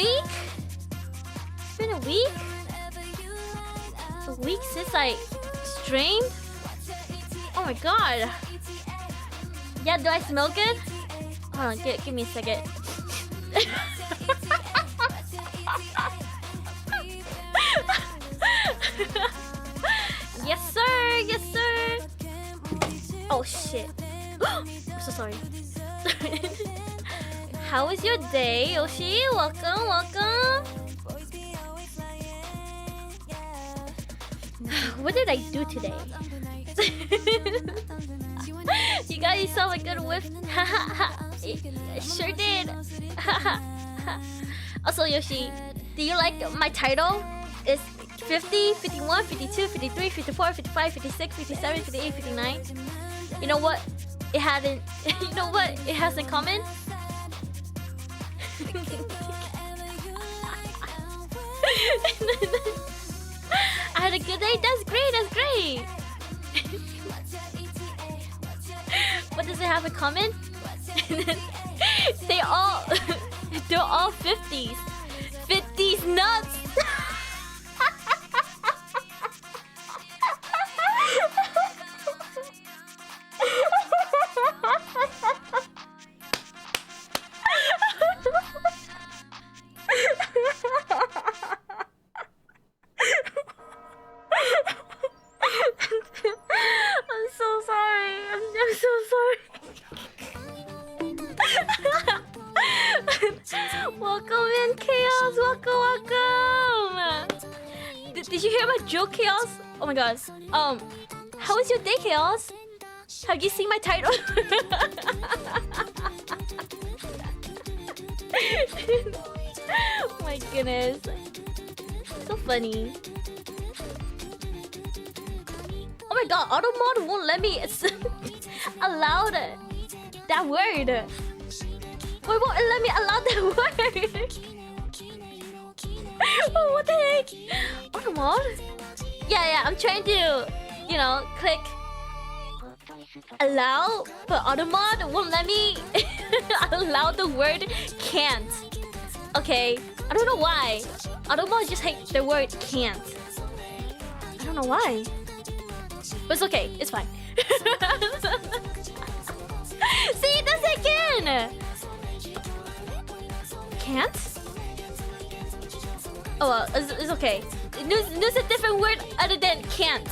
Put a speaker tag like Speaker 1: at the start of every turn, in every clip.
Speaker 1: week? It's been a week? A week since I streamed? Oh my god. Yeah, do I smell good? Hold on, give me a second. Yes sir, yes sir. Oh shit. I'm so sorry. How was your day, Yoshi? Welcome, welcome. What did I do today? You got yourself a good whiff. I sure did. Also, Yoshi, do you like my title? It's 50, 51, 52, 53, 54, 55, 56, 57, 58, 59. You know what? It hadn't. You know what it has in common? I had a good day. That's great. That's great. What does it have in common? They're all 50s. 50s nuts. I'm so sorry. I'm so sorry. Welcome in, Chaos. Welcome. Did you hear my joke, Chaos? Oh my god. How was your day, Chaos? Have you seen my title? Oh my goodness. So funny. Oh my god, auto mod won't let me allow that word. Why won't it let me allow that word? Oh, what the heck? Auto mod? Yeah, I'm trying to, you know, click allow, but auto mod won't let me allow the word can't. Okay, I don't know why. Auto mod just hate the word can't. I don't know why. But it's okay, it's fine. See, that's it again! Can't? Oh well, it's okay. There's a different word other than can't.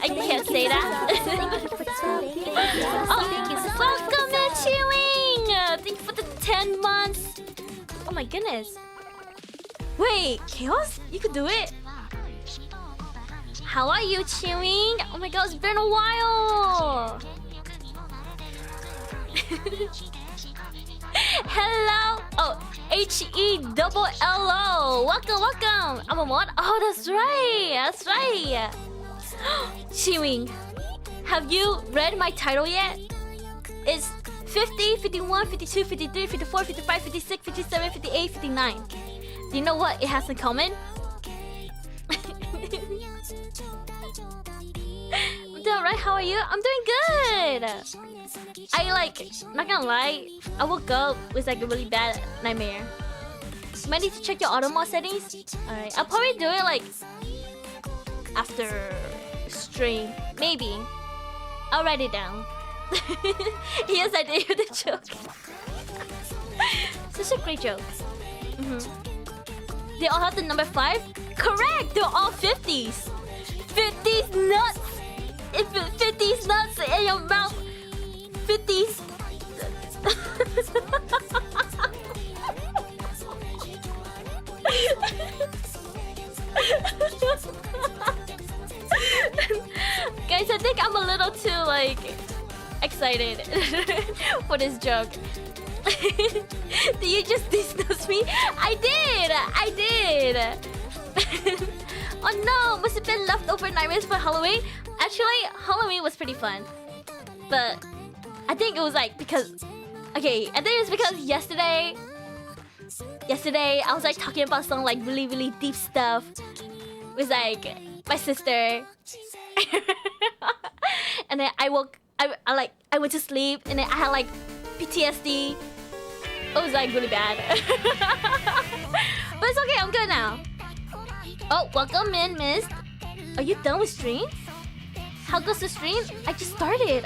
Speaker 1: I can't say that. Oh, welcome to Chewing! Thank you for the 10 months. Oh my goodness. Wait, Chaos? You could do it? How are you, Chewing? Oh my god, it's been a while! Hello! Oh, HELLO! Welcome, welcome! I'm a mod? Oh, that's right! That's right! Chewing, have you read my title yet? It's 50, 51, 52, 53, 54, 55, 56, 57, 58, 59. Do you know what it has in common? I'm doing alright, how are you? I'm doing good! Not gonna lie, I woke up with like a really bad nightmare. You might need to check your auto mod settings. Alright, I'll probably do it like after stream. Maybe. I'll write it down. Yes, I did the joke. Such a great joke. They all have the number 5? Correct! They're all 50s! 50s nuts! 50s nuts in your mouth! 50s! Guys, I think I'm a little too, like, excited for this joke. Did you just dismiss me? I did! Oh no, must have been leftover nightmares for Halloween. Actually, Halloween was pretty fun. But I think it was like because... Okay, I think it was because yesterday I was like talking about some like really deep stuff with like my sister. And then I went to sleep and then I had like PTSD. It was like really bad. But it's okay, I'm good now. Oh, welcome in, Miss. Are you done with stream? How goes the stream? I just started.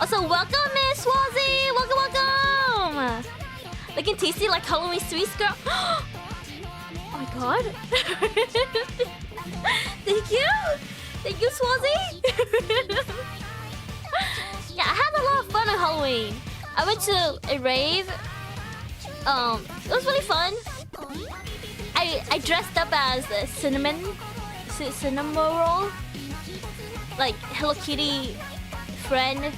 Speaker 1: Also, welcome, Miss Swazi. Welcome. Looking tasty like Halloween sweets, girl. Oh my god. Thank you, Swazi. Yeah, I had a lot of fun on Halloween. I went to a rave. It was really fun. I dressed up as a cinnamon roll, like Hello Kitty friend.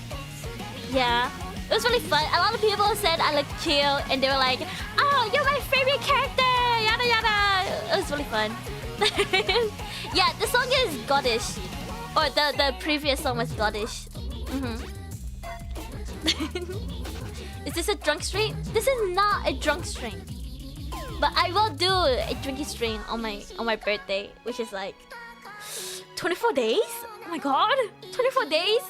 Speaker 1: Yeah, it was really fun. A lot of people said I look cute, and they were like, "Oh, you're my favorite character." Yada yada. It was really fun. Yeah, the song is Goddish, or the previous song was Goddish. Is this a drunk stream? This is not a drunk stream. But I will do a drinking stream on my birthday, which is like 24 days? Oh my god, 24 days?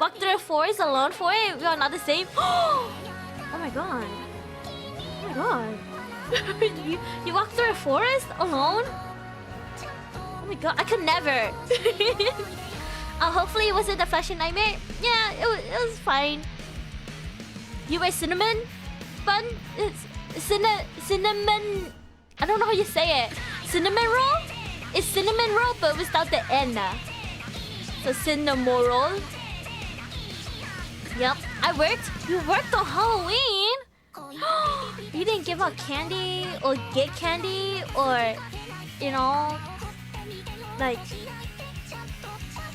Speaker 1: Walk through the forest alone for it? We are not the same. Oh my god. Oh my god. you walk through a forest alone? Oh my god, I could never. Hopefully it wasn't a flashing nightmare. Yeah, it was fine. You wear cinnamon? Fun? It's cinnamon. I don't know how you say it. Cinnamon roll? It's cinnamon roll but without the N. So cinnamon roll. Yep, I worked. You worked on Halloween? You didn't give out candy or get candy or, you know, like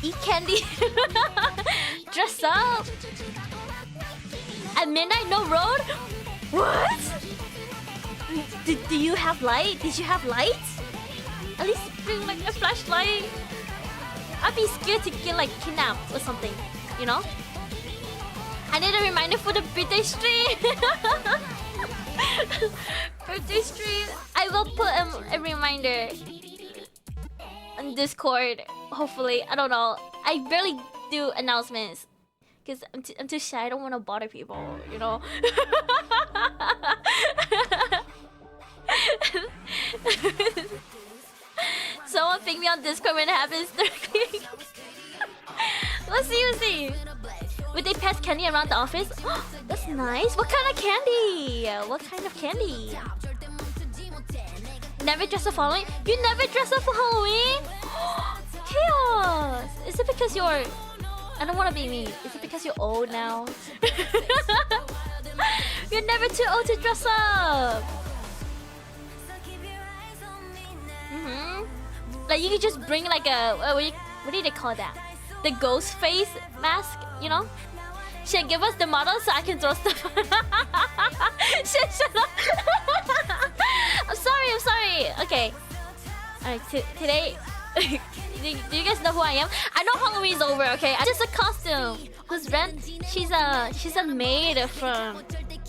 Speaker 1: eat candy. Dress up. At midnight, no road? What? Do you have light? Did you have light? At least bring like a flashlight. I'd be scared to get like kidnapped or something, you know? I need a reminder for the birthday stream. Birthday stream. I will put a reminder on Discord. Hopefully, I don't know. I barely do announcements because I'm too shy. I don't want to bother people, you know. Someone ping me on Discord when it happens. We'll see. Would they pass candy around the office? That's nice. What kind of candy? Never dress up for Halloween? You never dress up for Halloween? Chaos! Is it because you're... I don't want to be mean. Is it because you're old now? You're never too old to dress up! Like you could just bring like a... what do they call that? The ghost face mask, you know? Shit, give us the model so I can throw stuff. Shit, shut up. I'm sorry. Okay. Alright, today... do you guys know who I am? I know Halloween's over, okay? I'm just a costume. Who's Ren? She's a maid from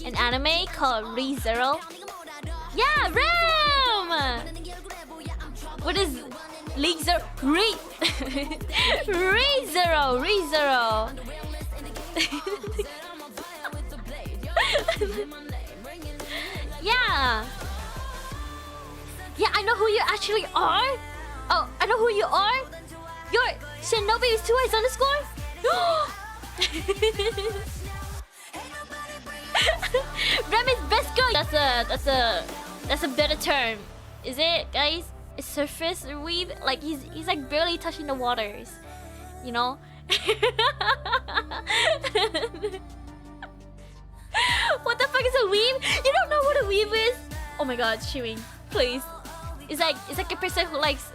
Speaker 1: an anime called ReZero. Yeah, Rem! What is League Zero? ReZero. Yeah, I know who you actually are. Oh, I know who you are. You're Shinobi with 2 eyes underscore. Rem is best girl. That's a better term. Is it, guys? A surface weave? Like he's like barely touching the waters. You know? What the fuck is a weave? You don't know what a weave is? Oh my god, Shiwing, please. It's like a person who likes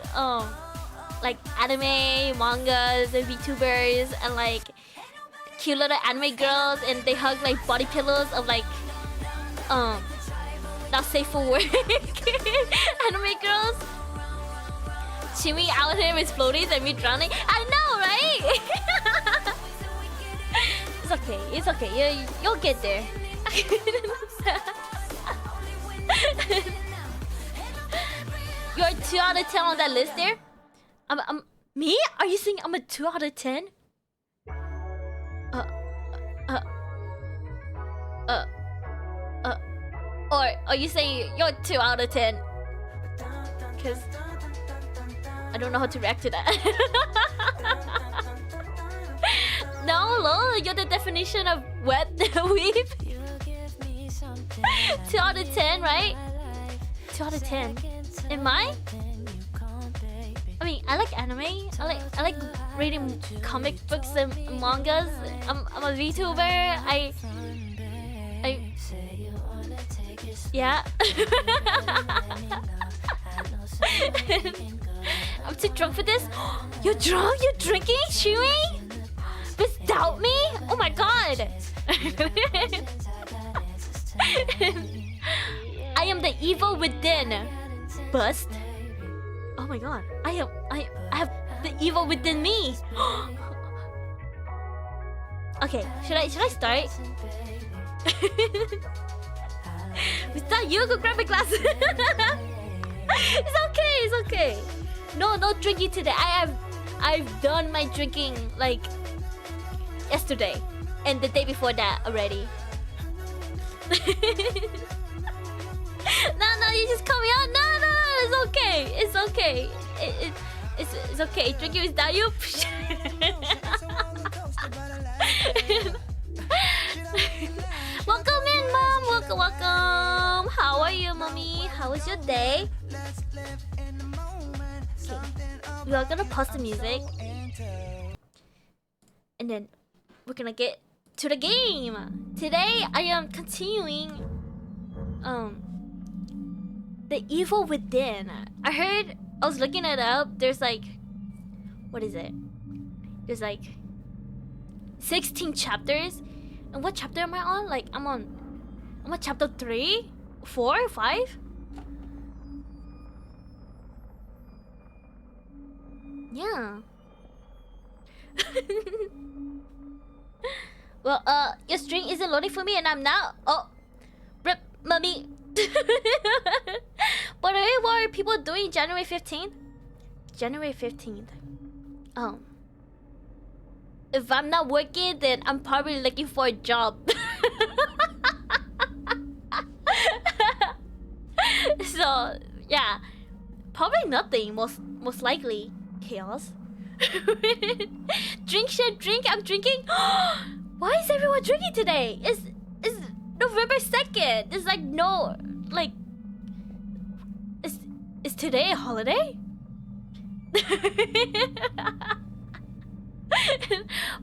Speaker 1: like anime, mangas, and VTubers, and like cute little anime girls, and they hug like body pillows of like not safe for work anime girls. Shimmy out here with floaties and me drowning. I know, right? It's okay. You'll get there. You're a 2 out of 10 on that list there? Me? Are you saying I'm a 2 out of 10? Uh, or you say you're 2 out of 10? Cause I don't know how to react to that. No, lol, you're the definition of wet weeb. 2 out of 10, right? 2 out of 10. Am I? I mean, I like anime. I like reading comic books and mangas. I'm a VTuber. Yeah. I'm too drunk for this. You're drunk? You're drinking? Chewy? Without me? Oh my god. I am the evil within. Bust. Oh my god. I have the evil within me. Okay, should I start? Without you, go grab my glasses. It's okay. No drinking today. I've done my drinking like yesterday and the day before that already. No, you just call me out. No, it's okay. It's okay. Drinking without you. Welcome in, mom. Welcome. How are you, mommy? How was your day? Okay. We are gonna pause the music, and then we're gonna get to the game. Today, I am continuing the evil within. I was looking it up. There's like, what is it? There's like 16 chapters. And what chapter am I on? Like, I'm on chapter 3, 4, 5. Yeah. Well, your string isn't loading for me, and I'm now. Oh, rip, mommy. By the way, what are people doing January 15th? January 15th. If I'm not working, then I'm probably looking for a job. So yeah, probably nothing. Most likely chaos. Drink, shit, drink. I'm drinking. Why is everyone drinking today? It's November 2nd. It's like no, like, is today a holiday?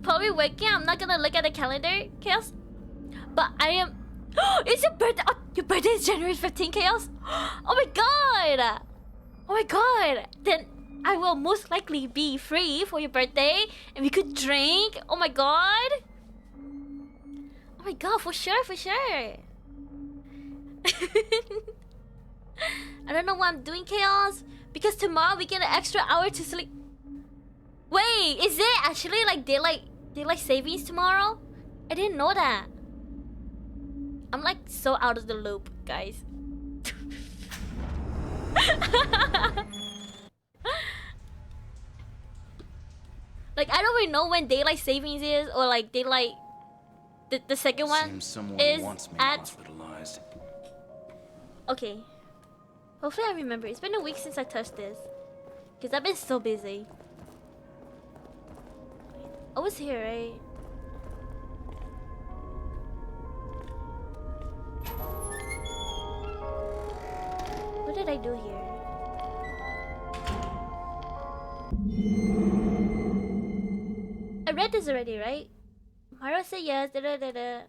Speaker 1: Probably working. I'm not gonna look at the calendar, Chaos. But I am. It's your birthday. Oh, your birthday is January 15th, Chaos. Oh my god. Oh my god. Then I will most likely be free for your birthday, and we could drink. Oh my god. Oh my god, for sure. I don't know what I'm doing, Chaos, because tomorrow we get an extra hour to sleep. Wait, is it actually like daylight savings tomorrow? I didn't know that. I'm like so out of the loop, guys. Like, I don't really know when daylight savings is, or like daylight. The second one is at. Okay. Hopefully I remember. It's been a week since I touched this, because I've been so busy. I was here, right? What did I do here? I read this already, right? Mara said yes. Okay.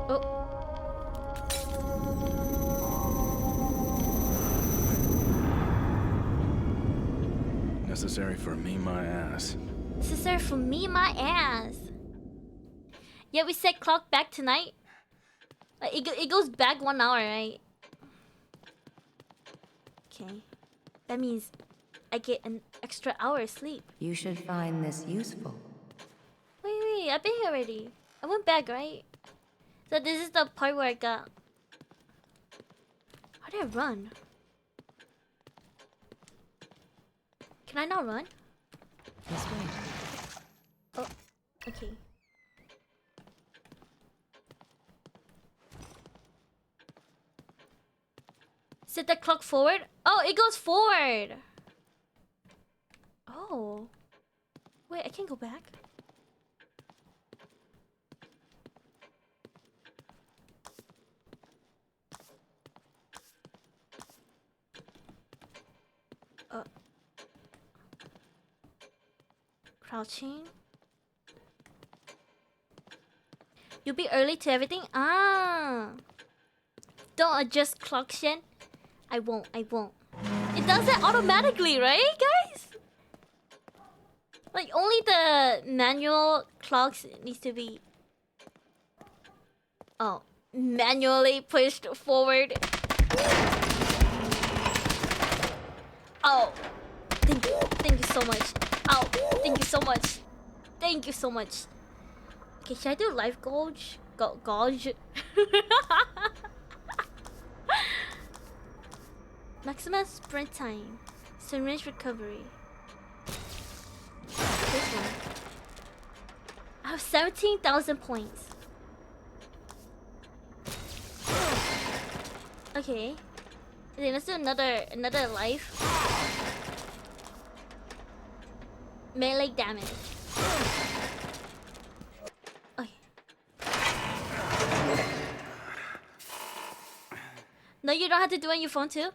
Speaker 1: Oh.
Speaker 2: Necessary for me, my ass.
Speaker 1: Necessary for me, my ass. Yeah, we set clock back tonight. Like, it goes back 1 hour, right? Okay. That means I get an extra hour of sleep.
Speaker 3: You should find this useful.
Speaker 1: Wait, I've been here already. I went back, right? So this is the part where I got... How did I run? Can I not run?
Speaker 3: This way.
Speaker 1: Oh, Okay. Set the clock forward. Oh, it goes forward. Oh. Wait, I can go back. Crouching. You'll be early to everything? Ah. Don't adjust clock, Shen. I won't. It does it automatically, right, guys? Like, only the manual clocks needs to be... Oh. Manually pushed forward. Oh. Thank you so much. Oh, thank you so much. Thank you so much. Okay, should I do life gauge? Gauge? Maximum sprint time. Syringe recovery. This one. I have 17,000 points. Okay. Okay, let's do another life. Melee damage. Okay. No, you don't have to do it on your phone too?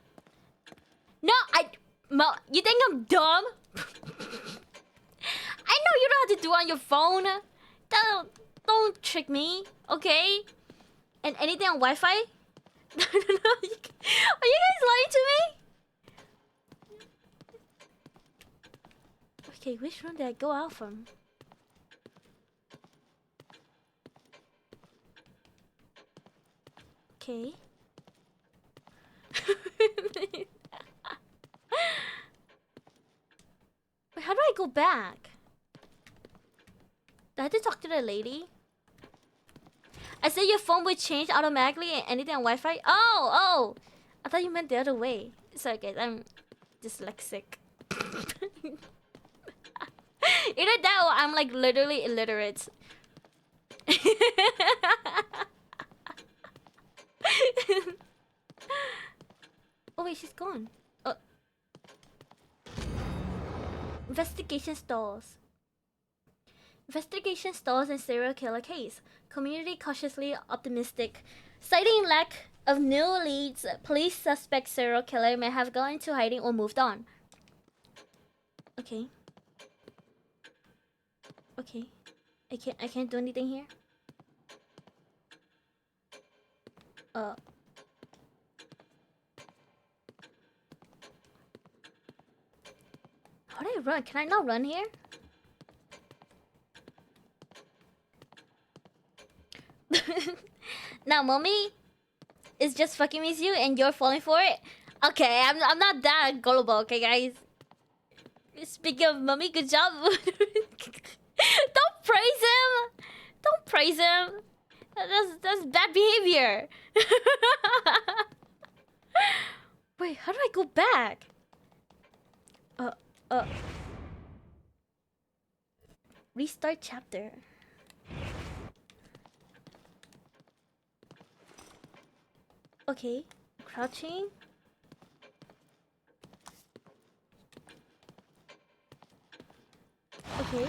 Speaker 1: No, you think I'm dumb? I know you don't have to do it on your phone. Don't trick me, okay? And anything on Wi-Fi? No, are you guys lying to me? Okay, which room did I go out from? Okay. Wait, how do I go back? Do I have to talk to the lady? I said your phone would change automatically and anything on Wi-Fi? Oh! I thought you meant the other way. Sorry guys, I'm dyslexic. Either that or I'm like literally illiterate. Oh wait, she's gone. Investigation stalls. Investigation stalls in serial killer case. Community cautiously optimistic. Citing lack of new leads, police suspect serial killer may have gone into hiding or moved on. Okay. Okay. I can't do anything here. How do I run? Can I not run here? Now, mommy is just fucking with you and you're falling for it? Okay, I'm not that gullible, okay, guys? Speaking of mommy, good job. Don't praise him! Don't praise him! That's bad behavior. Wait, how do I go back? Restart chapter. Okay, crouching. Okay.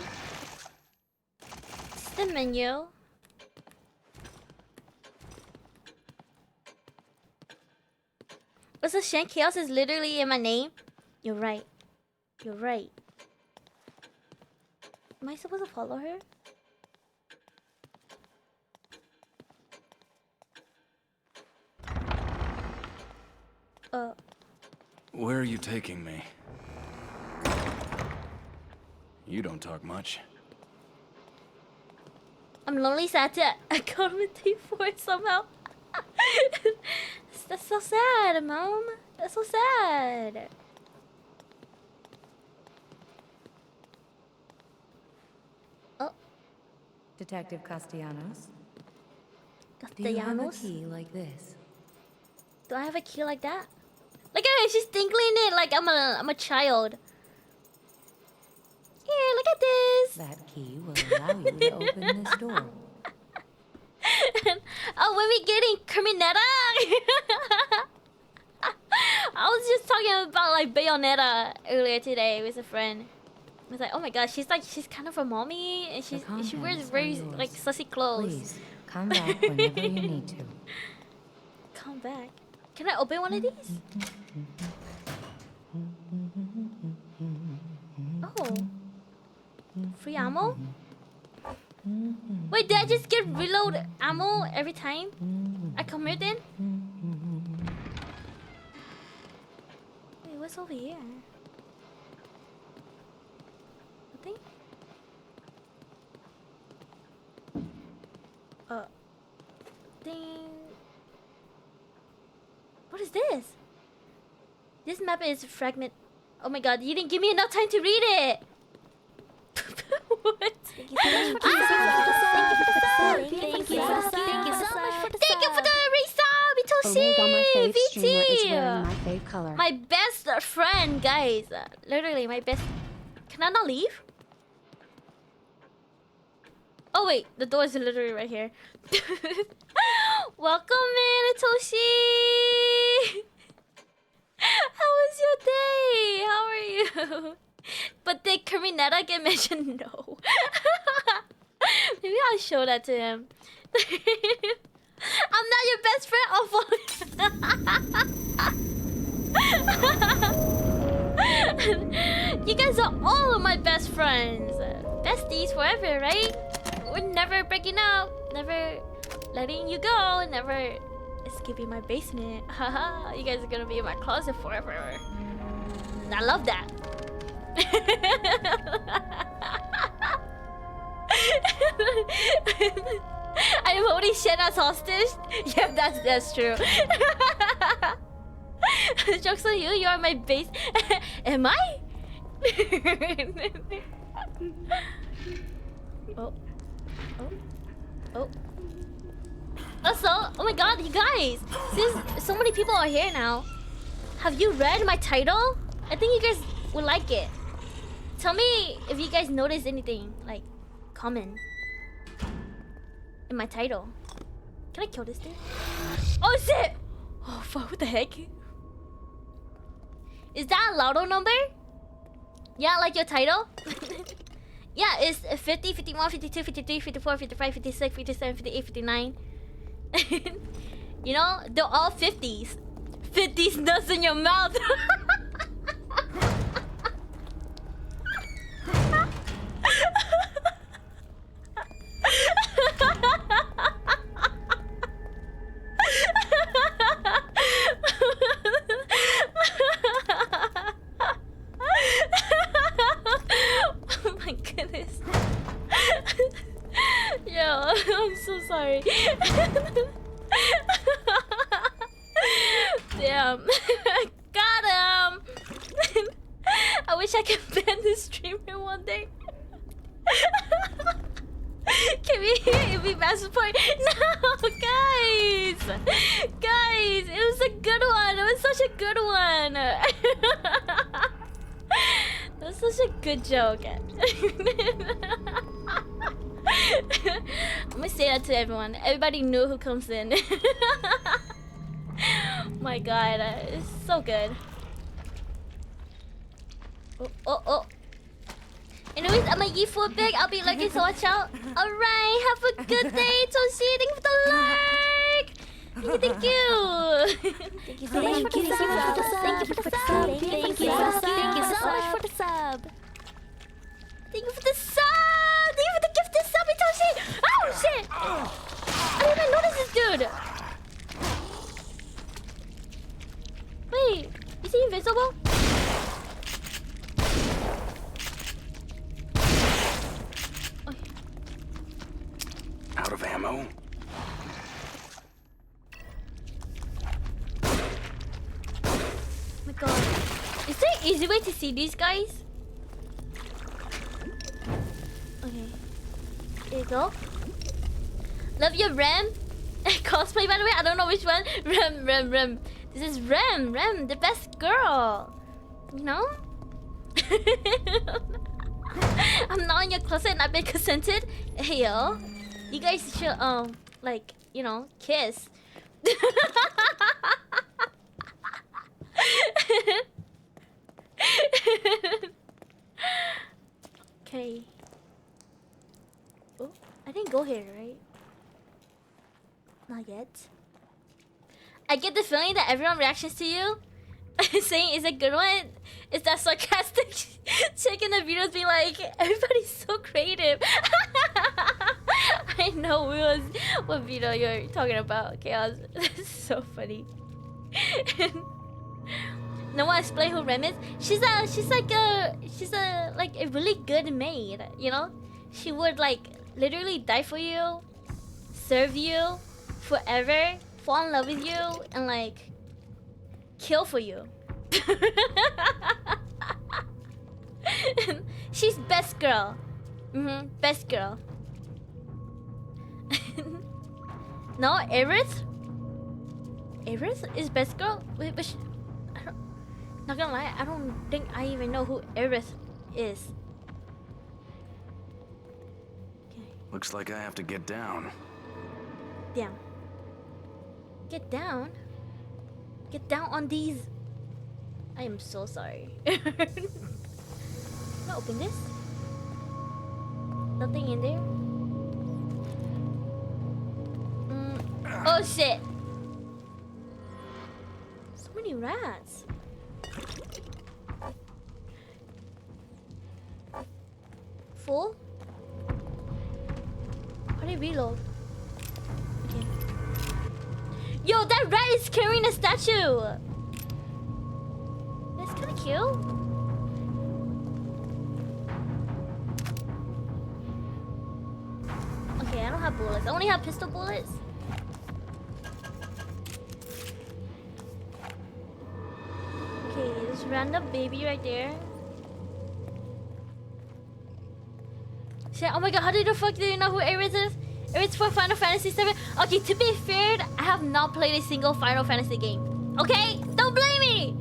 Speaker 1: It's the menu. Also, Shan Chaos is literally in my name. You're right. You're right. Am I supposed to follow her?
Speaker 2: Where are you taking me? You don't talk much.
Speaker 1: I'm lonely, sad to accommodate for it somehow. That's so sad, Mom. That's so sad. Oh.
Speaker 3: Detective Castellanos? Do you have a
Speaker 1: Castellanos?
Speaker 3: key like this?
Speaker 1: Do I have a key like that? Look at her, she's tinkling it like I'm a child. Here, look at this.
Speaker 3: That key will allow you to open this door.
Speaker 1: Oh, when we getting Criminetta? I was just talking about like Bayonetta earlier today with a friend. I was like, oh my god, she's kind of a mommy, and she wears very like sussy clothes.
Speaker 3: Please come back whenever you need to.
Speaker 1: Come back. Can I open one of these? Oh. Free ammo? Wait, did I just get reload ammo every time I come here then? Wait, what's over here? Nothing? Ding. What is this? This map is fragment. Oh my god, you didn't give me enough time to read it! What? Thank you so much for the sub. Thank you so much for the sub. Thank you for the resub, Itoshi! VT! My best friend, guys. Literally, my best. Can I not leave? Oh wait, the door is literally right here. Welcome in, Itoshi! How was your day? How are you? But did Criminetta get mentioned? No. Maybe I'll show that to him. I'm not your best friend. Oh, you guys are all of my best friends. Besties forever, right? We're never breaking up. Never letting you go. Never escaping my basement. Haha, you guys are gonna be in my closet forever. I love that. I am holding Shen as hostage? Yeah, that's true. Joke's on you, you are my base. Am I? Oh. Also, oh my god, you guys! Since so many people are here now, have you read my title? I think you guys would like it. Tell me if you guys notice anything, like, common in my title. Can I kill this thing? Oh shit! Oh fuck, what the heck? Is that a lotto number? Yeah, like your title? Yeah, it's 50, 51, 52, 53, 54, 55, 56, 57, 58, 59. You know, they're all 50s. 50s nuts in your mouth. Oh my goodness. Yo, I'm so sorry. Damn. Got him. I wish I could ban this streamer one day. Can we hear if we mass support? No, guys! Guys, it was a good one. It was such a good one. That was such a good joke. I'm gonna say that to everyone. Everybody knew who comes in. My god, it's so good. Oh. Anyways, I'm gonna eat food big. I'll be lurking, so watch out. Alright, have a good day, Toshi. Thank you for the lurk. Thank you. Thank you so much for the sub. Thank you for the sub. Thank you so much for the sub. Thank you for the sub. Thank you for the gifted sub, Toshi. Oh shit! I didn't even notice this dude. Wait, is he invisible?
Speaker 2: Out of ammo?
Speaker 1: Oh my god. Is there an easy way to see these guys? Okay. There you go. Love your Rem. Cosplay, by the way. I don't know which one. Rem. This is Rem, the best girl. You know? I'm not in your closet and I've been consented. Hey yo, you guys should like, you know, kiss. Okay. Oh, I didn't go here, right? Not yet. I get the feeling that everyone reactions to you saying is a good one. Is that sarcastic chick in the videos being like, everybody's so creative. I know what video you're talking about, Chaos. That's so funny. No one explain who Rem is. She's like a really good maid, you know? She would like literally die for you, serve you forever, fall in love with you, and like kill for you. She's best girl. Best girl. No, Aerith? Aerith is best girl? Wait, but not gonna lie, I don't think I even know who Aerith is. Okay.
Speaker 2: Looks like I have to get down.
Speaker 1: Damn. Get down? Get down on these. I am so sorry. Can I open this? Nothing in there? Oh shit! So many rats. Full? How do I reload? Okay. Yo, that rat is carrying a statue! That's kinda cute. Okay, I don't have bullets. I only have pistol bullets. Okay, this random baby right there. Shit, oh my god, how the fuck do you know who Aerith is? Aerith's for Final Fantasy 7. Okay, to be fair, I have not played a single Final Fantasy game. Okay? Don't blame me!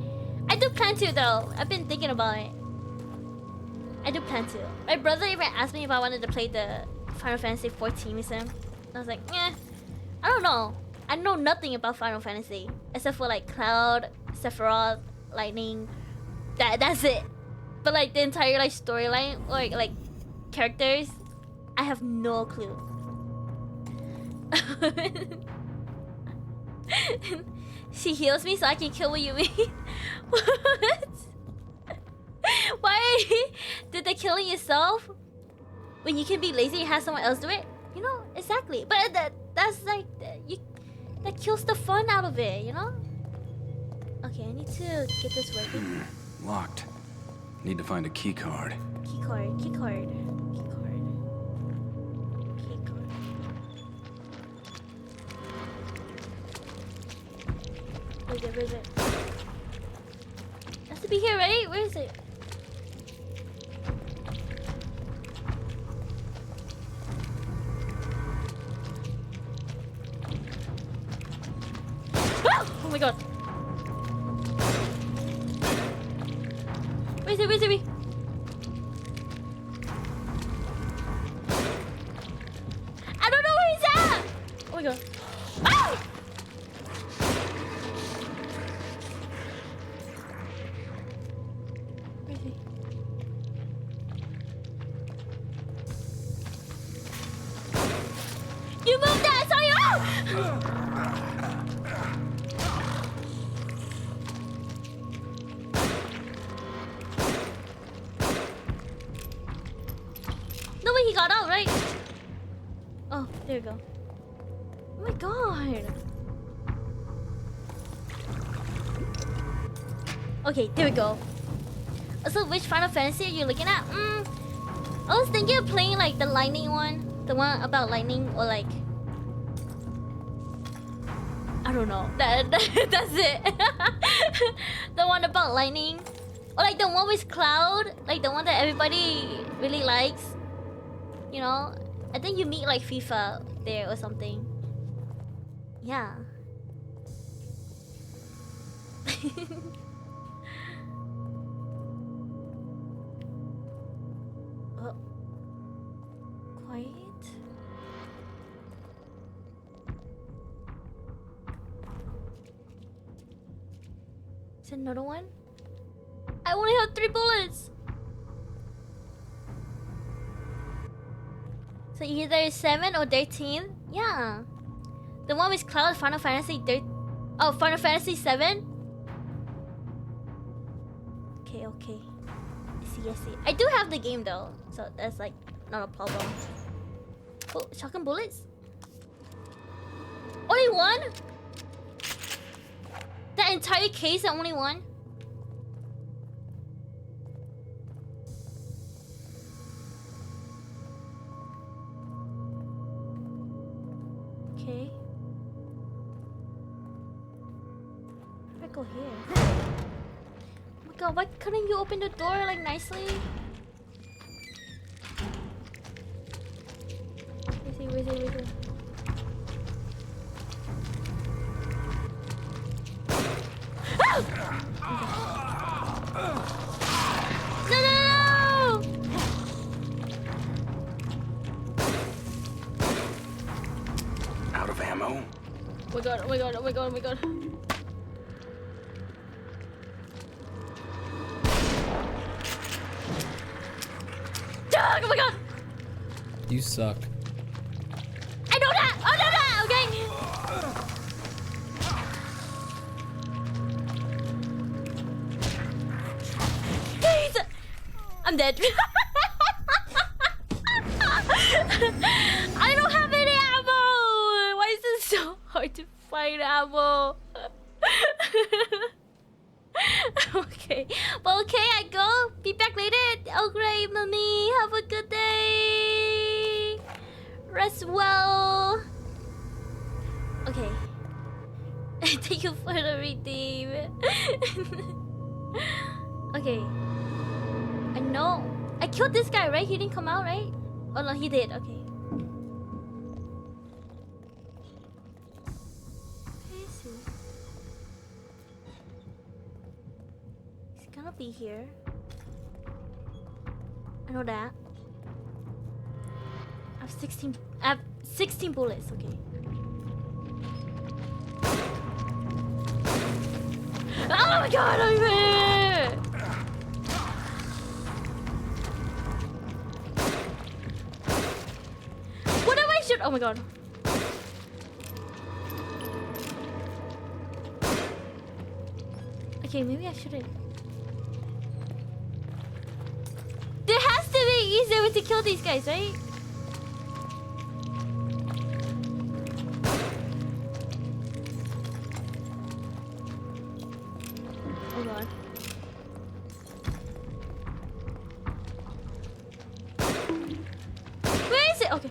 Speaker 1: I do plan to though. I've been thinking about it. I do plan to. My brother even asked me if I wanted to play the Final Fantasy 14 with him. I was like, eh, I don't know. I know nothing about Final Fantasy. Except for like Cloud, Sephiroth, Lightning. That's it. But like the entire like storyline, or like characters, I have no clue. She heals me so I can kill what you mean. What? Why did the killing yourself when you can be lazy and have someone else do it? You know, exactly. But that's like that kills the fun out of it, you know? Okay, I need to get this working.
Speaker 2: Locked. Need to find a key card.
Speaker 1: Key card. Where is it? It has to be here, right? Where is it? Ah! Oh my god. Where is it? I don't know where he's at! Oh my god. Ah! Where is he? You moved that! I saw you! No way, he got out, right? Oh, there we go. Oh my god. Okay, there we go. So which Final Fantasy are you looking at? I was thinking of playing like the lightning one. The one about lightning, or like I don't know. That's it. The one about lightning. Or like the one with Cloud. Like the one that everybody really likes. You know? I think you meet like FIFA there or something. Yeah. Oh. Wait. Is it another one? I only have 3 bullets. So either 7 or 13? Yeah. The one with Cloud, Final Fantasy 7? Okay, okay. I see. I do have the game though, so that's like not a problem. Oh, shotgun bullets? Only one? That entire case and only one? Okay. How do I go here? Oh my god, why couldn't you open the door like nicely? Where's he? No!
Speaker 2: Out of ammo?
Speaker 1: Oh my god. Oh my god!
Speaker 4: You suck.
Speaker 1: I know that! Oh no! Okay! Please! I'm dead. I don't have any ammo! Why is it so hard to find ammo? Okay. Well, okay, I go. Be back later. Oh, great, mommy. Have a good day. Rest well. Okay. Thank you for the redeem. Okay. I know. I killed this guy, right? He didn't come out, right? Oh, no, he did. Okay. Where is he? He's gonna be here. I know that. I have 16 bullets, okay. Oh my god, I'm here! What am I shoot? Oh my god. Okay, maybe I shouldn't. There has to be easier way to kill these guys, right? Oh god. Where is it? Okay.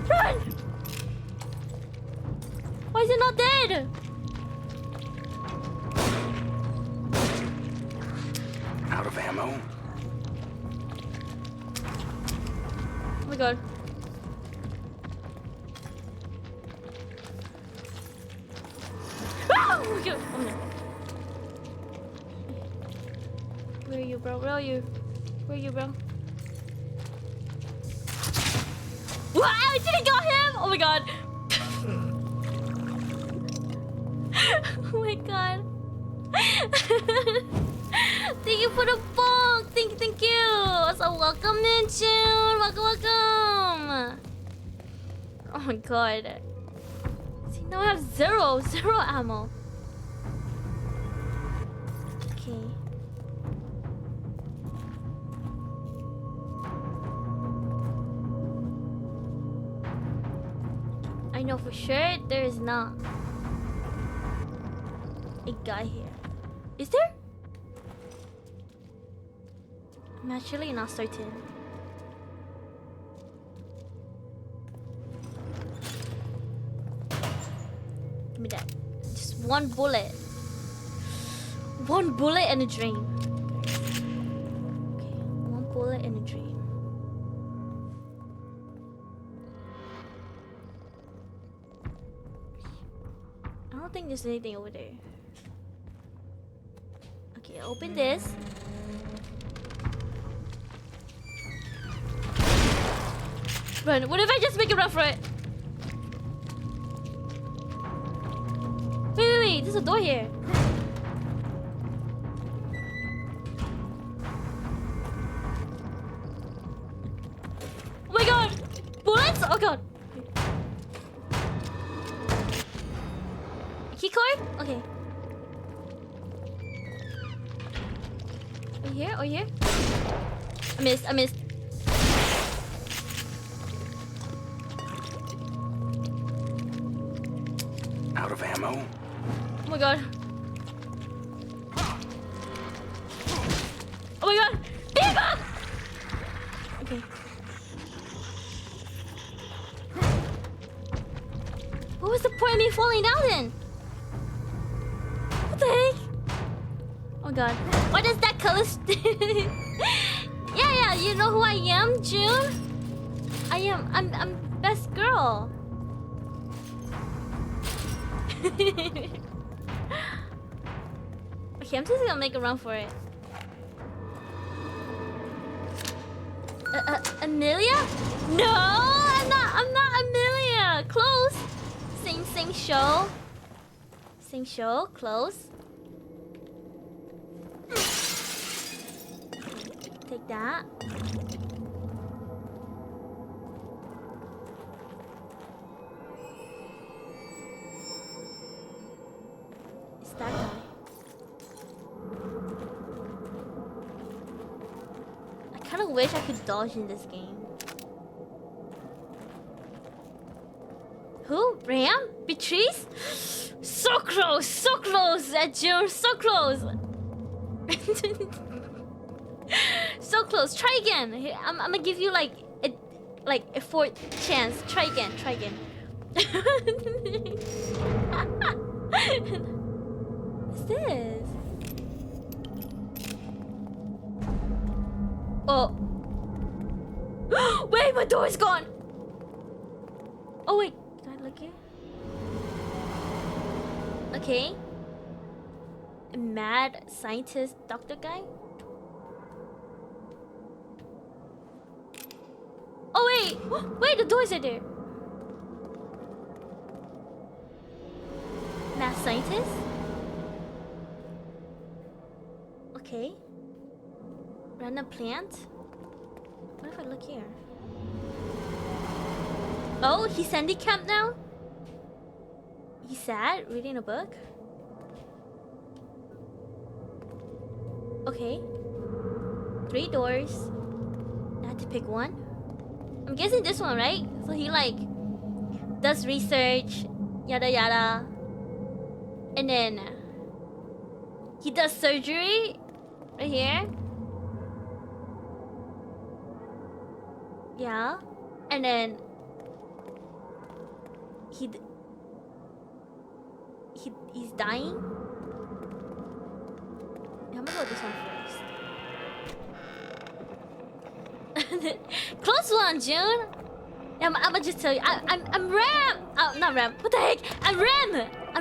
Speaker 1: Run! Why is it not dead?
Speaker 2: Out of ammo?
Speaker 1: Oh my god. Oh my god. Oh no. Where are you, bro? Where are you? Where are you, bro? Wow, I didn't got him! Oh my god. Oh my god. Thank you for the book. Thank you. So welcome, Ninjun. Welcome. Oh my god. See, now I have zero ammo. Okay. I know for sure there is not a guy here. Is there? I'm actually not certain. Give me that. Just one bullet. One bullet and a dream. Okay, one bullet and a dream. I don't think there's anything over there. Okay, open this. run. What if I just make a run for it? Wait. There's a door here. Oh my god! Bullets? Oh god. Key card? Okay. Or here? I missed.
Speaker 2: Out of ammo.
Speaker 1: Oh my god. Oh my god! Viva! Okay. What was the point of me falling down then? What the heck? Oh god. Why does that color Yeah, you know who I am, June? I'm best girl. Okay, I'm just gonna make a run for it. Amelia? No, I'm not Amelia. Close. Same show. Same show. Close. Take that. It's that guy. I kind of wish I could dodge in this game. Who? Ram? Beatrice? So close, June, so close. So close. Try again. Here, I'm gonna give you like a fourth chance. Try again. What's this? Oh. Wait, my door is gone. Oh wait, can I look here? Okay. A mad scientist doctor guy. Oh wait, the doors are there. Mad scientist? Okay. Random plant? What if I look here? Oh, he's handicapped now? He's sad, reading a book? Okay. 3 doors. I have to pick one. I'm guessing this one, right? So he like does research, yada yada. And then he does surgery right here. Yeah. And then he's dying. Yeah, I'm gonna go with this one first. Close one, June. Yeah, I'm gonna just tell you. I'm Ram. Oh, not Ram. What the heck? I'm Ram. I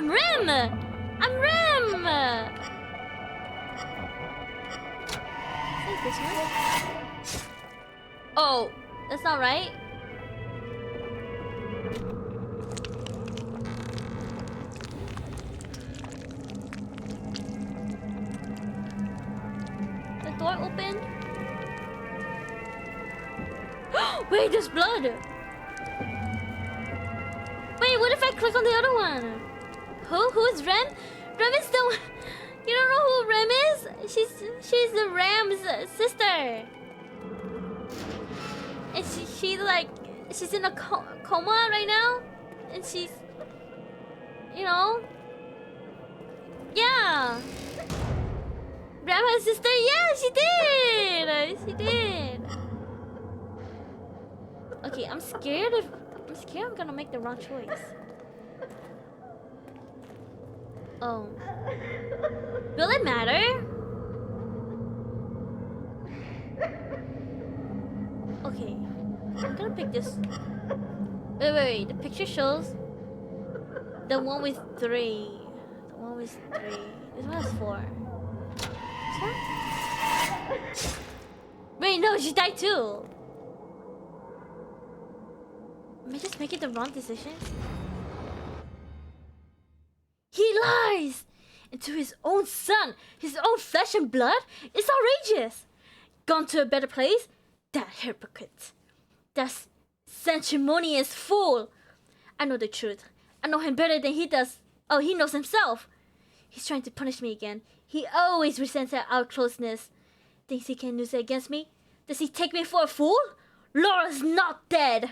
Speaker 1: think this one. Oh, that's not right. The door opened. Wait, there's blood. Wait, what if I click on the other one? Who's Rem? Rem is the one. You don't know who Rem is? She's the Ram's sister. And she's in a coma right now, and she's, you know, yeah. Ram has sister. Yeah, she did. Okay, I'm scared I'm gonna make the wrong choice. Oh. Will it matter? Okay. I'm gonna pick this. Wait. The picture shows the one with 3. The one with 3. This one has 4. This one? Wait, no, she died too. Am I just making the wrong decisions? He lies! And to his own son, his own flesh and blood? It's outrageous! Gone to a better place? That hypocrite. That sanctimonious fool! I know the truth. I know him better than he does. Oh, he knows himself. He's trying to punish me again. He always resents our closeness. Thinks he can use it against me? Does he take me for a fool? Laura's not dead!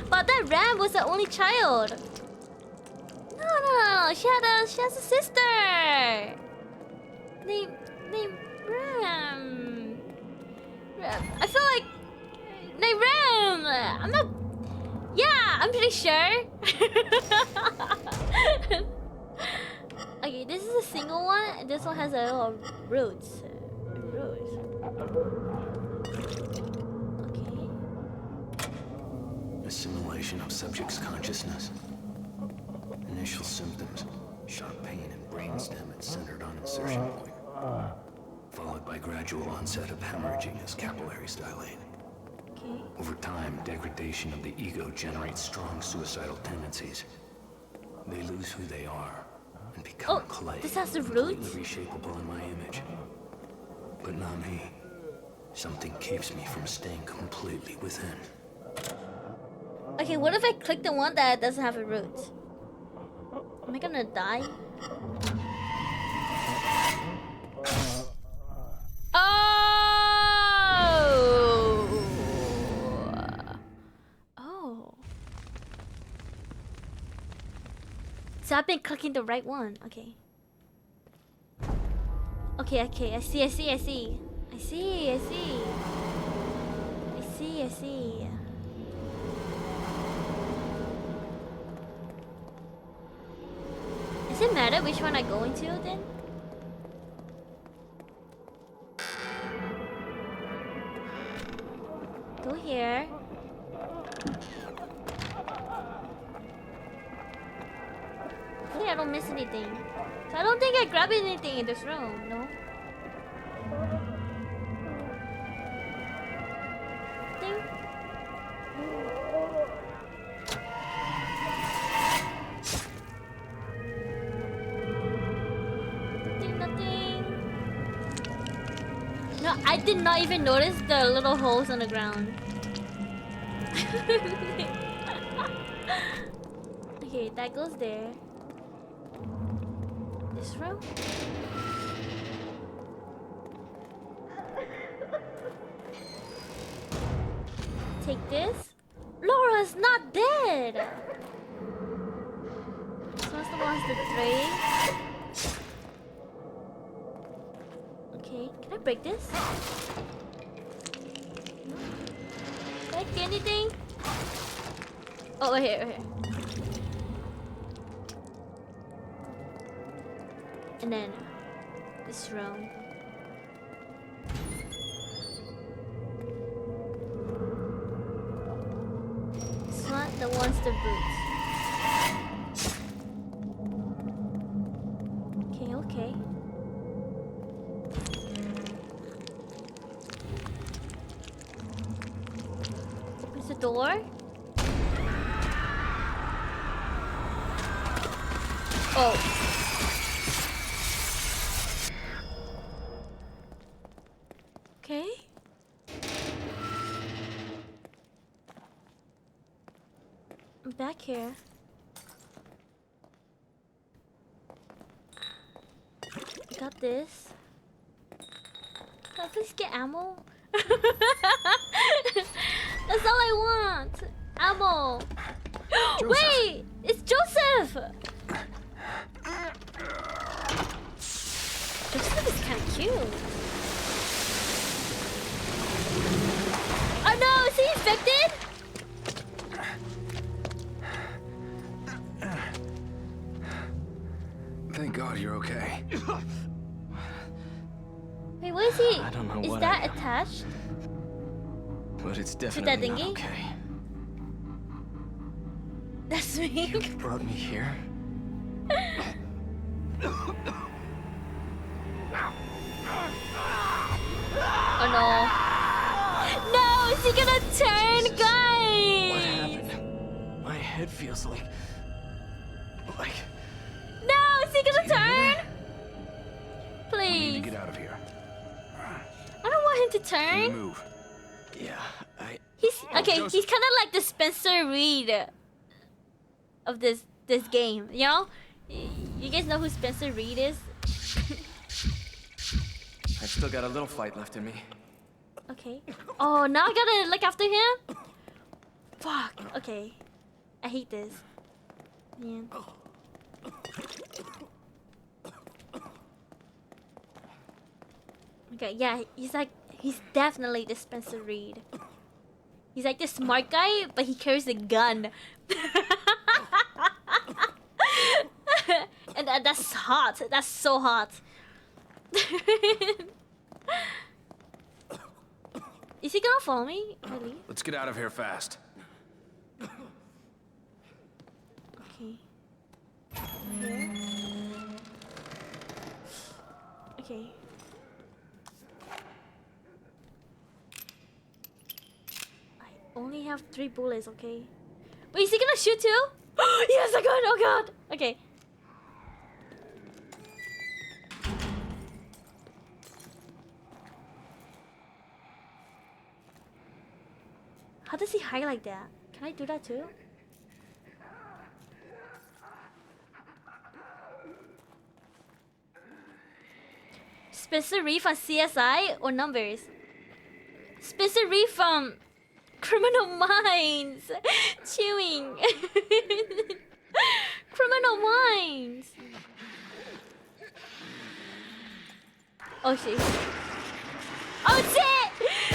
Speaker 1: But that Ram was the only child. No. She has a sister. Named Ram. I feel like named Ram. I'm not. Yeah, I'm pretty sure. Okay, this is a single one. And this one has a little roots. Okay.
Speaker 2: Assimilation of subject's consciousness. Initial symptoms: sharp pain in brainstem and centered on insertion point, followed by gradual onset of hemorrhaging as capillaries dilate.
Speaker 1: Okay.
Speaker 2: Over time, degradation of the ego generates strong suicidal tendencies. They lose who they are and become clay.
Speaker 1: This has the
Speaker 2: completely
Speaker 1: roots?
Speaker 2: reshapable in my image. But not me. Something keeps me from staying completely within.
Speaker 1: Okay, what if I click the one that doesn't have a root? Am I gonna die? Oh. So I've been clicking the right one. Okay. Okay. I see. Does it matter which one I go into then? Go here. Hopefully I don't miss anything. So I don't think I grabbed anything in this room, no? Ding. Nothing. No, I did not even notice the little holes on the ground. Okay, that goes there. This room? Take this. Laura's not dead! This one's the one's the tray. Okay, can I break this? Can I get anything? Oh, right here. And then this room. This one, the one's the boots. Okay. Opens the door. Oh. Okay. I'm back here. I got this. Can I please get ammo? That's all I want. Ammo. Wait, it's Joseph. Joseph is kind of cute. Oh no, is he infected?
Speaker 2: Thank God you're okay.
Speaker 1: Wait, what is he?
Speaker 2: I don't know
Speaker 1: is
Speaker 2: what
Speaker 1: that
Speaker 2: I am.
Speaker 1: attached?
Speaker 2: But it's
Speaker 1: that
Speaker 2: definitely not
Speaker 1: thingy?
Speaker 2: okay.
Speaker 1: That's me.
Speaker 2: You brought me here?
Speaker 1: Oh no. No, is he gonna turn
Speaker 5: head feels like...
Speaker 1: No, is he gonna
Speaker 5: Do you hear
Speaker 1: turn?
Speaker 2: We need
Speaker 1: Please.
Speaker 2: to get out of here.
Speaker 1: I don't want him to
Speaker 2: Can you
Speaker 1: turn.
Speaker 2: move?
Speaker 5: Yeah,
Speaker 1: He's okay.
Speaker 2: Joseph.
Speaker 1: He's kind of like the Spencer Reed of this game. You know? You guys know who Spencer Reed is?
Speaker 5: I've still got a little fight left in me.
Speaker 1: Okay. Oh, now I gotta look after him? Fuck. Okay. I hate this. Man. Okay, yeah, he's definitely the Spencer Reed. He's like the smart guy, but he carries a gun. And that's hot. That's so hot. Is he gonna follow me? Really?
Speaker 2: Let's get out of here fast.
Speaker 1: Okay. Here. Okay. I only have 3 bullets, okay? Wait, is he gonna shoot too? Yes, I got it! Oh god! Okay. How does he hide like that? Can I do that too? Spencer Reed from CSI or numbers? Spencer Reed from Criminal Minds. Chewing. Criminal Minds. Oh shit. Oh shit!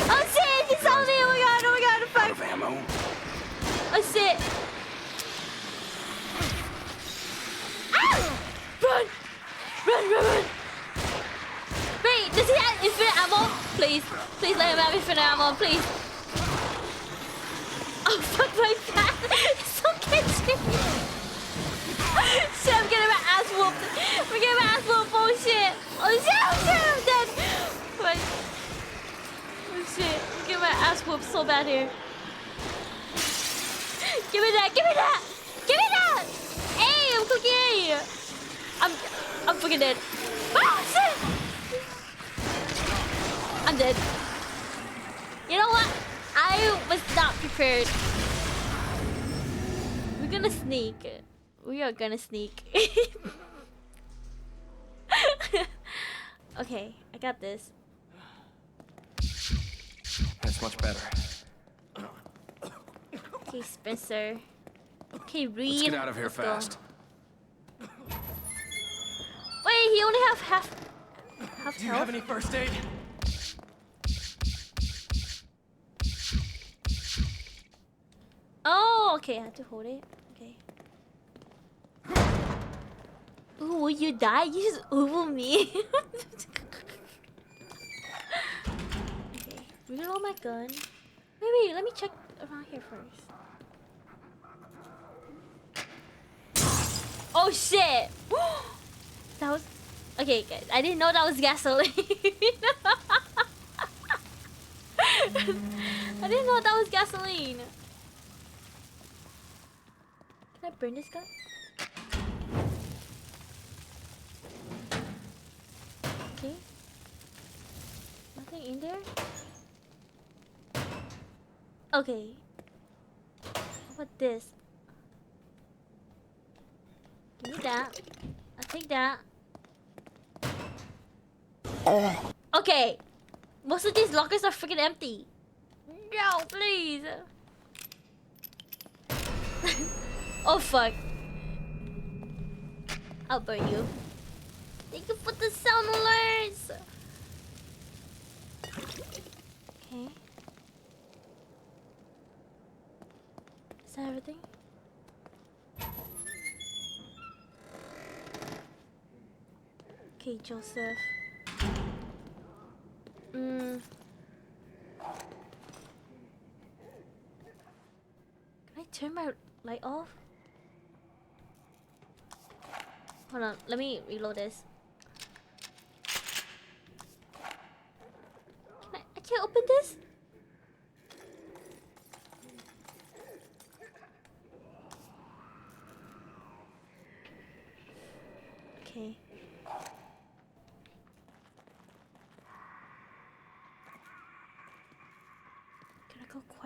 Speaker 1: Oh shit! He saw me! Oh my god! Oh my god!
Speaker 2: Out of
Speaker 1: Fuck!
Speaker 2: ammo.
Speaker 1: Oh shit! Ah! Run! Run! Run! Run! Wait, does he have infinite ammo? Please, please let him have infinite ammo, please. Oh fuck my back! It's so catchy! Shit, I'm getting my ass whooped! We're getting my ass whooped! Oh shit! Oh shit! Oh shit! I'm dead! Wait. Oh shit! I'm getting my ass whooped so bad here. Give me that! Give me that! Give me that! Hey, I'm cooking! I'm fucking dead. Oh shit! I'm dead. You know what? I was not prepared. We're gonna sneak. We are gonna sneak. Okay, I got this.
Speaker 5: That's much better.
Speaker 1: Okay, Spencer. Okay, Reed.
Speaker 2: Let's get out of here
Speaker 1: Let's go.
Speaker 2: fast.
Speaker 1: Wait, he only have half
Speaker 5: Do you
Speaker 1: health.
Speaker 5: have any first aid?
Speaker 1: Oh, okay, I have to hold it. Okay. Ooh, will you die? You just ooh me. Okay, reload my gun. Wait, let me check around here first. Oh shit! That was okay, guys. I didn't know that was gasoline. I didn't know that was gasoline. Can I burn this guy? Okay. Nothing in there? Okay. How about this? Give me that. I'll take that. Okay. Most of these lockers are freaking empty. No, please. Oh fuck. I'll burn you. Thank you for the sound alerts. Okay. Is that everything? Okay, Joseph. Can I turn my light off? Hold on, let me reload this. I can't open this?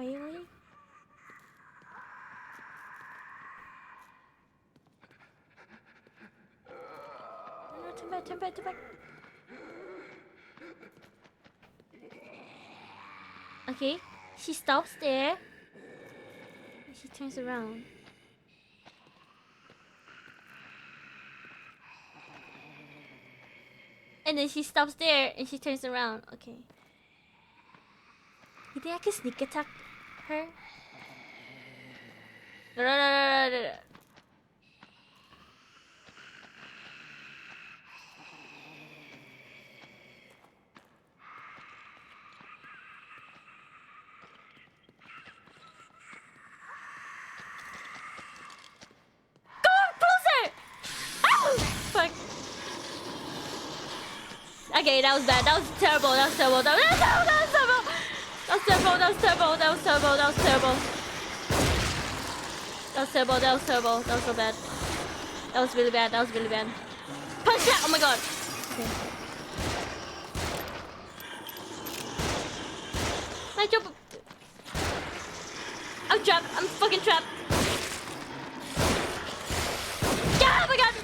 Speaker 1: quietly. No, turn back, turn back, turn back. Okay, she stops there. And she turns around. And then she stops there and she turns around. Okay. You think I can sneak attack her? No, no, no, no, no, no. Closer! Oh, fuck. Okay, that was bad. That was terrible. That was terrible. That was terrible. That was terrible. That was terrible. That was terrible. That was terrible. That was terrible. That was terrible. That was so bad. That was really bad. That was really bad. Punch that! Oh my god. Okay. My job. I'm trapped. I'm fucking trapped. Yeah, oh my god.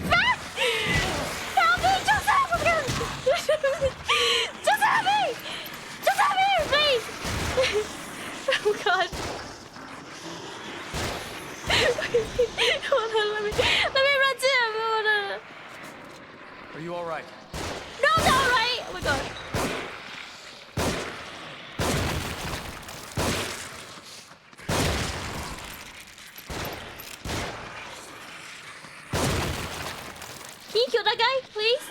Speaker 1: Help me, Joseph! Oh my god. Just help me! Just help me, please! Oh god. Hold on, let me run to him. Hold on.
Speaker 5: Are you alright?
Speaker 1: No, I'm not alright! Oh my god. Can you kill that guy, please?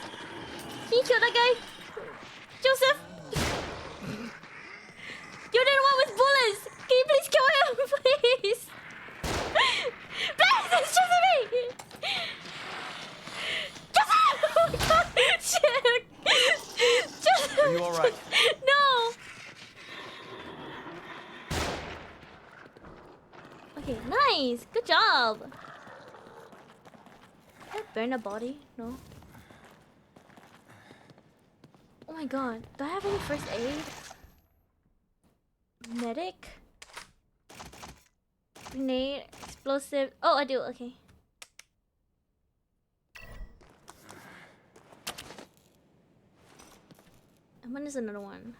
Speaker 1: Can you kill that guy? Joseph! You're the one with bullets! Can you please kill him, please? Please, it's just me! Joseph! Oh my god! Shit! Joseph!
Speaker 5: Are you alright?
Speaker 1: No! Okay, nice! Good job! Did I burn a body? No. Oh my god, do I have any first aid? Medic? Grenade? Explosive? Oh, I do, okay. And when is another one?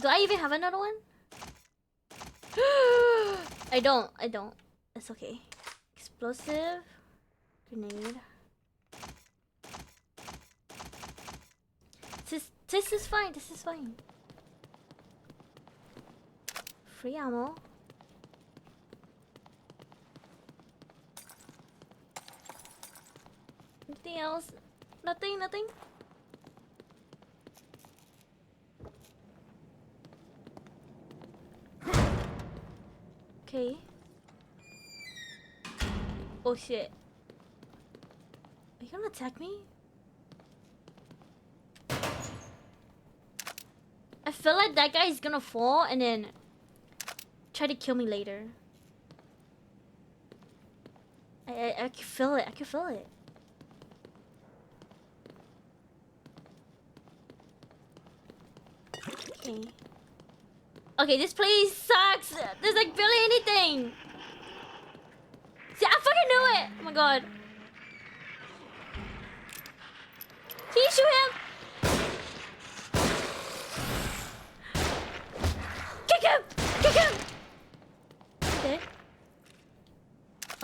Speaker 1: Do I even have another one? I don't. It's okay. Explosive? Grenade? This is fine, this is fine. Free ammo. Anything else? Nothing, nothing? Okay. Oh shit. Are you gonna attack me? I feel like that guy is gonna fall and then try to kill me later. I can feel it. I can feel it. Okay. Okay, this place sucks. There's like barely anything. See, I fucking knew it. Oh my god. Can you shoot him? Kick him! Kick him! Okay.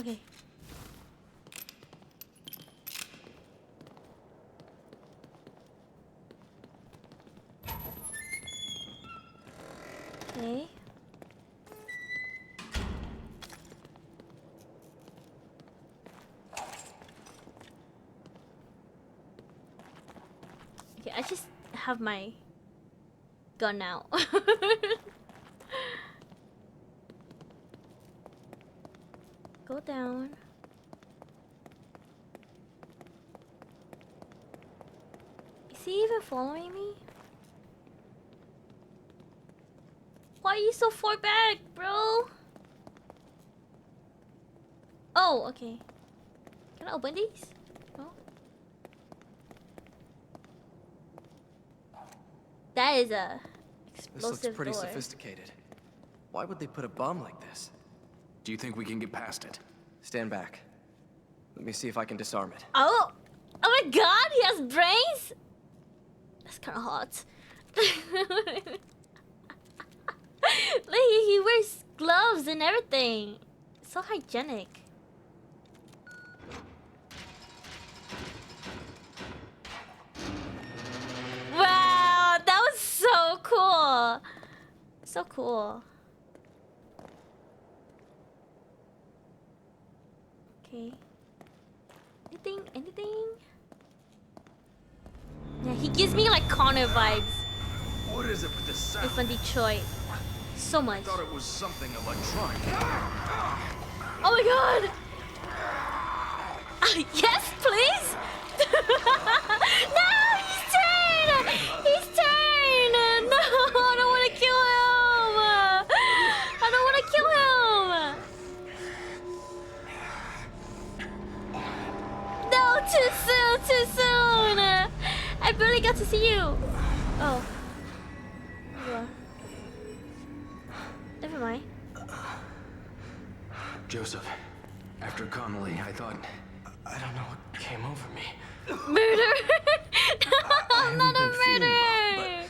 Speaker 1: Okay. Okay. Okay, I just have my gun now. Go down. Is he even following me? Why are you so far back, bro? Oh, okay. Can I open these? No? That is a
Speaker 5: This looks
Speaker 1: explosive
Speaker 5: pretty
Speaker 1: door.
Speaker 5: sophisticated. Why would they put a bomb like this?
Speaker 2: Do you think we can get past it?
Speaker 5: Stand back. Let me see if I can disarm it.
Speaker 1: Oh! Oh my god, he has brains? That's kind of hot. Look, he wears gloves and everything. So hygienic. Wow, that was so cool. So cool. Okay. Anything? Yeah, he gives me like Connor vibes.
Speaker 2: What is it with this sound?
Speaker 1: He's from Detroit. So much.
Speaker 2: I thought it was something electronic.
Speaker 1: Oh my god! Yes, please! No, he's turned! He's turned! No, I don't want to kill him! I don't want to kill him! No, too soon! I barely got to see you. Oh. You are. Never mind.
Speaker 2: Joseph, after Connolly, I thought...
Speaker 5: I don't know what came over me.
Speaker 1: Murder! No, not a
Speaker 5: been feeling
Speaker 1: murder!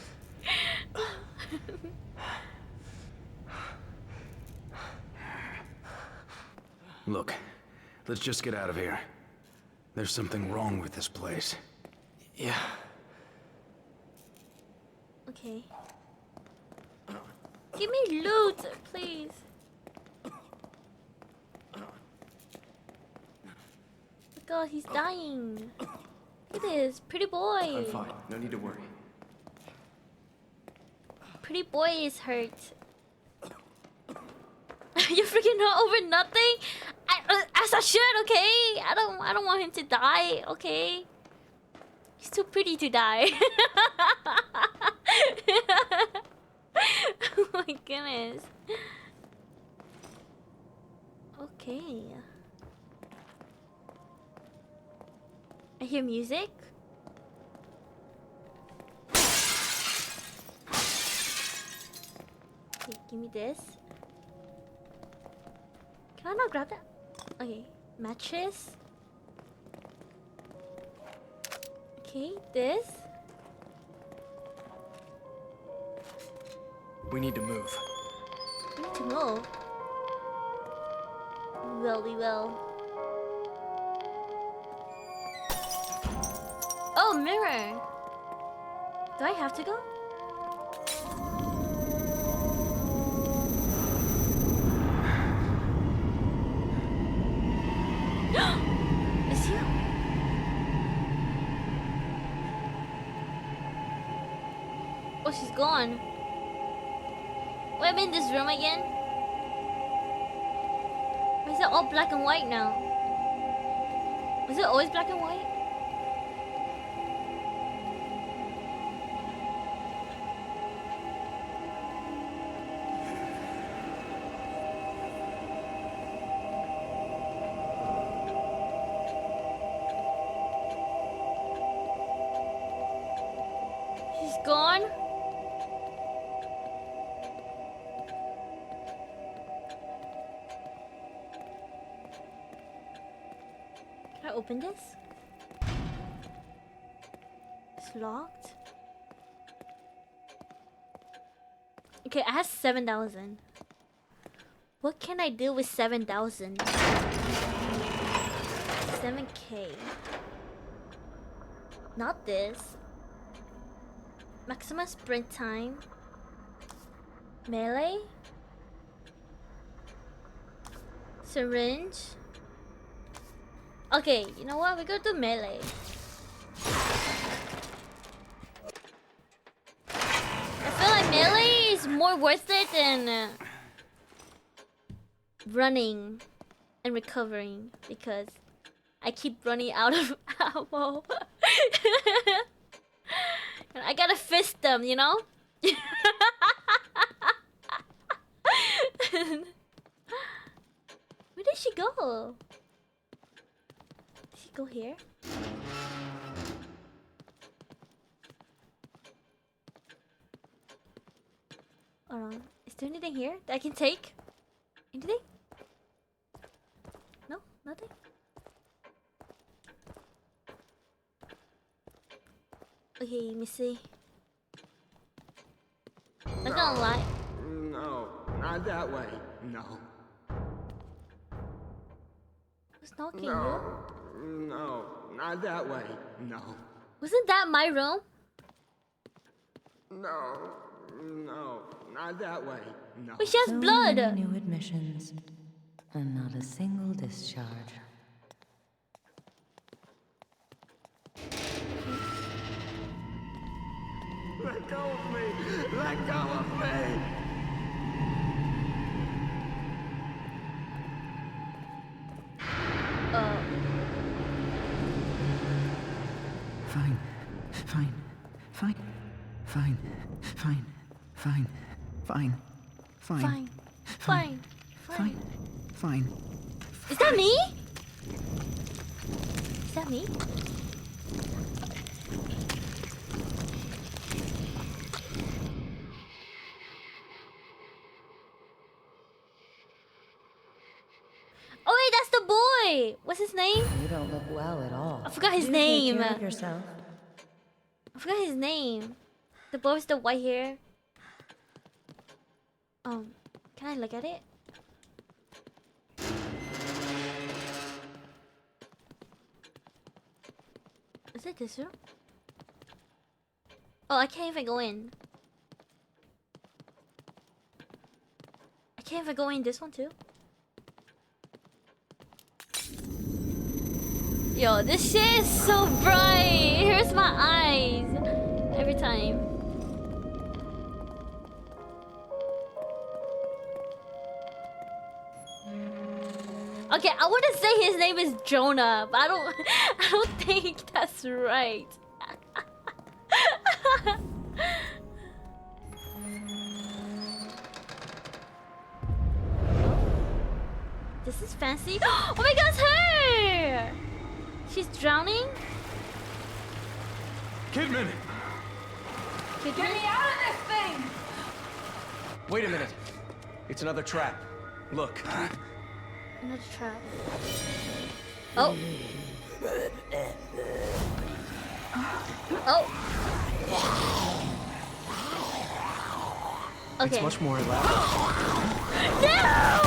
Speaker 2: Look, let's just get out of here. There's something wrong with this place.
Speaker 5: Yeah.
Speaker 1: Okay. Give me loot, please. God, he's dying. Look at this, pretty
Speaker 5: I'm
Speaker 1: boy.
Speaker 5: fine. No need to worry.
Speaker 1: Pretty boy is hurt. You're freaking out over nothing. As I should, okay. I don't want him to die, okay. He's too pretty to die. Oh my goodness. Okay. I hear music. Okay, give me this. Can I not grab that? Okay, mattress. Okay, this.
Speaker 5: We need to move.
Speaker 1: We need to move. We will. Oh, mirror. Do I have to go? It's you. Oh, she's gone. Wait, I'm in this room again? Why is it all black and white now? Was it always black and white? She's gone? Can I open this? It's locked. Okay, I have 7,000. What can I do with 7,000? 7K. Not this. Maximum sprint time. Melee. Syringe. Okay, you know what? We're gonna do melee. I feel like melee is more worth it than running and recovering because I keep running out of ammo. And I gotta fist them, you know? Where did she go? Did she go here? Hold on. Is there anything here that I can take? Anything? No? Nothing? Okay, let me see. I'm not gonna lie.
Speaker 6: No, not that way. No.
Speaker 1: Who's knocking?
Speaker 6: No, no, not that way. No.
Speaker 1: Wasn't that my room?
Speaker 6: No, no, not that way. No.
Speaker 1: Wait, she has
Speaker 3: So
Speaker 1: blood.
Speaker 3: many new admissions, and not a single discharge.
Speaker 6: Let go of me! Let go of me!
Speaker 7: Fine, fine, fine, fine, fine, fine, fine, fine,
Speaker 1: Fine.
Speaker 7: fine, fine.
Speaker 1: Is that me? Is that me? Oh wait, that's the boy. What's his name?
Speaker 3: You don't look well at all.
Speaker 1: I forgot his
Speaker 3: Do
Speaker 1: name.
Speaker 3: Take care of yourself.
Speaker 1: I forgot his name. The boy with the white hair. Can I look at it? Is it this room? Oh, I can't even go in. I can't even go in this one too. Yo, this shit is so bright. It hurts my eyes every time. Okay, I want to say his name is Jonah, but I don't think that's right. This is fancy. Oh my god, it's her! She's drowning?
Speaker 5: Kidman!
Speaker 1: Get me out of this thing!
Speaker 5: Wait a minute. It's another trap. Look.
Speaker 1: Another trap. Oh. Oh. Okay.
Speaker 5: It's much more elaborate.
Speaker 1: No!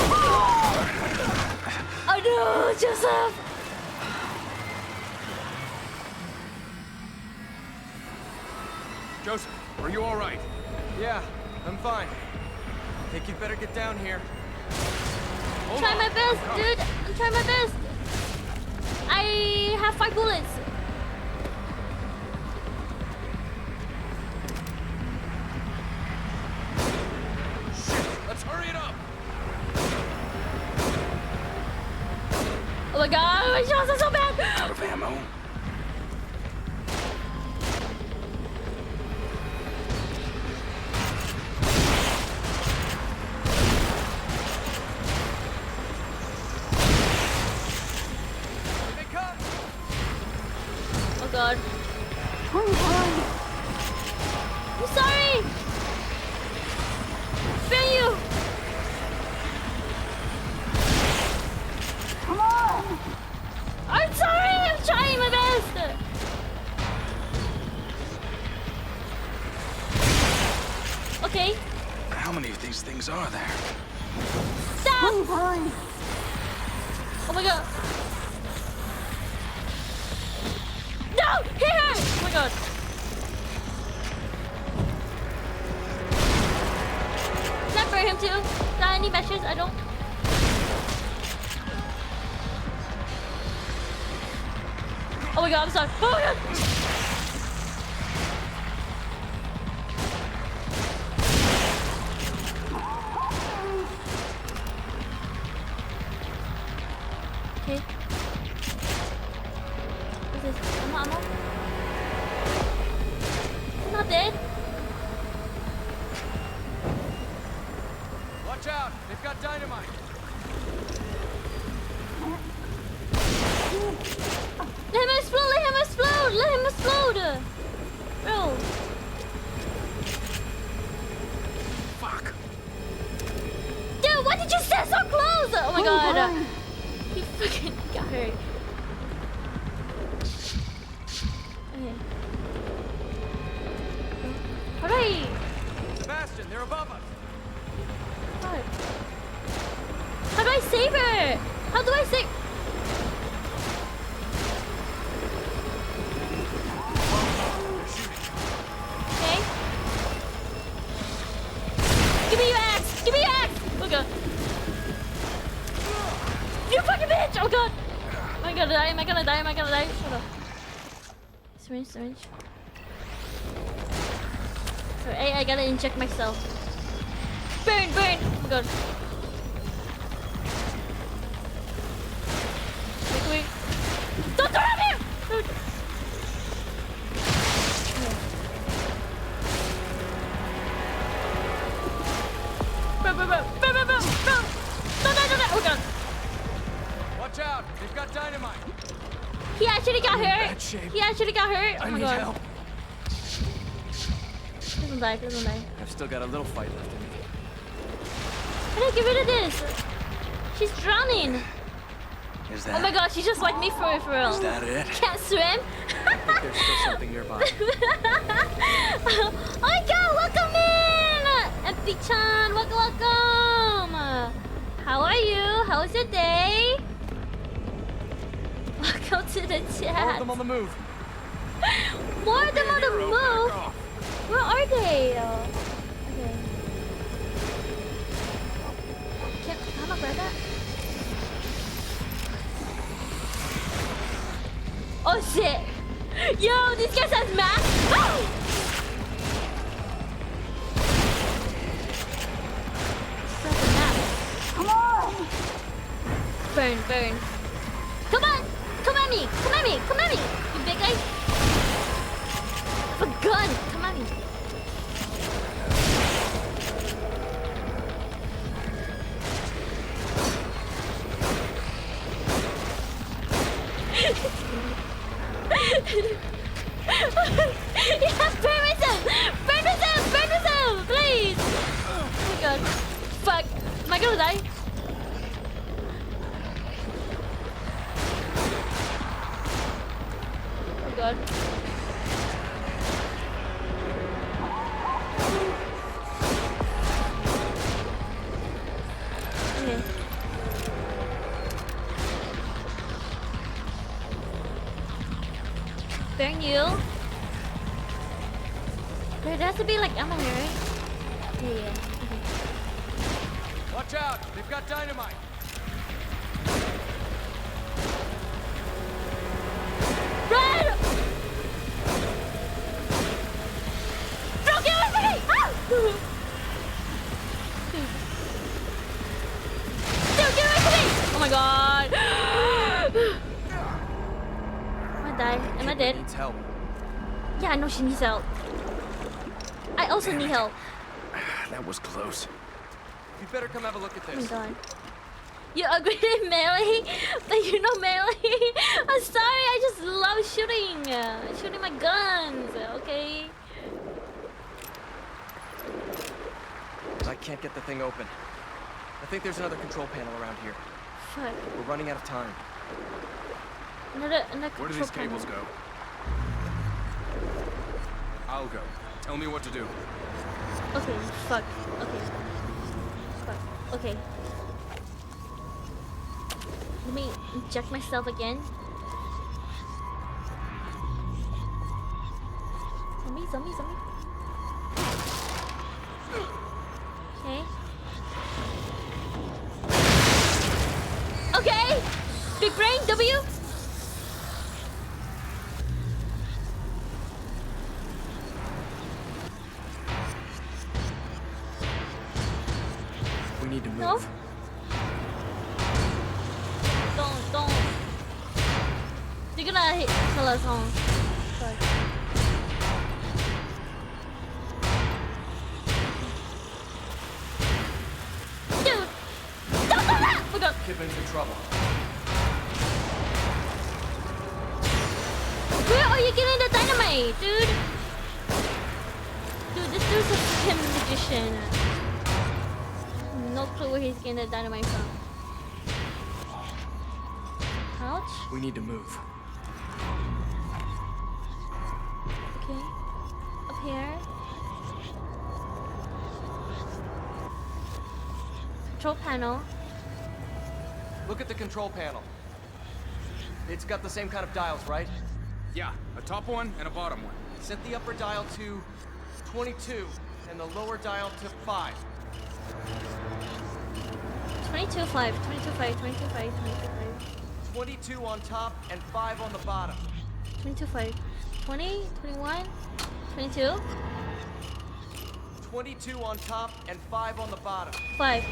Speaker 1: Oh no, Joseph!
Speaker 5: Joseph, are you all right? Yeah, I'm fine. I think you'd better get down here.
Speaker 1: I'm trying my best, dude. I'm trying my best. I have 5 bullets.
Speaker 5: Let's hurry it up.
Speaker 1: Oh my god, my shots are so bad.
Speaker 2: Out of ammo.
Speaker 5: Here they come.
Speaker 1: Oh god. I'm sorry. Spare you. Come on. I'm sorry. I'm trying my best. Okay.
Speaker 2: How many of these things are there?
Speaker 1: Stop. Oh my god. No! Hit her! Oh my god. Can I burn him too? Do I need matches? I don't. Oh my god, I'm sorry. Oh my god! Okay. What's this? Ammo? He's not dead.
Speaker 5: Watch out. They've got dynamite.
Speaker 1: Let him explode! Let him explode! Let him explode! Bro.
Speaker 2: Fuck.
Speaker 5: open. They're above us.
Speaker 1: What? How do I save her? How do I save? Okay. Give me your axe! Give me your axe! Oh god. You fucking bitch! Oh god! Am I gonna die? Am I gonna die? Am I gonna die? Shut up. Syringe, syringe. Sorry, I gotta inject myself. Burn, burn! Oh my god. Wait, wait. Don't turn on him! Don't. Oh god.
Speaker 5: Watch out! They've got dynamite.
Speaker 1: He actually got hurt.
Speaker 5: Bad shape.
Speaker 1: He actually got hurt. Oh
Speaker 5: I
Speaker 1: my
Speaker 5: need
Speaker 1: god.
Speaker 5: help.
Speaker 1: Please don't die. Please don't die.
Speaker 5: I've still got a little fight left in me.
Speaker 1: How do I get rid of this? She's drowning.
Speaker 5: Is
Speaker 1: Oh my god, she's just like me for real.
Speaker 5: Is that it?
Speaker 1: Can't swim.
Speaker 5: I think there's still something nearby.
Speaker 1: Oh my god, welcome in! Empty-chan, welcome. How are you? How was your day? Welcome to the
Speaker 5: More of
Speaker 1: chat.
Speaker 5: them on the move.
Speaker 1: More of them on the
Speaker 5: Hero,
Speaker 1: move?
Speaker 5: back off.
Speaker 1: Where are they? Okay. Can I grab that? Oh shit! Yo, these guys has masks! Oh! Come on! Burn, burn. Come on! Come at me! Come at me! Come at me! You big guy! I have a gun! Come at me! Yeah, burn myself! Burn myself! Burn myself! Please! Oh my god. Fuck. Am I gonna die? Oh god. Okay. Burn you. There has to be like ammo here, right? Yeah, yeah. Okay.
Speaker 5: Watch out! They've got dynamite.
Speaker 1: Run! Don't get away from me! Ah! Don't get away from me! Oh my god! Am I die? Am I
Speaker 5: Kid
Speaker 1: dead?
Speaker 5: needs help.
Speaker 1: Yeah, I know she needs help. I also need help.
Speaker 5: That was close. You better come have a look at
Speaker 1: Oh my
Speaker 5: this.
Speaker 1: god. You upgraded melee? But you know melee? I'm sorry, I just love shooting. Shooting my guns, okay?
Speaker 5: I can't get the thing open. I think there's another control panel around here.
Speaker 1: Fuck.
Speaker 5: We're running out of time.
Speaker 1: Another
Speaker 8: Where do
Speaker 1: control
Speaker 8: these cables
Speaker 1: panel.
Speaker 8: go? I'll go. Tell me what to do.
Speaker 1: Okay, fuck. Okay. Fuck. Okay. Let me inject myself again. Zombie, zombie, zombie. Okay. Okay! Big brain, W!
Speaker 5: We need to move.
Speaker 1: No? Don't. You're gonna kill us all. Fuck. Dude! Don't do that! Oh god.
Speaker 5: Kidman's in trouble.
Speaker 1: Where are you getting the dynamite, dude? Dude, this dude's a fucking magician. No clue where he's getting the dynamite from. Ouch.
Speaker 5: We need to move.
Speaker 1: Okay. Up here. Control panel.
Speaker 5: Look at the control panel. It's got the same kind of dials, right?
Speaker 8: Yeah, a top one and a bottom one.
Speaker 5: Set the upper dial to 22 and the lower dial to 5.
Speaker 1: 22, 5, 22, 5, 22, 5, 22, 5.
Speaker 5: 22 on top and 5 on the bottom.
Speaker 1: 22, 5. 20, 21, 22,
Speaker 5: 22 on top and 5 on the bottom.
Speaker 1: 5.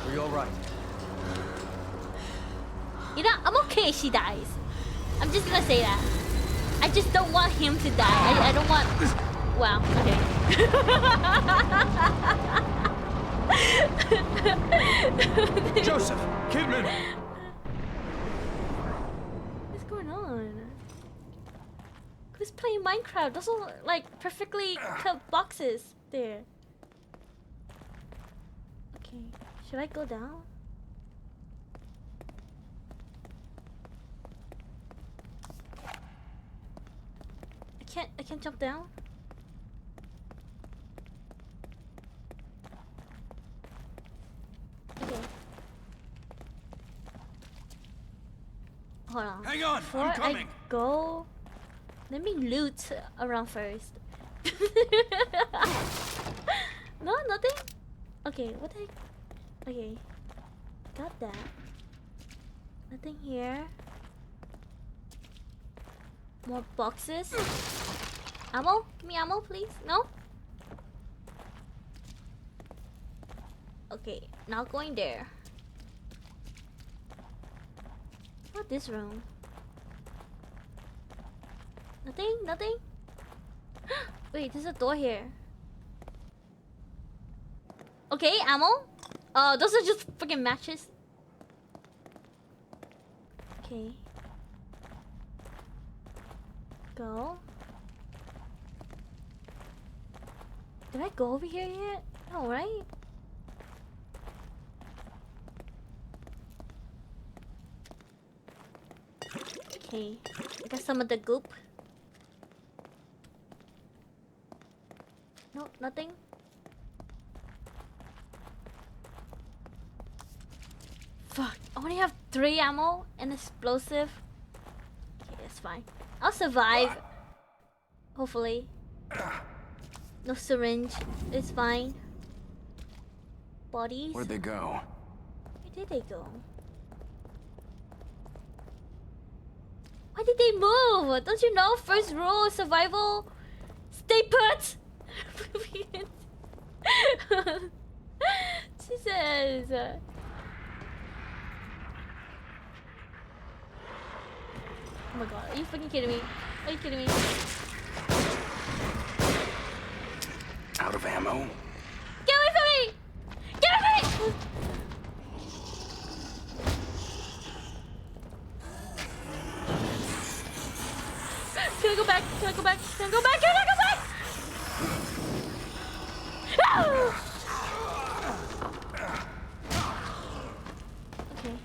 Speaker 5: Are you alright?
Speaker 1: You know, I'm okay if she dies. I'm just gonna say that. I just don't want him to die. I don't want... Wow, okay.
Speaker 8: Joseph! Kidman!
Speaker 1: What's going on? Who's playing Minecraft? Those are like perfectly cut boxes there. Okay, should I go down? I can't jump down. Okay. Hold on.
Speaker 8: Hang on,
Speaker 1: Before
Speaker 8: I'm coming.
Speaker 1: I go, let me loot around first. No, nothing? Okay, what the heck? Okay. Got that. Nothing here. More boxes. Ammo? Give me ammo, please. No? Okay, not going there. What this room? Nothing? Nothing? Wait, there's a door here. Okay, ammo? Oh, those are just freaking matches. Okay. Go. Did I go over here yet? No, right? Okay. I got some of the goop. No, nothing. Fuck. I only have 3 ammo and explosive. Okay, that's fine. I'll survive. Hopefully. No syringe. It's fine. Bodies.
Speaker 8: Where'd they go?
Speaker 1: Where did they go? Why did they move? Don't you know? First rule of survival. Stay put. Jesus. Oh my god, are you fucking kidding me? Are you kidding me?
Speaker 8: Out of ammo?
Speaker 1: Get away from me! Get away from me! Can I go back? Can I go back? Can I go back? Can I go back? No! Okay.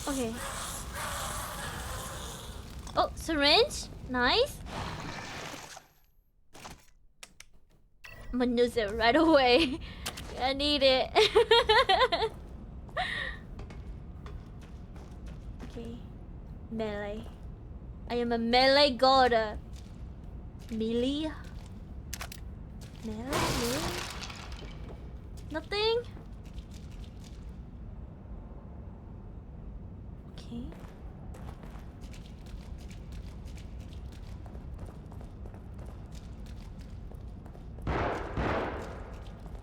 Speaker 1: Okay. Oh, syringe? Nice. I'm gonna use it right away. I need it. Okay. Melee. I am a melee god. Melee? Melee? Nothing? Okay.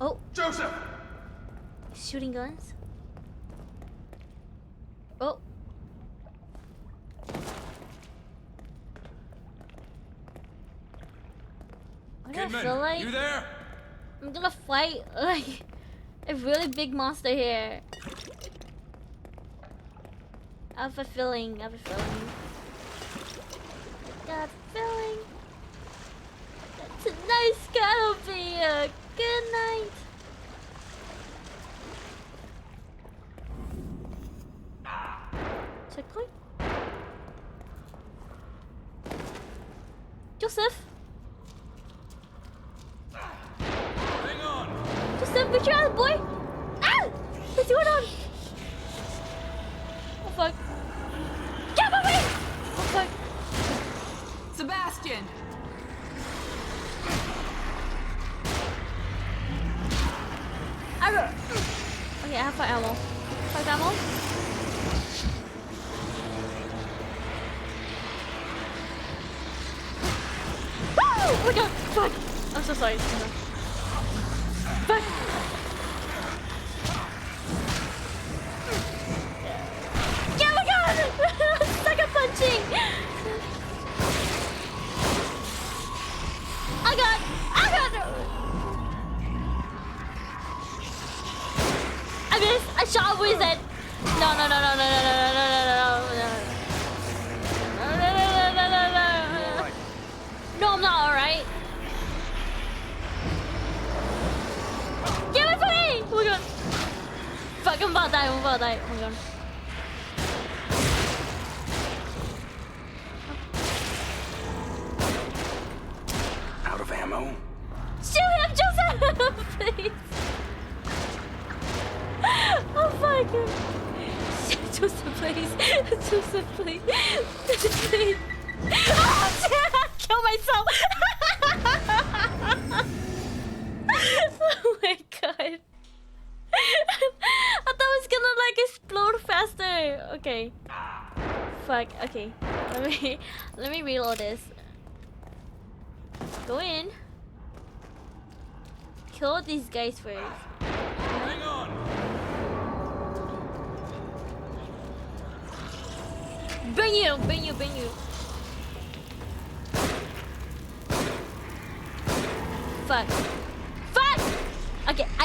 Speaker 1: Oh,
Speaker 8: Joseph!
Speaker 1: shooting guns. Oh. Why do I feel
Speaker 8: Kidman,
Speaker 1: like
Speaker 8: you there?
Speaker 1: I'm gonna fight like a really big monster here? I have a feeling. I have a feeling. Got a feeling that tonight's gonna be a good night. Checkpoint? Joseph?
Speaker 8: Hang on.
Speaker 1: Joseph, where's your other boy? Ah! What's going on? Oh fuck. Get away! Oh fuck.
Speaker 7: Sebastian!
Speaker 1: Arrow. Okay, I have 5 ammo. 5 ammo? Oh my god! Fuck! I'm so sorry. Fuck! Yeah, oh my god! Sucker punching! Oh god! Oh god! I missed! I shot over his head! No, no, no, no, no, no, no, no, no, no, no, no. No, I'm not alright. Get away from me! Oh my god. Fuck, I'm about to die, I'm about to die. Oh my god.
Speaker 8: Out of ammo.
Speaker 1: Shoot him, Joseph! Please. Oh my god. Joseph, please. Joseph, please. Please. Oh, shit! I killed myself! Oh my god. I thought it was gonna like explode faster. Okay. Fuck, okay. Let me reload this. Go in. Kill these guys first.
Speaker 8: Hang on.
Speaker 1: Bring you, bring you, bring you. Fuck. Fuck! Okay, I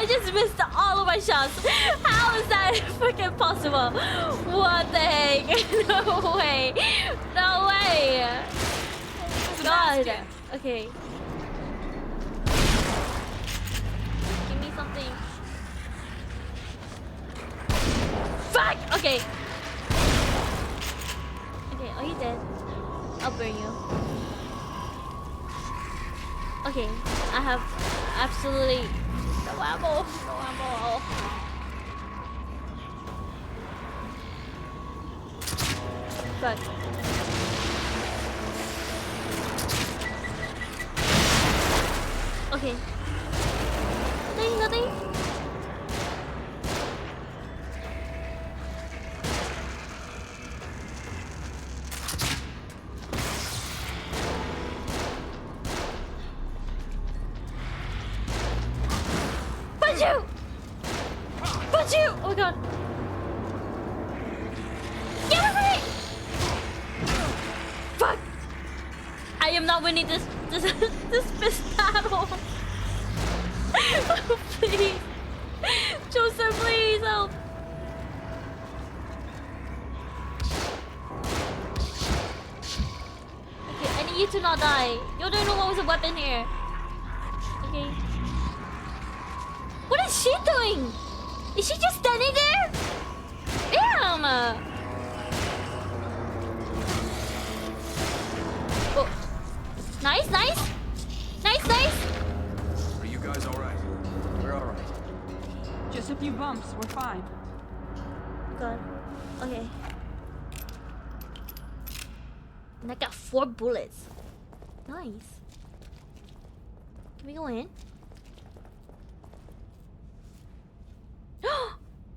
Speaker 1: just missed all of my shots. How is that freaking possible? What the heck? No way. No way. God. Okay. Give me something. Fuck! Okay. Okay, are you dead? I'll burn you. Okay, I have absolutely no ammo. No ammo. Fuck. Okay. Nothing. Punch you! Punch you! Oh my god. Get over me! Fuck! I am not winning this battle. Oh, please. Joseph, please help. Okay, I need you to not die. You don't know what was a weapon here. Okay. What is she doing? Is she just standing there? Damn! Oh. Nice.
Speaker 8: Are you guys all right?
Speaker 5: We're all right.
Speaker 7: Just a few bumps, we're fine.
Speaker 1: God. Okay. And I got 4 bullets. Nice. Can we go in?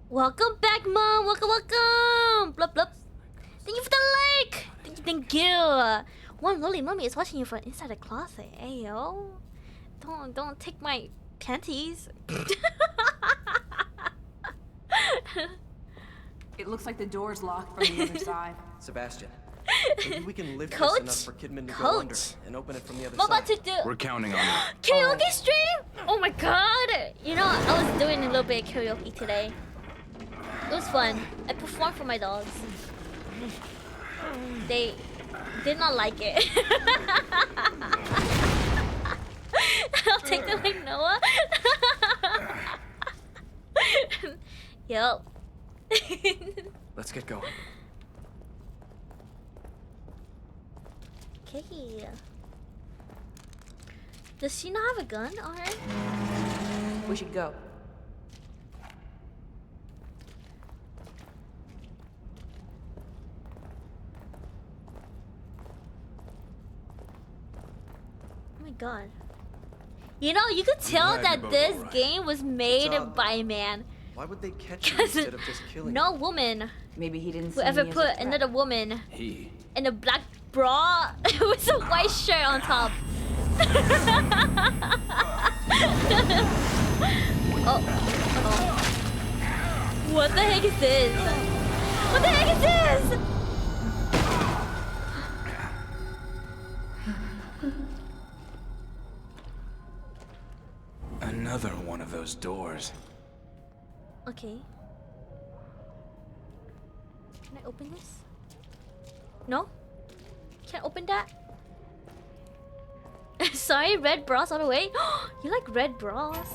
Speaker 1: Welcome back, Mom. Welcome. Blup blup. Thank you for the like. Thank you. One lolly mommy is watching you from inside the closet. Hey yo, don't take my panties.
Speaker 7: It looks like the door's locked from the other side.
Speaker 5: Sebastian, maybe we can lift
Speaker 1: Coach?
Speaker 5: this enough for Kidman to go under
Speaker 1: Coach?
Speaker 5: and open it from the other
Speaker 1: What
Speaker 5: side.
Speaker 1: about to do?
Speaker 8: We're counting on it.
Speaker 1: Karaoke stream? Oh my god! You know, I was doing a little bit of karaoke today. It was fun. I performed for my dogs. They did not like it. I'll take them like Noah. Yup.
Speaker 5: Let's get going.
Speaker 1: Okay. Does she not have a gun on her?
Speaker 7: We should go.
Speaker 1: Oh my god. You know, you could tell
Speaker 8: glad
Speaker 1: that
Speaker 8: you're both
Speaker 1: this
Speaker 8: alright.
Speaker 1: game was made by a man.
Speaker 5: Why would they catch you instead of just killing
Speaker 1: No woman
Speaker 7: Maybe he didn't see
Speaker 1: will ever
Speaker 7: me as
Speaker 1: put
Speaker 7: a threat.
Speaker 1: another woman
Speaker 8: He.
Speaker 1: in a black bra with a white shirt on top. Oh. What the heck is this? What the heck is this?
Speaker 8: Another one of those doors.
Speaker 1: Okay. Can I open this? No? Can't open that? Sorry, red bras all the way? You like red bras?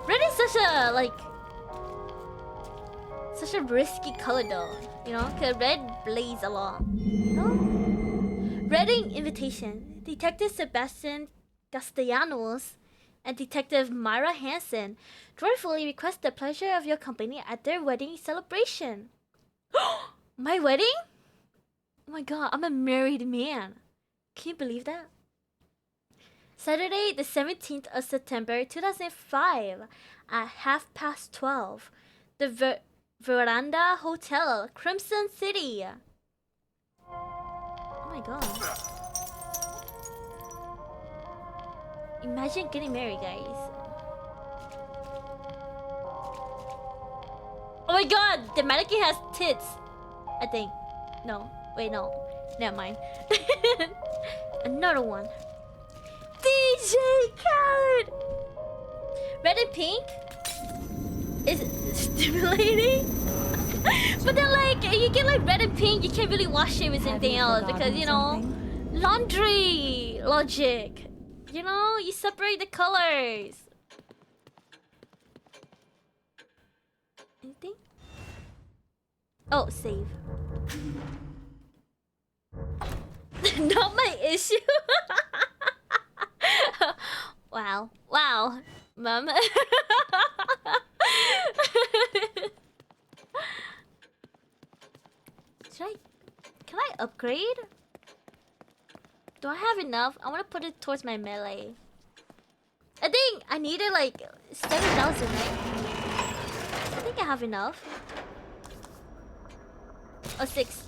Speaker 1: Red is such a, like... Such a risky color though. You know? Cause red blazes a lot. You know? Reading invitation. Detective Sebastian Castellanos and Detective Myra Hansen joyfully request the pleasure of your company at their wedding celebration. My wedding? Oh my god, I'm a married man. Can you believe that? Saturday, the 17th of September 2005 at 12:30. The Veranda Hotel, Crimson City. Oh my god. Imagine getting married, guys. Oh my god, the mannequin has tits. I think. No. Wait, no. Never mind. Another one. DJ Khaled! Red and pink is stimulating. But then, like, you get like red and pink, you can't really wash it with anything else because, you know, laundry logic. You know, you separate the colors. Anything? Oh, save. Not my issue. Wow. Wow. Mom. Can I upgrade? Do I have enough? I want to put it towards my melee. I think I needed like 7,000, right? I think I have enough. Oh, 6.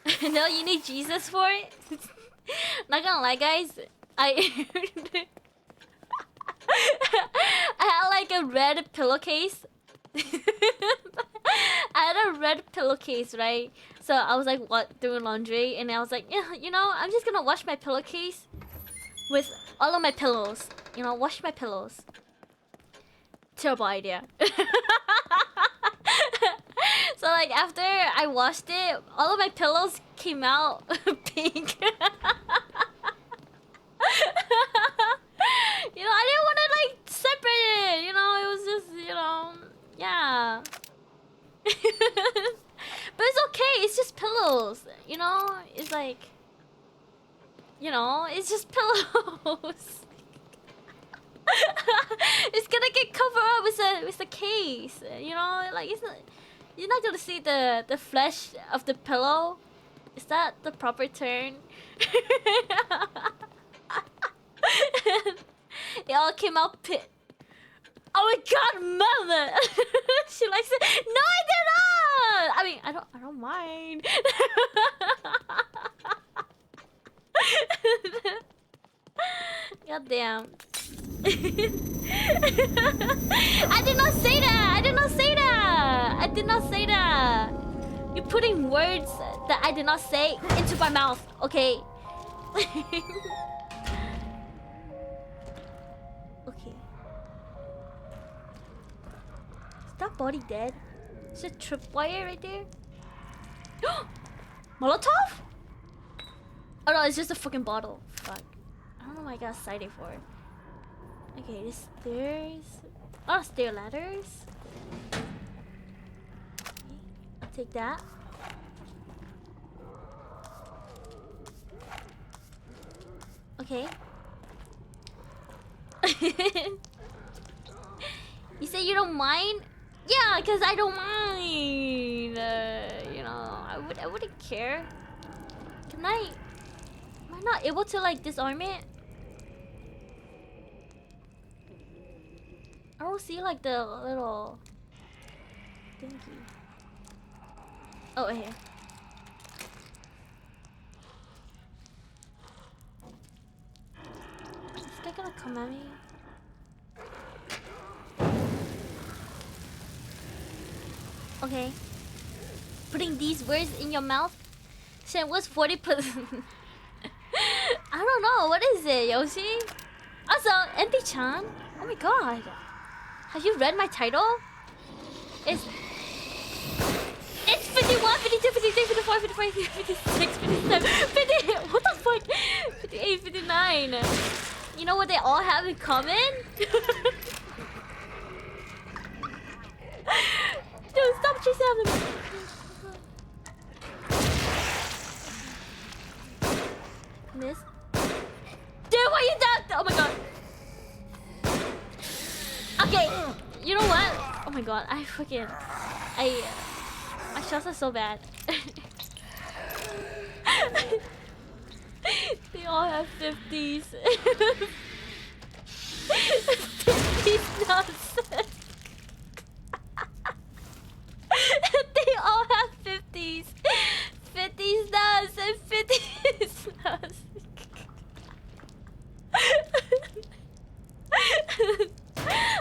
Speaker 1: Okay. No, you need Jesus for it? Not gonna lie, guys. I had like a red pillowcase. I had a red pillowcase, right? So I was like, what, doing laundry, and I was like, yeah, you know, I'm just gonna wash my pillowcase with all of my pillows. You know, wash my pillows. Terrible idea. So like after I washed it, all of my pillows came out pink. You know, I didn't want to like separate it. You know, it was just, you know, yeah. But it's okay. It's just pillows. You know, it's like, you know, it's just pillows. It's gonna get covered up with the case. You know, like it's not. You're not gonna see the flesh of the pillow. Is that the proper term? It all came out pit. Oh my god, mama! She likes it. No, I did not. I mean, I don't mind. God damn. I did not say that. I did not say that. I did not say that. You're putting words that I did not say into my mouth, okay? Okay. Is that body dead? Is a tripwire right there? Molotov? Oh no, it's just a fucking bottle. Fuck. I don't know why I got excited for it. Okay, there's stairs. Oh, stair ladders. Take that. Okay. You say you don't mind? Yeah, cause I don't mind. You know, I wouldn't care. Can I? Am I not able to like disarm it? I don't see like the little thingy. Oh, right here. Is they gonna come at me? Okay. Putting these words in your mouth? Shit, what's 40%? I don't know. What is it, Yoshi? Also, Enti-chan. Oh my god. Have you read my title? It's 51, 52, 53, 54, 55, 56, 57, 58. What the fuck? 58, 59. You know what they all have in common? Dude, stop chasing after me. Miss. Dude, why you ducked? Oh my god. Okay, you know what? Oh my god, my shots are so bad. They all have 50s. 50s nonsense. They all have 50s. 50s nuts and 50s nuts.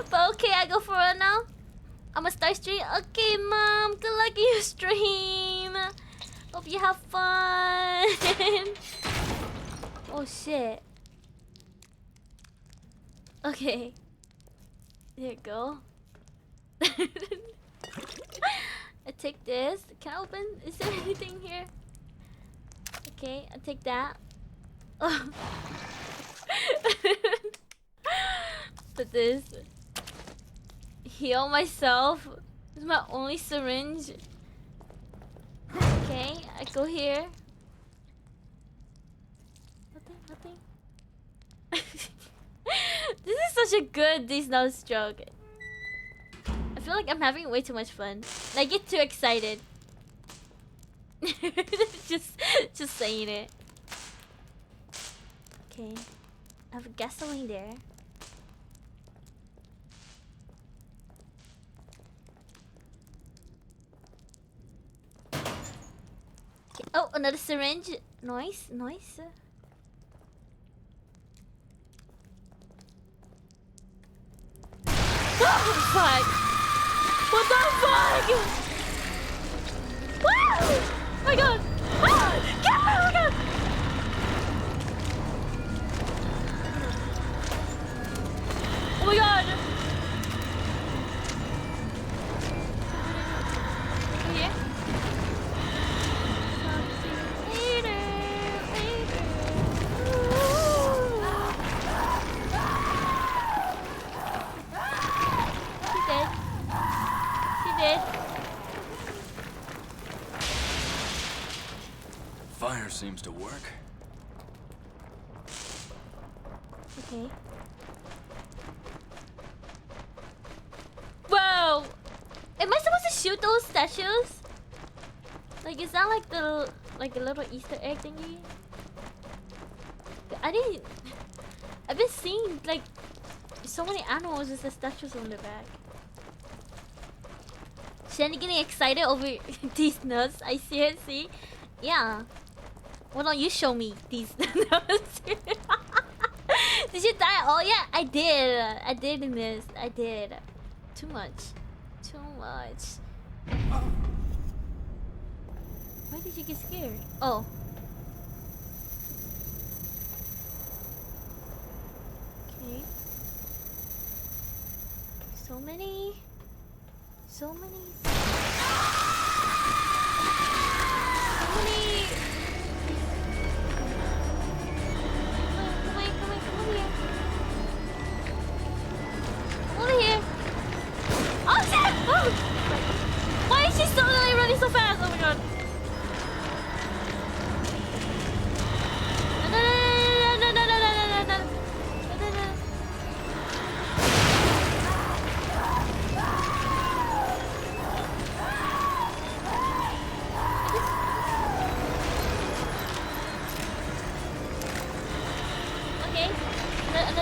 Speaker 1: But okay, I go for it now. I'm a start stream. Okay, mom. Good luck in your stream. Hope you have fun. Oh shit. Okay. There you go. I take this. Can I open? Is there anything here? Okay, I take that. Oh. Put this. Heal myself. This is my only syringe. Okay, I go here. Nothing. This is such a good Disney joke. I feel like I'm having way too much fun. I get too excited. just saying it. Okay, I have gasoline there. Okay. Oh, another syringe. Nice. What the fuck? What the fuck? Woo! Oh my god! Ah! Get out! Oh my god! Oh my god! Yeah.
Speaker 8: Fire seems to work.
Speaker 1: Okay. Whoa! Am I supposed to shoot those statues? Like, is that like the a little Easter egg thingy? I've been seeing like so many animals with the statues on their back. Shanny getting excited over these nuts. I see it. See? Yeah. Why don't you show me these nuts? Did you die? Oh yeah, I did. I did in this. I did. Too much. Why did you get scared? Oh. Okay. So many. Come on here. Over here. Oh shit! Oh! Why is she suddenly running so fast?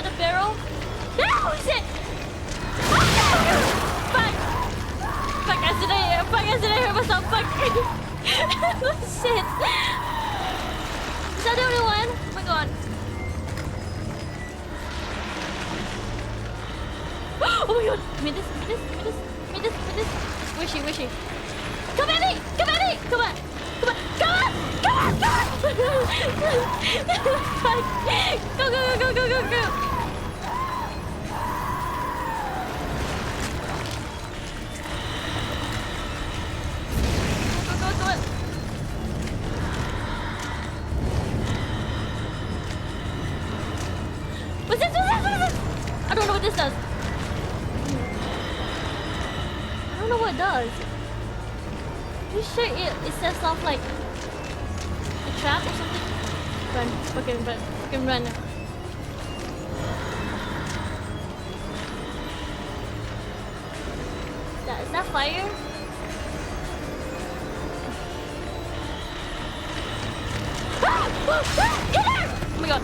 Speaker 1: inside the barrel. No, shit! Fuck! Fuck, accidentally hurt myself. Fuck! Shit! Is that the only one? Oh my god. Oh my god! Give me this, give me this, give me this, give me this, give me this. Where's she? Where's she? Come at me! Come at me! Come on! Come on! Come on! Come on! Come on! Fuck! Go, go, go, go, go, go, go! Go, go, go, go! What's this? What's this? What's this? I don't know what this does. I don't know what it does. You sure it sets off like a trap or something? Run, fucking run, fucking run. Is that fire? Oh my god.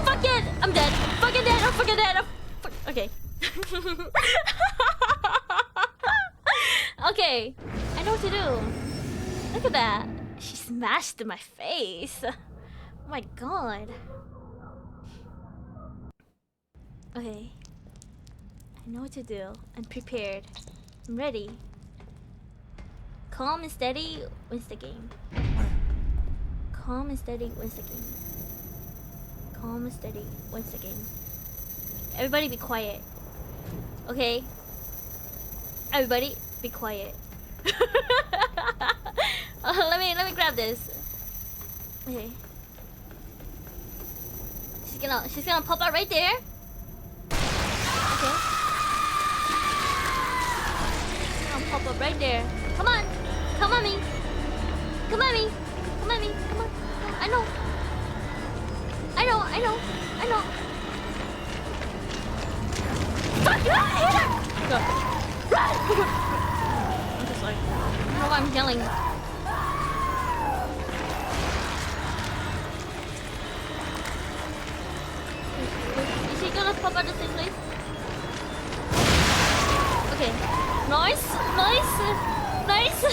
Speaker 1: Fuck it! I'm dead. Fucking dead. I'm fucking dead. Okay. Okay. I know what to do. Look at that. She smashed in my face. Oh my god. Okay. I know what to do. I'm prepared. I'm ready. Calm and steady wins the game. Calm and steady wins the game. Calm and steady wins the game. Everybody be quiet. Okay? Everybody be quiet. Let me grab this. Okay. She's gonna pop out right there. Okay. She's gonna pop up right there. Come on! Come on me! Come on me! Come on me! Come on! I know! I know! I know! I know! Fuck! Run! Hit her! Go. Run! I'm just like, I don't know why I'm yelling. Is she gonna pop out the same place? Okay. Nice! Nice! Nice!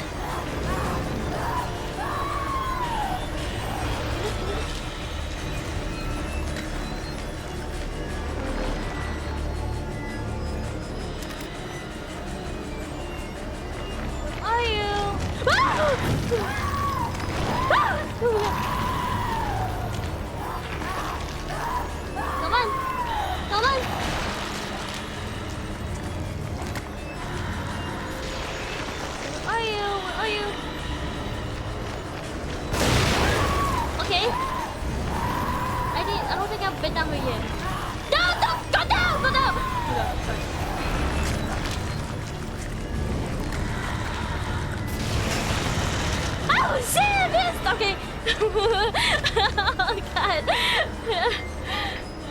Speaker 1: Oh god.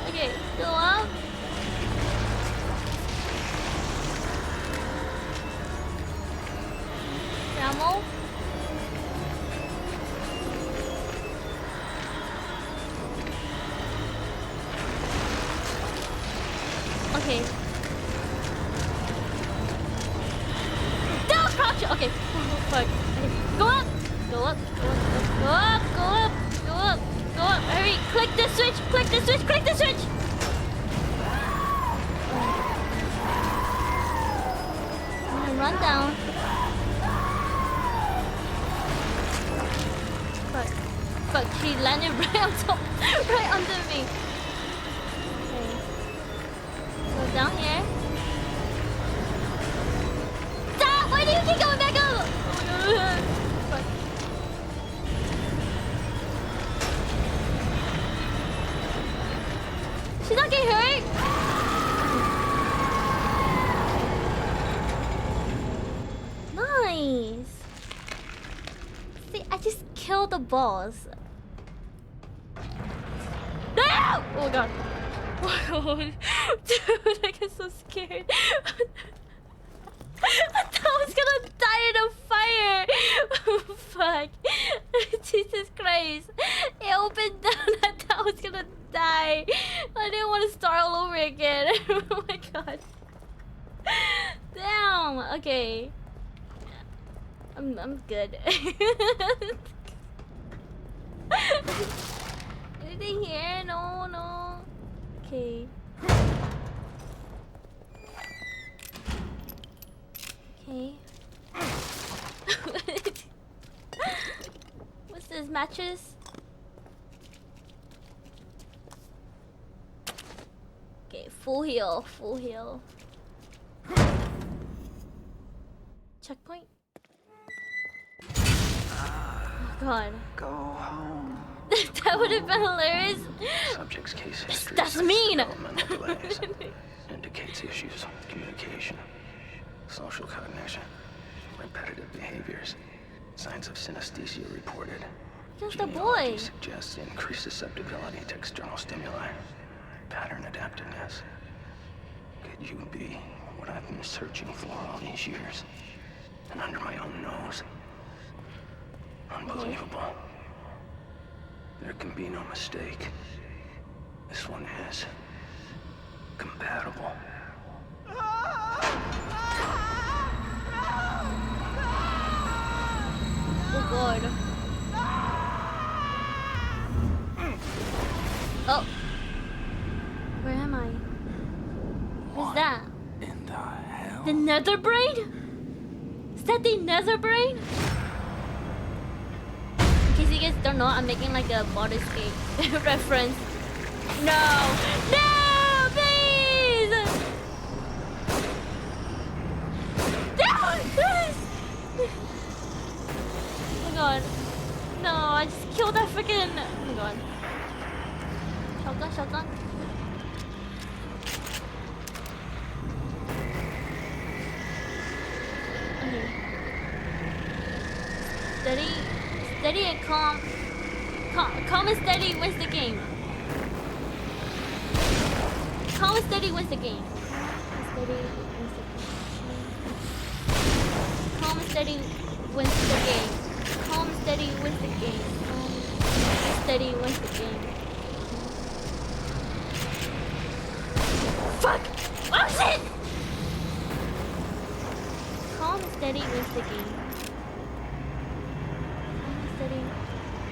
Speaker 1: Okay, go up. Ammo. Okay. No, crouch. Okay. Oh, fuck. Okay. Go up. Go up. Go up. Go up. Go up. Go up. Go up. Hurry. Click the switch. Click the switch. Click the switch. I'm gonna run down. Fuck. Fuck. She landed right on top. Right under me. Okay. Go down here. Stop! Why do you keep going back up? Oh my god. Fuck. She's not getting hurt. Nice. See, I just killed the boss. No! Oh god. Oh, dude, I get so scared. I thought I was gonna die in a fire. Fuck. Jesus Christ. It opened down. I thought I was gonna die. I didn't want to start all over again. Oh my god. Damn. Okay. I'm good. Anything here? No, no. Okay. Okay. What's this? Matches? Okay, full heal, full heal. Checkpoint? Oh god.
Speaker 2: Go home.
Speaker 1: That would have been hilarious.
Speaker 2: Subject's case history.
Speaker 1: That's mean.
Speaker 2: Developmental delays. Indicates issues with communication, social cognition, repetitive behaviors. Signs of synesthesia reported.
Speaker 1: Just a
Speaker 2: Genealogy
Speaker 1: boy.
Speaker 2: suggests increased susceptibility to external stimuli. Pattern adaptiveness. Could you be what I've been searching for all these years? And under my own nose. Unbelievable. There can be no mistake. This one is compatible.
Speaker 1: Oh god. Oh. Where am I? What's that?
Speaker 8: In the hell?
Speaker 1: The nether brain? Is that the nether brain? In case you guys don't know, I'm making like a Baldur's Gate reference. No! No! Please! No! Please! Oh my god. No, I just killed that freaking. Oh my god. Shotgun, shotgun. Okay. Steady, steady and calm. Calm and steady wins the game. Calm and steady wins the game. Calm and steady wins the game. Calm and steady wins the game. Calm and steady wins the game. Fuck! Oh shit! Calm and steady wins the game. Calm and steady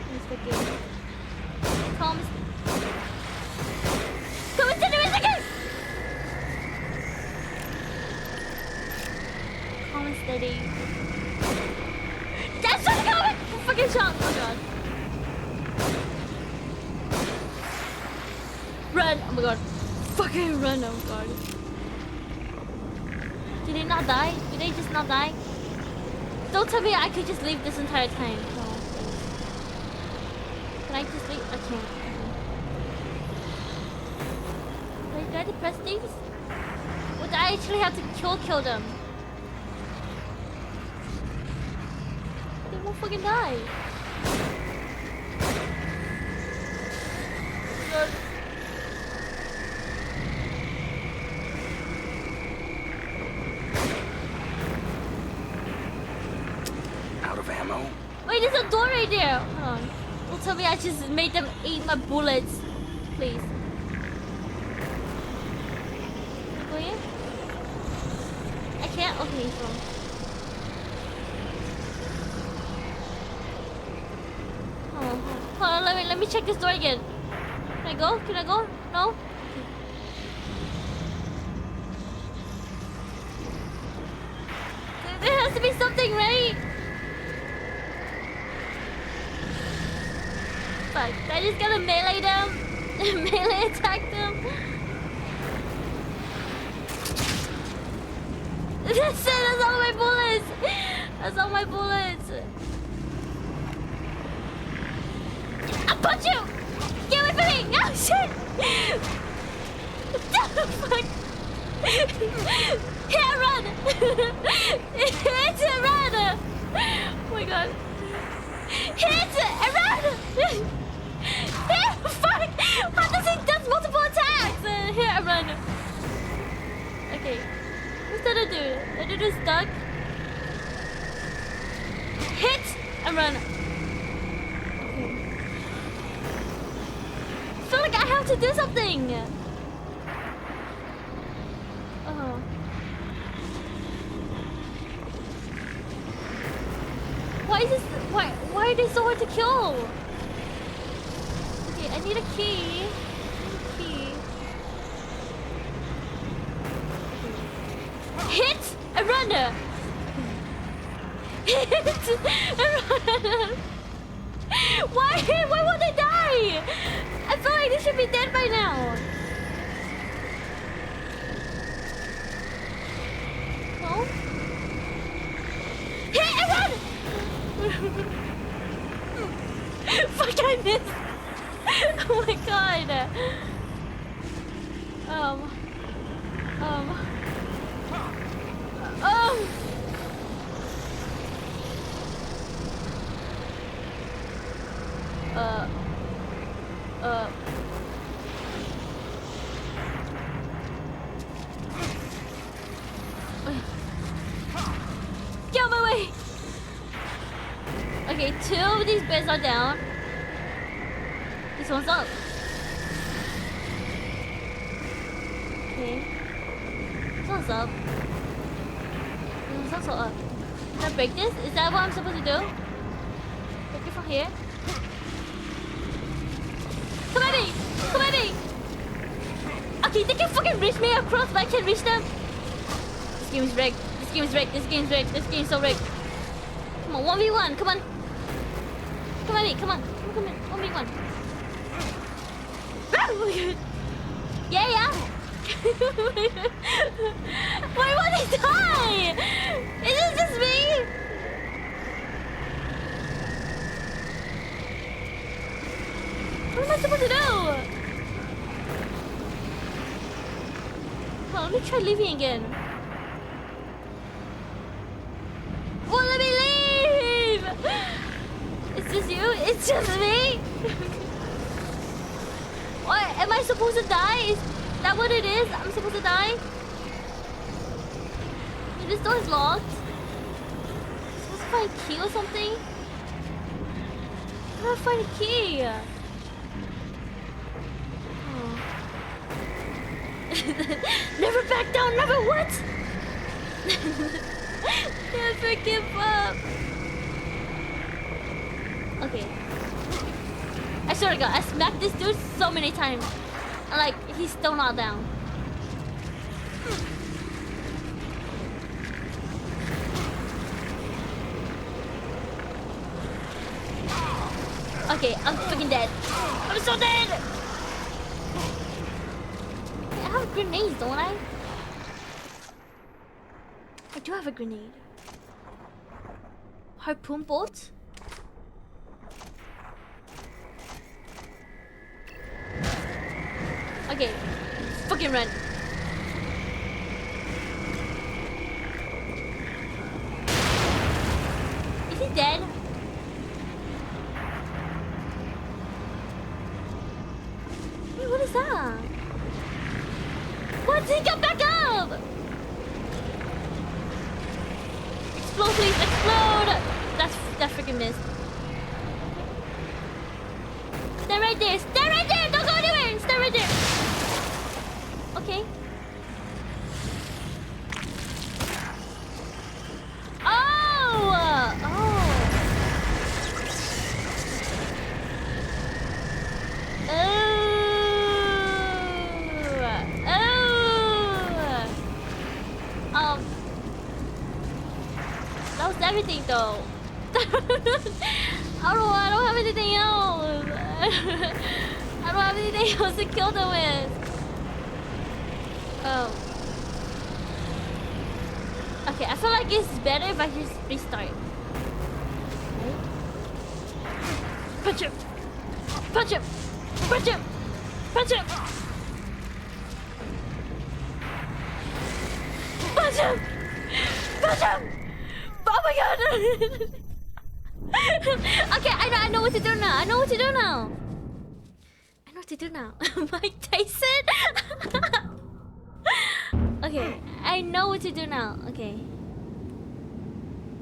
Speaker 1: wins the game. Calm and steady wins the game! Calm and steady. That's not coming! Fucking shot! Oh god. Run! Oh my god. Fucking run! Oh god. Did they not die? Did they just not die? Don't tell me I could just leave this entire time. No, please. Can I just leave? I can't. Wait, do I have to press these? Or do I actually have to kill them? They won't fucking die. God.
Speaker 2: Out of ammo?
Speaker 1: Wait, there's a door right there. Hold on. Don't tell me I just made them eat my bullets. Please. Go in? I can't? Okay, so. Hold on, let me check this door again. Can I go? Can I go? No? Okay. There has to be something, right? Fuck, I just gotta melee them. Melee attack them. That's it, that's all my bullets. That's all my bullets. I'll punch you! Get away from me! Oh shit! Fuck! Here, run! Hit and run! Oh my god. Hit and run! Here, fuck! How does he does multiple attacks? Here and run. Okay. What's that dude? That dude is stuck. Hit and run. I feel like I have have to do something. Oh. Why is this? Why are they so hard to kill? Okay, I need a key. Hit and run. Hit and run. Why won't they die? I feel like they should be dead by now. No? Hit and run! Fuck, I missed. Oh my god. Get out of my way! Okay, 2 of these beds are down. This one's up. Okay. This one's up. This one's also up. Can I break this? Is that what I'm supposed to do? Break it from here? Come at me! Come at me! Okay, they can fucking reach me across, but I can't reach them. This game is rigged. This game is rigged. This game is rigged. This game is so rigged. Come on, 1v1. Come on. Come at me. Come on. Come on. 1v1. Oh my god. Yeah. Why won't they die? Is it just me? What am I supposed to do? Well, let me try leaving again. Well, let me leave! It's just you? It's just me? What? Am I supposed to die? Is that what it is? I'm supposed to die? This door is locked. I'm supposed to find a key or something? How do I find a key? Oh. Never back down, never what? Never give up. Okay. I swear to God, I smacked this dude so many times. And like, he's still not down. Okay, I'm fucking dead. I'm so dead! I have grenades, don't I? I do have a grenade. Harpoon bolt? Okay, fucking run. Is he dead? Wait, what is that? What? He got back up! Explode, please, explode! That freaking missed. Stay right there! Stay right there! Don't go anywhere! Stay right there! Okay. Oh! That was everything though. I don't have anything else. I don't have anything else to kill them with. Oh. Okay, I feel like it's better if I just restart. Punch him! Punch him! Punch him! Punch him! Punch him! Punch him! Oh my god! Okay, I know what to do now. I know what to do now. I know what to do now. Mike Tyson? Okay, I know what to do now. Okay.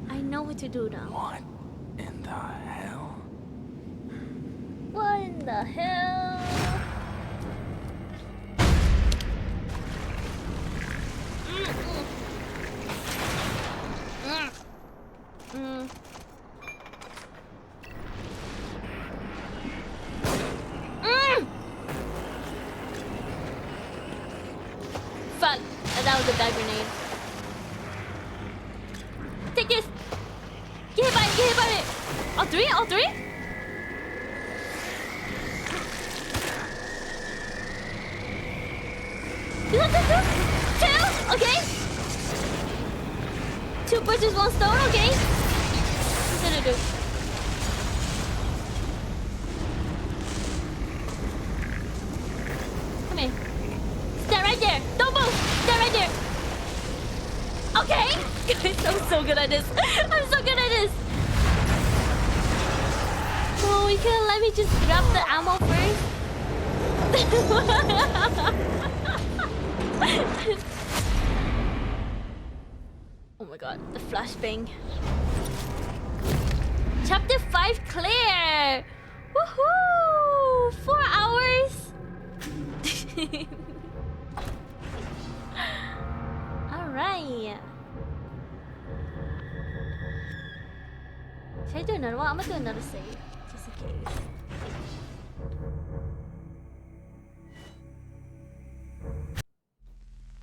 Speaker 1: I know what to do now.
Speaker 8: What in the hell?
Speaker 1: What in the hell? that was a bad grenade. Take this! Get hit by it! Get hit by it! All three? All three? Two? Okay. 2 birds with 1 stone, okay. What's gonna do? Come here. Stand right there. Don't move. Stand right there. Okay. Guys, I'm so good at this. I'm so good at this. No, you can't let me just grab the ammo first. Oh my god, the flashbang. Chapter 5 clear! Woohoo! 4 hours! Alright. Should I do another one? I'm gonna do another save, just in case.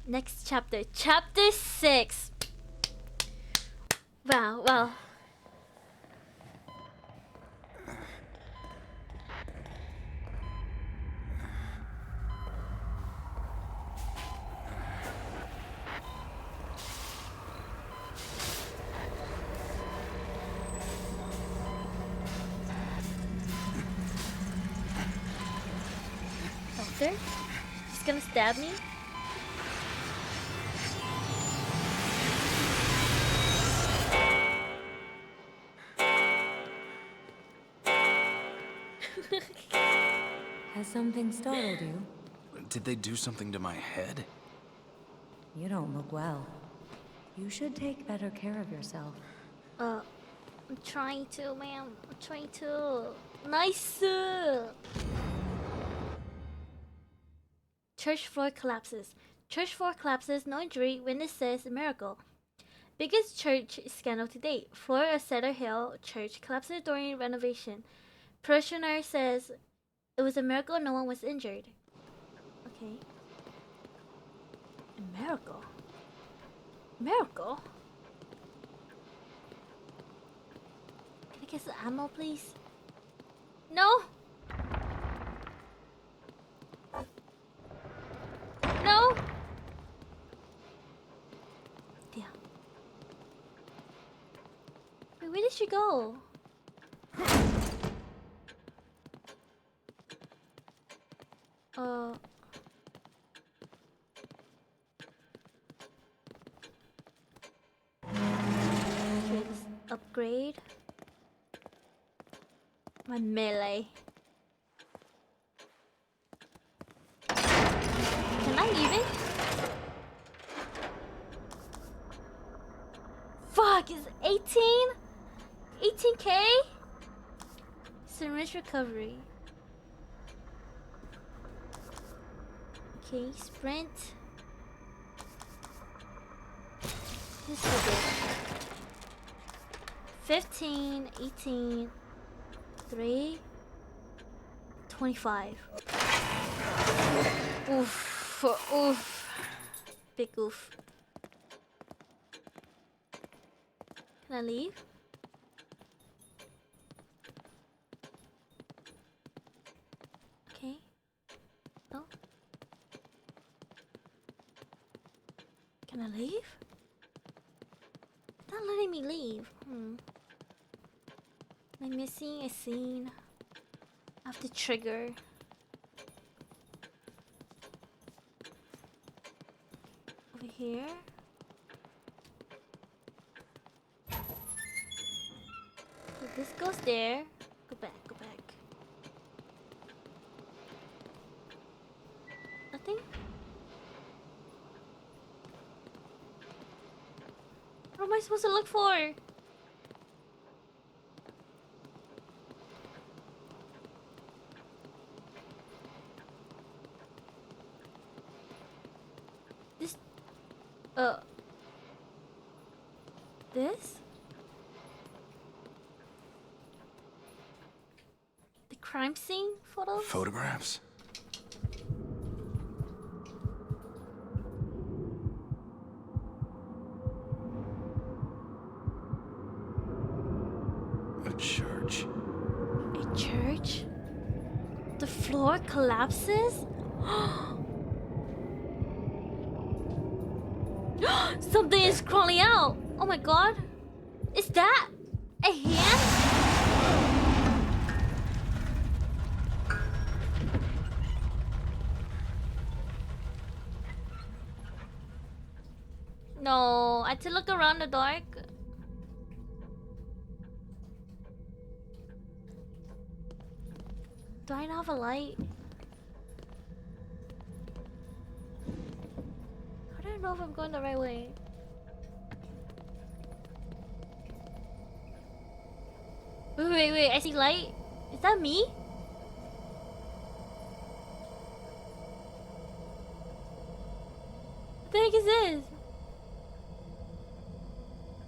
Speaker 1: Next chapter, chapter 6. Wow, well. Doctor? He's gonna stab me?
Speaker 3: Has something startled you?
Speaker 8: Did they do something to my head?
Speaker 3: You don't look well. You should take better care of yourself.
Speaker 1: I'm trying to, ma'am. I'm trying to. Nice. Church floor collapses. Church floor collapses, no injury. Witness says a miracle. Biggest church scandal to date. Floor of Cedar Hill Church collapses during renovation. Parishioner says it was a miracle no one was injured. Okay. A miracle? Miracle? Can I get some ammo, please? No? No? Yeah. Wait, where did she go? Okay, let's upgrade my melee. Can I even? Fuck, is 18? 18k? Syringe recovery. Okay, sprint. This is good. 15, 18, 3, 25. Oof, oof. Big oof. Can I leave? Okay. No? Can I leave? It's not letting me leave. Am I missing a scene? I have to trigger. Over here. So this goes there. Go back, go back. Nothing? What am I supposed to look for? This... This? The crime scene photos?
Speaker 8: Photographs?
Speaker 1: The floor collapses? Something is crawling out. Oh my god. Is that a hand? No, I had to look around the dark. Do I not have a light? How do I know if I'm going the right way? Wait, I see light. Is that me? What the heck is this?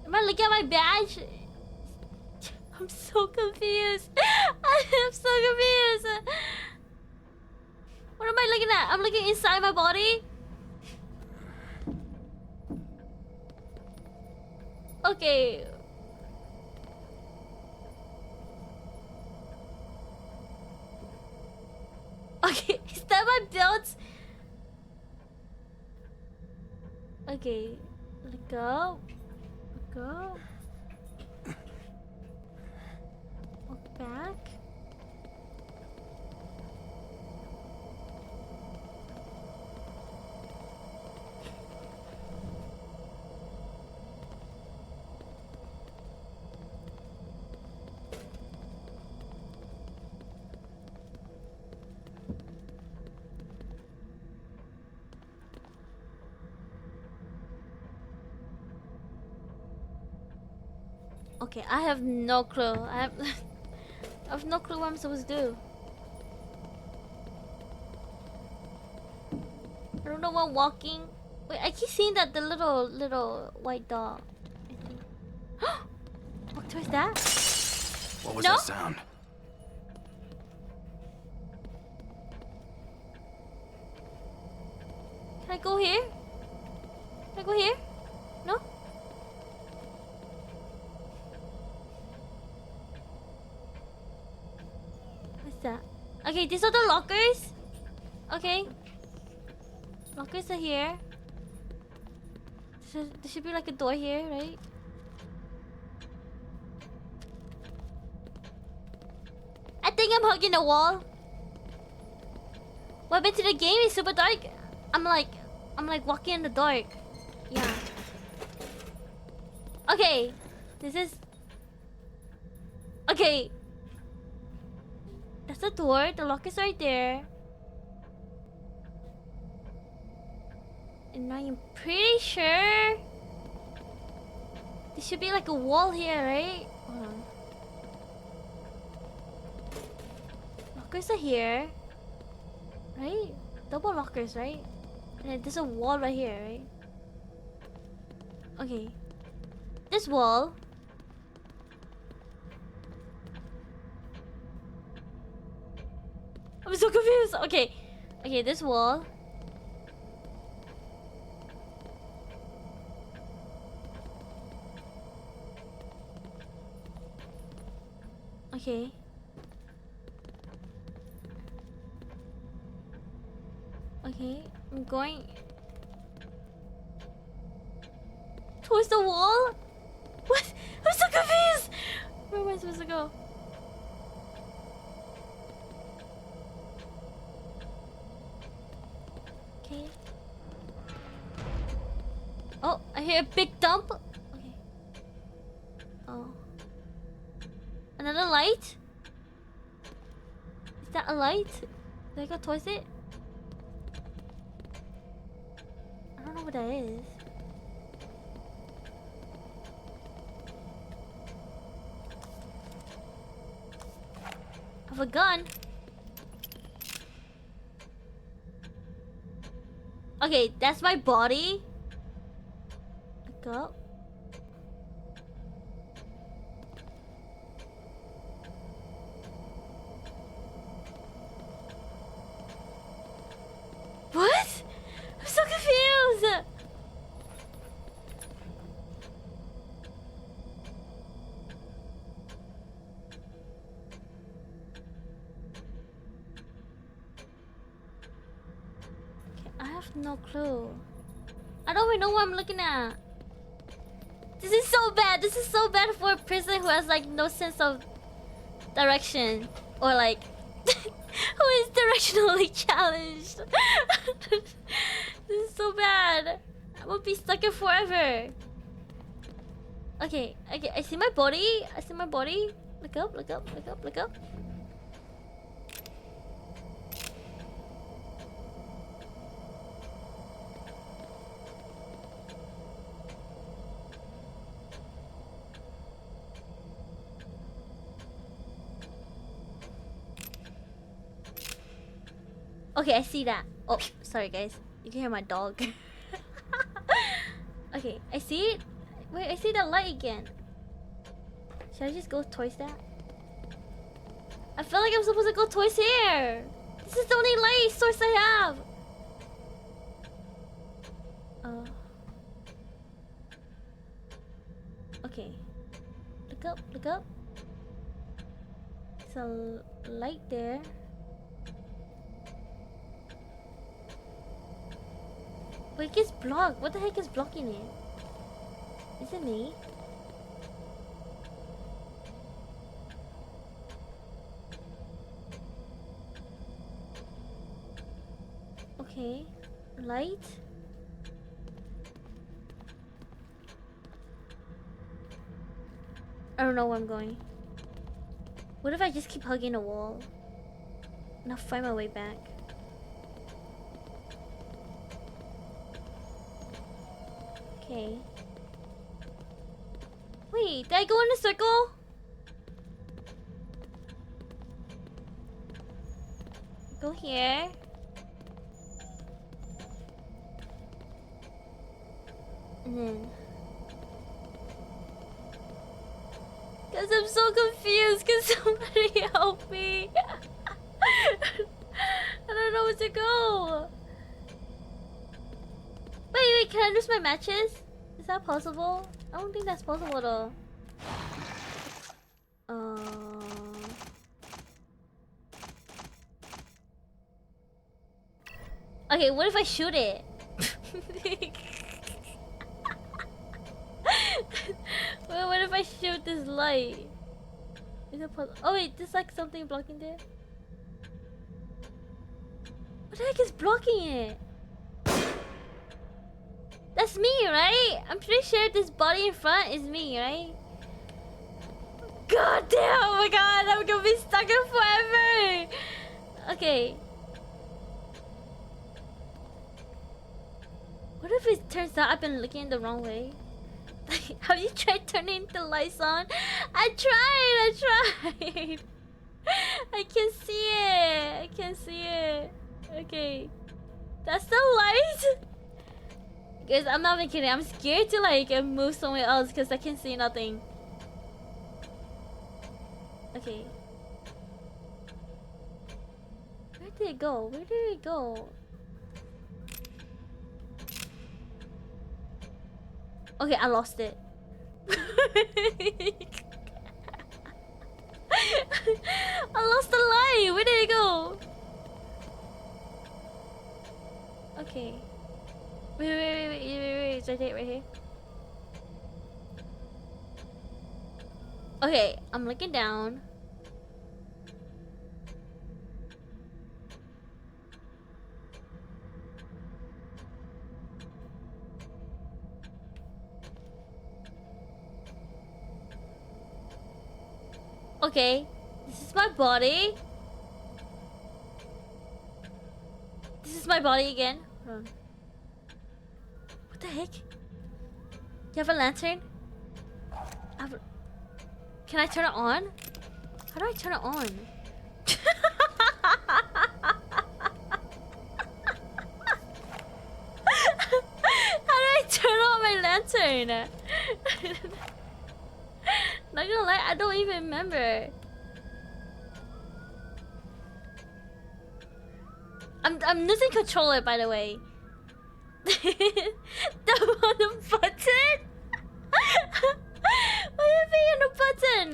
Speaker 1: Am I looking at my badge? I'm so confused. I'm so confused. What am I looking at? I'm looking inside my body? Okay. Okay, is that my belt? Okay, let go. Let go. Walk back. Okay, I have no clue. I have no clue what I'm supposed to do. I don't know what walking. Wait, I keep seeing that the little white dog. Walk towards that.
Speaker 8: What was
Speaker 1: No?
Speaker 8: that sound?
Speaker 1: Can I go here? Can I go here? No? What's that? Okay, these are the lockers. Okay. Lockers are here. There should be like a door here, right? I think I'm hugging a wall. What happened to the game? It's super dark. I'm like walking in the dark. Yeah. Okay. This is... Okay. That's the door. The lock is right there. And I'm pretty sure... There should be like a wall here, right? Hold on. Lockers are here. Right? Double lockers, right? And then there's a wall right here, right? Okay. This wall. I'm so confused. Okay. Okay, this wall. Okay. Okay, I'm going towards the wall? What? I'm so confused! Where am I supposed to go? Okay. Oh, I hear a big dump. Okay. Oh. Another light? Is that a light? Did I go towards it? I don't know what that is. I have a gun. Okay, that's my body. Go. What? I'm so confused. have no clue. I don't even know what I'm looking at. This is so bad. This is so bad for a person who has like no sense of direction or like who is directionally challenged. This is so bad. I will be stuck here forever. Okay, I see my body. I see my body. Look up, look up, look up, look up. Okay, I see that. Oh, sorry guys. You can hear my dog. Okay, I see it. Wait, I see the light again. Should I just go towards that? I feel like I'm supposed to go towards here. This is the only light source I have. Okay. Look up, look up. There's a light there. But it gets blocked. What the heck is blocking it? Is it me? Okay. Light? I don't know where I'm going. What if I just keep hugging a wall? And I'll find my way back. Okay. Wait, did I go in a circle? Go here. And then... Cause I'm so confused, can somebody help me? I don't know where to go. Wait, can I lose my matches? Is that possible? I don't think that's possible though. Okay, what if I shoot it? Well, what if I shoot this light? Is it possible? Oh wait, there's like something blocking there. What the heck is blocking it? That's me, right? I'm pretty sure this body in front is me, right? God damn, oh my god, I'm gonna be stuck here forever! Okay. What if it turns out I've been looking the wrong way? Have you tried turning the lights on? I tried! I can see it! I can see it. Okay. That's the light? Guys, I'm not even kidding. I'm scared to like move somewhere else because I can't see nothing. Okay. Where did it go? Where did it go? Okay, I lost it. I lost the light. Where did it go? Okay. Wait. It's right here. Okay, I'm looking down. Okay, this is my body. This is my body again. Hold on. What the heck? You have a lantern? Can I turn it on? How do I turn it on? How do I turn on my lantern? Not gonna lie, I don't even remember. I'm losing controller, by the way. The button? Why are you being a button?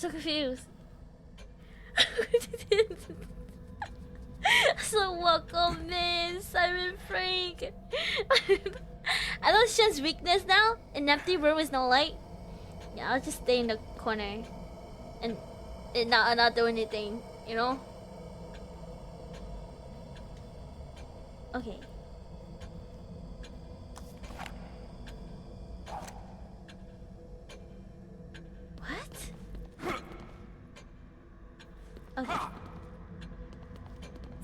Speaker 1: so confused. So welcome, Miss Simon Frank. I know it's just weakness now. An empty room is no light. Yeah, I'll just stay in the corner and not do anything, you know? Okay. What? Okay.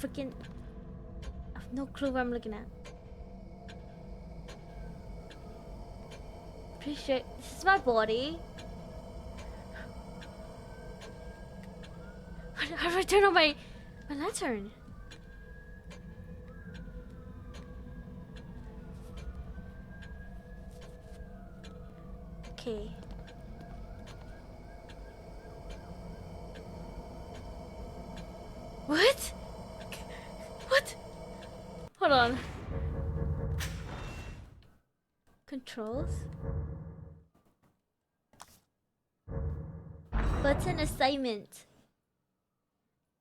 Speaker 1: Freaking, I have no clue what I'm looking at. Pretty sure this is my body. How do I turn on my lantern? Okay. What? What? Hold on. Controls? Button assignment.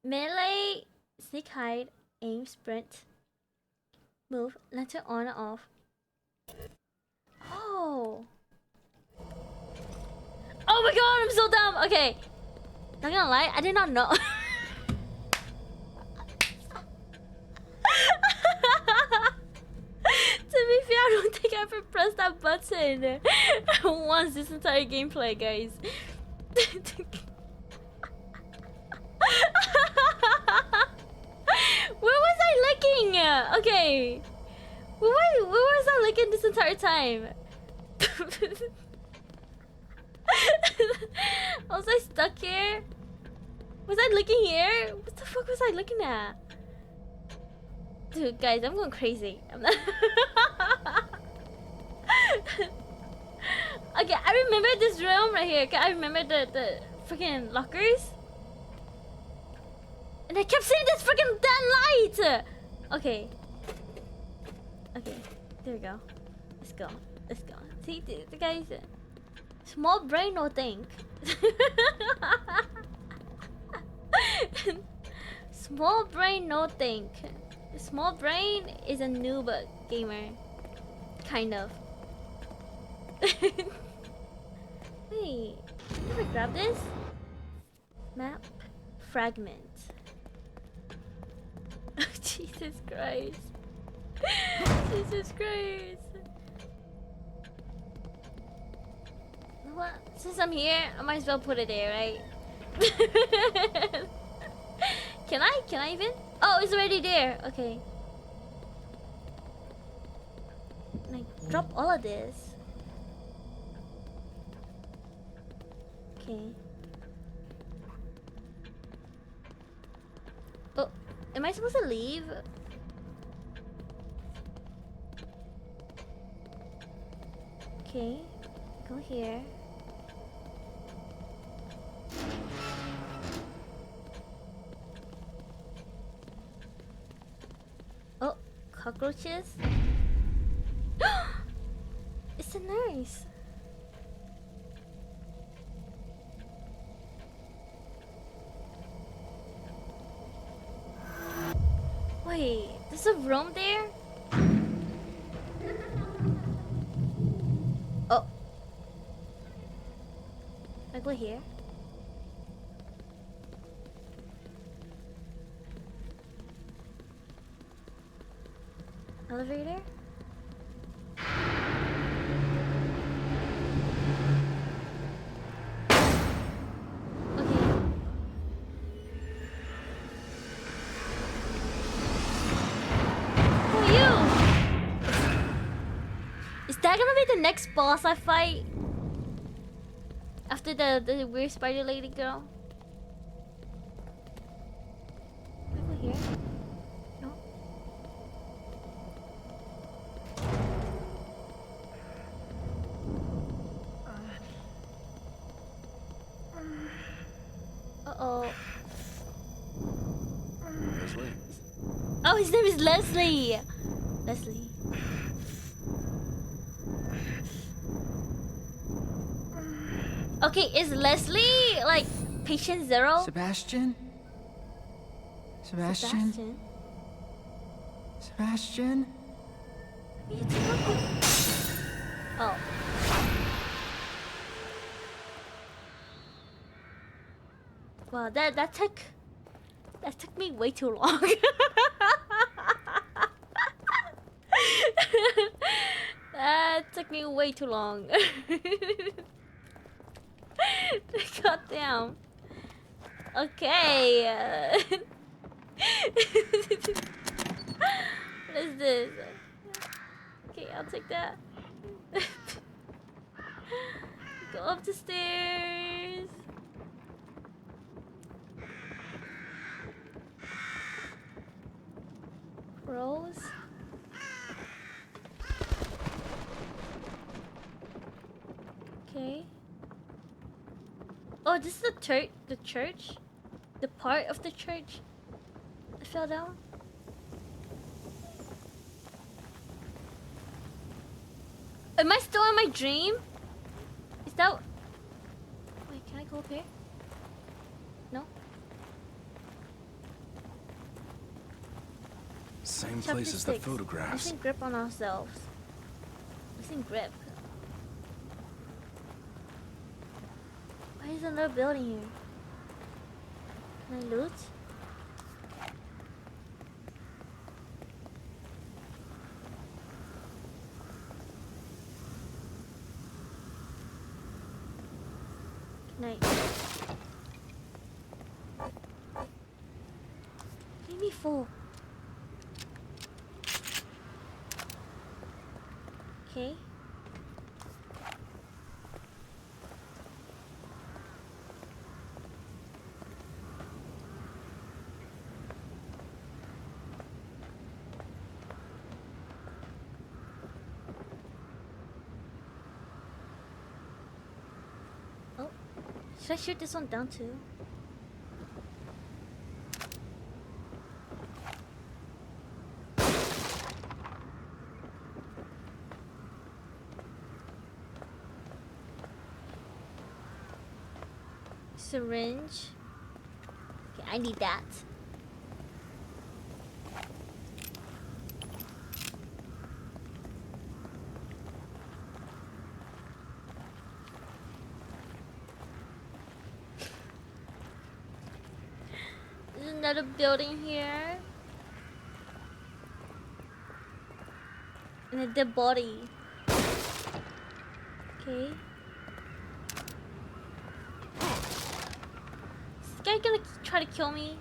Speaker 1: Melee, sneak hide, aim, sprint, move, lantern on or off. Oh. Oh my god, I'm so dumb. Okay. Not gonna lie, I did not know. To be fair, I don't think I ever pressed that button once this entire gameplay, guys. Where was I looking? Okay. Where was I looking this entire time? Was I stuck here? Was I looking here? What the fuck was I looking at? Dude, guys, I'm going crazy. I'm not okay, I remember this room right here. Okay, I remember the freaking lockers. And I kept seeing this freaking damn light! Okay. Okay, there we go. Let's go. Let's go. See, the guys... Small brain, no think. Small brain, no think. Small brain is a noob gamer. Kind of. Wait, can I grab this? Map. Fragment. Oh, Jesus Christ. Jesus Christ. What? Since I'm here, I might as well put it there, right? Can I? Can I even? Oh, it's already there. Okay. Can I drop all of this? Okay. Oh, am I supposed to leave? Okay. Go here. Oh, cockroaches? It's a nurse. Wait, there's a room there? Oh. I go here. Elevator? Okay. Who are you? Is that gonna be the next boss I fight? After the weird spider lady girl? Over here? No? Uh-oh.
Speaker 8: Leslie?
Speaker 1: Oh, his name is Leslie! Leslie. Okay, is Leslie like Patient Zero?
Speaker 6: Sebastian? Sebastian? Sebastian?
Speaker 1: Oh. Wow, that took me way too long. That took me way too long. God damn. Okay. What is this? Okay, I'll take that. Go up the stairs. Rose. Okay. Oh, this is the church? The part of the church that fell down? Am I still in my dream? Is that... Wait, can I go up here? No?
Speaker 8: Same
Speaker 1: Chapter
Speaker 8: place as the
Speaker 1: 6.
Speaker 8: photographs.
Speaker 1: Losing grip on ourselves. Losing grip. Why is another building here? Can I loot? Can I... Leave me full. Okay. Oh, should I shoot this one down too? Syringe. Okay, I need that. There's another building here. And a dead body. Okay. Is this guy gonna try to kill me?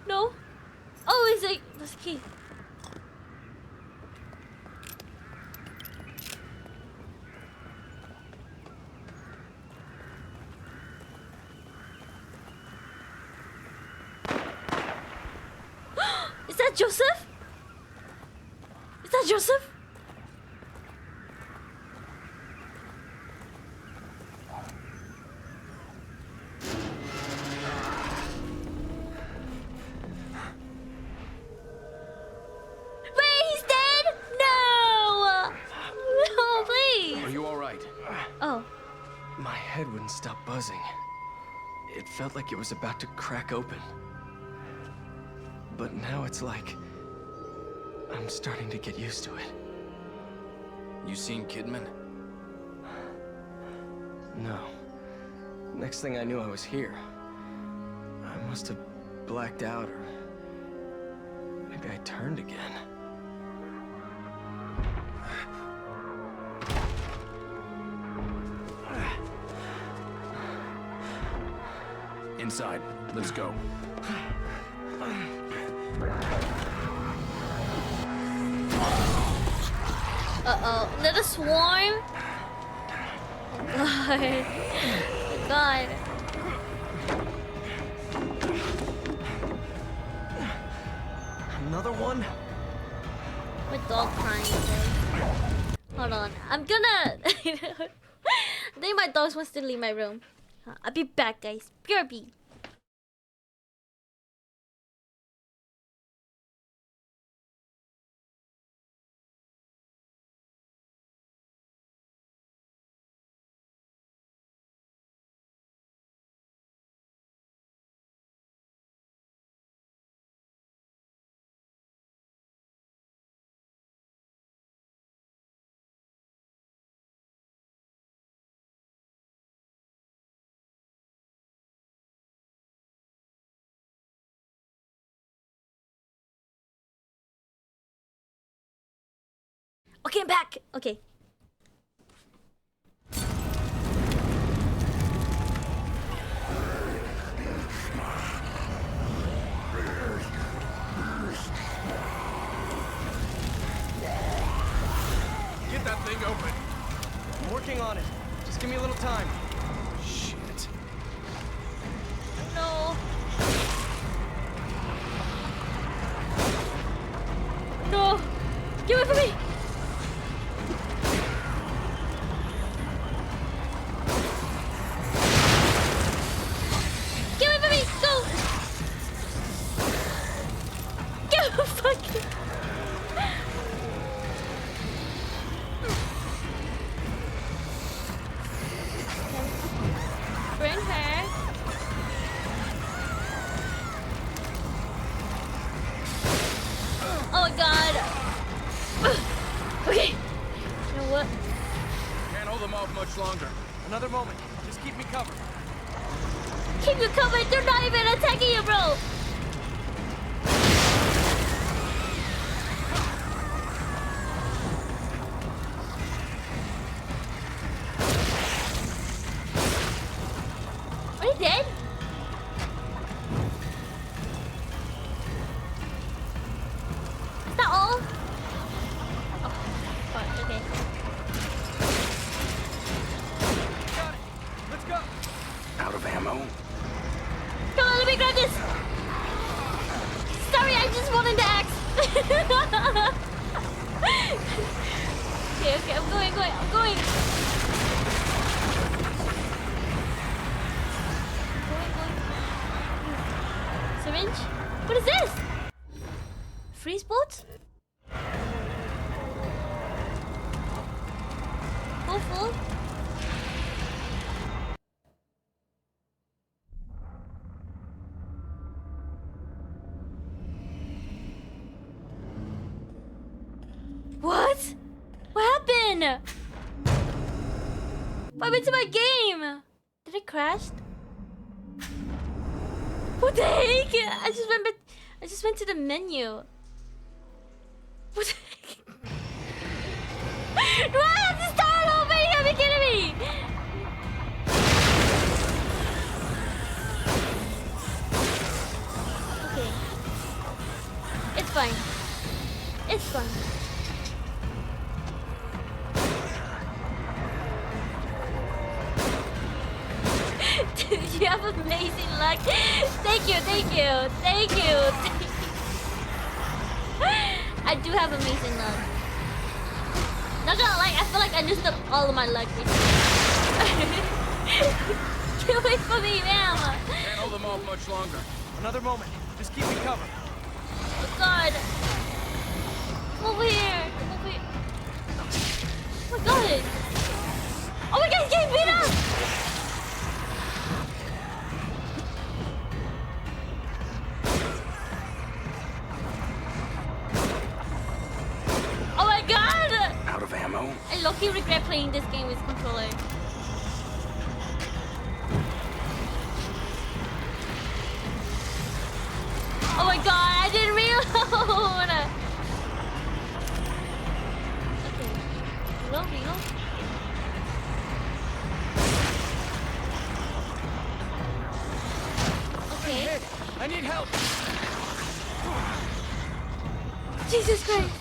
Speaker 1: No? Oh, is it? That's the key. Is that Joseph? Is that Joseph? Wait, he's dead? No! No, please.
Speaker 5: Are you alright?
Speaker 1: Oh.
Speaker 5: My head wouldn't stop buzzing. It felt like it was about to crack open. But now it's like... I'm starting to get used to it.
Speaker 8: You seen Kidman?
Speaker 5: No. Next thing I knew, I was here. I must have blacked out, or... maybe I turned again.
Speaker 8: Inside. Let's go.
Speaker 1: Uh-oh. Another swarm? Oh god. Oh god.
Speaker 5: Another one?
Speaker 1: My dog crying again. Hold on. I'm gonna... I think my dog wants to leave my room. I'll be back, guys. BRB. Okay, I'm back. Okay.
Speaker 5: Get that thing open. I'm working on it. Just give me a little time.
Speaker 8: Shit.
Speaker 1: No. No. Get away from me. Get away from me. Go. Get away from me. Bring her. Oh my god. Okay. You know what?
Speaker 8: Can't hold them off much longer.
Speaker 5: Another moment. Just keep me covered.
Speaker 1: Keep you covered. They're not even attacking you, bro. Are you dead? Is that all? Oh, fuck, okay.
Speaker 5: Got it. Let's go.
Speaker 8: Out of ammo?
Speaker 1: Come on, let me grab this. Sorry, I just wanted the axe. Okay, I'm going. Going. Syringe? What is this? Freeze bolt? Full? What? What happened? What happened to my game? Did it crash? What the heck? I just went to the menu. What the heck? Do I have to start over? You gotta be kidding me! Okay. It's fine. It's fine. You have amazing luck. Thank you. I do have amazing luck. Not gonna lie, I feel like I used up all of my luck recently. Get away from me, ma'am.
Speaker 8: Can't hold them off much longer.
Speaker 5: Another moment. Just keep me covered.
Speaker 1: Oh god. Over here. Oh my god. Oh my god, he's getting beat up. Oh my god!
Speaker 8: Out of ammo?
Speaker 1: I low-key regret playing this game with controller. Oh my god, I didn't reload! Okay. Reload. Okay.
Speaker 5: Hey, I need help.
Speaker 1: Jesus Christ.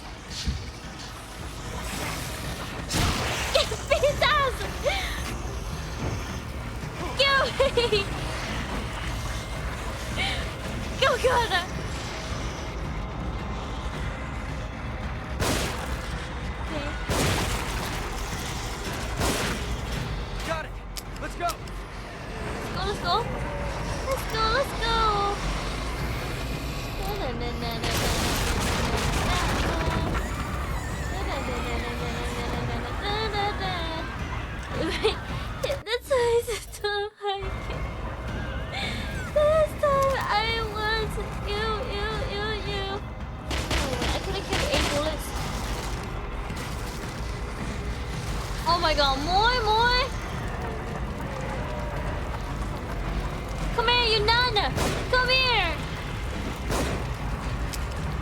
Speaker 1: Get his ass! Get away! Go, God! Okay.
Speaker 5: Got it. Let's go.
Speaker 1: Let's go. That's why I still like it. This time I want you. Oh, I could have killed 8 bullets. Oh my god, more. Come here, you nun! Come here!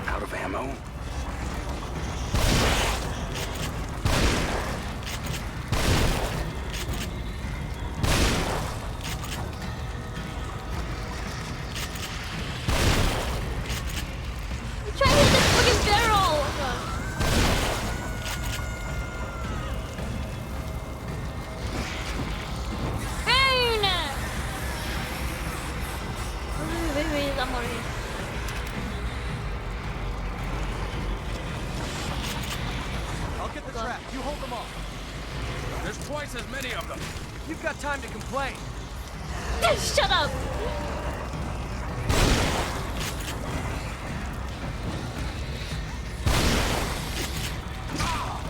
Speaker 8: Out of ammo?
Speaker 5: hold them off.
Speaker 8: There's twice as many of them.
Speaker 5: You've got time to complain.
Speaker 1: Shut up!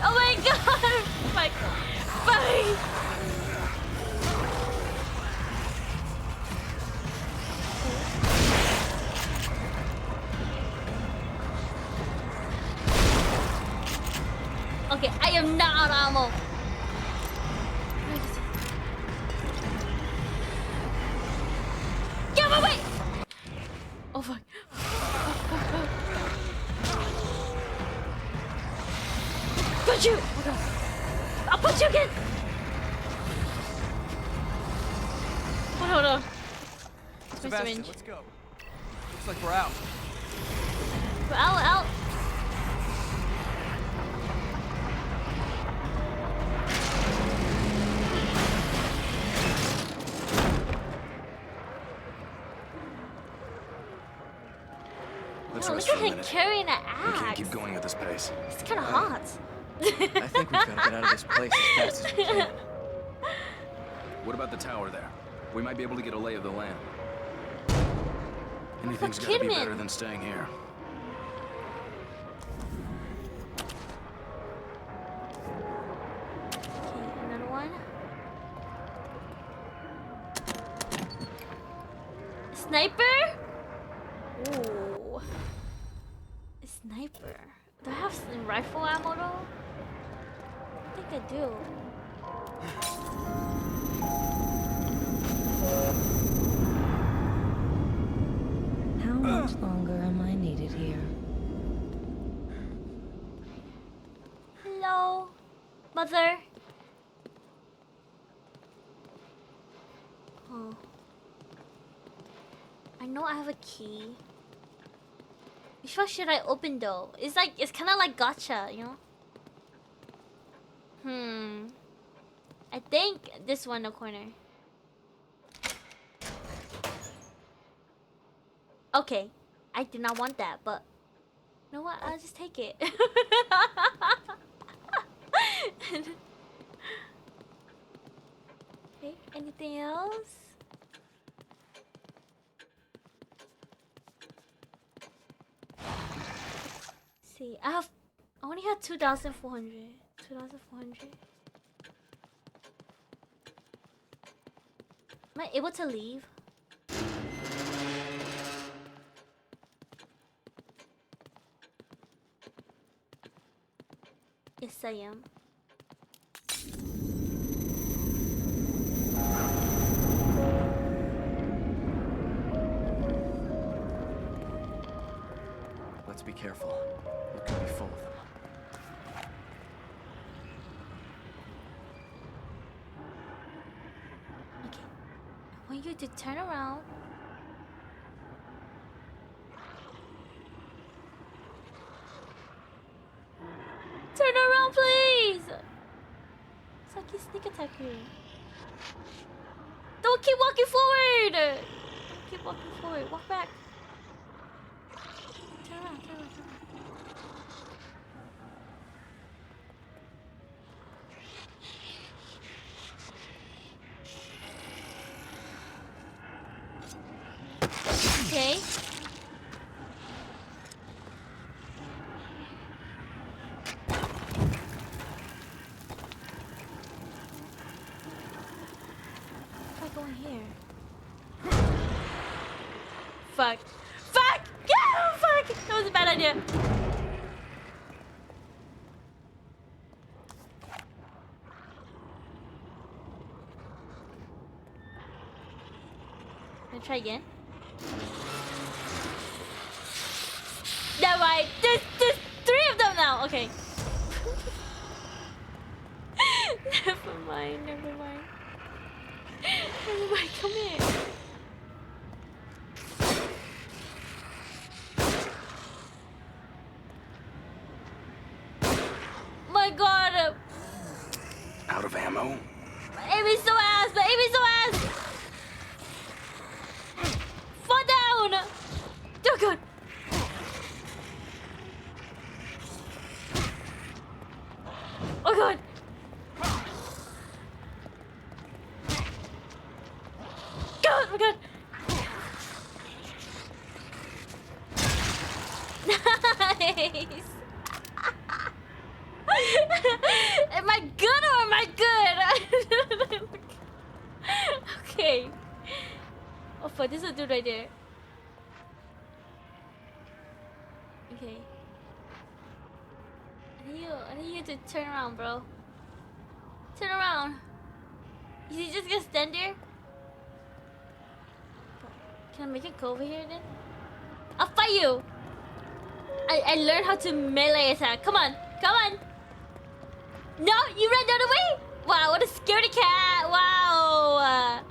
Speaker 1: Oh my god! Fuck! Fuck! Okay, I am not out of ammo. Get my way! Oh fuck. Punch you! Oh god. I'll punch you again! Hold on.
Speaker 5: Sebastian, let's go. Looks like we're out.
Speaker 1: We're out.
Speaker 2: Let's
Speaker 1: Oh,
Speaker 2: rest
Speaker 1: look
Speaker 2: for
Speaker 1: at
Speaker 2: a
Speaker 1: him
Speaker 2: minute.
Speaker 1: carrying an
Speaker 2: We can't
Speaker 1: axe.
Speaker 2: keep going at this pace.
Speaker 1: It's kind of hot.
Speaker 5: I think we've got to get out of this place as fast as we can.
Speaker 2: What about the tower there? We might be able to get a lay of the land. Anything's
Speaker 1: for
Speaker 2: got to be
Speaker 1: Kidman?
Speaker 2: better than staying here.
Speaker 1: Okay, another one. Sniper? Ooh. A sniper. Do I have some rifle ammo though? I think I do.
Speaker 3: How much longer am I needed here?
Speaker 1: Hello, mother. Oh. I know I have a key. Which one should I open though? It's kind of like gotcha, you know? I think this one in the corner. Okay. I did not want that, but you know what? I'll just take it. Okay, anything else? See, I only had 2,400. 2,400. Am I able to leave? Yes, I am.
Speaker 5: Let's be careful. It could be full of them.
Speaker 1: Okay. I want you to turn around. Turn around, please! It's like he sneak attack you. Don't keep walking forward! Don't keep walking forward. Walk back. Turn around, turn around, turn around. Okay. What if I go in here? Fuck. Fuck! Yeah! Fuck! That was a bad idea. Can I try again? Never mind. There's 3 of them now. Okay. Never mind. Never mind. Never mind. Come here. My God.
Speaker 2: Out of ammo?
Speaker 1: Aim is so ass. But aim is so ass. Fall down. Oh God. Oh God. fuck, this is a dude right there. Okay. I need you to turn around, bro. Turn around. Is he just gonna stand there? Can I make it go over here then? I'll fight you! I learned how to melee attack. Come on, come on! No, you ran the other way? Wow, what a scaredy cat! Wow!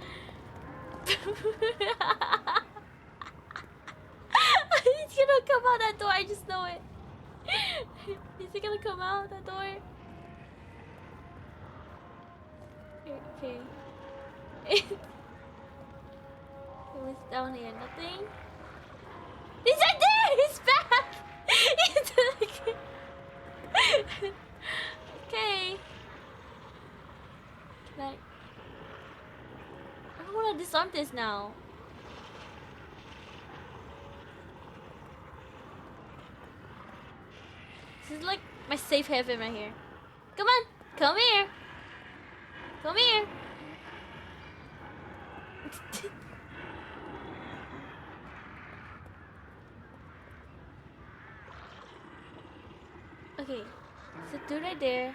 Speaker 1: He's gonna come out that door, I just know it. Is he gonna come out that door? Okay. What's down here? Nothing? He's right there! He's back! He's okay. Can I don't wanna disarm this now. This is like my safe haven right here. Come on! Come here! Come here! Okay, so dude right there.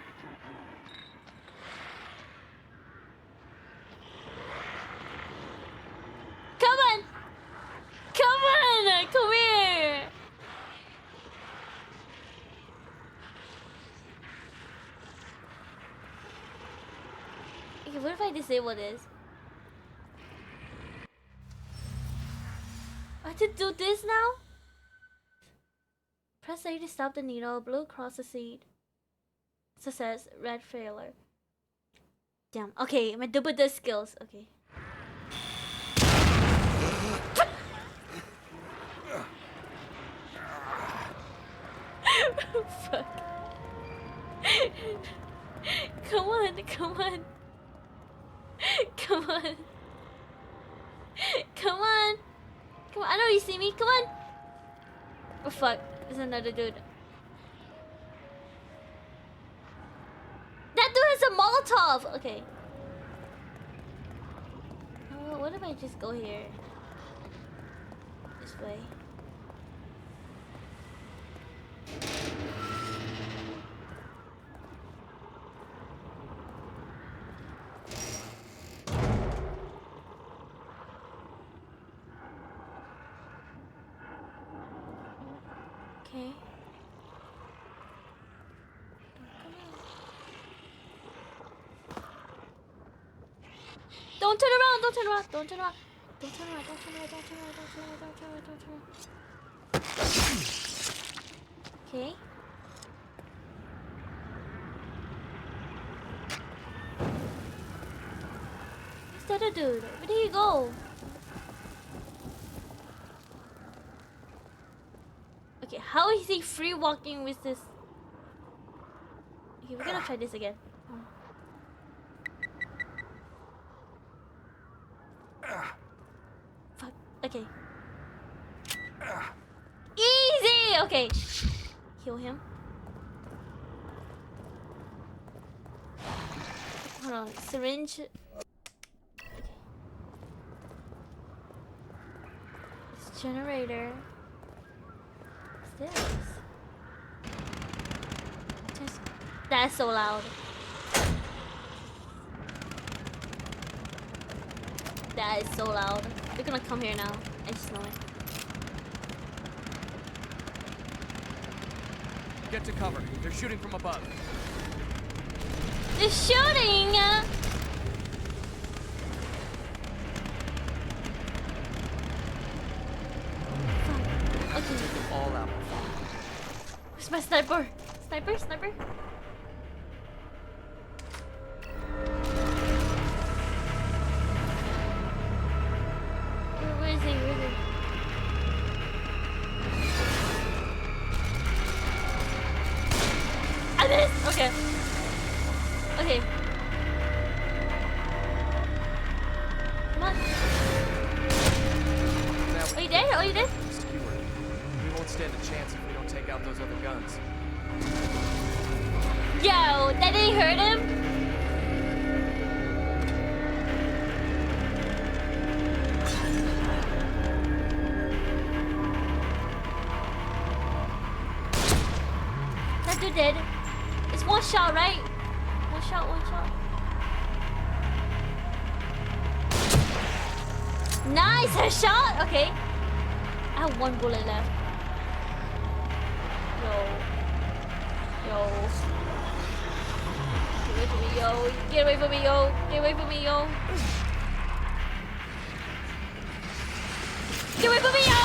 Speaker 1: Come on! Come on! Come here! Okay, what if I disable this? I have to do this now? Press A to stop the needle, blue across the seed. Success, red failure. Damn, okay, my double the skills, okay. Fuck. Come on, come on. Come on. Come on. Come on, I know you see me, come on. Oh fuck, there's another dude. That dude has a Molotov! Okay. Oh, what if I just go here? This way. Okay. Don't turn around, don't turn around, don't turn around. Don't turn around, don't turn around, don't turn around, don't turn around, don't turn around, don't turn around. Okay. Where's the other dude? Where did he go? Okay, how is he free walking with this? Okay, we're gonna try this again. Fuck. Okay. Easy! Okay. Heal him. Hold on. Syringe. Okay. This generator. What's this? Just... That's so loud. That is so loud. They're gonna come here now. I just know it.
Speaker 5: Get to cover. They're shooting from above.
Speaker 1: They're shooting! Fuck. Okay.
Speaker 5: All out.
Speaker 1: Where's my sniper? Sniper? Sniper? Where is he? Where is he? I missed! Okay. Okay. Come on.
Speaker 5: Now,
Speaker 1: Are you dead? Are you dead?
Speaker 5: skewer. We won't stand a chance if we don't take out those other guns.
Speaker 1: Yo, that didn't hurt him? dude dead. It's one shot, right? One shot, one shot. Nice headshot. Okay. I have one bullet left. Yo. Get away from me, yo. Get away from me, yo. Get away from me, yo. Get away from me, yo.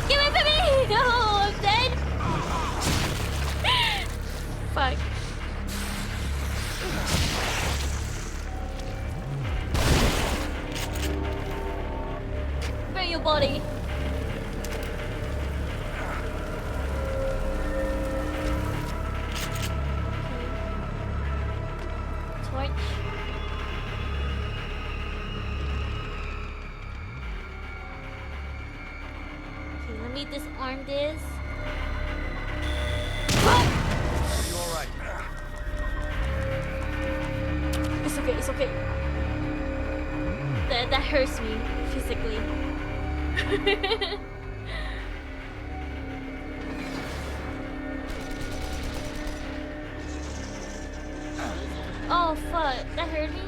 Speaker 1: Get away from me. No, I'm dead. Fuck. Bring your body. Torch. Okay, let me disarm this. What?
Speaker 8: Are you all right?
Speaker 1: It's okay, it's okay. That hurts me physically. Oh fuck, that hurt me?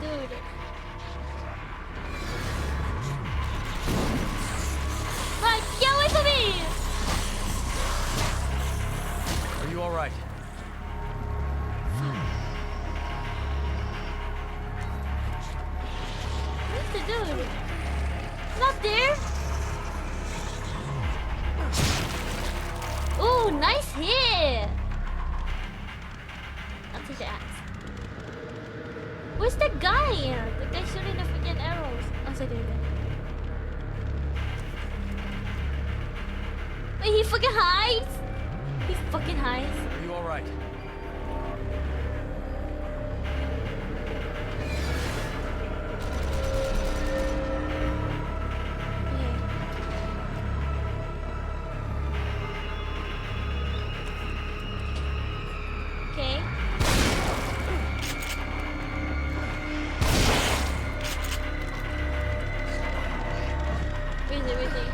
Speaker 1: Dude. Fuck, get away from me!
Speaker 8: Are you all right?
Speaker 1: Where's the dude? Not there? Ooh, nice hit! I'll take the axe. Where's the guy? The guy shooting the freaking arrows. Oh, sorry, there. Wait, he fucking hides? He fucking hides?
Speaker 8: Are you all right?
Speaker 1: Okay. Where is it? Where is it?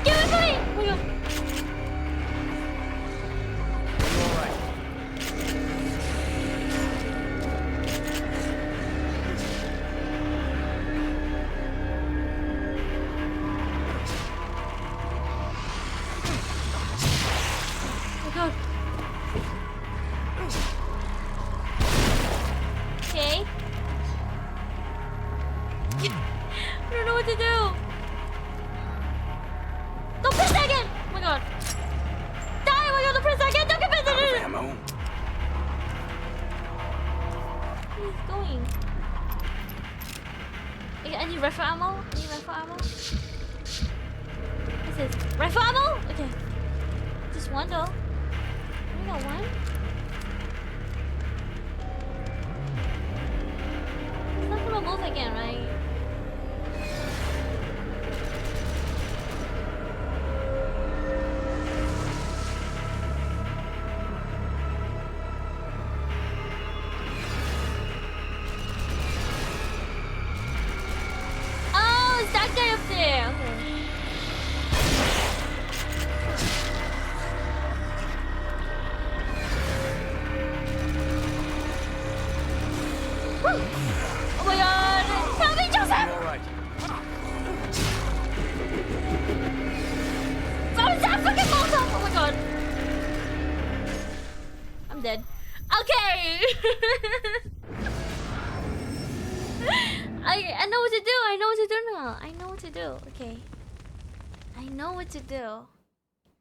Speaker 1: Get away from me! Oh my god.
Speaker 8: Are you all right?
Speaker 1: Oh god. Okay. I don't know what to do. Don't press that again! Oh my god. Die! Oh my god, don't press that again! Don't press that again!
Speaker 8: Ammo.
Speaker 1: Where is he going? Okay, I need rifle ammo. I need rifle ammo. What's this? Rifle ammo? Okay. Just one though. Only got one? It's not gonna move again, right? Oh, it's that guy up there. Okay. Woo! Oh my god! Help me,
Speaker 8: Are
Speaker 1: Joseph!
Speaker 8: you all right?
Speaker 1: Oh, that fucking Molotov! Oh my god. I'm dead. Okay! I know what to do. I know what to do now. I know what to do. Okay. I know what to do.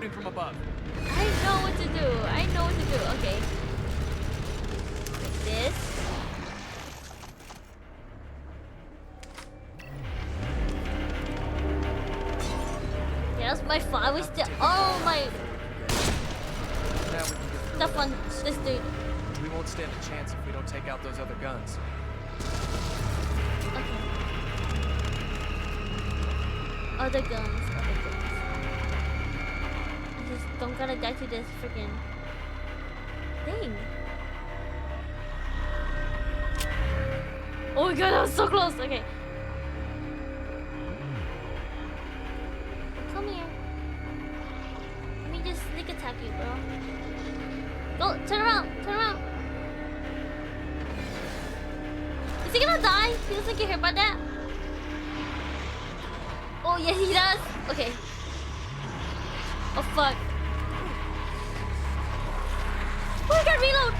Speaker 8: Shooting from above.
Speaker 1: I know what to do. I know what to do. Okay. Like this. Yeah, that's my fault. I was still. Oh my.
Speaker 8: Now we can get through
Speaker 1: Stuff on
Speaker 8: without
Speaker 1: this dude.
Speaker 8: We won't stand a chance if we don't take out those other guns.
Speaker 1: Okay. Other guns. Other guns. I just don't gotta die to this freaking thing. Oh my god, that was so close. Okay. He doesn't get hurt by that. Oh yes, he does. Okay. Oh fuck. Oh, I got reload.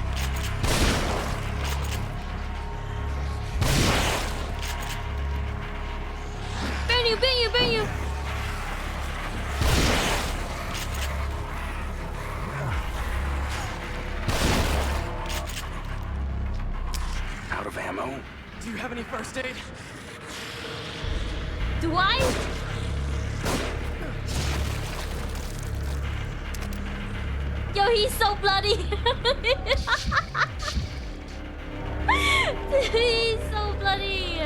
Speaker 1: Burn you, burn you, burn you.
Speaker 2: Out of ammo?
Speaker 8: Do you have any first aid?
Speaker 1: Do I? Yo, he's so bloody. He's so bloody.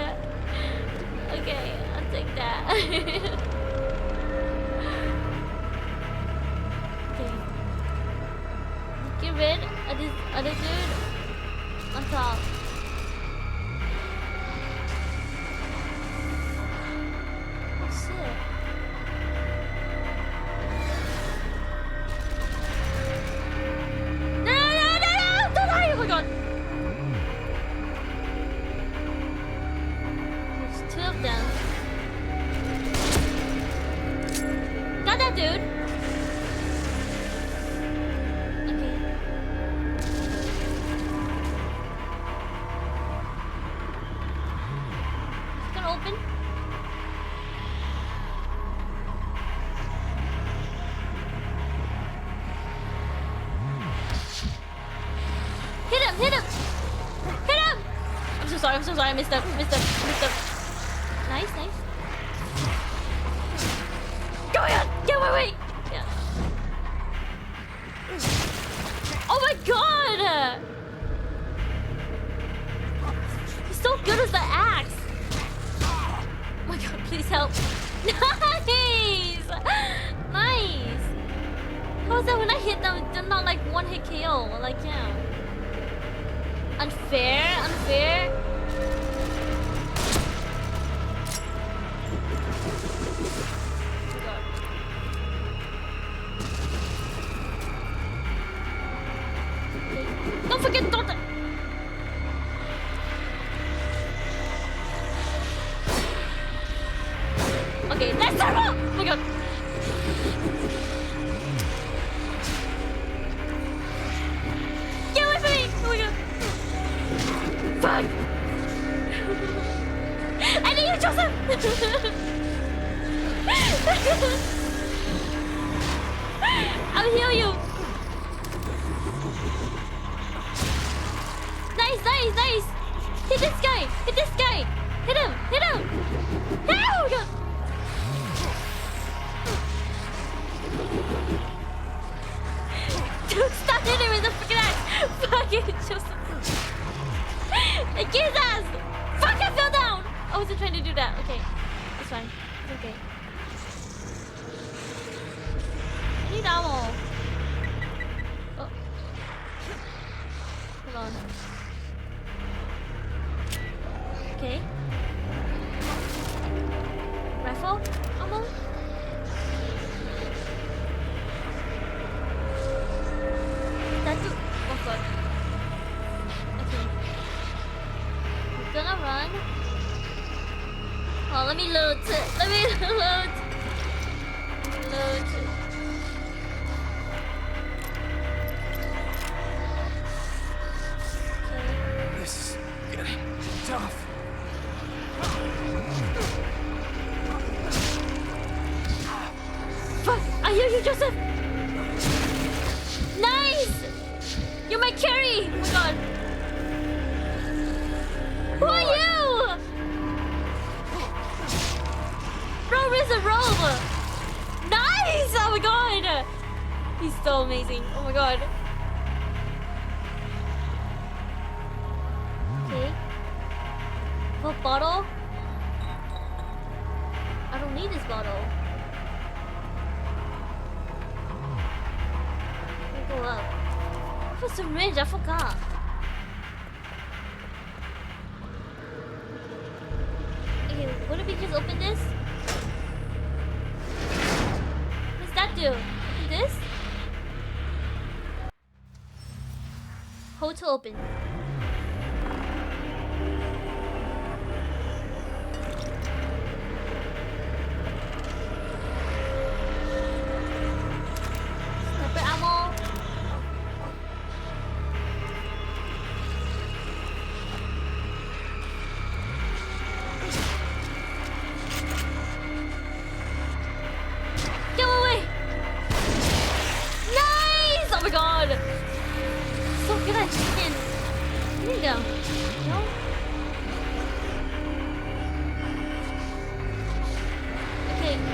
Speaker 1: Okay, I'll take that. Okay. Get rid of this other dude on top. Oh shit. No, no, no, no, no! Don't die! Oh my god. There's two of them. Got that dude. Okay. It's gonna open. Hit him! Hit him! Hit him! I'm so sorry, I missed up. Nice, nice. Go on! Yeah, wait! Yeah. Oh my god! He's so good with the axe! Oh my god, please help. Nice! Nice! How is that when I hit them, they're not like one hit KO? Like, yeah. Unfair? Unfair? Don't forget, don't. Okay, that's terrible! Oh my god. Get away from me! Oh my god. Fuck! I need you, Joseph! I'll heal you. Nice, nice, nice! Hit this guy! Hit this guy! Hit him! Hit him! Hit him! Oh my god! Dude, stop hitting him with the freaking axe! Fucking Joseph! Get his ass! Fuck, I fell down! I wasn't trying to do that. Okay. It's fine. It's okay. I need ammo. Oh. Hold on. Okay. Rifle ammo? That's a... Oh god. Okay. We're gonna run. Oh, let me load it. Let me load. Load. Okay.
Speaker 8: This is getting tough.
Speaker 1: Fuck! I hear you, Joseph! Nice! You're my carry! Oh my god. Who are you? Bro, where's the robe? Nice! Oh my god! He's so amazing. Oh my god. Okay. What bottle? I don't need this bottle. Let me go up. What's the syringe? I forgot. Okay, what if we just open this? What does that do? Open this? Hold to open.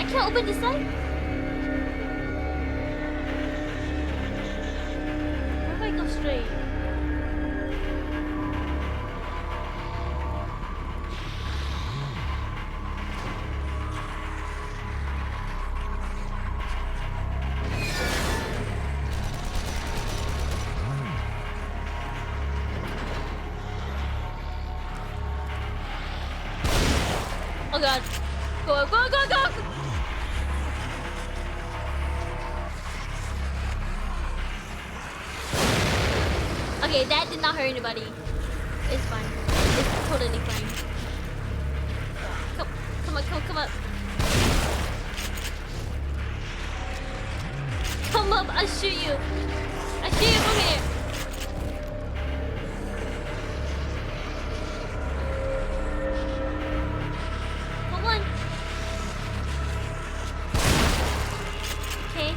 Speaker 1: can't open this side? Where do I go straight? Oh god. Go, go, go, go! Okay, that did not hurt anybody. It's fine. It's totally fine. Come on, come up. Come up, I'll shoot you. I'll shoot you from here. Come on. Okay.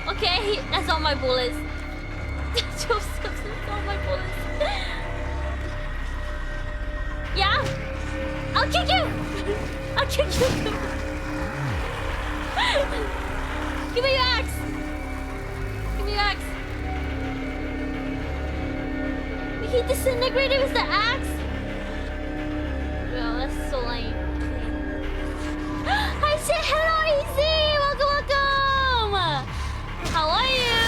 Speaker 1: Okay, that's all my bullets. Joseph, that's all my bullets. Yeah? I'll kick you! I'll kick you! Give me your axe! Give me your axe! He disintegrated with the axe? Bro, that's so lame. I said hello, Easy! Welcome, welcome! How are you?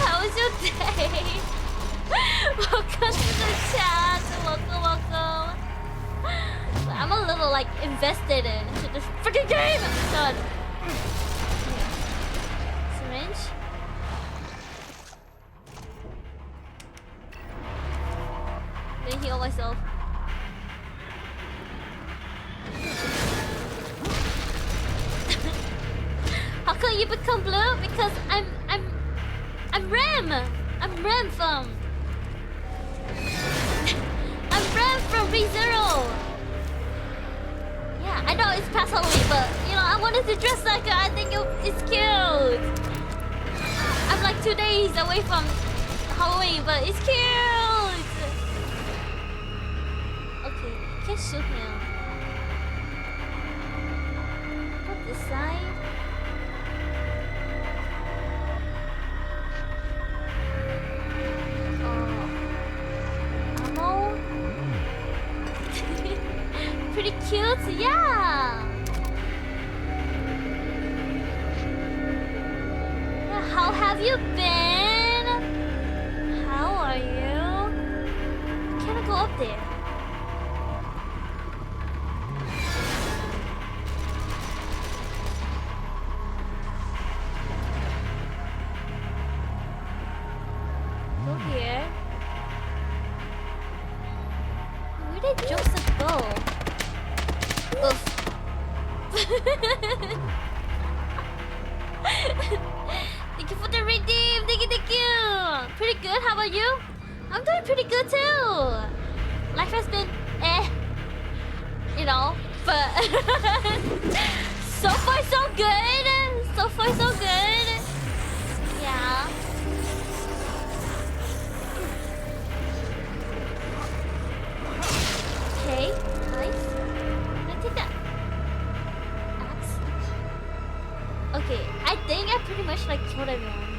Speaker 1: How was your day? Welcome to the chat. Welcome, welcome. I'm a little like invested into this freaking game. God. Syringe. Let me heal myself. How come you become blue? Because I'm Rem. I'm Rem from. I'm Rem from ReZero. Yeah, I know it's past Halloween, but you know I wanted to dress like her. I think it's cute. I'm like 2 days away from Halloween, but it's cute. Okay, you can shoot him. Put this side. Pretty cute, yeah. Yeah. How have you been? How are you? Can I go up there? Go here. Where did Joseph go? Oof. Thank you for the redeem. Thank you, thank you. Pretty good. How about you? I'm doing pretty good too. Life has been you know, but so far so good. So far so good. Yeah. Okay, nice. Take that axe. Okay, I think I pretty much like killed everyone here.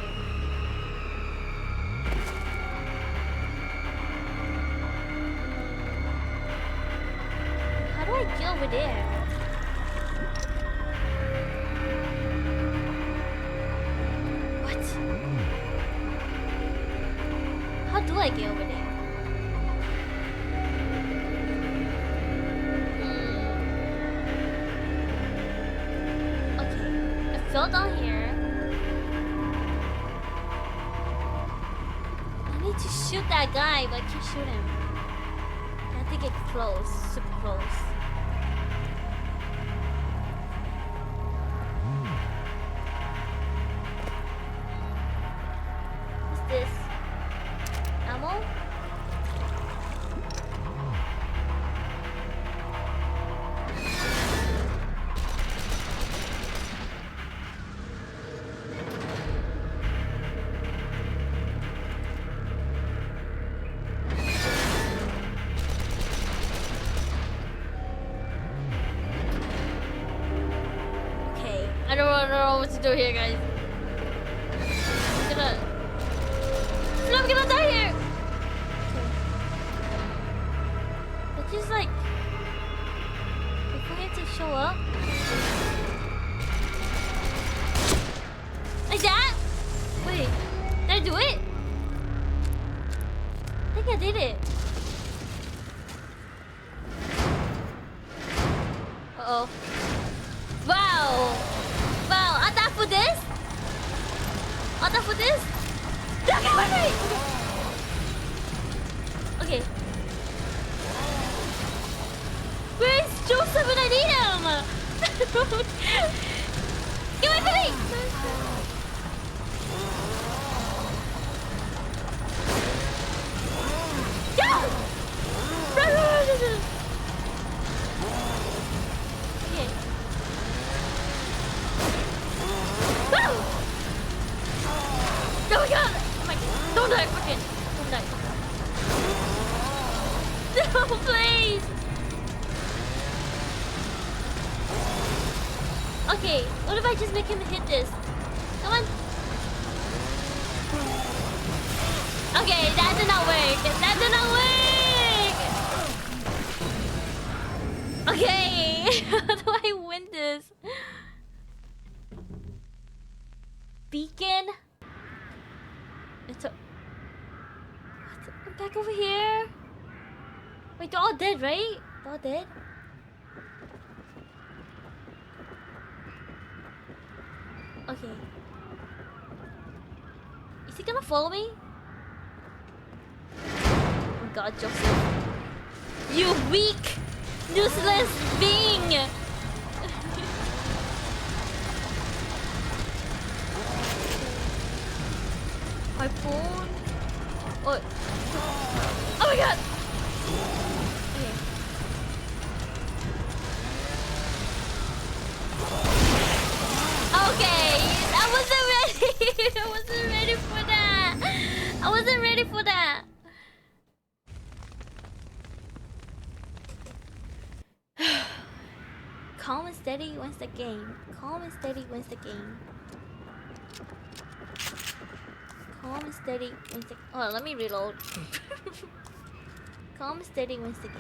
Speaker 1: How do I get over there? What? How do I get over there? Fell down here. I need to shoot that guy, but I can't shoot him. I have to get close, super close. What's this? Ammo? I don't know what to do here, guys. I'm gonna die here. But just like wait for him to show up. Like that? Wait, did I do it? I think I did it. Uh-oh. Wow! Wow, I died for this? I died for this? Okay. Where is Joseph when I need him? Get away from me! Go! Run, run, run, run, run. Okay. Woo! Oh my god! Oh my god! Don't die! Okay. Don't die. No, please! Okay, what if I just make him hit this? Come on! Okay, that did not work! That did not work! Okay! How do I win this? Beacon? It's a... What? I'm back over here? Wait, they're all dead, right? They're all dead? Okay. Is he gonna follow me? Oh my god, Joseph. You weak, useless being! My phone? Oh. Oh my god! Okay. Okay, I wasn't ready. I wasn't ready for that. I wasn't ready for that. Calm and steady wins the game. Calm and steady wins the game. Calm and steady wins the... Oh, let me reload. Calm and steady wins the game.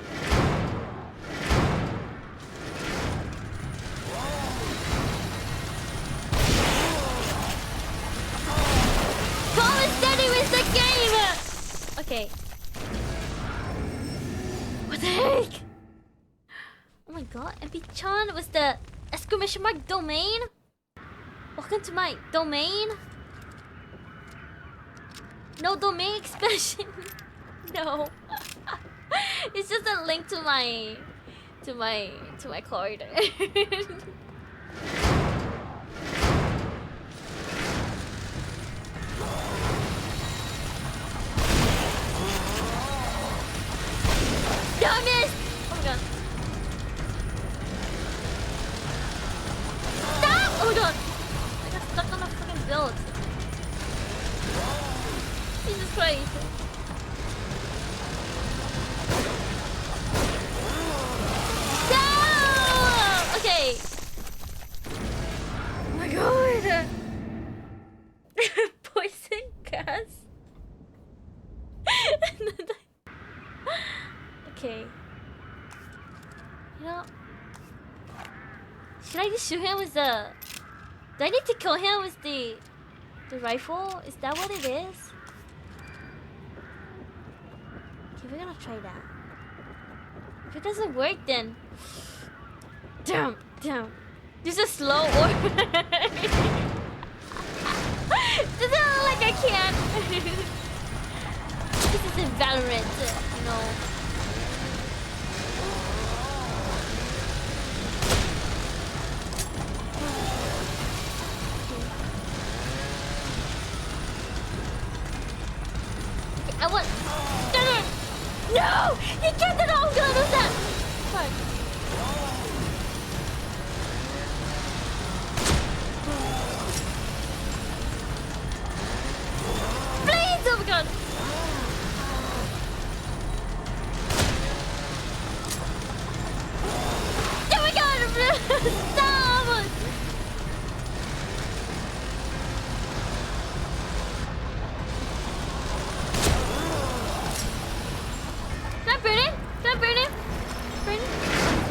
Speaker 1: Calm and steady wins the game! Okay. What the heck? Oh my god, MP-chan was the exclamation mark domain? Welcome to my domain? No domain expansion. No. It's just a link to my card. Damn it! Oh my god. Stop! Oh my god. I got stuck on a fucking build. Jesus Christ. No! Okay. Oh my god. Poison gas. Okay. You know, should I just shoot him with the... Do I need to kill him with the rifle? Is that what it is? Okay, we're gonna try that. If it doesn't work, then... Damn. This is slow order. Doesn't look like I can. This is in Valorant, you know. I want... No! You can't do that! I'm gonna lose that! Fuck. Please! Oh my god! Oh my god! Stop!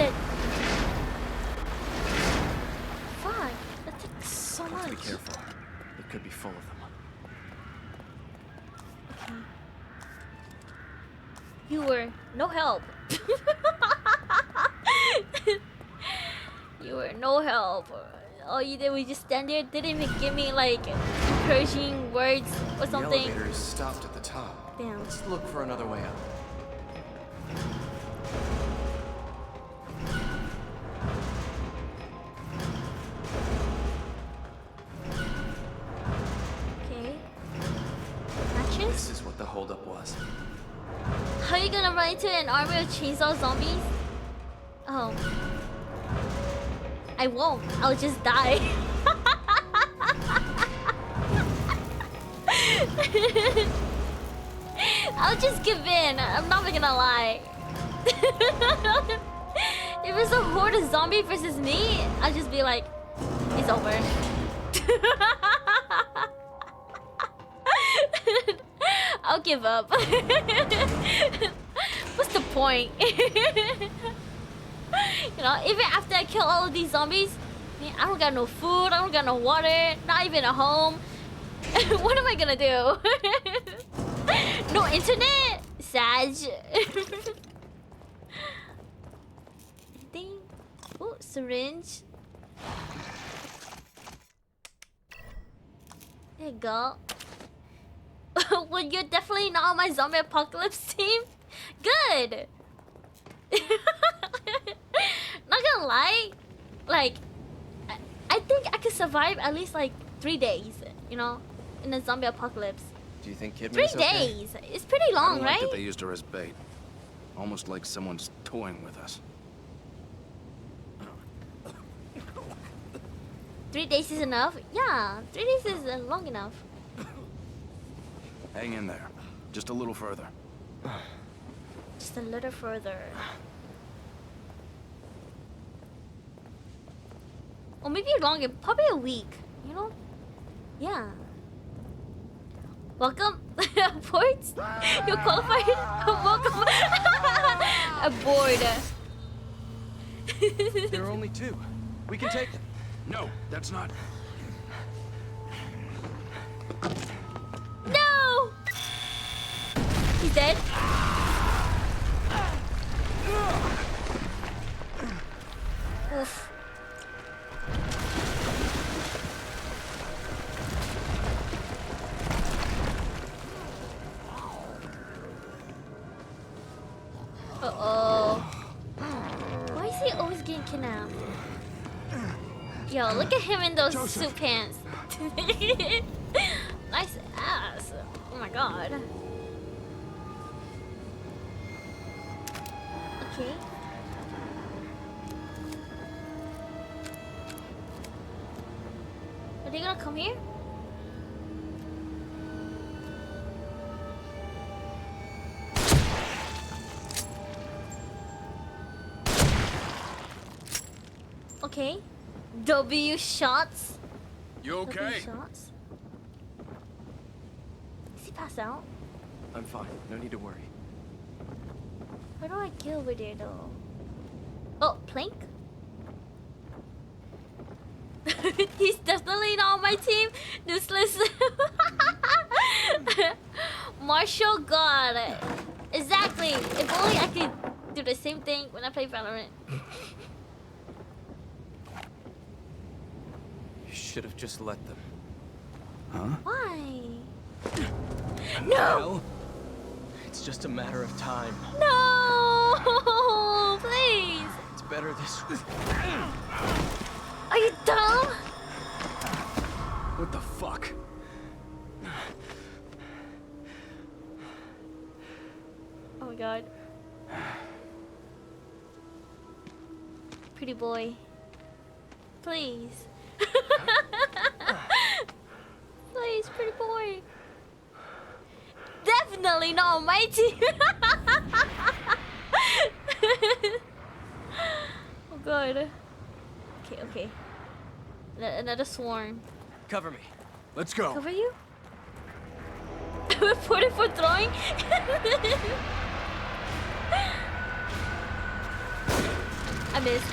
Speaker 1: it. Fuck, that takes so much.
Speaker 5: Be careful. It could be full of them.
Speaker 1: Okay. You were no help. You were no help. All you did was just stand there, didn't even give me like encouraging words or
Speaker 8: The
Speaker 1: something.
Speaker 8: elevator is stopped at the top.
Speaker 1: Damn.
Speaker 8: Let's look for another way up.
Speaker 1: Okay. Matches?
Speaker 8: This is what the holdup was.
Speaker 1: How are you gonna run into an army of chainsaw zombies? Oh. I won't. I'll just die. I'll just give in. I'm not even gonna lie. If it's a horde of zombie versus me, I'll just be like, it's over. I'll give up. What's the point? You know, even after I kill all of these zombies, man, I don't got no food, I don't got no water, not even a home. What am I gonna do? No internet? Sag. Anything? Oh, syringe. There you go. Well, you're definitely not on my zombie apocalypse team. Good. Not gonna lie, like I think I could survive at least like 3 days, you know, in a zombie apocalypse.
Speaker 5: Do you think Kidman's
Speaker 1: 3
Speaker 5: okay?
Speaker 1: days. It's pretty
Speaker 9: I
Speaker 1: long,
Speaker 9: don't like
Speaker 1: right?
Speaker 9: that they used her as bait. Almost like someone's toying with us.
Speaker 1: 3 days is enough. Yeah, 3 days is long enough.
Speaker 9: Hang in there. Just a little further.
Speaker 1: Just a little further. Or maybe longer, probably a week, you know? Yeah. Welcome aboard. You're qualified. Welcome aboard.
Speaker 8: There are only 2. We can take them.
Speaker 9: No, that's not.
Speaker 1: No! He's dead. Oof. Uh-oh. Why is he always getting kidnapped? Yo, look at him in those suit pants. Nice ass. Oh my god. Okay. Are they gonna come here? Okay. W shots.
Speaker 9: You okay?
Speaker 1: W shots. Is he passed out?
Speaker 5: I'm fine. No need to worry.
Speaker 1: Where do I get over there though? Oh, plank? He's definitely not on my team. Useless. Martial God. Exactly. If only I could do the same thing when I play Valorant.
Speaker 5: You should have just let them.
Speaker 9: Huh?
Speaker 1: Why? No!
Speaker 5: Well, it's just a matter of time.
Speaker 1: No! Please!
Speaker 5: It's better this way.
Speaker 1: Are you dumb?
Speaker 5: What the fuck?
Speaker 1: Oh my god. Pretty boy. Please. Please, pretty boy. Definitely not on my team. Oh god. Okay, okay. Another swarm.
Speaker 5: Cover me.
Speaker 9: Let's go.
Speaker 1: Cover you? Reported for throwing? I missed.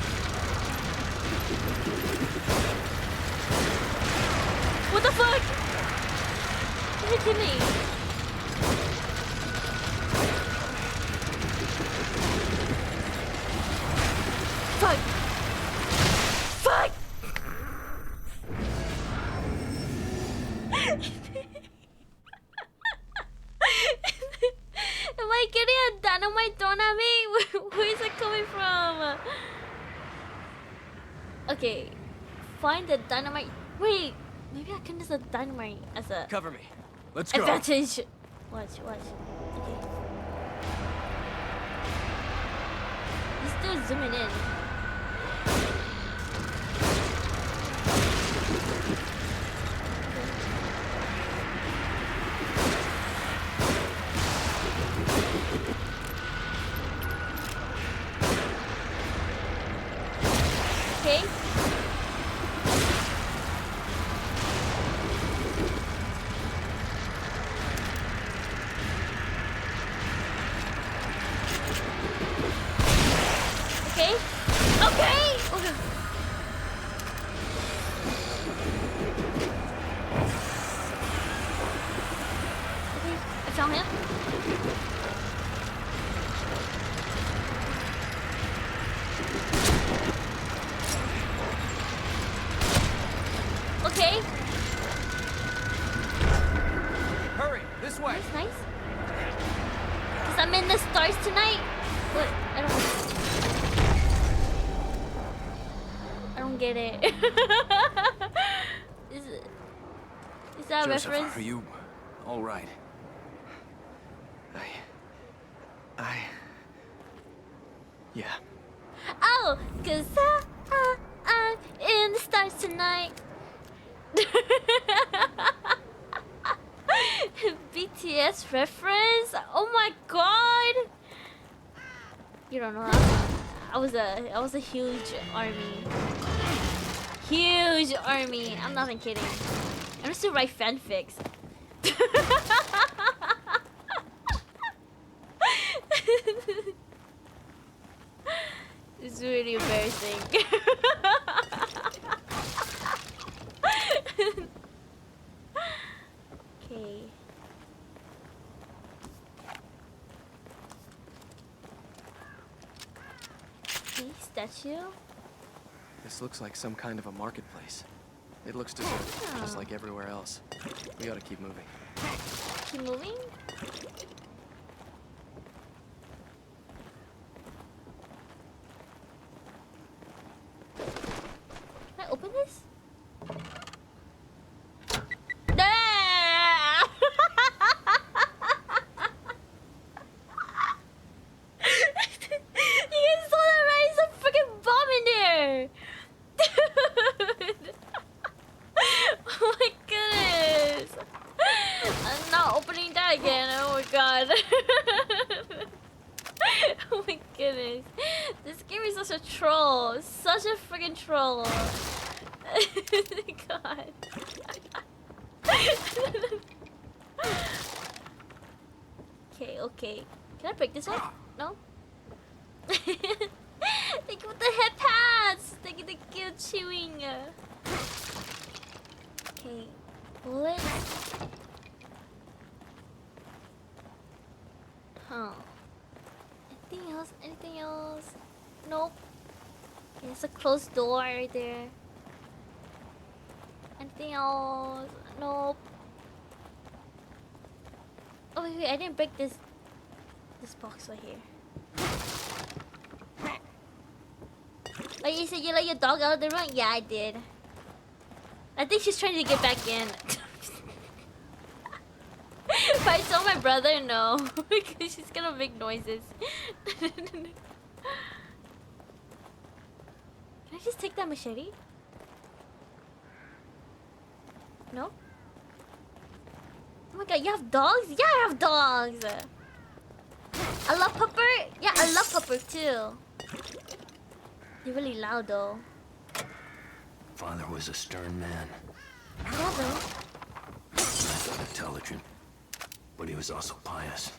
Speaker 1: What the fuck? Are you kidding me? Fuck! Fuck! Am I getting a dynamite thrown at me? Where is it coming from? Okay, find the dynamite. Wait, maybe I can use the dynamite as a
Speaker 8: Cover me. Let's go.
Speaker 1: advantage. Watch. Okay. He's still zooming in. Okay. Okay. Okay. Okay. Okay. I found him. Okay.
Speaker 8: Hurry, this way.
Speaker 1: That's nice. Cause I'm in the stars tonight. What? I don't get it. Is that a
Speaker 9: Joseph,
Speaker 1: reference?
Speaker 9: are you all right?
Speaker 5: Yeah.
Speaker 1: Oh, cause I'm in the stars tonight. BTS reference? Oh my god! You don't know. I was a huge army. Huge army. I'm not even kidding. I used to write fanfics. It's really embarrassing. Okay. Okay, statue.
Speaker 5: This looks like some kind of a marketplace. It looks deserted, just like everywhere else. We ought to keep moving.
Speaker 1: Keep moving. Can I open this? Ah! You guys saw that, right? There's a freaking bomb in there! Dude! Oh my goodness! I'm not opening that again. Oh my god. Oh my goodness. This game is such a troll. Such a freaking troll. God. Okay. Can I break this one? No? Thank you for the head pads! Thank you, chewing. Okay. Bullets. Huh. Anything else? Nope. Okay, it's a closed door right there. Anything else? Nope. Oh wait, I didn't break this box right here. Oh, you said you let your dog out of the room? Yeah, I did. I think she's trying to get back in. If I tell my brother, no. Because she's gonna make noises. Can I just take that machete? No? Oh my god, you have dogs? Yeah, I have dogs! I love Pupper? Yeah, I love Pupper too. You're really loud though.
Speaker 2: Father was a stern man.
Speaker 1: Yeah, though.
Speaker 2: Intelligent. But he was also pious.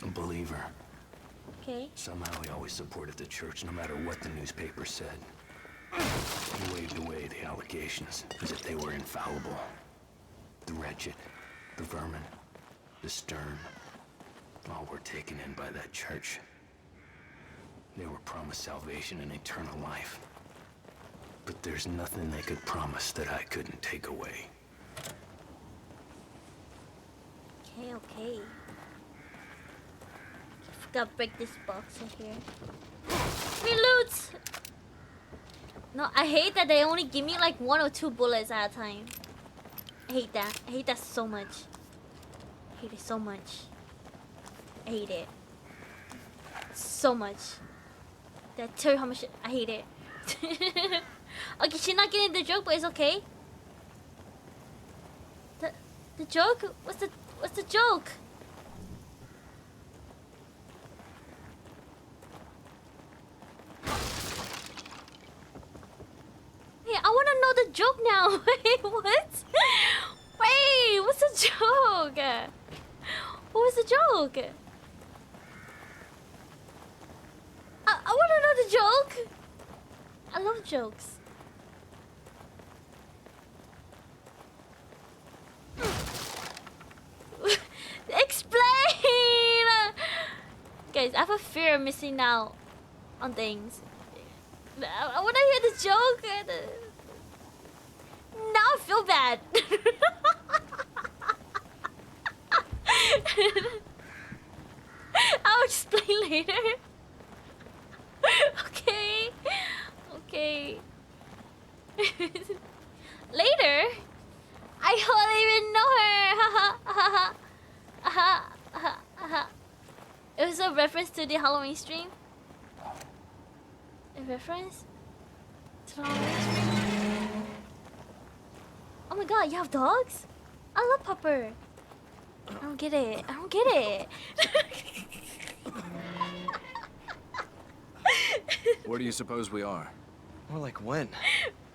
Speaker 2: A believer.
Speaker 1: Okay.
Speaker 2: Somehow he always supported the church no matter what the newspaper said. He waved away the allegations as if they were infallible. The wretched, the vermin, the stern, all were taken in by that church. They were promised salvation and eternal life. But there's nothing they could promise that I couldn't take away.
Speaker 1: Okay, okay. Gotta break this box in here. Free loot! No, I hate that they only give me like 1 or 2 bullets at a time. I hate that. I hate that so much. I hate it so much. I hate it. So much. That tell you how much I hate it. Okay, she's not getting the joke, but it's okay. The joke? What's the joke? Hey, I wanna know the joke now. Wait, what? Wait, what's the joke? What was the joke? I wanna know the joke. I love jokes. Explain! Guys, I have a fear of missing out on things. I want to hear the joke. Now I feel bad. I'll explain later. Okay. Okay. Later? I don't even know her. It was a reference to the Halloween stream. A reference to the Halloween stream. Oh my god, you have dogs? I love Pupper. I don't get it. I don't get it.
Speaker 9: Where do you suppose we are?
Speaker 5: More like when?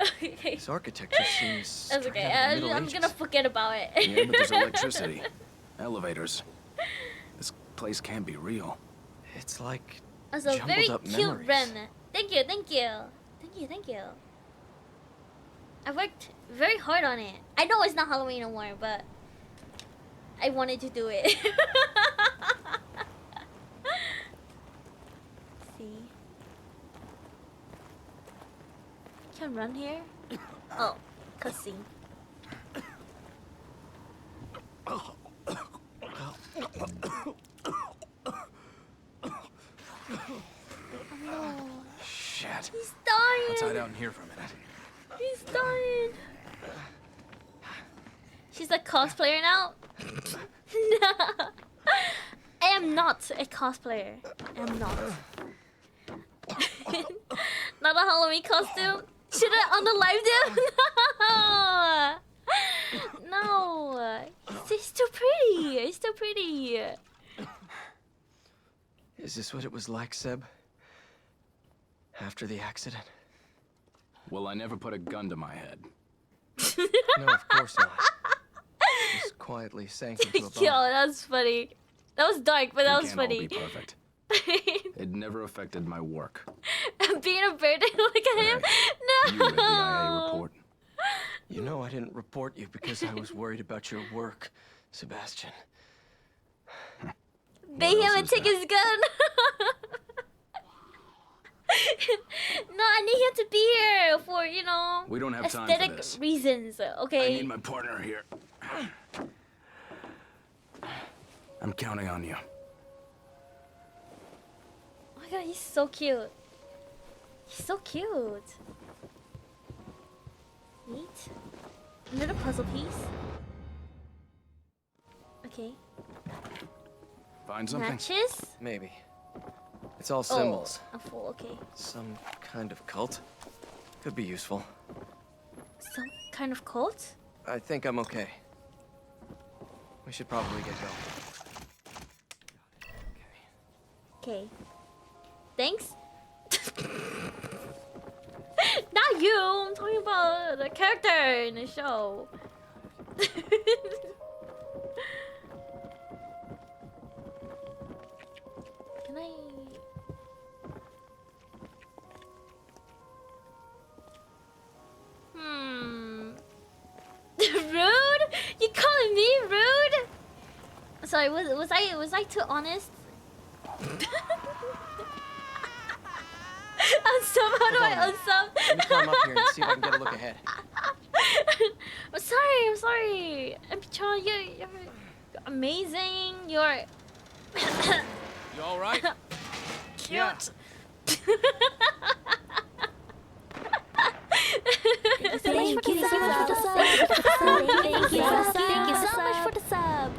Speaker 1: Okay.
Speaker 5: This architecture seems.
Speaker 1: That's
Speaker 5: straight
Speaker 1: okay.
Speaker 5: out of the Middle
Speaker 1: I'm
Speaker 5: Ages.
Speaker 1: gonna forget about it.
Speaker 9: Yeah, but there's electricity. Elevators. This place can't be real.
Speaker 5: It's like
Speaker 1: That's a very
Speaker 5: jumbled up
Speaker 1: cute
Speaker 5: memories.
Speaker 1: Ren. Thank you, thank you. Thank you, thank you. I worked very hard on it. I know it's not Halloween anymore, but I wanted to do it. See. Can run here? Oh, cussing.
Speaker 9: Shit.
Speaker 1: He's dying.
Speaker 9: Let's hide out in here for a minute.
Speaker 1: He's dying. She's a cosplayer now? No. I am not a cosplayer. I am not. Not a Halloween costume? Should I on the live do? No. No. He's too pretty. He's too pretty.
Speaker 5: Is this what it was like, Seb? After the accident?
Speaker 9: Well, I never put a gun to my head.
Speaker 5: No, of course not. Just quietly sank into a
Speaker 1: Yo,
Speaker 5: bomb.
Speaker 1: that was funny. That was dark, but that
Speaker 9: We
Speaker 1: was
Speaker 9: can't all
Speaker 1: funny.
Speaker 9: be perfect. It never affected my work.
Speaker 1: Being a bird, look at him. No.
Speaker 9: You read the IA report.
Speaker 5: You know I didn't report you because I was worried about your work, Sebastian.
Speaker 1: Bait him
Speaker 9: else
Speaker 1: and
Speaker 9: is
Speaker 1: take
Speaker 9: there?
Speaker 1: his gun. No, I need him to be here for, you know,
Speaker 9: We don't have time for
Speaker 1: aesthetic
Speaker 9: this.
Speaker 1: reasons.
Speaker 9: I
Speaker 1: Okay.
Speaker 9: need my partner here. I'm counting on you.
Speaker 1: Oh my god, he's so cute. He's so cute. Neat. Another puzzle piece. Okay.
Speaker 9: Find something?
Speaker 1: Matches?
Speaker 5: Maybe. It's all symbols.
Speaker 1: Oh, a fool. Okay.
Speaker 5: Some kind of cult. Could be useful.
Speaker 1: Some kind of cult?
Speaker 5: I think I'm okay. We should probably get going.
Speaker 1: Okay. Thanks. Not you. I'm talking about the character in the show. Can I? sorry. Was I too honest? Unsub, how do I unsub?
Speaker 5: Let me climb up here and see if I can get a look ahead.
Speaker 1: I'm sorry. John, you're amazing. You're
Speaker 8: You all right?
Speaker 1: cute.
Speaker 5: Yeah.
Speaker 1: Thank you so much for the sub. Thank you so much for the sub.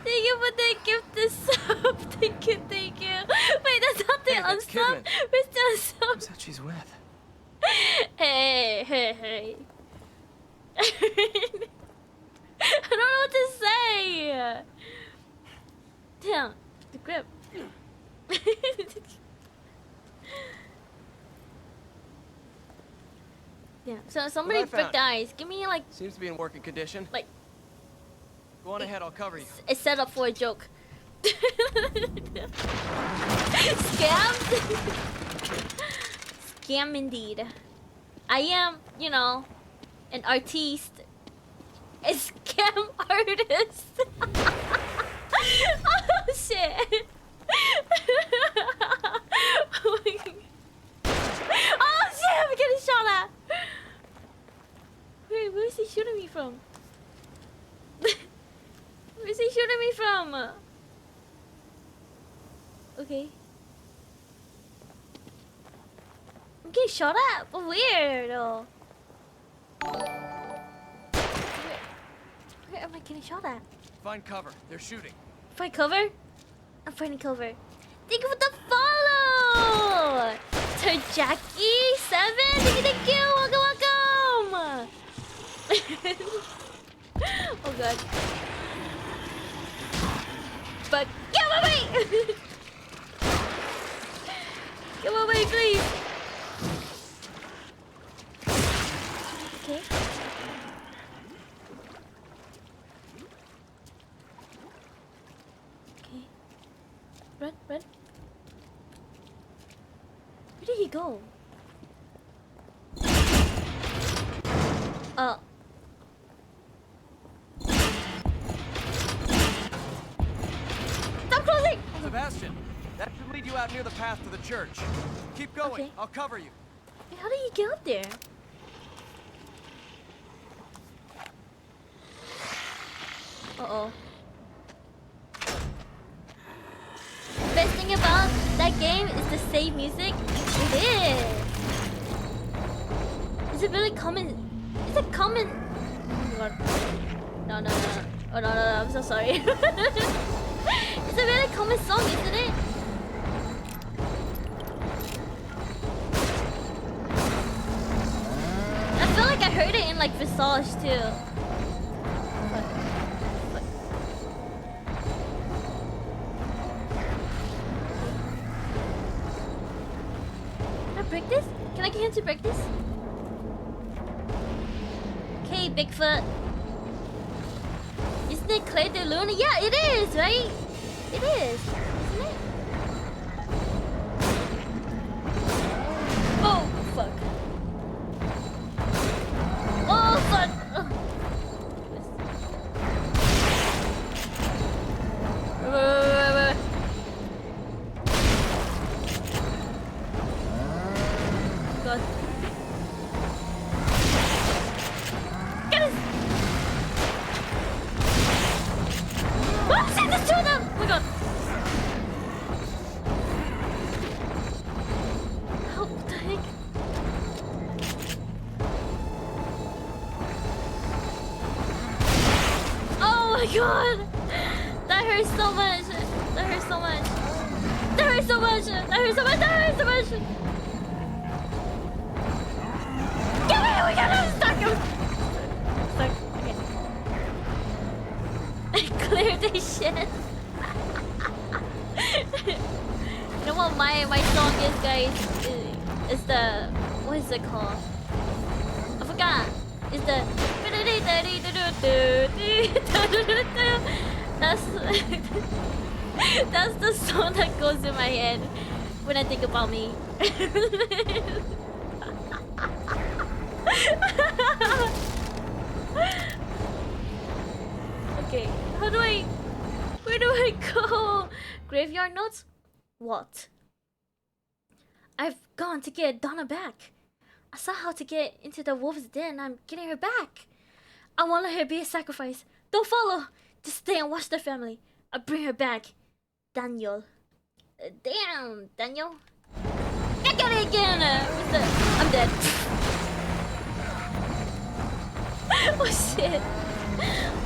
Speaker 1: Thank you for the gift the sub. Thank you. Wait, that's not the
Speaker 5: Hey, that's
Speaker 1: unsub.
Speaker 5: Kidman.
Speaker 1: We're still unsub.
Speaker 5: Who's that she's with?
Speaker 1: Hey. I don't know what to say. Damn, the grip. Damn. So somebody
Speaker 5: What I
Speaker 1: break
Speaker 5: found-
Speaker 1: the ice. Give me like
Speaker 5: Seems to be in working condition.
Speaker 1: Like
Speaker 5: Go on ahead, I'll cover you.
Speaker 1: a setup for a joke. Scam? Scam indeed. I am, an artiste. A scam artist. Oh shit. Oh my God. Oh shit, I'm getting shot at. Wait, where is he shooting me from? Where's he shooting me from? Okay. I'm getting shot at, but weird. Where am I getting shot at?
Speaker 8: Find cover. They're shooting.
Speaker 1: Find cover? I'm finding cover. Thank you for the follow! Terjaki7, thank you! Welcome! Oh god. But get away! Get away, please! Okay. Okay. Run. Where did he go? Oh. Stop closing!
Speaker 8: Sebastian, that should lead you out near the path to the church. Keep going.
Speaker 1: Okay.
Speaker 8: I'll cover you.
Speaker 1: Wait, how did he get up there? Uh-oh. Best thing about that game is the save music. It is. Is it really common? Is it common? Oh my god. No. Oh no, I'm so sorry. It's a really common song, isn't it? I feel like I heard it in like Visage too. Can I break this? Can I get him to break this? Okay, Bigfoot. Isn't it Clay de Luna? Yeah, it is, right? It is, isn't it? Oh, fuck. Oh, fuck. Oh. Wait. God. Get us! Oh shit, there's two of them! Oh my god. Oh, what the heck? Oh my god! That hurts so much! That hurts so much! That hurts so much! That hurts so much! That hurts so much! Get away! We got him! Stuck! Stuck. Okay. Clear this shit. You know what my song is, guys? Is the... What is it called? I forgot. It's the... That's the song that goes in my head when I think about me. Okay, how do I... Where do I go? Graveyard notes? What? I've gone to get Donna back. I saw how to get into the wolf's den. I'm getting her back. I won't let her be a sacrifice. Don't follow. Just stay and watch the family. I'll bring her back. Daniel. Damn, Daniel. I got it again. I'm dead. Oh shit.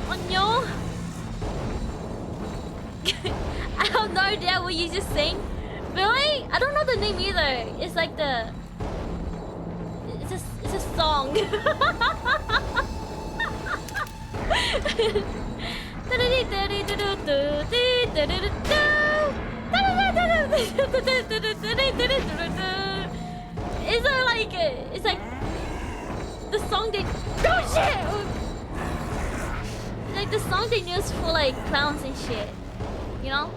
Speaker 1: Oh no. I have no idea what you just sang. Really? I don't know the name either. It's like the... It's a song. It's like the song they... Oh shit! It's like the song they use for like clowns and shit. You know?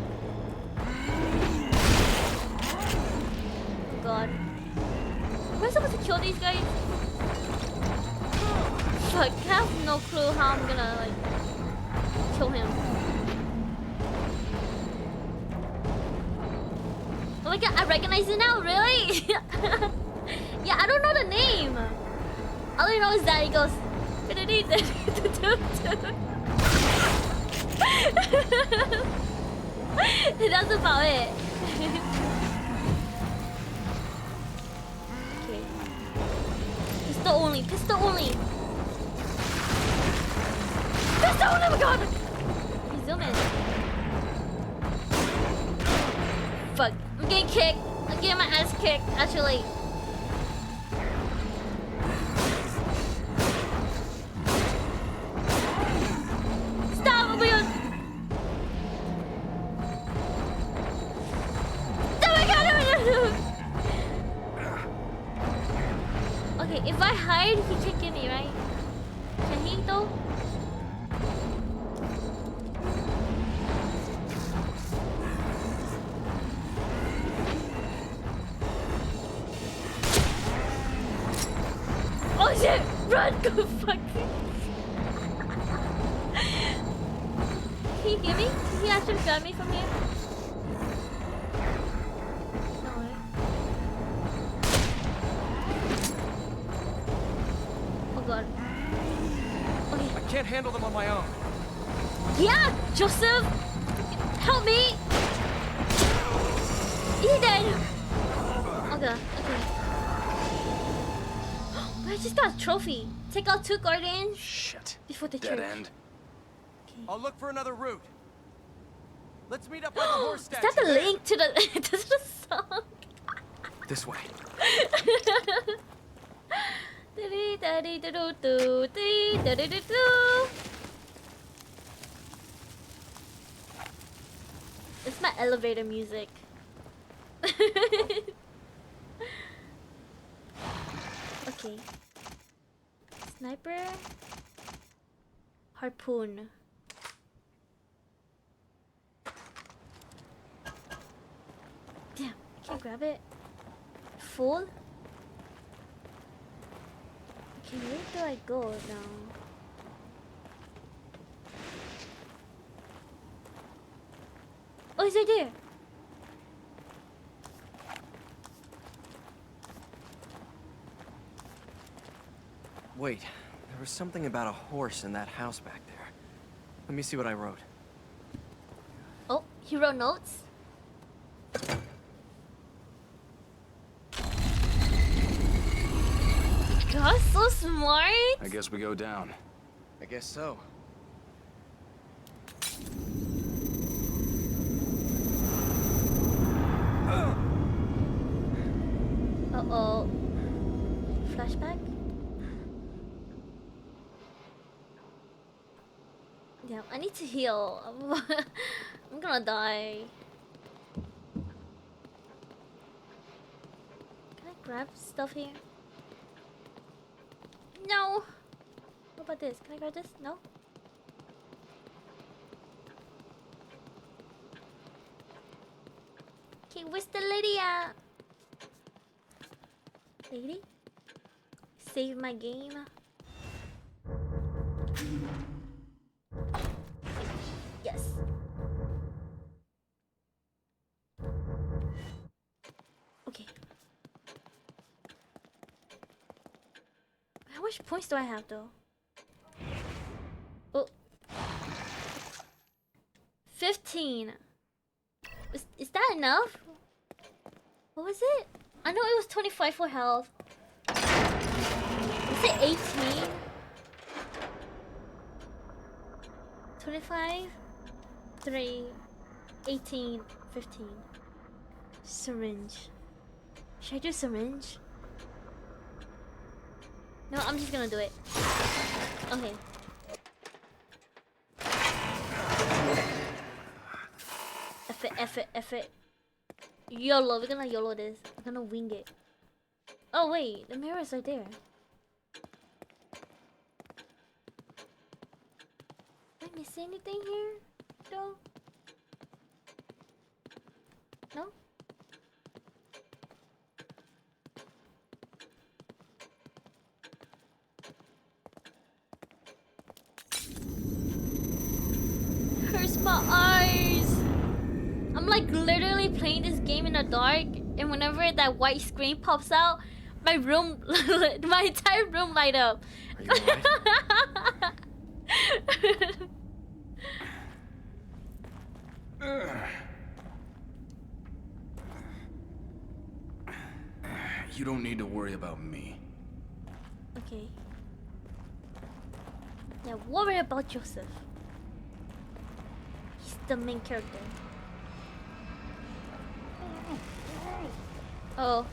Speaker 1: Oh god. Am I supposed to kill these guys? Fuck, I have no clue how I'm gonna like kill him. Oh my god, I recognize it now, really? Yeah, I don't know the name. All I know is that he goes. That's about it. Okay. Pistol only, pistol only. Pistol only, oh my god! He's zooming. Fuck, I'm getting kicked. I'm getting my ass kicked, actually. Stop, oh my god! Okay, if I hide, he can't get me, right? Can he though? Oh shit! Run! Go fuck! Can you get me? Can he actually grab me from here? No way. Oh god. Okay.
Speaker 8: I can't handle them on my own.
Speaker 1: Yeah, Joseph! Help me! He dead! Okay, okay. I just got a trophy. Take out 2 guardians
Speaker 9: Shit.
Speaker 1: before the
Speaker 9: Dead
Speaker 1: church.
Speaker 9: end.
Speaker 8: I'll look for another route. Let's meet up by the horse
Speaker 1: Is
Speaker 8: statue.
Speaker 1: that the
Speaker 8: there.
Speaker 1: link to the to the song?
Speaker 9: This way.
Speaker 1: It's my elevator music. Okay. Sniper. Harpoon. Damn, I can't grab it. Full? Okay, where do I go now? Oh, he's right there.
Speaker 5: Wait, there was something about a horse in that house back there. Let me see what I wrote.
Speaker 1: Oh, he wrote notes? God, so smart!
Speaker 9: I guess we go down.
Speaker 5: I guess so.
Speaker 1: Uh-oh. Flashback? Damn, I need to heal. I'm gonna die. Can I grab stuff here? No! What about this? Can I grab this? No? Okay, where's the lady at? Lady? Save my game. How much points do I have though? Oh. 15. Is that enough? What was it? I know it was 25 for health. Was it 18? 25, 3, 18, 15. Syringe. Should I do syringe? No, I'm just gonna do it. Okay. F it. YOLO, we're gonna YOLO this. I'm gonna wing it. Oh wait, the mirror's right there. Did I miss anything here? No? No? Hurts my eyes. I'm like literally playing this game in the dark, and whenever that white screen pops out, my room, my entire room light up.
Speaker 5: Are you alright?
Speaker 9: You don't need to worry about me.
Speaker 1: Okay. Yeah, worry about Joseph. He's the main character. Oh.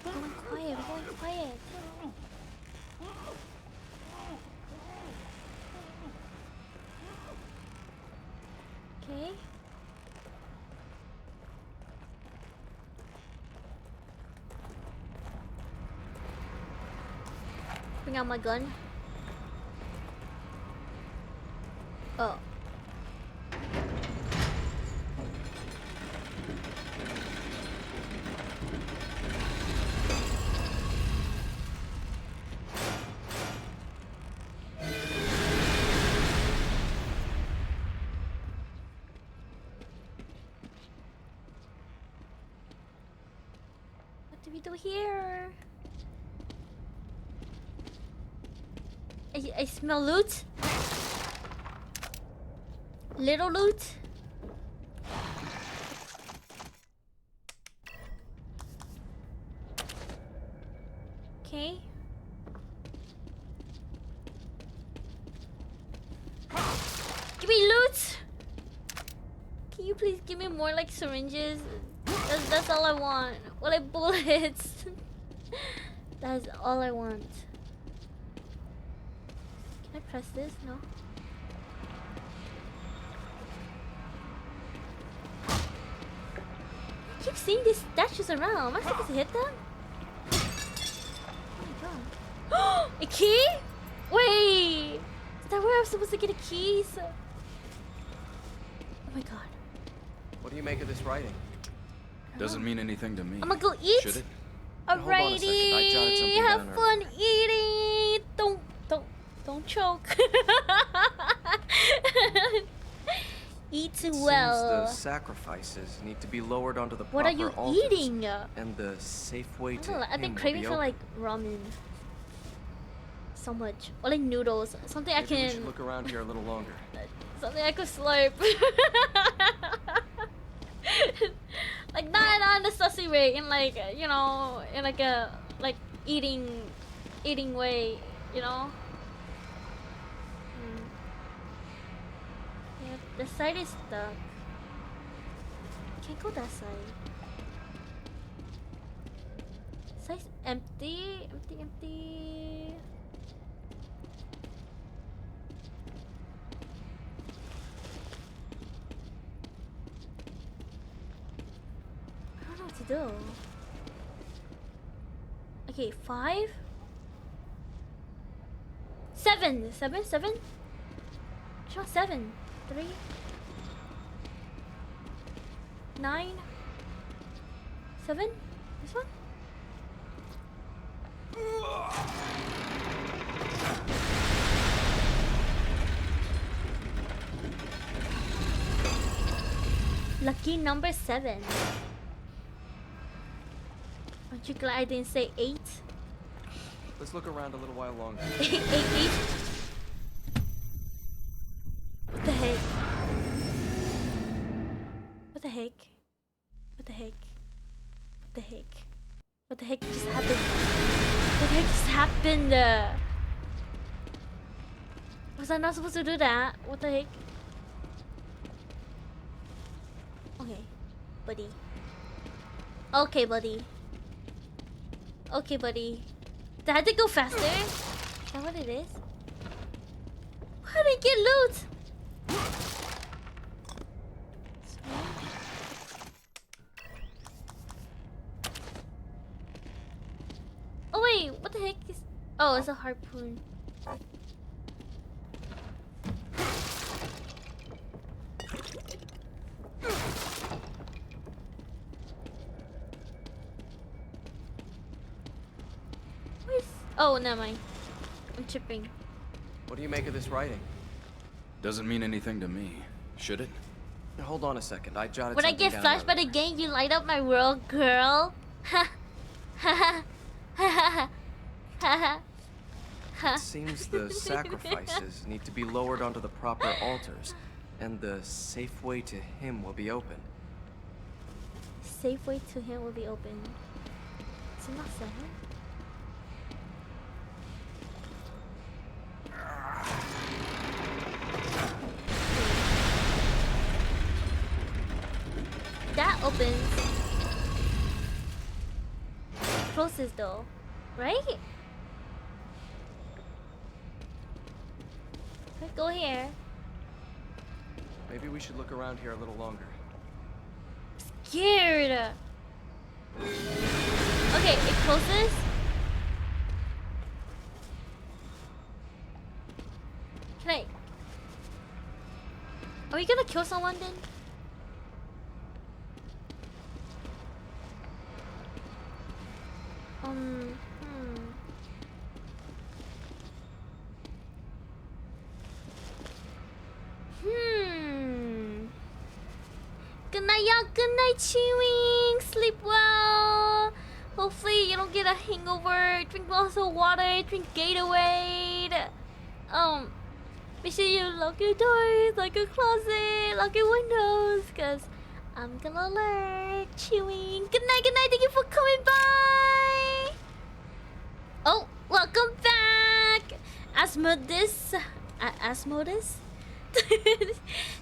Speaker 1: We're going quiet, we're going quiet. Okay. Bring out my gun. Oh. What do we do here? I smell loot. Little loot. Okay. Give me loot. Can you please give me more like syringes? That's all I want. Or like bullets. That's all I want. Can I press this? No. I keep seeing these statues around. Am I supposed to hit them? Oh my god. A key? Wait! Is that where I'm supposed to get a keys? Oh my god.
Speaker 5: What do you make of this writing?
Speaker 9: Doesn't mean anything to me.
Speaker 1: I'm gonna go eat.
Speaker 9: Should it?
Speaker 5: Hold on a second, I jotted something
Speaker 1: Alrighty, have
Speaker 5: down
Speaker 1: fun eating. Don't choke. Eat well.
Speaker 5: Seems the sacrifices need to be lowered onto the
Speaker 1: What are you
Speaker 5: proper altars,
Speaker 1: eating?
Speaker 5: and the safe way to
Speaker 1: I've been
Speaker 5: him will
Speaker 1: craving
Speaker 5: be
Speaker 1: for like
Speaker 5: open.
Speaker 1: ramen. So much. Or like noodles. Something I
Speaker 5: Maybe we should
Speaker 1: can.
Speaker 5: look around here a little longer.
Speaker 1: Something I could slurp. Like not on the sussy way, in like you know, in like a like eating way, you know. Yeah, the side is stuck. Can't go that side. Side's empty. I don't know what to do. Okay, 5, 7. Which one? 7, 3, 9, 7. This one. Lucky number 7. Aren't you glad I didn't say 8?
Speaker 5: Let's look around a little while longer.
Speaker 1: 8. What the heck? What the heck? What the heck? What the heck? What the heck just happened? What the heck just happened? Was I not supposed to do that? What the heck? Okay, buddy. Okay, buddy. Okay, buddy. Did I have to go faster? Is that what it is? How did I get loot? Oh wait, what the heck is... Oh, it's a harpoon. Where's... Oh, never mind. I'm tripping.
Speaker 5: What do you make of this writing?
Speaker 9: Doesn't mean anything to me, should it?
Speaker 5: Now, hold on a second. I jotted
Speaker 1: When I
Speaker 5: something
Speaker 1: get
Speaker 5: down
Speaker 1: flashed by
Speaker 5: earlier.
Speaker 1: the game, you light up my world, girl. Ha ha ha ha ha.
Speaker 5: It seems the sacrifices need to be lowered onto the proper altars, and the safe way to him will be open.
Speaker 1: Safe way to him will be open. Is it not 7? That opens. Closes though, right? Let's go here.
Speaker 5: Maybe we should look around here a little longer.
Speaker 1: Scared. Okay, it closes. Can I? Are we gonna kill someone then? Good night, y'all. Good night, chewing. Sleep well. Hopefully, you don't get a hangover. Drink lots of water. Drink Gatorade. Make sure you lock your doors, lock your closet, lock your windows, cause I'm gonna lurk. Chewing. Good night. Good night. Thank you for coming by. Oh, welcome back, Asmodus. Asmodus.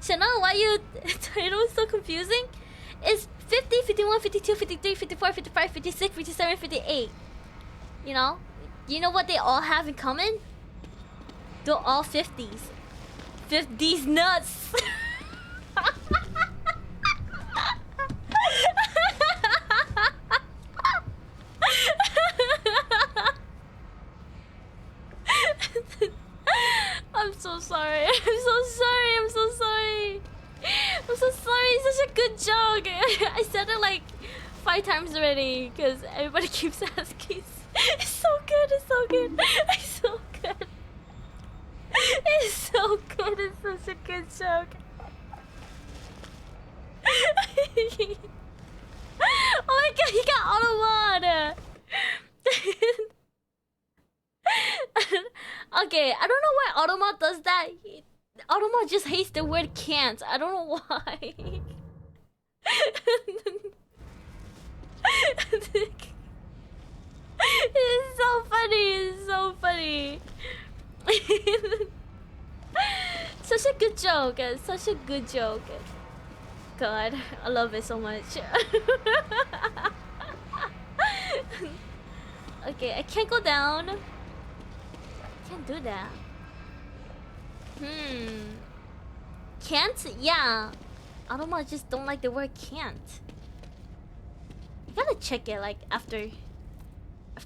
Speaker 1: Chanel, why your title is so confusing? It's 50, 51, 52, 53, 54, 55, 56, 57, 58. You know? You know what they all have in common? They're all 50s. 50s nuts! I'm so sorry. I'm so sorry. I'm so sorry. I'm so sorry. It's such a good joke. I said it like 5 times already because everybody keeps asking. It's so good. It's so good. It's so good. It's so good. It's such a good joke. Oh my god, he got auto mod. Okay, I don't know why Automod does that. Automod just hates the word can't. I don't know why. It's so funny. It's so funny. Such a good joke. Such a good joke. God, I love it so much. Okay, I can't go down. Can't do that. Can't? Yeah. Automa just don't like the word can't. You gotta check it like after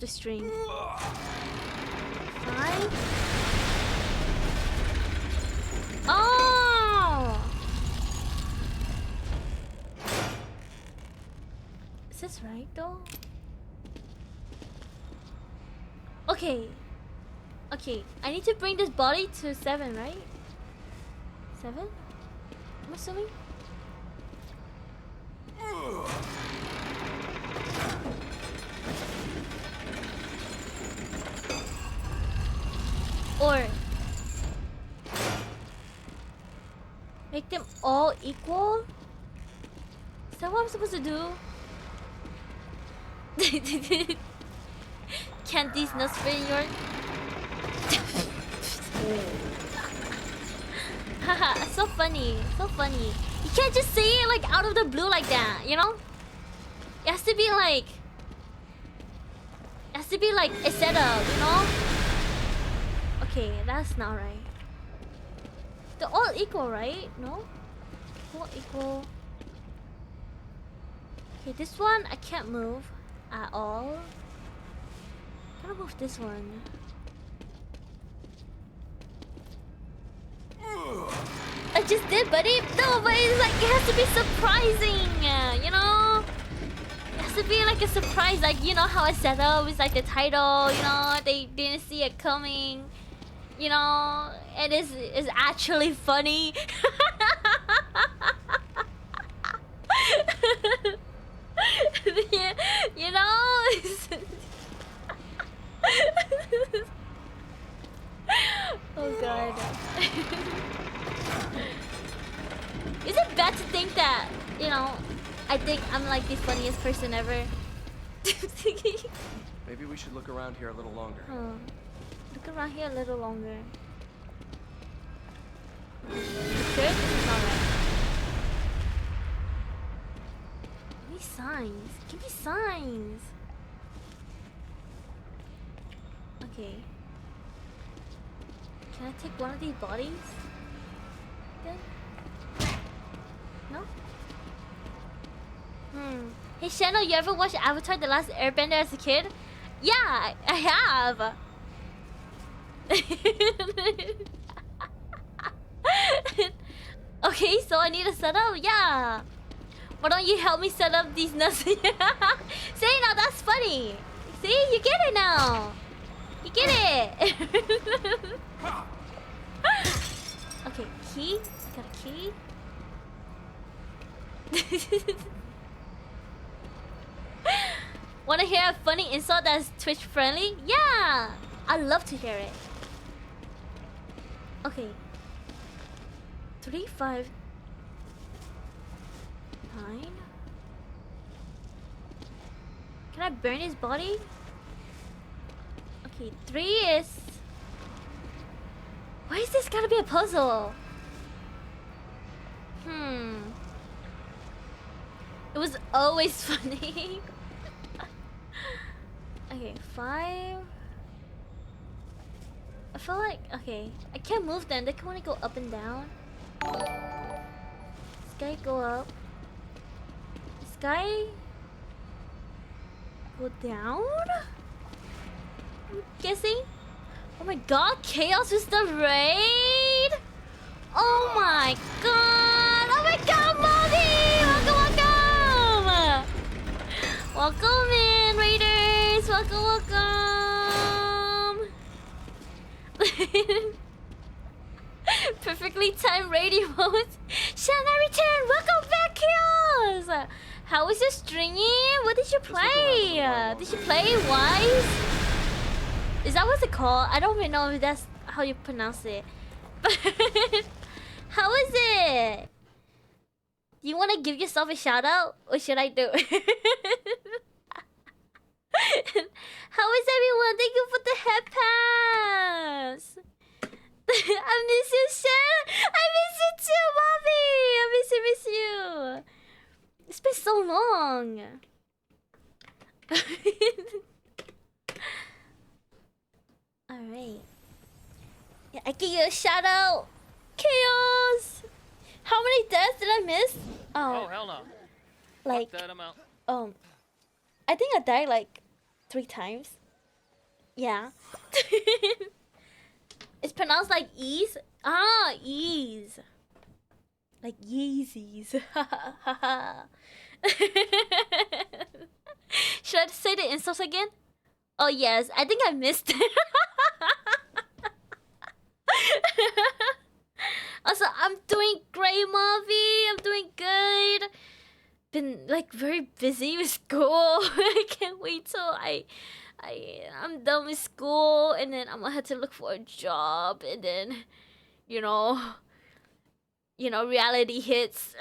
Speaker 1: stream. 5. Oh! Is this right though? Okay. Okay, I need to bring this body to 7, right? 7? I'm assuming. Or make them all equal? Is that what I'm supposed to do? Can't these nuts fit in your... Haha, so funny, so funny. You can't just say it like out of the blue like that, you know? It has to be like... It has to be like a setup, you know? Okay, that's not right. They're all equal, right? No? All equal. Okay, this one I can't move at all. I'm gonna move this one. I just did, buddy. No, but it's like it has to be surprising, you know? It has to be like a surprise, like you know how I set up with like the title, you know, they didn't see it coming, you know, and it's actually funny. Yeah, you know? Oh god. Is it bad to think that, you know, I think I'm like the funniest person ever?
Speaker 5: Maybe we should look around here a little longer.
Speaker 1: Look around here a little longer. Sure, this is not right. Give me signs. Give me signs. Okay. Can I take one of these bodies? Then? No? Hey Shano, you ever watched Avatar The Last Airbender as a kid? Yeah, I have. Okay, so I need to set up? Yeah. Why don't you help me set up these nuts? See, now that's funny. See, you get it now. You get it. Okay, key. Got a key. Wanna hear a funny insult that's Twitch friendly? Yeah! I'd love to hear it. Okay. 3, 5, 9. Can I burn his body? Okay, 3 is... Why is this gotta be a puzzle? It was always funny. Okay, 5. I feel like, okay, I can't move them. They can only go up and down. This guy go up. This guy go down? I'm guessing. Oh my god, chaos with the raid! Oh my god! Oh my god, Molly! Welcome, welcome! Welcome in, raiders! Welcome, welcome! Perfectly timed raid emotes. Shanna return! Welcome back, Chaos! How was your streaming? What did you play? Did you play Wise? Is that what's it called? I don't even know if that's how you pronounce it. But how is it? Do you want to give yourself a shout out? Or should I do it? How is everyone? Thank you for the head pass. I miss you, Shan. I miss you too, Bobby. I miss you. It's been so long. Alright. Yeah, I give you a shout out. Chaos! How many deaths did I miss?
Speaker 10: Oh, hell no.
Speaker 1: Like,
Speaker 10: Fuck that amount.
Speaker 1: I think I died like 3 times. Yeah. It's pronounced like ease. Ah, ease. Like Yeezys. Should I say the insults again? Oh yes, I think I missed it. Also, I'm doing great, Mavi. I'm doing good. been like very busy with school. I can't wait till I'm done with school, and then I'm gonna have to look for a job, and then you know reality hits.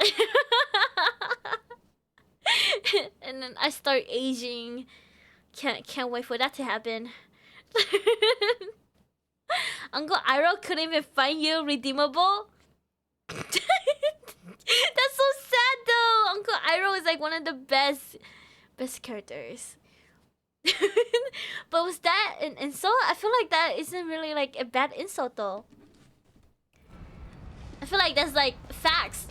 Speaker 1: And then I start aging. Can't wait for that to happen. Uncle Iroh couldn't even find you redeemable. That's so sad though. Uncle Iroh is like one of the best characters. But was that an insult? I feel like that isn't really like a bad insult though. I feel like that's like facts.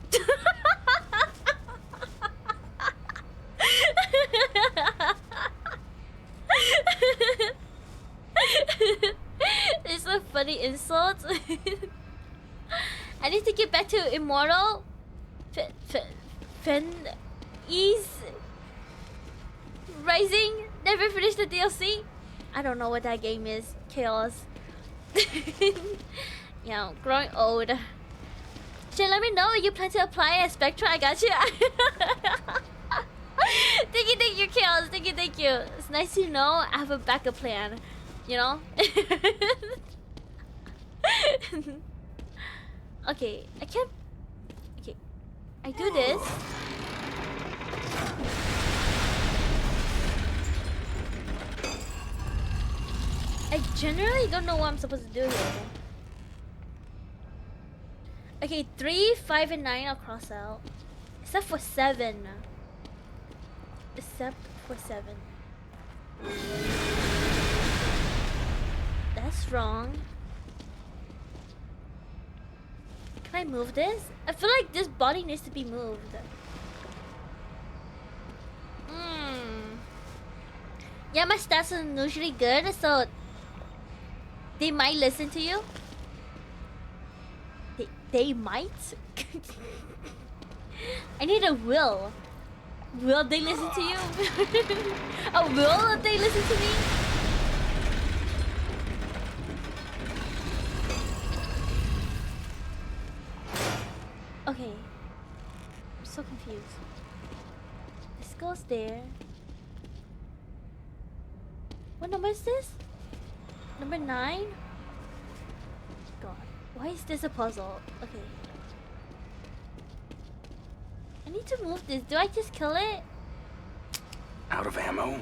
Speaker 1: It's a funny insult. I need to get back to Immortal. Ease Rising. Never finished the DLC. I don't know what that game is. Chaos. Growing old. Should let me know when you plan to apply at Spectra. I got you. Thank you, Chaos. Thank you. It's nice to know I have a backup plan. You know? Okay, I can't... Okay, I do this. I generally don't know what I'm supposed to do here. Okay, 3, 5, and 9 I'll cross out. Except for 7. Except for 7. That's wrong. Can I move this? I feel like this body needs to be moved. Yeah, my stats are usually good, so they might listen to you. They might? I need a will. Will they listen to you? Oh, will they listen to me? Okay. I'm so confused. This goes there. What number is this? Number 9? God. Why is this a puzzle? Okay. I need to move this. Do I just kill it?
Speaker 9: Out of ammo?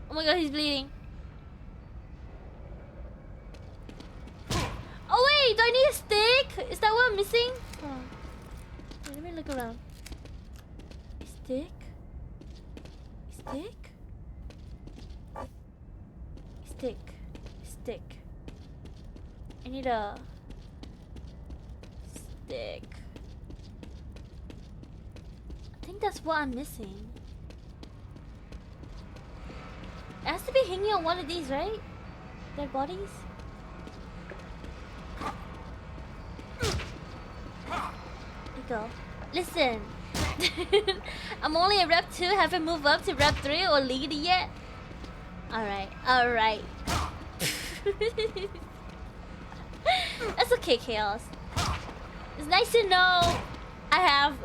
Speaker 1: Oh my god, he's bleeding. Oh wait, do I need a stick? Is that what I'm missing? Hold on. Wait, let me look around. Stick? Stick? Stick. Stick. I need a stick. I think that's what I'm missing. It has to be hanging on one of these, right? Their bodies? There you go. Listen. I'm only at rep 2. Haven't moved up to rep 3 or lead yet. Alright. That's okay, Chaos. It's nice to know I have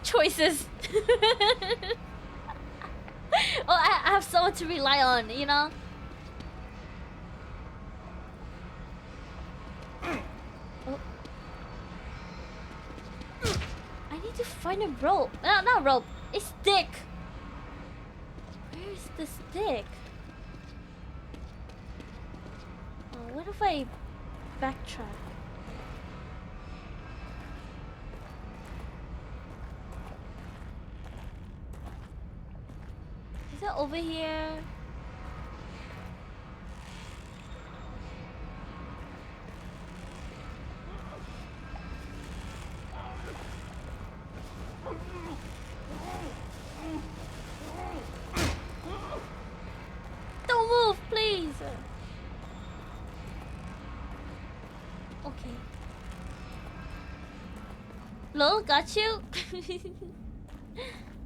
Speaker 1: choices. Oh, I have someone to rely on, you know? Oh. I need to find a rope. No, not a rope. A stick. Where is the stick? Oh, what if I backtrack? Is it over here? Don't move, please. Okay. Lol, got you.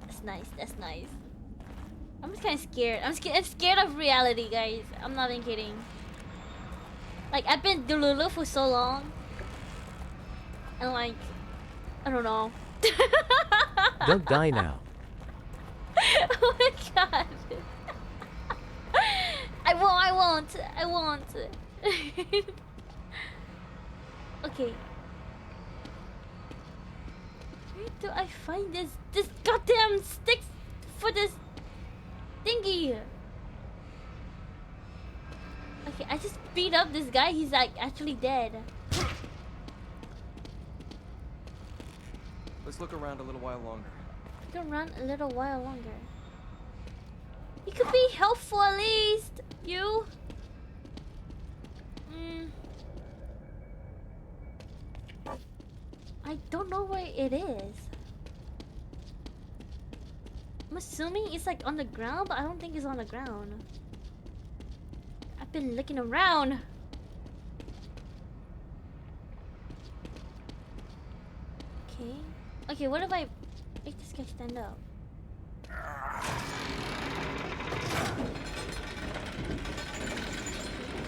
Speaker 1: That's nice. That's nice. I'm just kind of scared. I'm scared of reality, guys. I'm not even kidding. Like, I've been Delulu for so long. And like, I don't know.
Speaker 10: Don't die now.
Speaker 1: Oh my god. I won't. Okay. Where do I find this goddamn sticks for this thingy? Okay, I just beat up this guy. He's like actually dead.
Speaker 8: Let's look around a little while longer.
Speaker 1: You can run a little while longer. You could be helpful at least. You. I don't know where it is. I'm assuming it's like on the ground, but I don't think it's on the ground. I've been looking around. Okay. Okay, what if I make this guy stand up?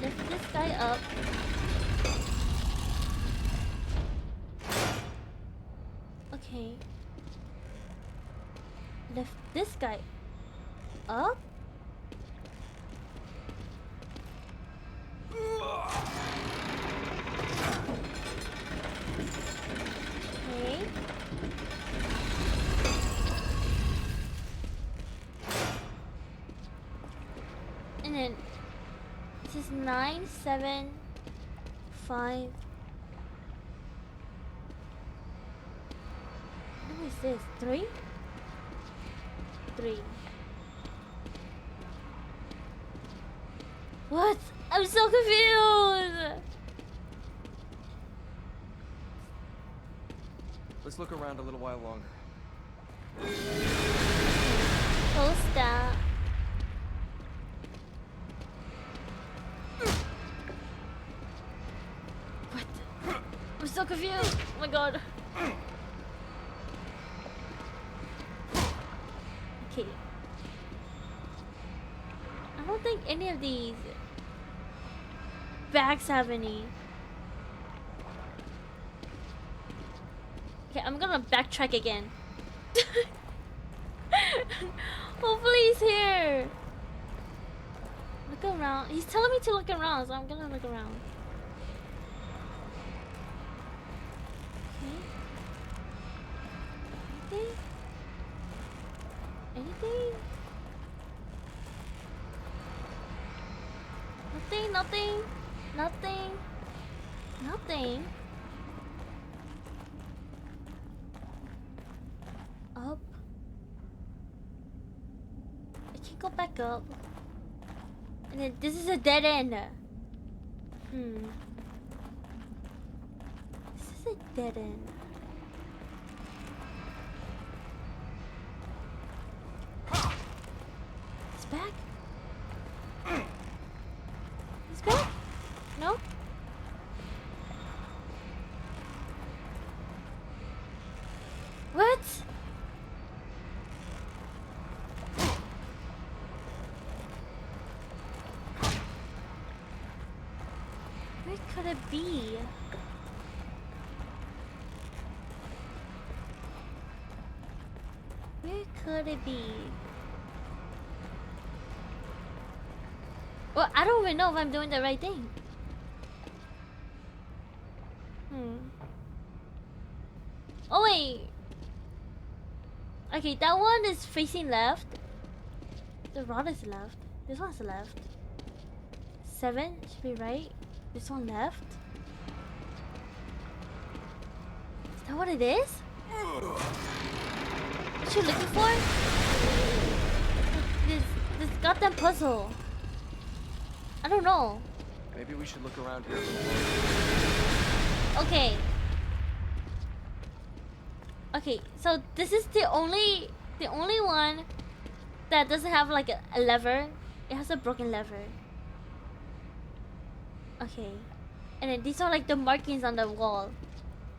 Speaker 1: Lift this guy up. Okay. Lift this guy up. Okay. And then this is 9, 7, 5. What is this? 3? 3. What? I'm so confused.
Speaker 8: Let's look around a little while longer.
Speaker 1: Close that. What? I'm so confused. Oh my god. Okay. I don't think any of these bags have any. Okay, I'm gonna backtrack again. Hopefully he's here. Look around. He's telling me to look around, so I'm gonna look around. Okay. Anything? Nothing. Up. I can't go back up. And then this is a dead end. This is a dead end. He's back? He's back? No? What? Where could it be? Where could it be? Well, I don't even know if I'm doing the right thing. Oh wait. Okay, that one is facing left. The rod is left. This one's left. 7 should be right. This one left. Is that what it is? What you looking for? This goddamn puzzle. I don't know.
Speaker 8: Maybe we should look around here a little more.
Speaker 1: Okay. Okay, so this is the only one that doesn't have like a lever. It has a broken lever. Okay. And then these are like the markings on the wall.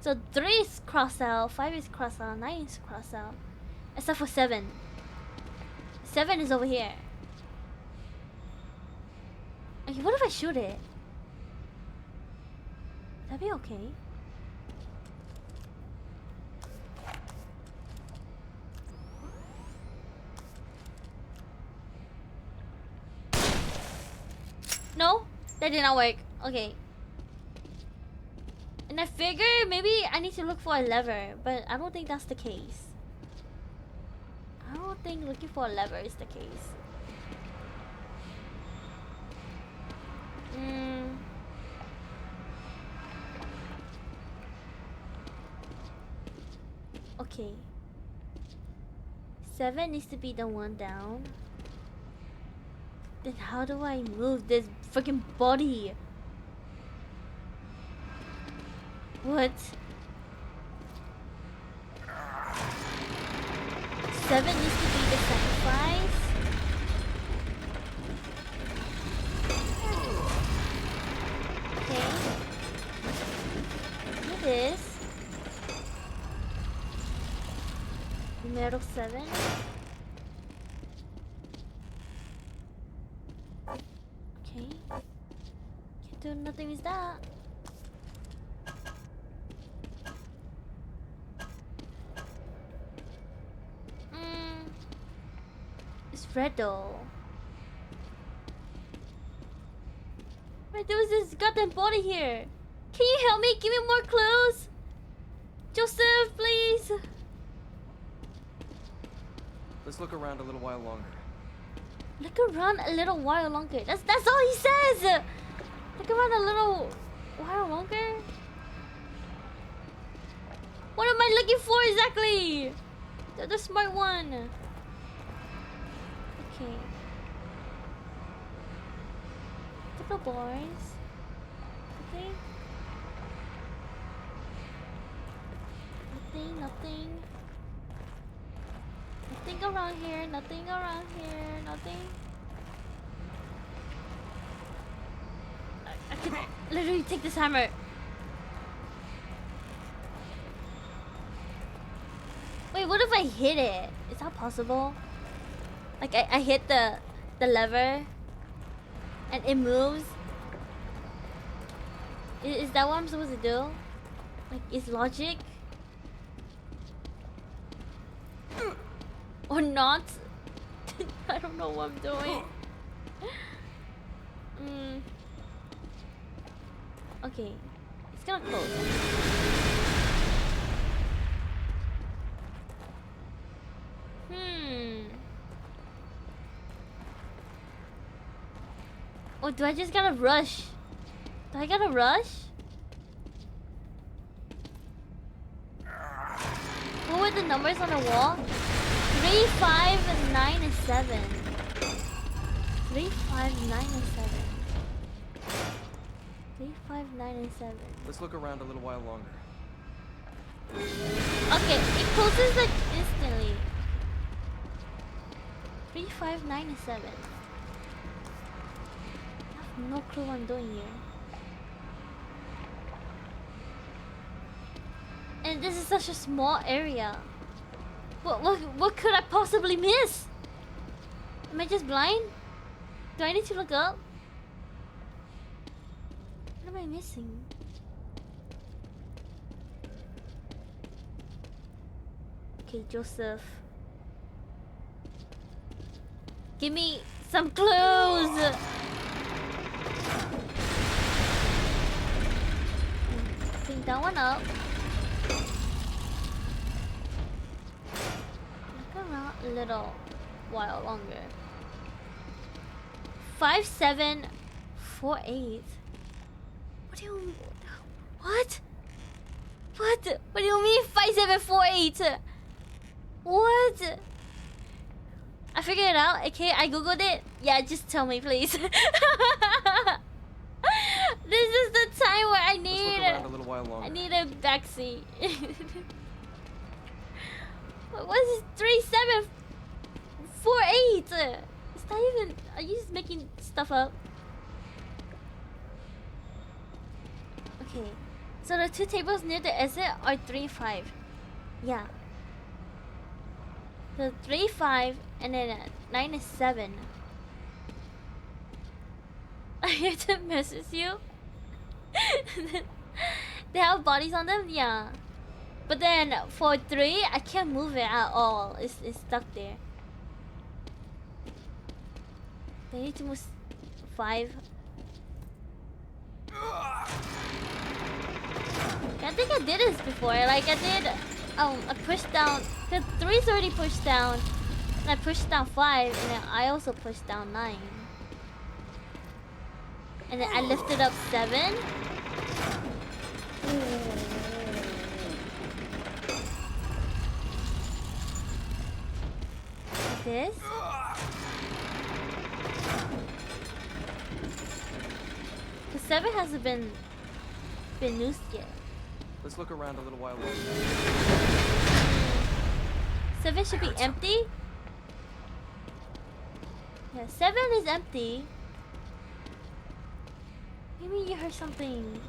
Speaker 1: So 3 is crossed out, 5 is crossed out, 9 is crossed out. Except for 7. 7 is over here. Okay, what if I shoot it? that be okay? No, that did not work. Okay. And I figure maybe I need to look for a lever, but I don't think that's the case. I don't think looking for a lever is the case. Okay. 7 needs to be the one down. Then how do I move this freaking body? What? 7 needs to be the sacrifice. Okay. Do this. Numero 7. Okay. Can't do nothing with that. It's red though. Wait, there was this goddamn body here. Can you help me? Give me more clues? Joseph, please.
Speaker 5: Let's look around a little while longer.
Speaker 1: Look around a little while longer. That's all he says. Look around a little while longer. What am I looking for exactly? The smart one. Okay. Couple bars. Okay. Nothing. Nothing around here. Nothing around here. Nothing. I could literally take this hammer. Wait, what if I hit it? Is that possible? Like I hit the lever and it moves? Is that what I'm supposed to do? Like, is logic? Or not? I don't know what I'm doing. Okay. It's gonna close. Oh, do I just gotta rush? Do I gotta rush? What were the numbers on the wall? 3, 5, 9, and 7. 3, 5, 9, and 7. 3, 5, 9, and 7.
Speaker 5: Let's look around a little while longer.
Speaker 1: Okay, it closes like instantly. 3, 5, 9, and 7. I have no clue what I'm doing here. And this is such a small area. What could I possibly miss? Am I just blind? Do I need to look up? What am I missing? Okay, Joseph. Give me some clues! Bring that one up. Look around a little while longer. 5, 7, 4, 8. What do you... What? What do you mean 5, 7, 4, 8? What? I figured it out. Okay, I googled it. Yeah, just tell me, please. This is the time where I need a backseat. What is 3, 7, 4, 8? Is that even? Are you just making stuff up? Okay, so the 2 tables near the exit are 3, 5. Yeah. So 3, 5, and then 9 is 7. I have to message you. They have bodies on them, yeah. But then for 3, I can't move it at all. It's stuck there. They need to move 5. I think I did this before. Like I did, I pushed down. Cause 3's already pushed down, and I pushed down 5, and then I also pushed down 9, and then I lifted up 7. Like this. The 7 hasn't been used yet.
Speaker 8: Let's look around a little while longer.
Speaker 1: 7 should be empty. Yeah, 7 is empty. Maybe you heard something.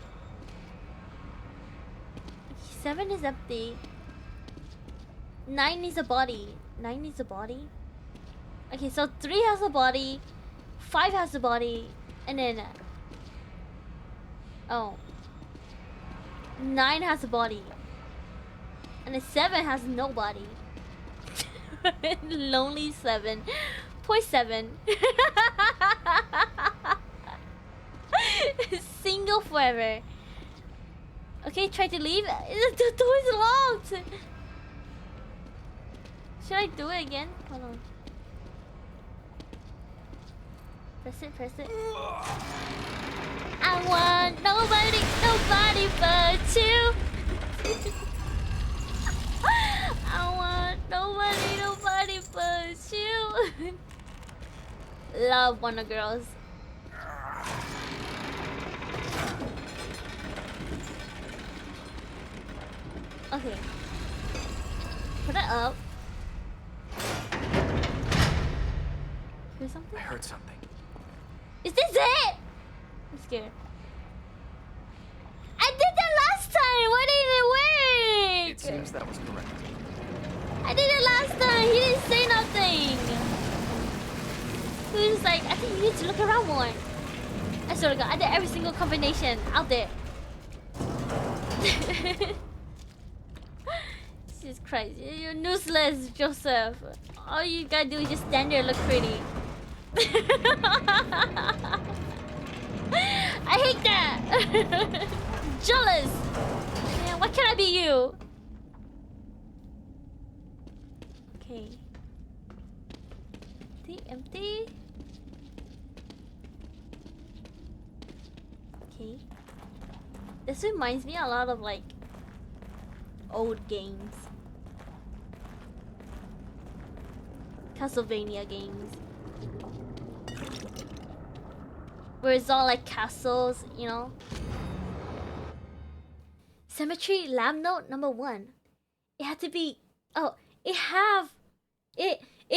Speaker 1: 7 is empty. 9 needs a body. 9 needs a body. Okay, so 3 has a body, 5 has a body, and then 9 has a body, and then 7 has no body. Lonely 7. Poor 7. Single forever. Okay, try to leave. The door is locked. Should I do it again? Hold on. Press it, press it. I want nobody but you. I want nobody but you. Love Wonder Girls. Okay. Put it up. Hear something?
Speaker 9: I heard something.
Speaker 1: Is this it? I'm scared. I did that last time. Why didn't it work?
Speaker 8: It seems that was correct.
Speaker 1: I did it last time. He didn't say nothing. He was just like, I think you need to look around more. I swear to God, I did every single combination out there. Jesus Christ, you're useless, Joseph. All you gotta do is just stand there and look pretty. I hate that. Jealous. Man, why can't I be you? Okay. Empty. Okay. This reminds me a lot of like old games. Castlevania games. Where it's all like castles, you know? Cemetery lab note number 1. It had to be it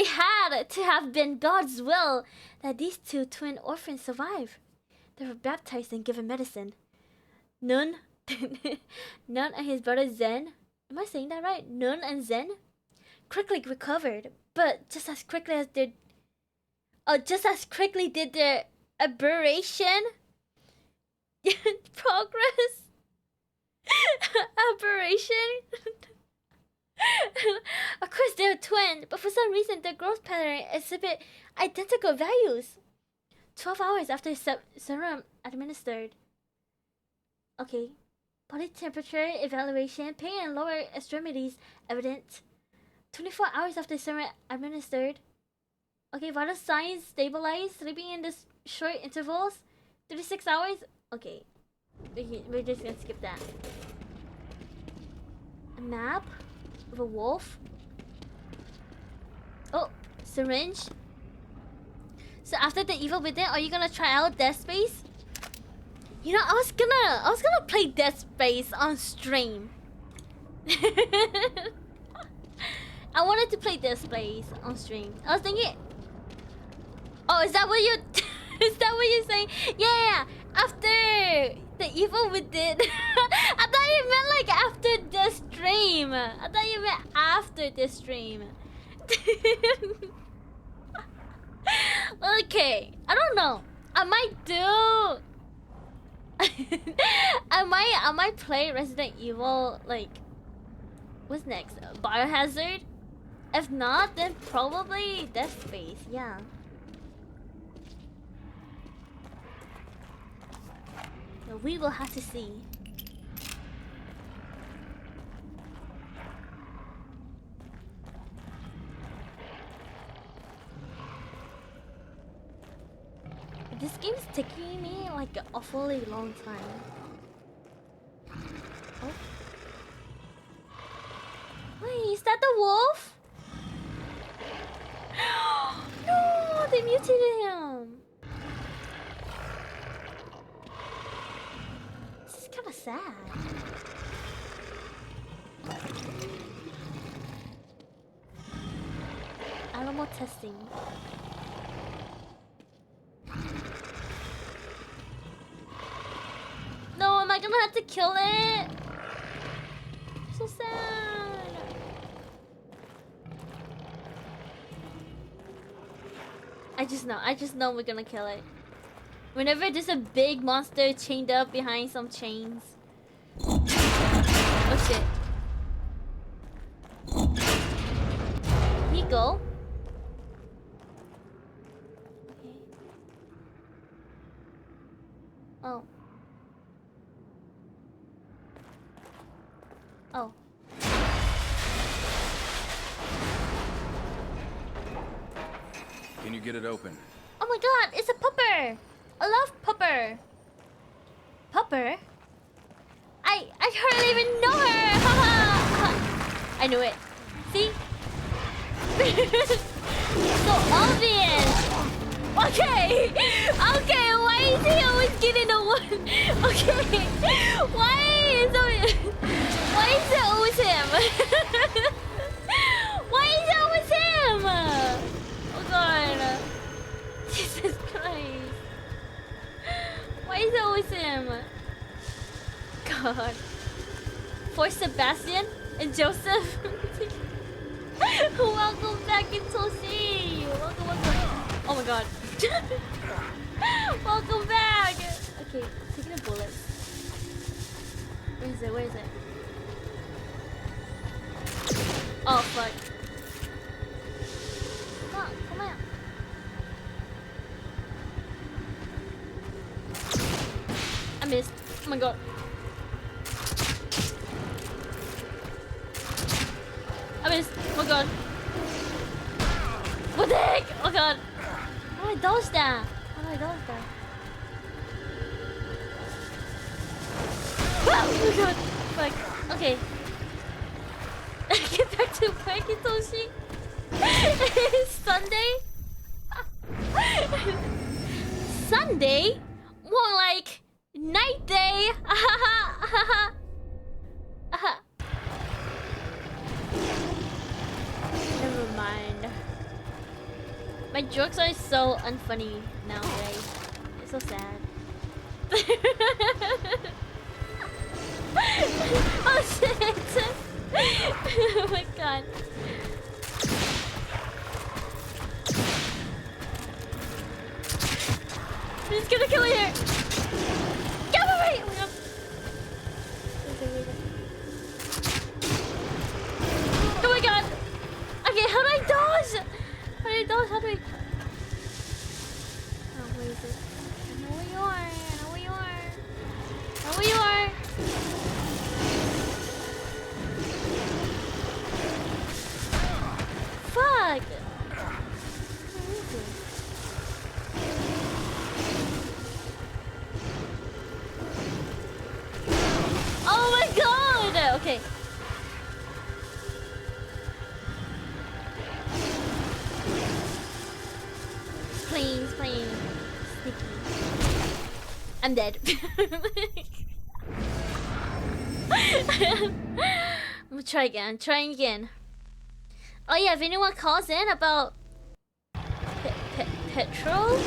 Speaker 1: had to have been God's will that these 2 twin orphans survive. They were baptized and given medicine. Nun and his brother Zen, am I saying that right? Nun and Zen quickly recovered, but just as quickly did their aberration progress. Aberration. Of course, they're twin, but for some reason, their growth pattern exhibit identical values. 12 hours after serum administered. Okay. Body temperature evaluation, pain in lower extremities evident. 24 hours after serum administered. Okay, vital signs stabilized, sleeping in this short intervals. 36 hours. Okay, we're just gonna skip that. A map of a wolf. Oh, syringe. So after the evil within, are you gonna try out Dead Space? You know, I was gonna play Dead Space on stream. I wanted to play Dead Space on stream. I was thinking. Oh, is that what you? Is that what you're saying? Yeah. After the evil within. I thought you meant like after the stream. I thought you meant after the stream. Okay, I don't know. I might do I might play Resident Evil, like, what's next? Biohazard? If not, then probably Dead Space, yeah. So we will have to see. This game's taking me like an awfully long time. Oh. Wait, is that the wolf? No, they mutated him. This is kind of sad. Animal testing. No, am I gonna have to kill it? So sad. I just know we're gonna kill it. Whenever there's a big monster chained up behind some chains. Oh shit. Here you go. Okay. Oh. Oh.
Speaker 9: Can you get it open?
Speaker 1: Oh my god, it's a pupper! I love pupper. Pupper? I hardly even know her! I knew it. See? So obvious! Okay! Okay, why is he always getting a one? Okay! Why is it always him? Why is it always him? Oh god. Jesus Christ. Why is it always him? God. For Sebastian and Joseph. Welcome back into sea. Welcome. Oh my god. Welcome back. Okay, taking a bullet. Where is it? Where is it? Oh fuck. Come on, come on. I missed. Oh my god. I missed. Oh my god. What the heck? Oh god. How do I dodge that? How do I dodge that? Oh my god. Fuck. Okay. Get back to Pakitoshi. Sunday? Sunday? More like night day. Never mind. My jokes are so unfunny nowadays. It's so sad. Oh shit! Oh my god. I'm just gonna kill it here. Get away! Oh my god. Oh my god. Okay, how do I dodge? How do I dodge? How do I... Oh, where is it? I know where you are. I know where you are. I know where you are. Fuck! Where is it? Oh my god! Okay. Planes. Sticky. I'm dead. I'm gonna try again. Trying again. Oh yeah, if anyone calls in about petrol,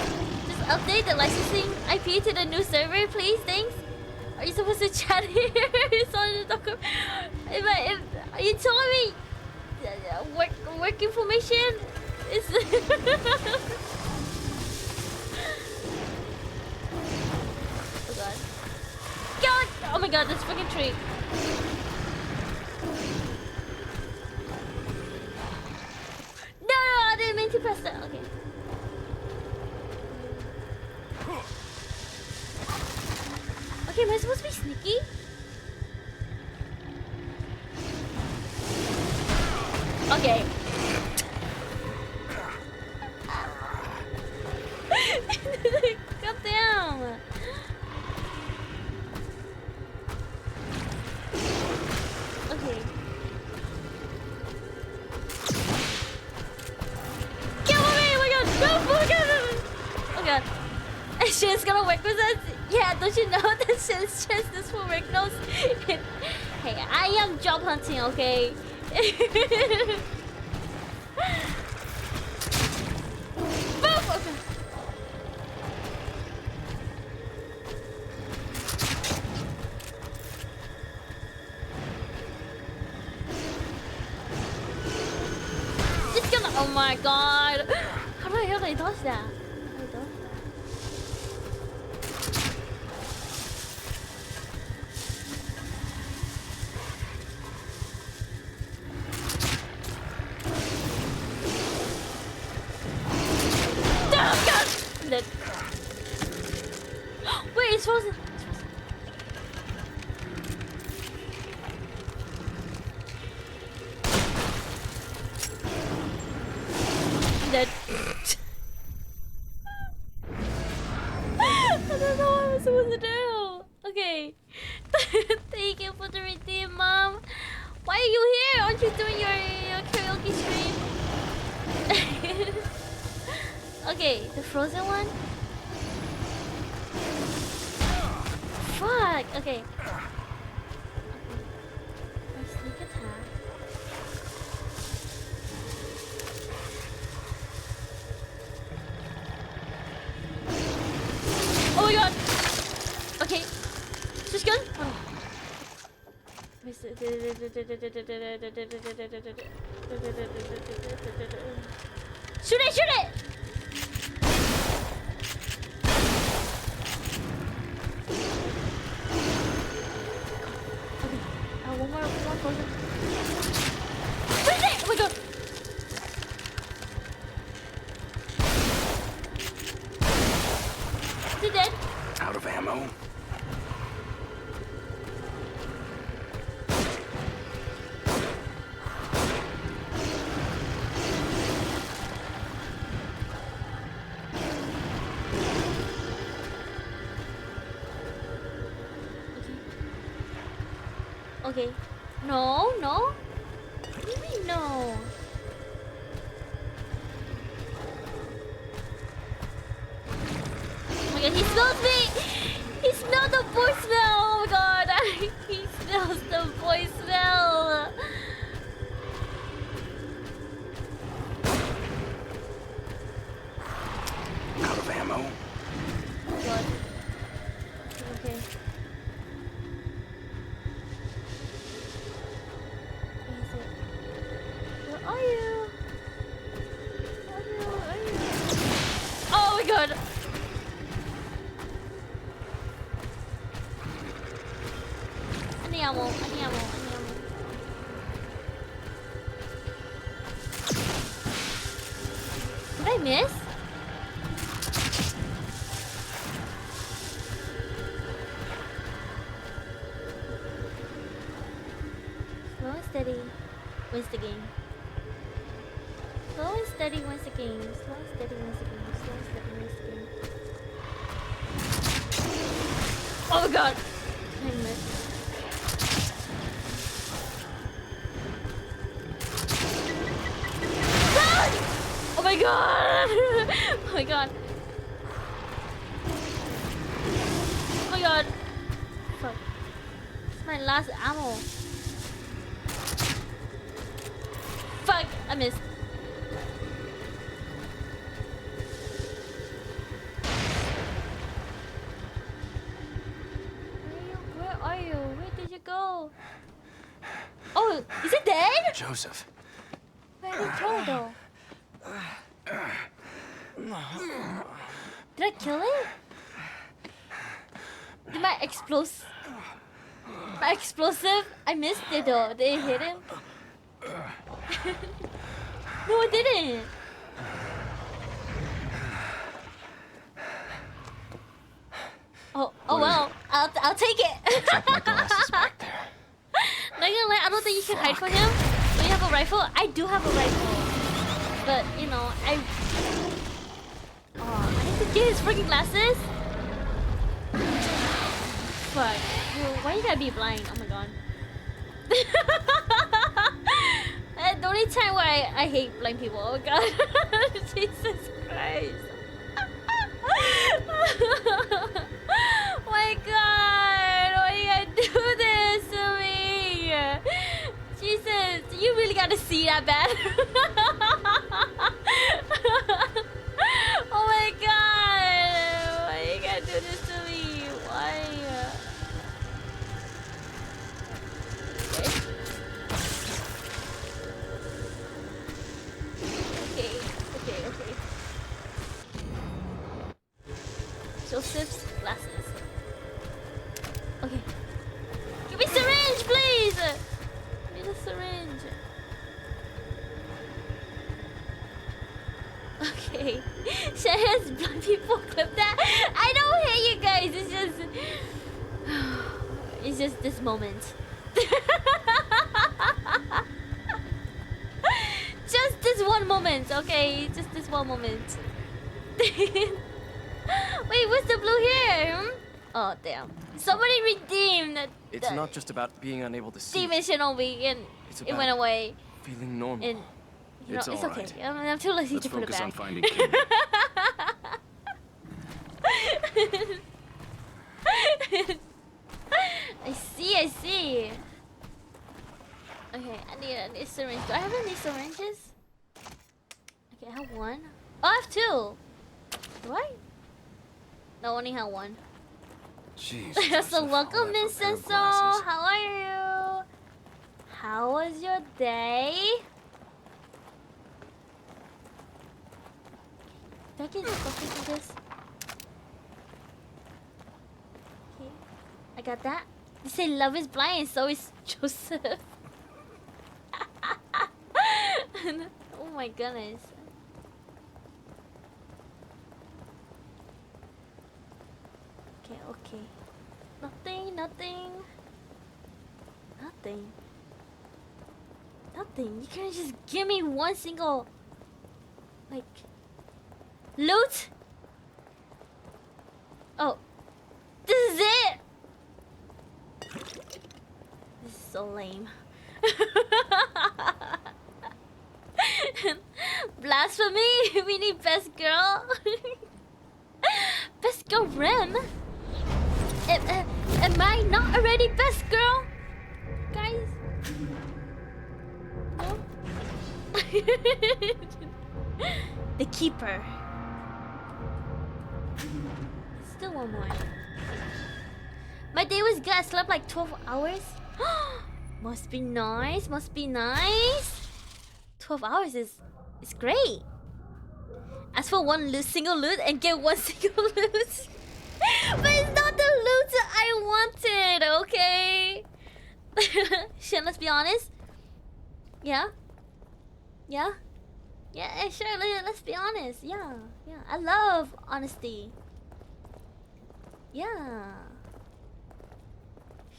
Speaker 1: just update the licensing IP to the new server, please. Thanks. Are you supposed to chat here? If are you telling me work information is? Oh god. my god, this fucking tree. No, I didn't mean to press that. Okay. Okay, am I supposed to be sneaky? Okay. God damn. Okay. Get away! Oh my god! No! Oh my god! Oh god. Shit's gonna work with us? Yeah, don't you know that shit's just this will work? No. Hey, I am job hunting, okay? Boom! Okay. It's gonna. Oh my god! How do I dodge that? Dead. Wait, it's frozen. I'm dead. I don't know what I'm supposed to do. Okay. Thank you for the redeem, Mom. Why are you here? Aren't you doing your karaoke stream? Okay, the frozen one? Fuck! Okay. My sneak attack. Oh my god! Okay. Just gun? Oh. Shoot it! Shoot it! One more frozen. What is it? Oh my god! Is he dead?
Speaker 9: Out of ammo.
Speaker 1: Okay. No, no. What do you mean no? Oh my god, he smells me! He smelled the voicemail! Oh my god! He smells the voicemail!
Speaker 9: Out of ammo.
Speaker 1: Oh god. Okay. Where are you? Are you? Oh my god! I need ammo. Did I miss? Slow and steady wins the game. Slow and steady wins the game. Slow and steady wins the game. Slow and steady wins the game. Oh my god! I missed. Run! Oh my god! Oh my god. Oh my god. Fuck. It's my last ammo. Fuck! I missed. Where are you? Where did you go? Oh, is it dead?
Speaker 9: Joseph.
Speaker 1: Where did it go though? Did I kill it? Did my explosive My explosive? I missed it though. Did it hit him? No, it didn't. Oh well. I'll take it.
Speaker 5: Check my glasses back there.
Speaker 1: Not gonna lie, I don't think you can hide from him. Do you have a rifle? I do have a rifle. But you know, I need to get his freaking glasses. Fuck. Why you gotta be blind? Oh my god. The only time where I hate blind people. Oh my god. Jesus Christ. Oh my god. Why you gotta do this to me? Jesus, you really gotta see that bad. Oh my god. Why you gotta do this to me? Why? Okay. Joseph's glasses. Okay. Give me syringe, please! Give me the syringe. Okay. Shahid's blind people clip that. I don't hate you guys. It's just... It's just this moment. Just this one moment, okay? Just this one moment. Wait, what's the blue here? Oh, damn. Somebody redeemed
Speaker 5: It's not just about being unable to see.
Speaker 1: Demon Shinobi and it went away.
Speaker 5: Feeling normal.
Speaker 1: And you know, it's
Speaker 9: all
Speaker 1: okay.
Speaker 9: right.
Speaker 1: I'm too lazy
Speaker 9: Let's
Speaker 1: to put it
Speaker 9: focus
Speaker 1: back.
Speaker 9: on finding Kim.
Speaker 1: I see. Okay, I need a syringe. Do I have any syringes? Okay, I have one. Oh, I have two. Do I? No, I only have one.
Speaker 9: Jeez.
Speaker 1: So welcome, Miss Senso. How are you? How was your day? Did I get something from this? Okay, I got that. You say love is blind, and so is Joseph. Oh my goodness. Okay. Nothing. You can't just give me one single, like, loot? Oh. This is it? This is so lame. Blasphemy? We need best girl? Best girl Rem? Am I not already best girl? Guys? No? The keeper. Still one more. My day was good. I slept like 12 hours. Must be nice. 12 hours is great. Ask for one single loot and get one single loot. But it's not the loot I wanted, okay? Shit, let's be honest. Yeah, sure, let's be honest. Yeah, I love honesty. Yeah.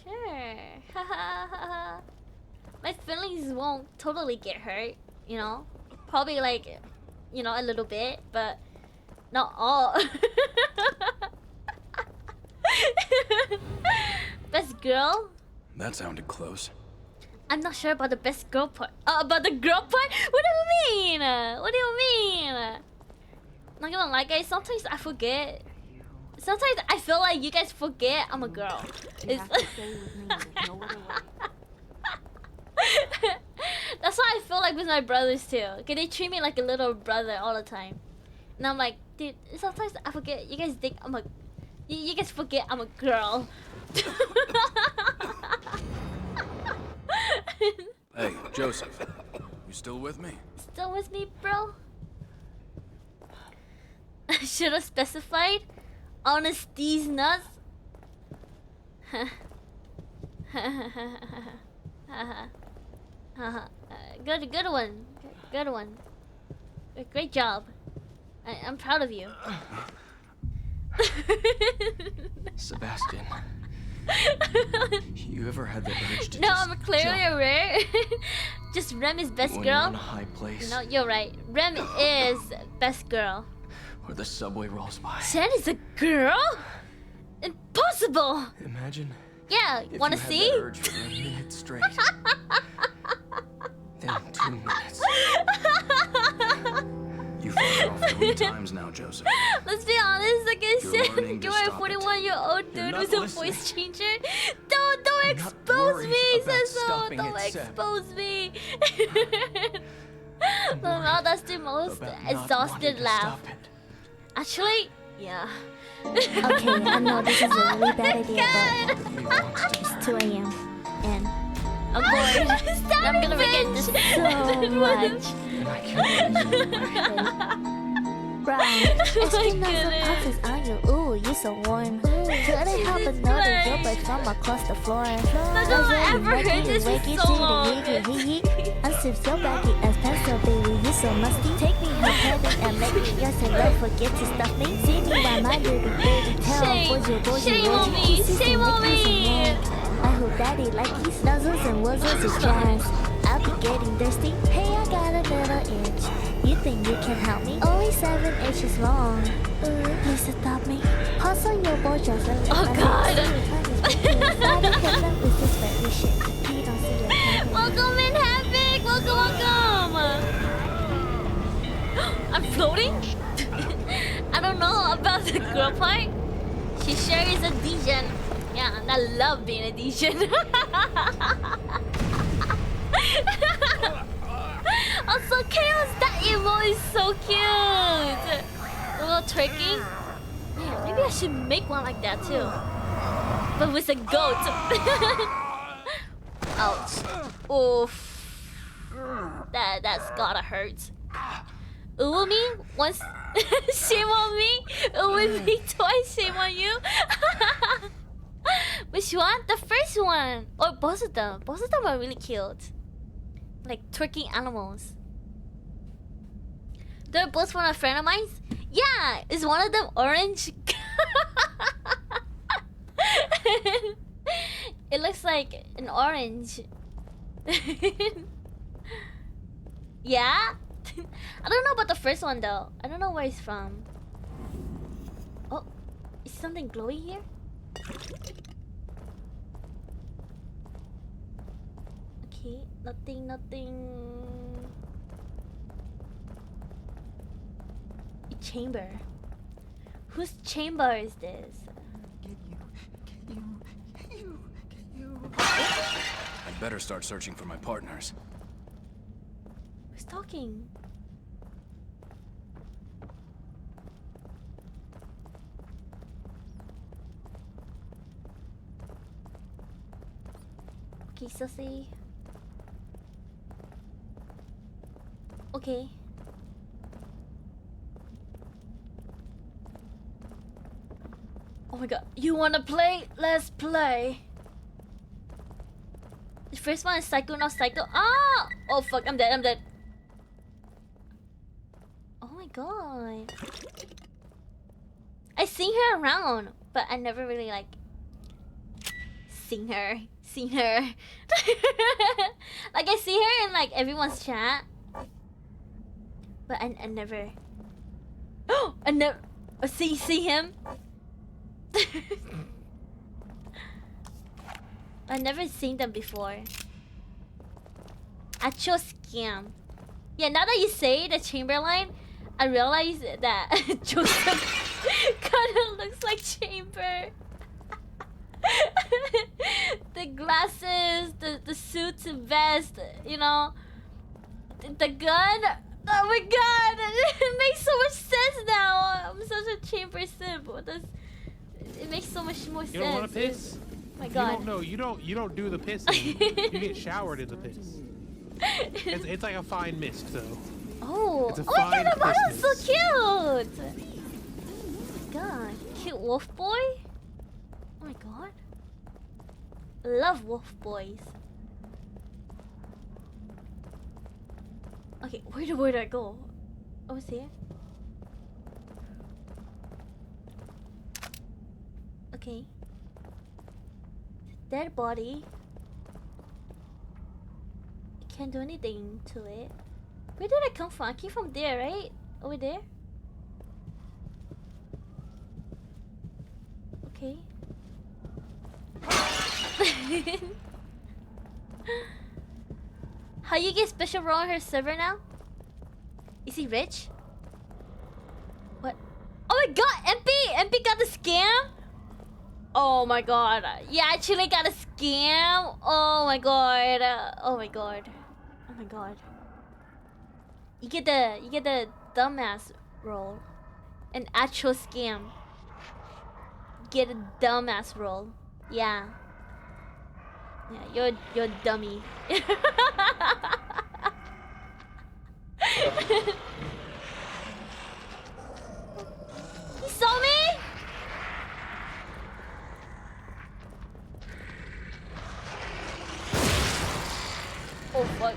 Speaker 1: Sure. My feelings won't totally get hurt, you know? Probably like, you know, a little bit, but not all. Best girl?
Speaker 9: That sounded close.
Speaker 1: I'm not sure about the best girl part. About the girl part? What do you mean? Not gonna lie, guys, sometimes I forget. Sometimes I feel like you guys forget I'm a girl. It's that's what I feel like with my brothers too. Okay, they treat me like a little brother all the time. And I'm like, dude, sometimes I forget. You guys think I'm a... You guys forget I'm a girl.
Speaker 9: Hey, Joseph. You still with me?
Speaker 1: Still with me, bro? Should have specified. Honesty's nuts. Good one. Good one. Great job. I'm proud of you.
Speaker 5: Sebastian. You ever had the urge to
Speaker 1: No,
Speaker 5: just
Speaker 1: I'm clearly
Speaker 5: jump
Speaker 1: aware. Just Rem is best
Speaker 5: when you're
Speaker 1: girl.
Speaker 5: on a high place?
Speaker 1: No, you're right. Rem is best girl.
Speaker 5: Or the subway rolls by.
Speaker 1: Jen is a girl? Impossible!
Speaker 5: Imagine
Speaker 1: Yeah,
Speaker 5: if
Speaker 1: wanna
Speaker 5: you
Speaker 1: see?
Speaker 5: had that urge for a minute straight. Then 2 minutes.
Speaker 9: You've heard it off 3 times now, Joseph.
Speaker 1: Let's be honest, like I
Speaker 9: You're
Speaker 1: said,
Speaker 9: learning to
Speaker 1: you're a
Speaker 9: stop it.
Speaker 1: 41-year-old
Speaker 5: You're
Speaker 1: dude
Speaker 5: not
Speaker 1: who's a
Speaker 5: listening.
Speaker 1: voice changer. Don't
Speaker 5: I'm not
Speaker 1: expose
Speaker 5: worried
Speaker 1: me,
Speaker 5: about
Speaker 1: Cecil.
Speaker 5: stopping
Speaker 1: Don't
Speaker 5: it, Seb.
Speaker 1: expose me.
Speaker 5: I'm
Speaker 1: Well,
Speaker 5: worried
Speaker 1: that's the most
Speaker 5: about not
Speaker 1: exhausted
Speaker 5: wanting to
Speaker 1: laugh.
Speaker 5: stop it.
Speaker 1: Actually, yeah.
Speaker 11: Okay, I know this is a really bad idea,
Speaker 1: God.
Speaker 11: but
Speaker 5: He wants to
Speaker 11: it's 2 a.m. and
Speaker 1: I'm bored.
Speaker 11: Stop
Speaker 1: I'm gonna
Speaker 11: it,
Speaker 1: forget this
Speaker 11: so much.
Speaker 5: and I can't leave you away.
Speaker 11: Bro,
Speaker 1: Oh
Speaker 11: asking
Speaker 1: my
Speaker 11: nothing
Speaker 1: goodness.
Speaker 11: passes on you. Ooh, you so warm. Couldn't help but notice your butt from across the floor.
Speaker 1: That's all I ever heard this in so long.
Speaker 11: Unsip so baggy as pencil, baby. You so musty. Take me her penny and make me yours and don't forget to stuff me. See me while my little baby tell.
Speaker 1: Shame on me. Shame on me.
Speaker 11: I hope daddy like he snuzzles and wuzzles his jazz. I'll be getting thirsty. Hey, I got a little itch. You think you can help me? Only 7 inches long. Please stop me. Pause on your boy just a little.
Speaker 1: Oh God. Welcome in, Havoc. Welcome. I'm floating? I don't know about the girl part. She sure is a Degen. Yeah, and I love being a Degen. Also, Chaos, that emo is so cute. A little twerking. Man, maybe I should make one like that too. But with a goat. Ouch. Oof. That's gotta hurt. Ooh me once. Shame on me. Ooh me twice. Shame on you. Which one? The first one. Or both of them. Both of them are really cute. Like twerking animals. They're both from a friend of mine. Yeah, is one of them orange? It looks like an orange. Yeah? I don't know about the first one though. I don't know where he's from. Oh, is something glowing here? Okay, nothing. A chamber. Whose chamber is this?
Speaker 9: I'd better start searching for my partners.
Speaker 1: Who's talking? Okay, Sussy. Okay. Oh my god. You wanna play? Let's play. The first one is Psycho, not Psycho. Ah! Oh fuck, I'm dead. Oh my god. I seen her around, but I never really like seen her. Like I see her in like everyone's chat. But I never. Oh, I never see him. I've never seen them before. Actual scam. Yeah, now that you say the Chamberlain, I realize that Joseph kind of looks like Chamber. The glasses, the suits and vest, you know, the gun. Oh my god, it makes so much sense now. I'm such a Chamber simp. It makes so much more sense.
Speaker 12: You don't want to piss?
Speaker 1: My god.
Speaker 12: You don't know. You don't do the pissing. You get showered in the piss. It's like a fine mist, though.
Speaker 1: Oh,
Speaker 12: It's a
Speaker 1: oh my god, the
Speaker 12: fine
Speaker 1: model's so
Speaker 12: piss
Speaker 1: cute! Oh my god, cute wolf boy? Oh my god. Love wolf boys. Okay, where do I go? Oh, it's here. Okay. Dead body. I can't do anything to it. Where did I come from? I came from there, right? Over there? Okay. How you get special role on her server now? Is he rich? What? Oh my god, MP got the scam? Oh my god. You actually got a scam? Oh my god. Oh my god. Oh my god. You get the dumbass role. An actual scam. Get a dumbass role. Yeah. Yeah, you're a dummy. You saw me? Oh fuck.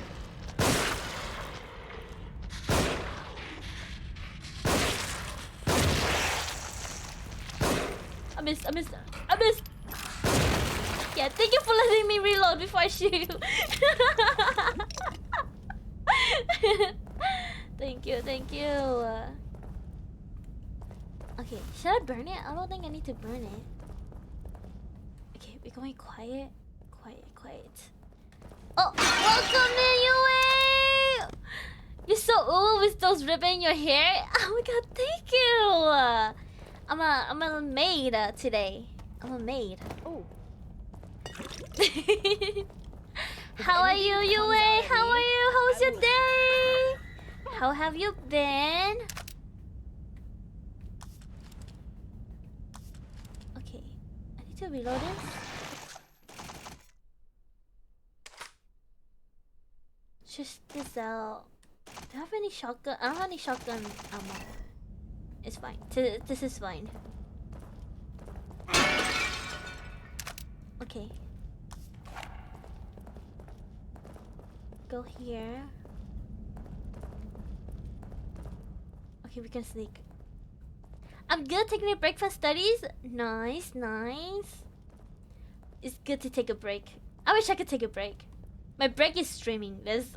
Speaker 1: I missed. Yeah, thank you for letting me reload before I shoot you. Thank you. Okay, should I burn it? I don't think I need to burn it. Okay, we're going quiet. Oh, welcome in, Yue! You're so old with those ribbons in your hair. Oh my god, thank you! I'm a maid today. I'm a maid. Oh. How are you, Yue? How are you? How's your day? How have you been? Okay, I need to reload this. Just this out. Do I have any shotgun? I don't have any shotgun ammo. It's fine. This is fine. Okay. Go here. Okay, we can sneak. I'm good taking a break from studies. Nice. It's good to take a break. I wish I could take a break. My break is streaming this.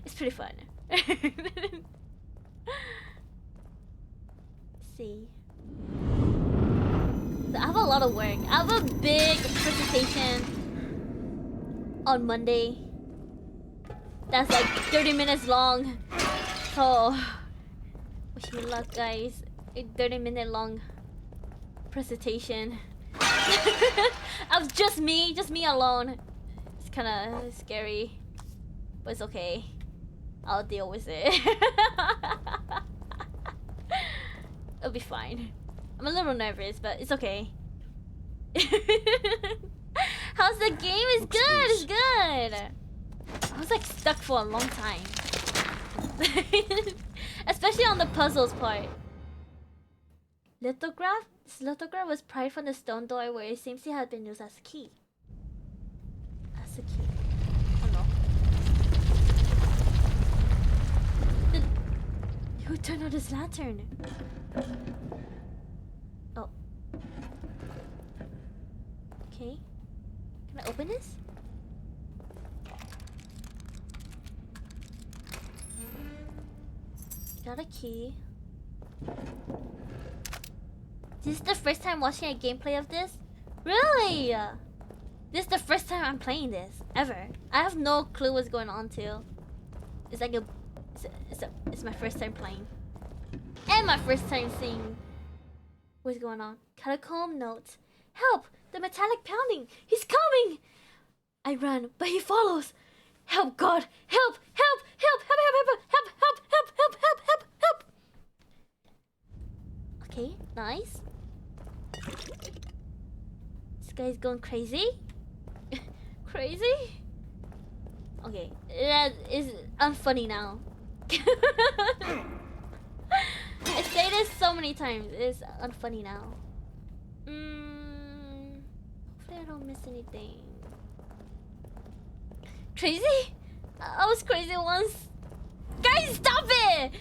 Speaker 1: It's pretty fun. See. I have a lot of work. I have a big presentation on Monday. That's like 30 minutes long. So, wish me luck, guys. A 30-minute long presentation. Of just me alone. It's kind of scary, but it's okay. I'll deal with it. It'll be fine. I'm a little nervous, but it's okay. How's the game? It's good. It's good. I was like stuck for a long time. Especially on the puzzles part. Lithograph? This lithograph was pried from the stone door where it seems it had been used as a key. As a key. Oh no. Who turned on this lantern? Oh. Okay. Can I open this? Got a key. This is the first time watching a gameplay of this? Really? This is the first time I'm playing this ever. I have no clue what's going on too. It's like it's my first time playing. And my first time seeing what's going on. Catacomb notes. Help! The metallic pounding! He's coming! I run, but he follows. Help, God! Help! Help! Help! Help! Help! Help! Help! Help! Help! Help! Help! Help! Okay, nice. This guy's going crazy. Crazy? Okay, that is unfunny now. I say this so many times. It's unfunny now. Hopefully I don't miss anything. Crazy? I was crazy once. Guys, stop it!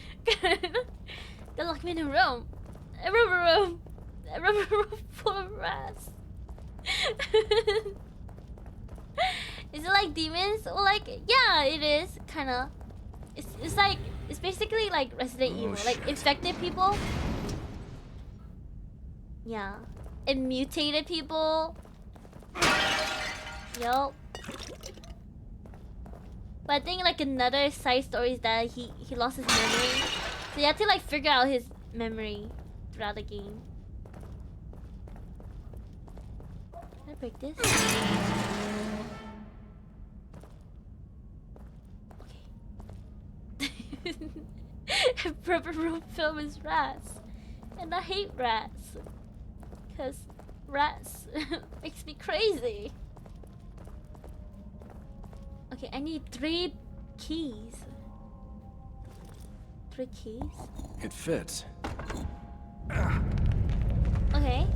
Speaker 1: They locked me in a room. A rubber room. A rubber room full of rats. Is it like demons? Well, like, yeah, it is, kinda. It's like, it's basically like Resident Evil. Like,
Speaker 2: shit.
Speaker 1: infected people. Yeah. And mutated people. Yup. But I think like another side story is that he lost his memory. So you have to like figure out his memory throughout the game. Can I break this? Okay. Rubber room filled with rats. And I hate rats. Because rats makes me crazy. Okay, I need 3 keys. 3 keys?
Speaker 9: It fits.
Speaker 1: Okay.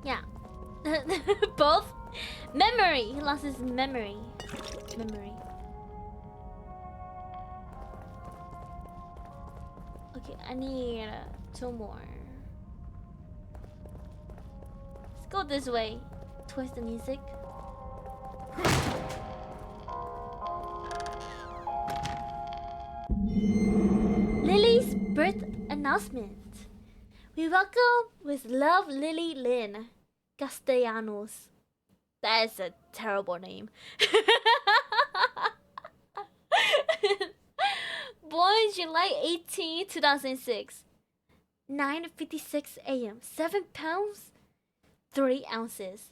Speaker 1: Yeah. Both? Memory! He lost his memory. Memory. Okay, I need 2 more. Let's go this way. Towards the music. Lily's birth announcement. We welcome with love Lily Lynn Castellanos. That is a terrible name. Born July 18, 2006. 9:56 a.m. 7 pounds, 3 ounces.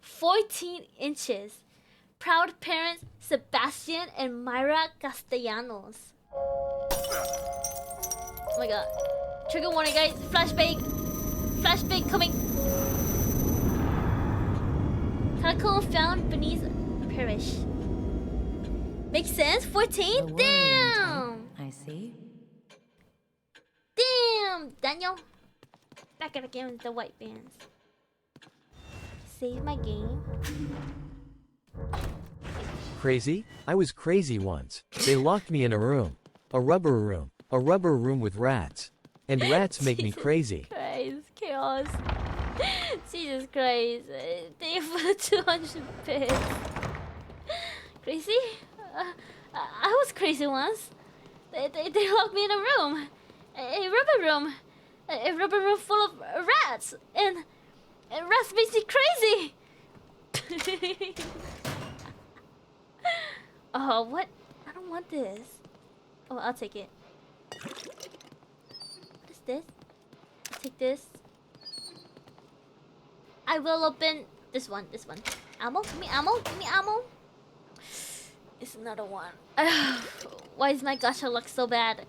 Speaker 1: 14 inches. Proud parents Sebastian and Myra Castellanos. Oh my god. Trigger warning, guys. Flashbang. Flashbang coming. Catacomb found beneath parish. Makes sense? 14? Damn!
Speaker 3: I see.
Speaker 1: Damn! Daniel. Back at again with the white bands. Save my game.
Speaker 10: Crazy? I was crazy once. They locked me in a room. A rubber room. A rubber room with rats. And rats make me crazy.
Speaker 1: Christ, chaos. Jesus Christ. Thank you for the 200 bits. Crazy? I was crazy once. They locked me in a room. A rubber room. A rubber room full of rats. And rats makes me crazy. Oh, what? I don't want this. Oh, I'll take it. What is this? I'll take this. I will open this one. This one. Ammo? Give me ammo. Give me ammo. It's another one. Why is my gacha luck so bad?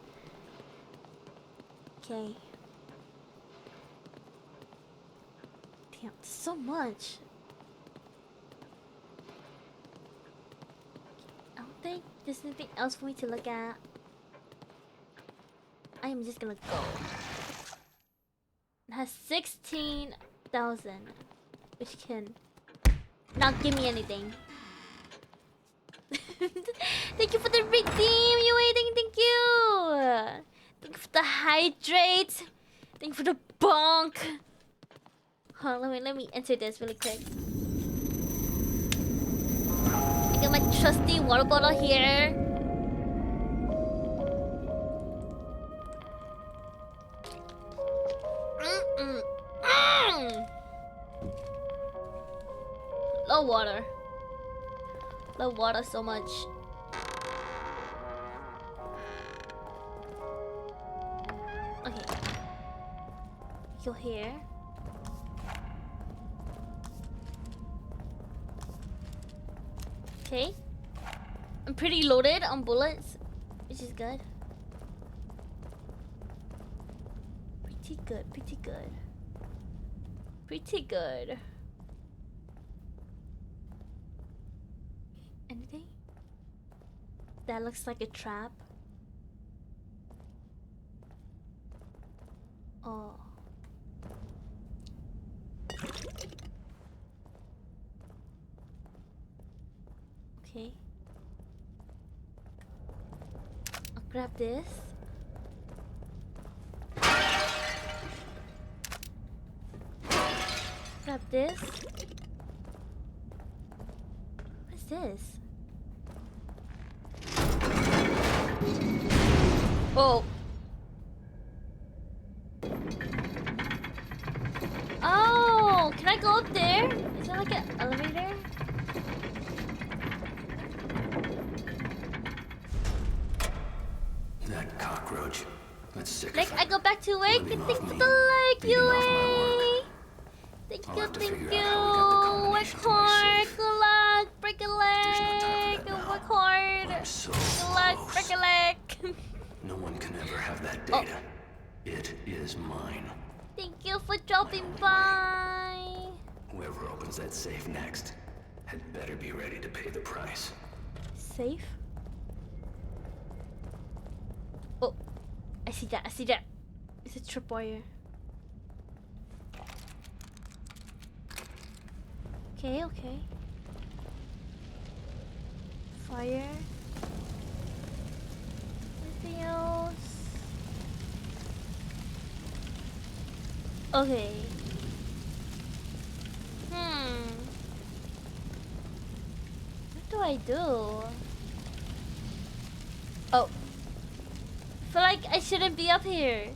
Speaker 1: Okay. Damn, so much. I don't think there's anything else for me to look at. I am just gonna go. It has 16,000, which can not give me anything. Thank you for the redeem, you waiting. Thank you. Thank you for the hydrate. Thank you for the bonk. Hold on, let me enter this really quick. I got my trusty water bottle here. Low water. Love water so much. Okay. Go here. Okay. I'm pretty loaded on bullets, which is good. Pretty good, pretty good. Pretty good. Anything? That looks like a trap. Oh. Okay. I'll grab this. Grab this. What's this? Oh. Oh, can I go up there? Is there like an elevator?
Speaker 2: That cockroach. That's sick.
Speaker 1: Like, I go back to work and thank you for the like, Thank you, thank you. Work hard, good luck, break a leg. Work hard. Good luck, break a leg.
Speaker 2: No one can ever have that data. It is mine.
Speaker 1: Thank you for dropping by.
Speaker 2: Whoever opens that safe next had better be ready to pay the price.
Speaker 1: Safe? Oh, I see that, I see that. It's a tripwire. Okay, okay. Fire. Anything else? Okay. What do I do? Oh. I feel like I shouldn't be up here.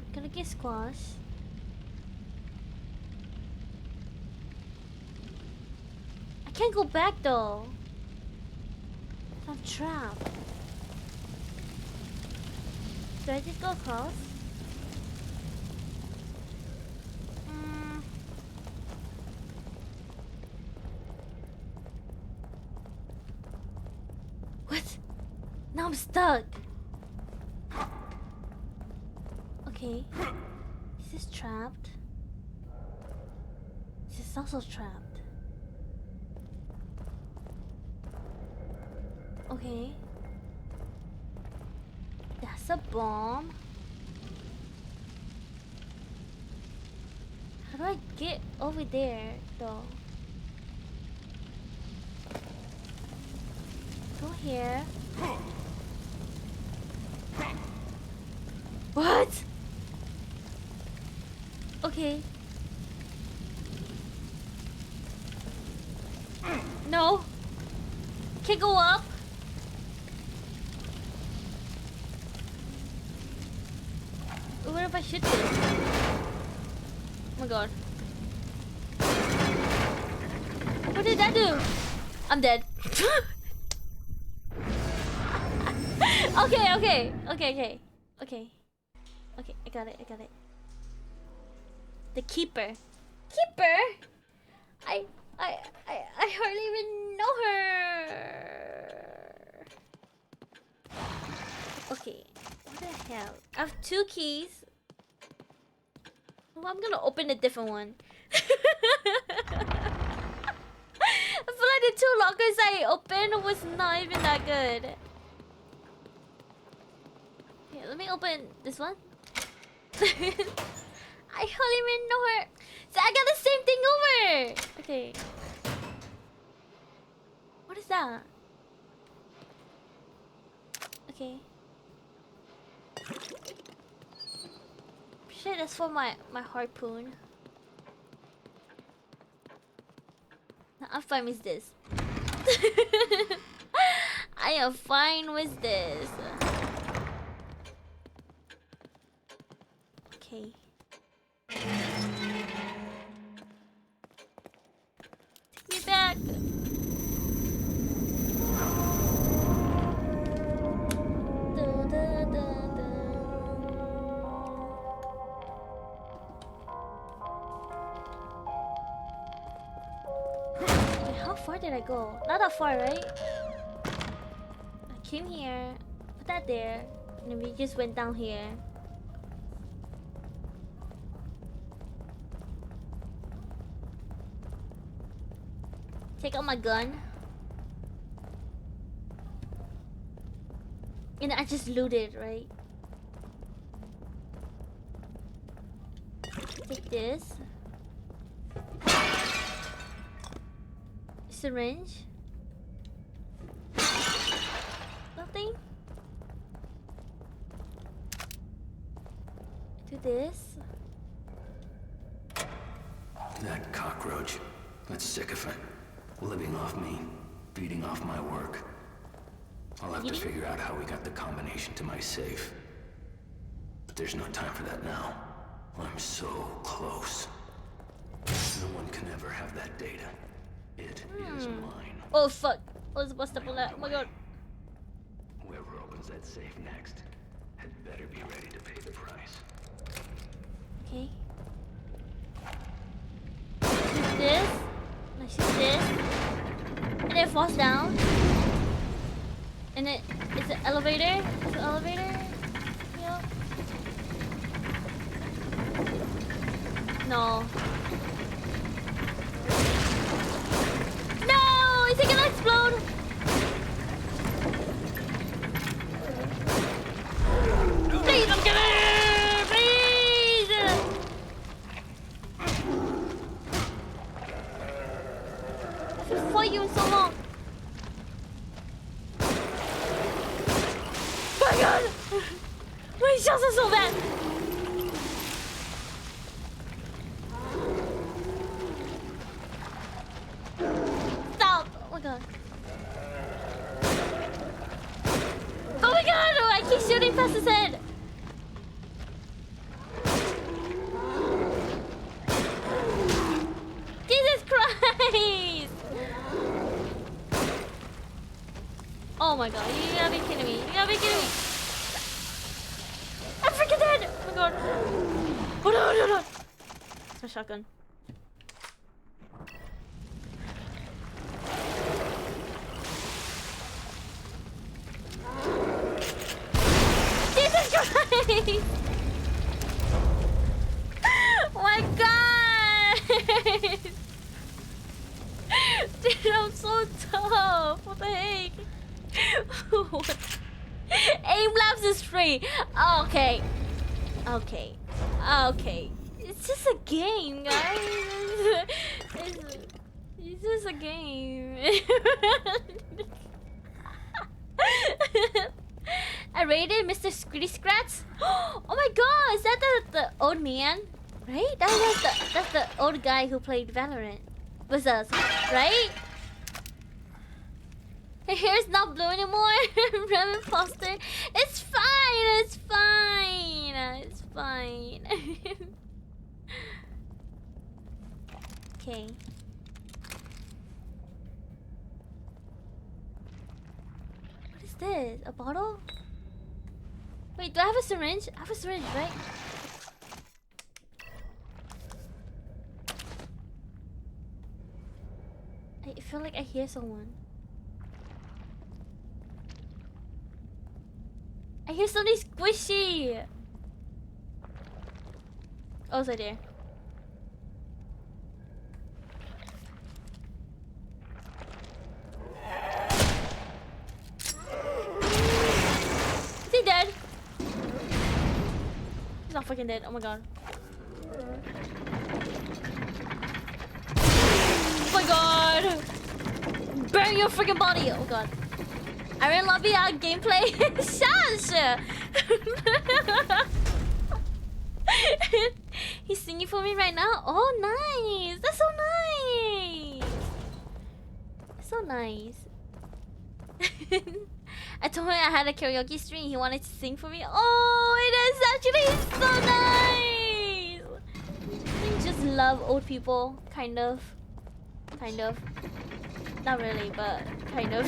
Speaker 1: I'm gonna get squashed. I can't go back though. I'm trapped. Do I just go across? What? Now I'm stuck. Okay. Is this trapped? Is this also trapped? Okay. That's a bomb. How do I get over there though? Go here. What? Okay. No. Can't go up. What if I shoot this? Oh my god. What did that do? I'm dead. Okay. Okay, I got it. The keeper. Keeper? I hardly even know her. Okay, what the hell? I have 2 keys. Well, I'm gonna open a different one. I feel like the 2 lockers I opened was not even that good. Okay, let me open this one. I hardly even know her. So I got the same thing over. Okay. What is that? Okay. Shit, that's for my harpoon. No, I'm fine with this. I am fine with this. Okay. Take me back. Okay, how far did I go? Not that far, right? I came here, put that there, and then we just went down here. Take out my gun. And I just looted, right? Take this. Syringe. Nothing. Do this.
Speaker 2: That cockroach. That sycophant. Living off me. Feeding off my work. I'll have to figure out how we got the combination to my safe. But there's no time for that now. I'm so close. No one can ever have that data. It is mine.
Speaker 1: Oh fuck. I was supposed to pull that. Oh my god.
Speaker 2: Whoever opens that safe next had better be ready to pay the price.
Speaker 1: Okay. Shoot this. I shoot this. And it falls down. And it is an elevator. Is it an elevator? Yeah. No. No! Is it gonna explode? Please don't get it! Please! I've been fighting you so long. My god! My shots are so bad! Stop! Oh my god. Oh my god! Oh, I keep shooting past his head! Jesus Christ! Oh my god, you gotta be kidding me. You gotta be kidding me. I'm freaking dead! Oh my god. Oh no, no, no. It's my shotgun. Jesus Christ! Oh my god! Dude, I'm so tough. What the heck? What? Aim labs is free. Okay. Okay. Okay. It's just a game, guys. It's just a game. I rated Mr. Scritty Scratch. Oh my god, is that the old man? Right? That's the old guy who played Valorant with us, right? Her hair's not blue anymore. Ram imposter. It's fine. It's fine. It's fine. Okay. What is this? A bottle? Wait, do I have a syringe? I have a syringe, right? I feel like I hear someone. I hear something squishy. Oh, it's right there. Is he dead? He's not fucking dead. Oh my god. Oh my god. Burn your freaking body. Oh god. I really love your gameplay. Shush! He's singing for me right now. Oh, nice. That's so nice. So nice. I told him I had a karaoke stream. He wanted to sing for me. Oh, it is actually so nice. I just love old people. Kind of. Kind of. Not really, but kind of.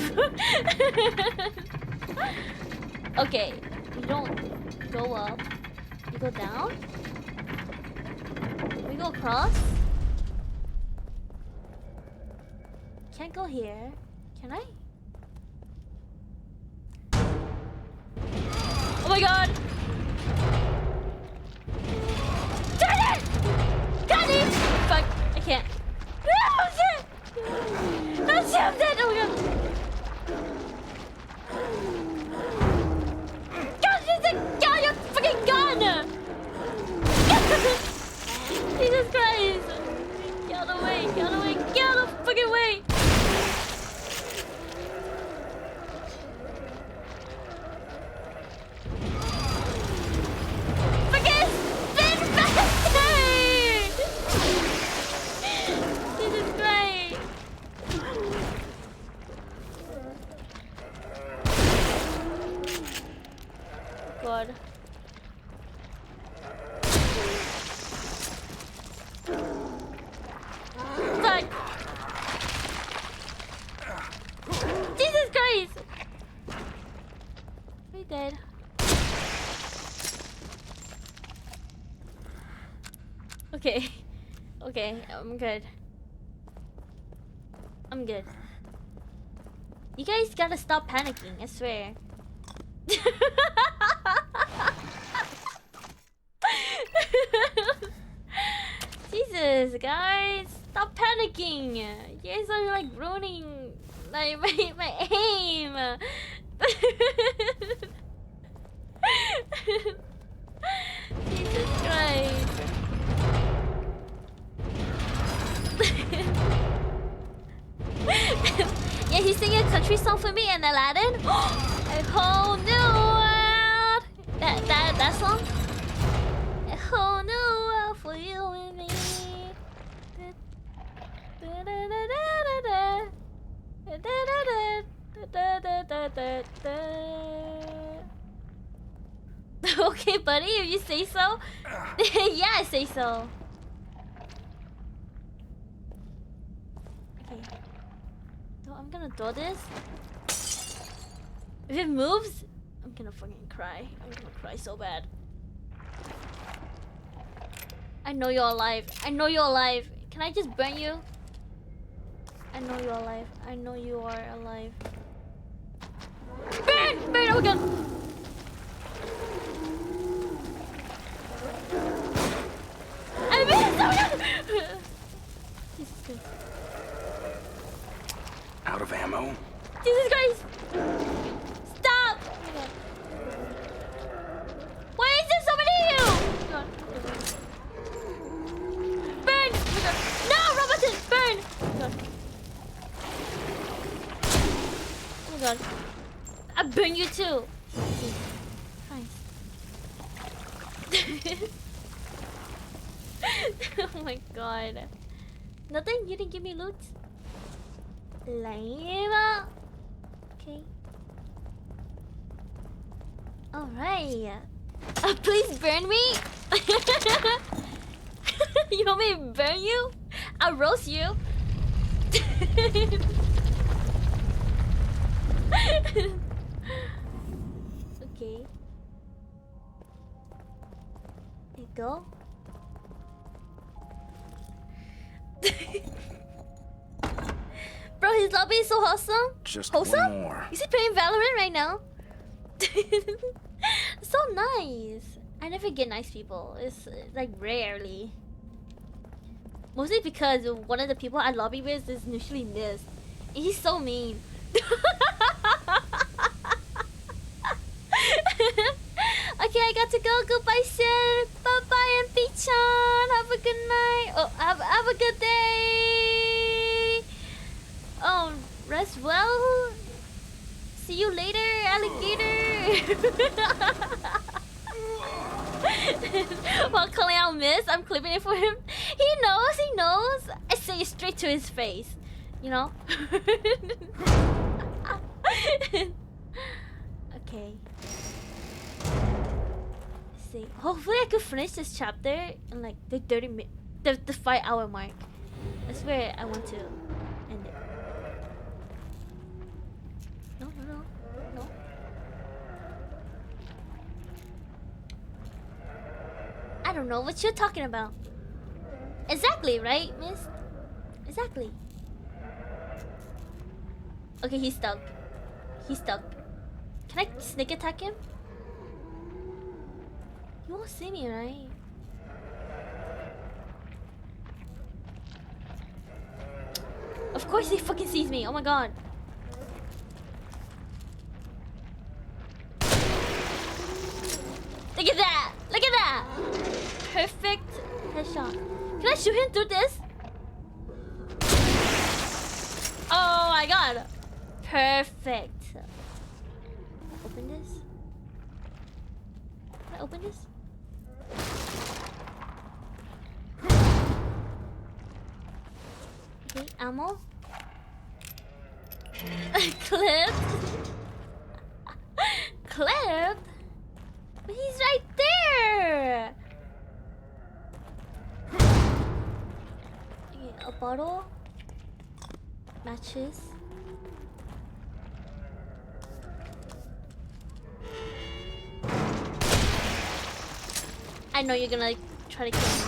Speaker 1: Okay, you don't go up. You go down? We go across? Can't go here. Can I? Oh my god! Darn it! Got it! Fuck, I can't. No, shit! No! You're good. Okay. Okay, I'm good. I'm good. You guys gotta stop panicking, I swear. Jesus, guys, stop panicking. You guys are like ruining my aim. Jesus Christ. Yeah, he's singing a country song for me and Aladdin. A whole new world. That song. A whole new world for you and me. Okay, buddy, if you say so. Yeah, I say so. Okay. So I'm gonna do this. If it moves, I'm gonna fucking cry. I'm gonna cry so bad. I know you're alive. I know you're alive. Can I just burn you? I know you're alive. I know you are alive. Burn! Burn! Oh my god! I missed! Oh my god! Jesus Christ.
Speaker 9: Out of ammo?
Speaker 1: Jesus Christ! Stop! Oh my god. Why is there so many of you? Oh my god. Burn! Oh my god. No, Robinson! Burn! Oh my god. Oh my god. I burn you too. Christ. Oh my god. Nothing? You didn't give me loot? Lame. Okay. Alright. Please burn me. You want me to burn you? I'll roast you. Okay. There you go. Bro, his lobby is so wholesome.
Speaker 9: Just
Speaker 1: wholesome?
Speaker 9: one more.
Speaker 1: Is he playing Valorant right now? So nice. I never get nice people. It's like rarely. Mostly because one of the people I lobby with is usually Mist. And he's so mean. Okay, I got to go. Goodbye, Sid. Bye-bye, MP-chan. Have a good night. Oh, have a good day. Oh, rest well. See you later, alligator. While calling out Miss, I'm clipping it for him. He knows. I say it straight to his face. You know? Okay. Let's see. Hopefully I could finish this chapter in like the 5-hour mark. That's where I want to end it. No. I don't know what you're talking about. Exactly, right, Miss? Exactly. Okay, he's stuck. Can I sneak attack him? He won't see me, right? Of course he fucking sees me. Oh my god. Look at that! Perfect headshot. Can I shoot him through this? Oh my god. Perfect. Open this. Can I open this? Okay, ammo. Clipped. Clipped? But he's right there. Okay, a bottle. Matches. I know you're gonna try to kill me.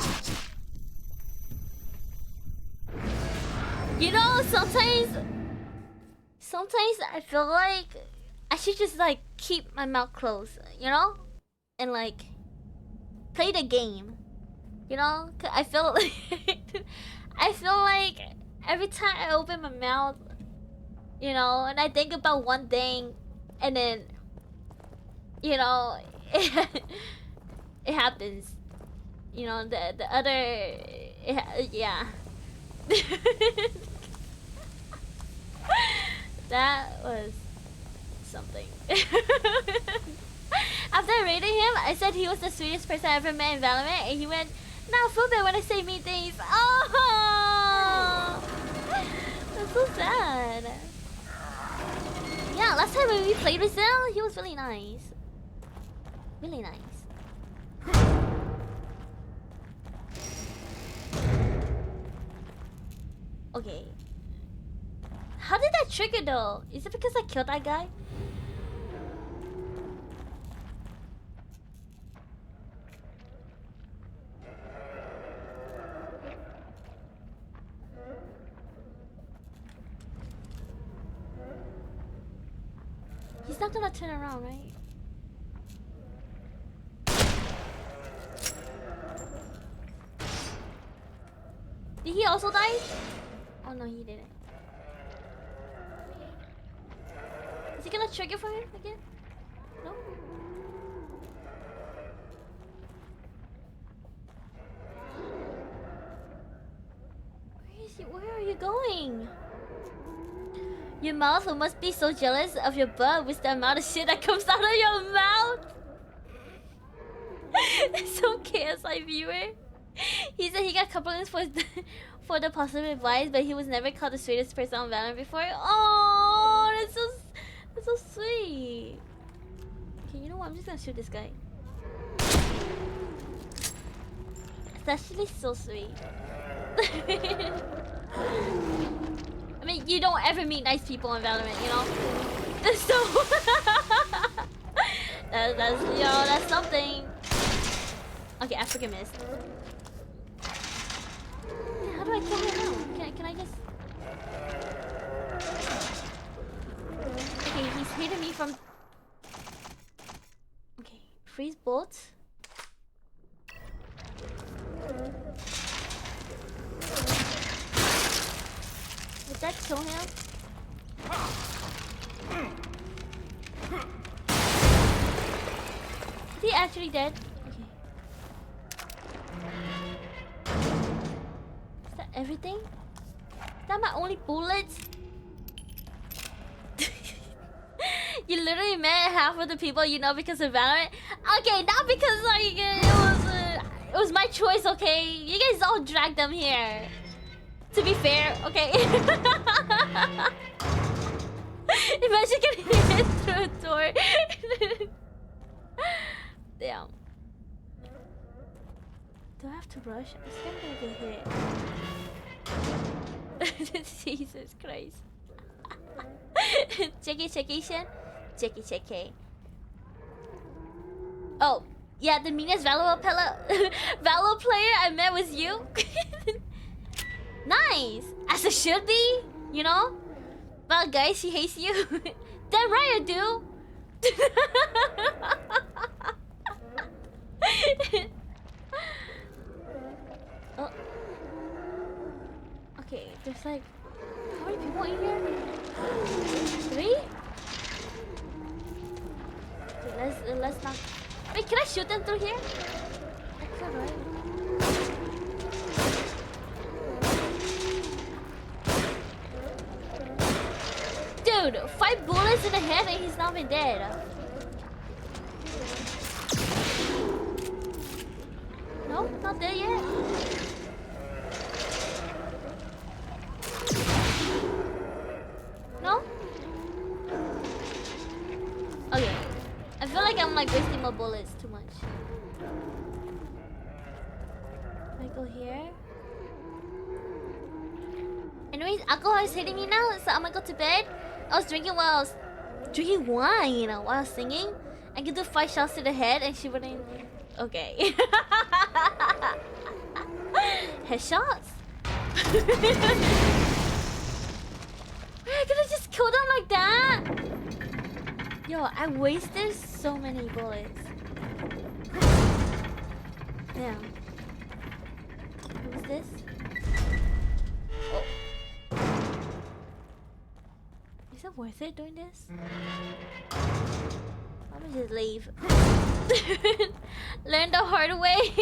Speaker 1: You know, sometimes I feel like I should just like keep my mouth closed, you know, and like play the game, you know. 'Cause I feel like every time I open my mouth, you know, and I think about one thing, and then, you know, it happens. You know, the other, yeah. That was something. After I rated him, I said he was the sweetest person I ever met in Valorant, and he went, "Nah, I feel bad when I say mean things." Oh, that's so sad. Yeah, last time when we played with him, he was really nice. Really nice. Okay. How did that trigger though? Is it because I killed that guy? He's not gonna turn around, right? Did he also die? Oh no, he didn't. Is he gonna trigger for him again? No? Where is he? Where are you going? Your mouth must be so jealous of your butt with the amount of shit that comes out of your mouth. Some KSI viewer. He said he got compliments for the positive advice, but he was never called the sweetest person on Valorant before. Oh, that's so sweet. Okay, you know what? I'm just gonna shoot this guy. It's actually so sweet. I mean, you don't ever meet nice people on Valorant, you know? So that's you know, that's something. Okay, I freaking missed. How do I kill him now? Can I just? Okay, he's hitting me from. Okay, freeze bolts. Did that kill him? Is he actually dead? Okay. Is that everything? Is that my only bullets? You literally met half of the people you know because of Valorant. Okay, not because like it was my choice. Okay, you guys all dragged them here. To be fair, okay. Imagine getting hit through a door. Damn. Do I have to rush? I'm scared I'm gonna get hit. Jesus Christ. Checky, Shen. Checky. Oh, yeah, the meanest Valo player I met was you. Nice, as it should be, you know. Well, guys, she hates you. Damn right I do. Oh. Okay, there's like how many people in here? 3? Okay, let's not. Wait, can I shoot them through here? That's alright. Dude, 5 bullets in the head and he's not been dead. No, not dead yet. No? Okay. I feel like I'm like wasting my bullets too much. Can I go here? Anyways, alcohol is hitting me now, so I'm gonna go to bed. I was drinking while I was drinking wine while I was singing. I could do 5 shots to the head and she wouldn't Okay. Headshots? I could have just killed him like that. Yo, I wasted so many bullets. Damn. Who's this? Oh. Is it worth it doing this? Why don't we just leave? Learn the hard way.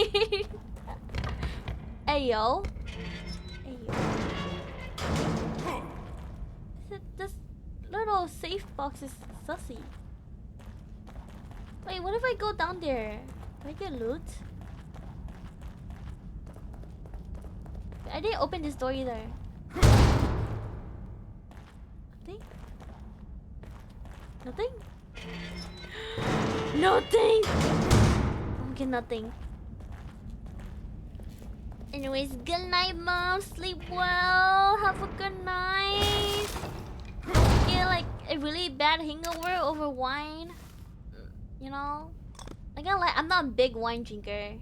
Speaker 1: Hey yo. Hey yo. This little safe box is sussy. Wait, what if I go down there? Do I get loot? I didn't open this door either. Nothing? Nothing? Nothing! Okay, nothing. Anyways, good night, Mom. Sleep well. Have a good night. Get like a really bad hangover over wine. You know? Like I'm not a big wine drinker.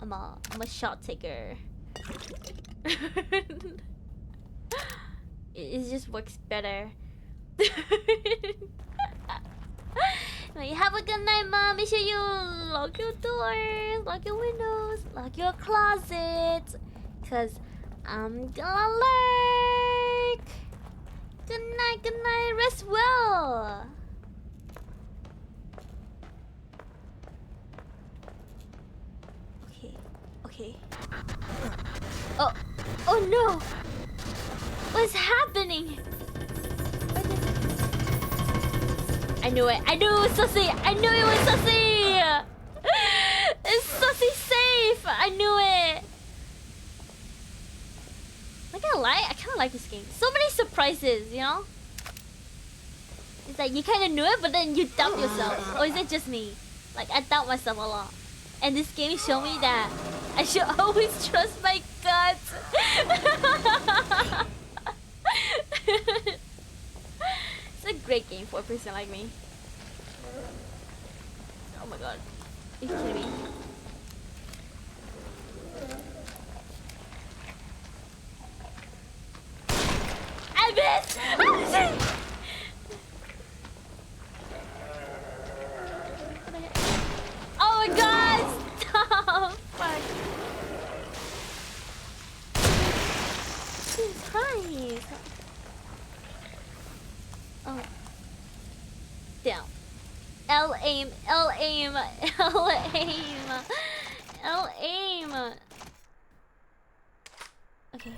Speaker 1: I'm a shot taker. It just works better. Like, have a good night, Mom. Make sure you lock your doors, lock your windows, lock your closet, cause I'm gonna lurk. Good night, rest well. Okay. Oh no! What's happening? I knew it. I knew it was Sussy. I knew it was Sussy. It's Sussy safe. I knew it. Not gonna lie, I kind of like this game. So many surprises, you know? It's like you kind of knew it, but then you doubt yourself. Or is it just me? Like, I doubt myself a lot. And this game showed me that I should always trust my gut. It's a great game for a person like me. Oh my god. Are you kidding me? I missed! Oh my god! Stop! Fuck. Jesus Christ. Oh. Down. L aim. Okay.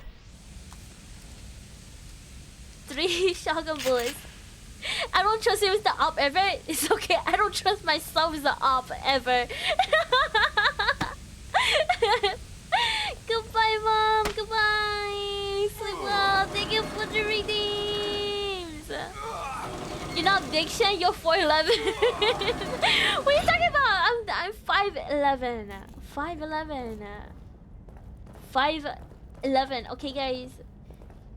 Speaker 1: 3 shotgun bullets. I don't trust him with the op ever. It's okay. I don't trust myself with the op ever. Goodbye, Mom. Goodbye. Sleep well. Thank you for the redeems. You're not Big Shen, you're 4'11". What are you talking about? I'm 5'11". 5'11". Okay, guys.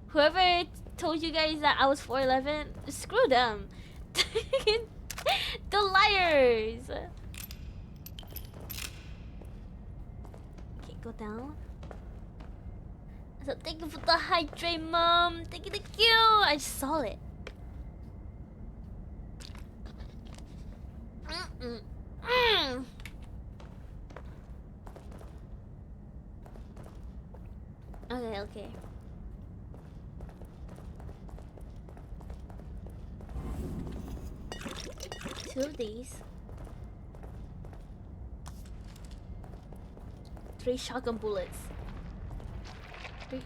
Speaker 1: Whoever told you guys that I was 4'11", screw them. The liars. Okay, go down. So thank you for the hydrate, Mom. Thank you. I just saw it. Okay. 2 of these. 3 shotgun bullets. 3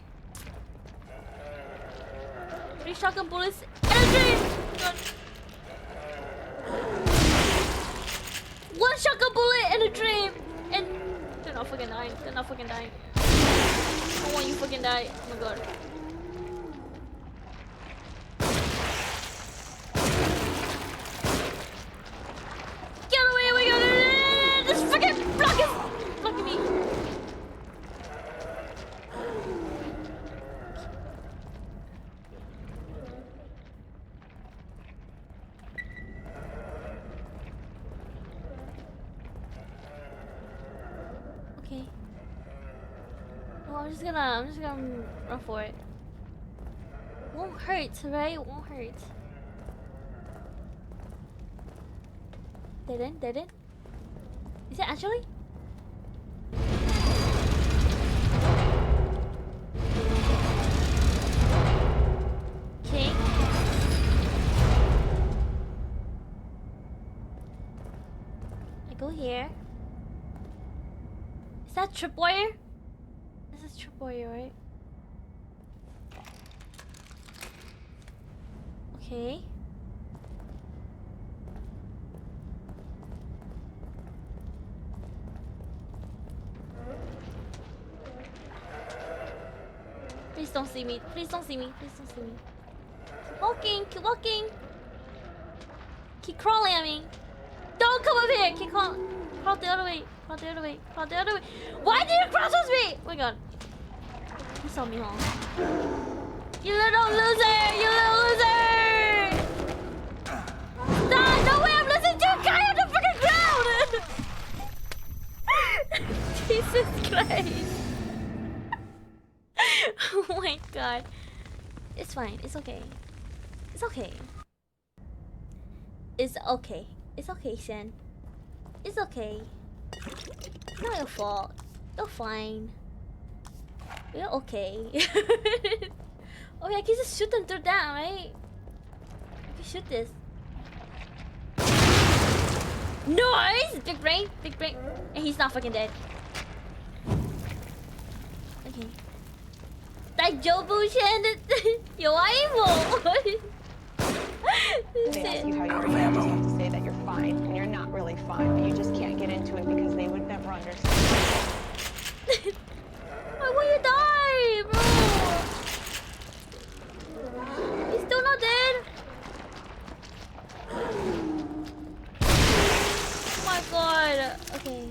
Speaker 1: shotgun bullets and a dream! God. 1 shotgun bullet and a dream! And they're not fucking dying. I want you fucking die. Oh my god. Get away, oh my god! This fucking block is blocking me. just gonna run for it. Won't hurt, right? Won't hurt. Dead end? Is it actually? Okay. I go here. Is that tripwire? This is tripwire, right? Okay. Please don't see me. Please don't see me. Please don't see me. Keep walking. Keep walking. Keep crawling at me. Don't come up here. Keep crawl the other way. Crawl the other way. Crawl the other way. Why did you cross with me? Oh my god. You saw me home. You little loser. You little loser. Stop. No way. I'm listening to a guy on the freaking ground. Jesus Christ. Oh my god. It's fine. It's okay. It's okay. It's okay. It's okay, Sen. It's okay. It's not your fault. You're fine. We're okay. Oh yeah, I can just shoot them through that, right? I can shoot this. Nice! Big brain. Big brain. And he's not fucking dead. Okay. That Joe bullshit. Yo, evil.
Speaker 13: They ask you how you're doing, you just have to say that you're fine, and you're not really fine, but you just can't get into it because they would never understand.
Speaker 1: Why will you die, bro? He's still not dead. Oh my god. Okay.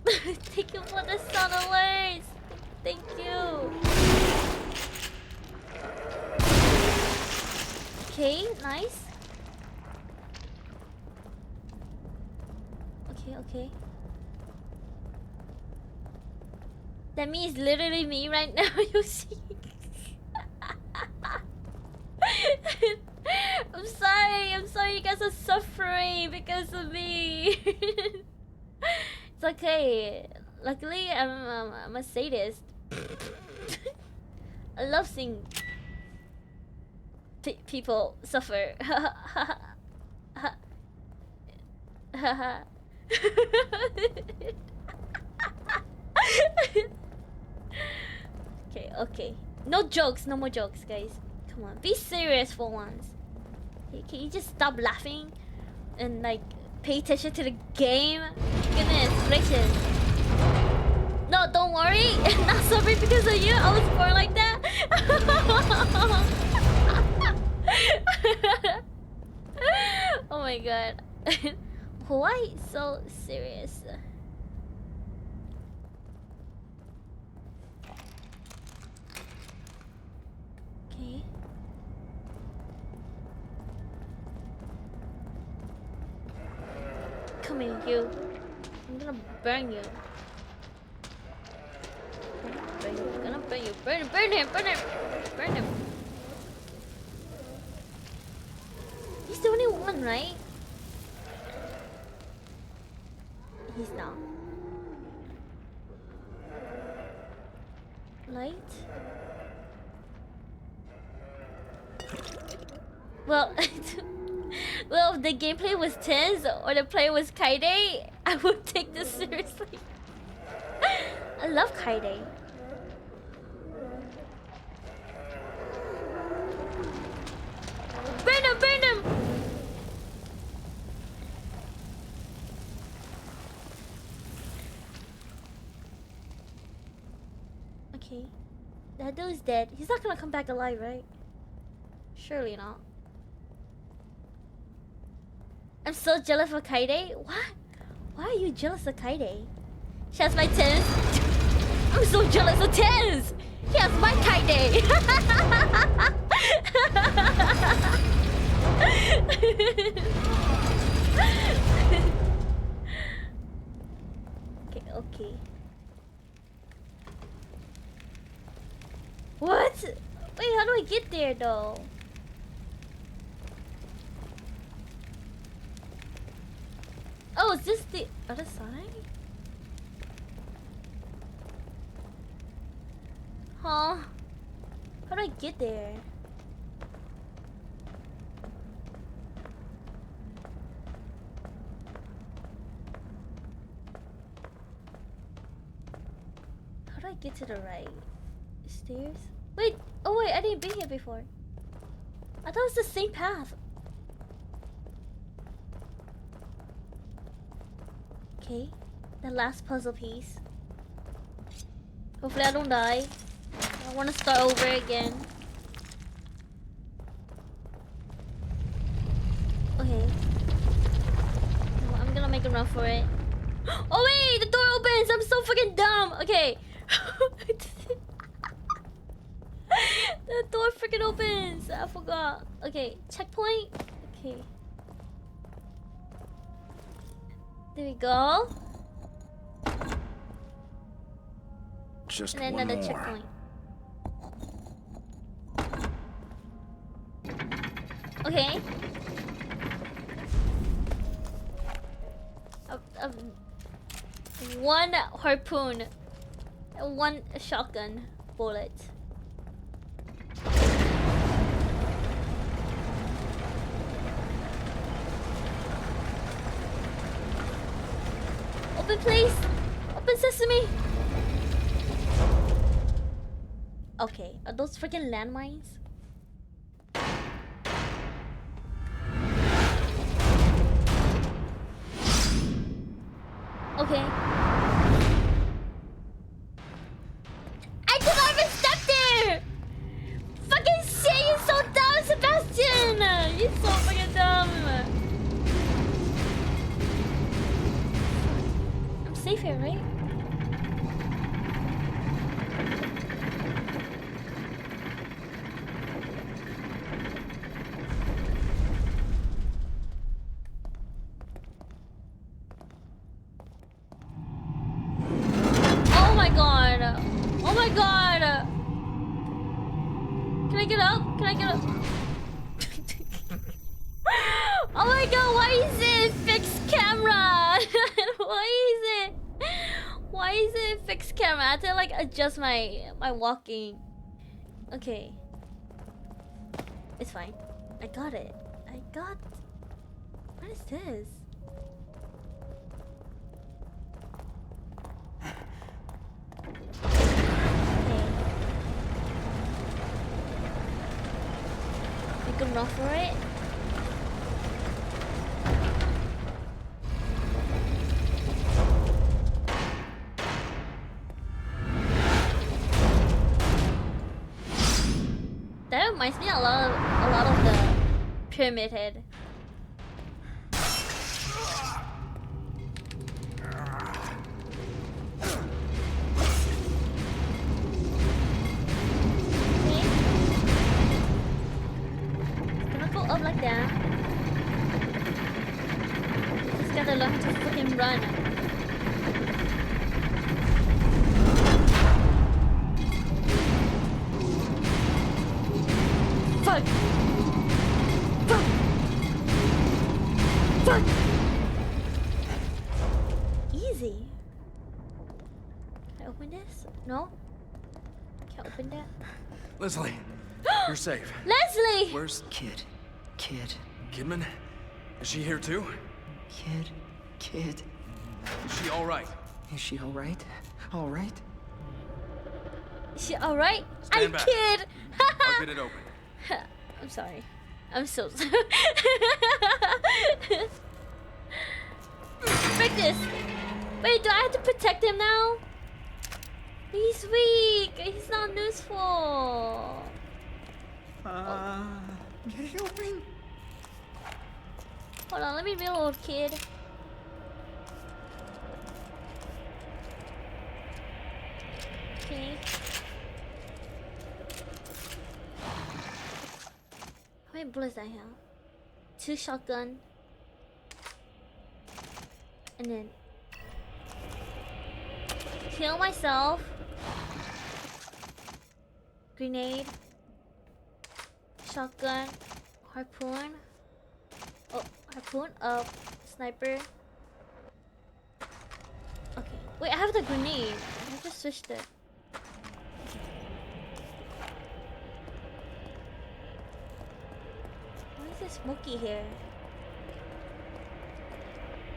Speaker 1: Thank you for the sun alerts. Thank you. Okay, nice. Okay. That means literally me right now, you see. I'm sorry you guys are suffering because of me. It's okay. Luckily, I'm a sadist. I love seeing people suffer. Okay. No jokes, no more jokes, guys. Come on, be serious for once. Hey, can you just stop laughing and like pay attention to the game? Goodness gracious. No, don't worry. I'm not suffering because of you. I was born like that. Oh my god. Why so serious? Okay. Come here, you. I'm gonna burn you. I'm gonna burn you. Burn him. He's the only one, right? He's not. Light? Well, well, if the gameplay was tense or the play was Kaide, I would take this seriously. I love Kaide. Burn him! Okay. That dude's dead. He's not gonna come back alive, right? Surely not. I'm so jealous of Kaide. What? Why are you jealous of Kaide? She has my tens. I'm so jealous of tens. He has my Kaide. Okay. though. Oh, is this the other side? Huh? How do I get there? How do I get to the right? Stairs? Wait, oh wait, I didn't been here before. I thought it was the same path. Okay, the last puzzle piece. Hopefully I don't die. I want to start over again. Okay. No, I'm gonna make a run for it. Oh wait, the door opens! I'm so fucking dumb! Okay. The door freaking opens! I forgot. Okay, checkpoint. Okay. There we go.
Speaker 9: Just
Speaker 1: and then
Speaker 9: one
Speaker 1: another
Speaker 9: more.
Speaker 1: checkpoint. Okay. One harpoon, one shotgun bullet. Open, please. Open sesame. Okay, are those freaking landmines? Okay. I did not even step there! Fucking shit, you're so dumb, Sebastian! You're so fucking dumb. I'm safe here, right? Oh my god! Oh my god! Can I get up? Can I get up? Oh my god, why is it fixed camera? Why is it? Why is it fixed camera? I have to like adjust my walking. Okay. It's fine. I got it. I got... What is this? Okay. You can run for it. That reminds me a lot of the Pyramid Head. Up like that. Just gotta learn to fucking run. Fuck! Fuck! Fuck! Easy. Can I open this? No? Can't open that.
Speaker 9: Leslie, you're safe.
Speaker 1: Leslie!
Speaker 9: Where's Kid? Kidman? Is she here too?
Speaker 5: Kid.
Speaker 9: Is she all right?
Speaker 5: Is she all right? All right?
Speaker 1: Is she alright?
Speaker 9: Stand back.
Speaker 1: Kid!
Speaker 9: I'll get it open.
Speaker 1: I'm sorry. I'm so sorry. Break this! Wait, do I have to protect him now? He's weak! He's not useful!
Speaker 5: Get it open.
Speaker 1: Hold on, let me reload, kid. Okay. How many bullets I have? 2 shotgun. And then kill myself. Grenade. Shotgun. Harpoon. Oh, harpoon. Sniper. Okay. Wait, I have the grenade. I just switched it. Why is it smoky here?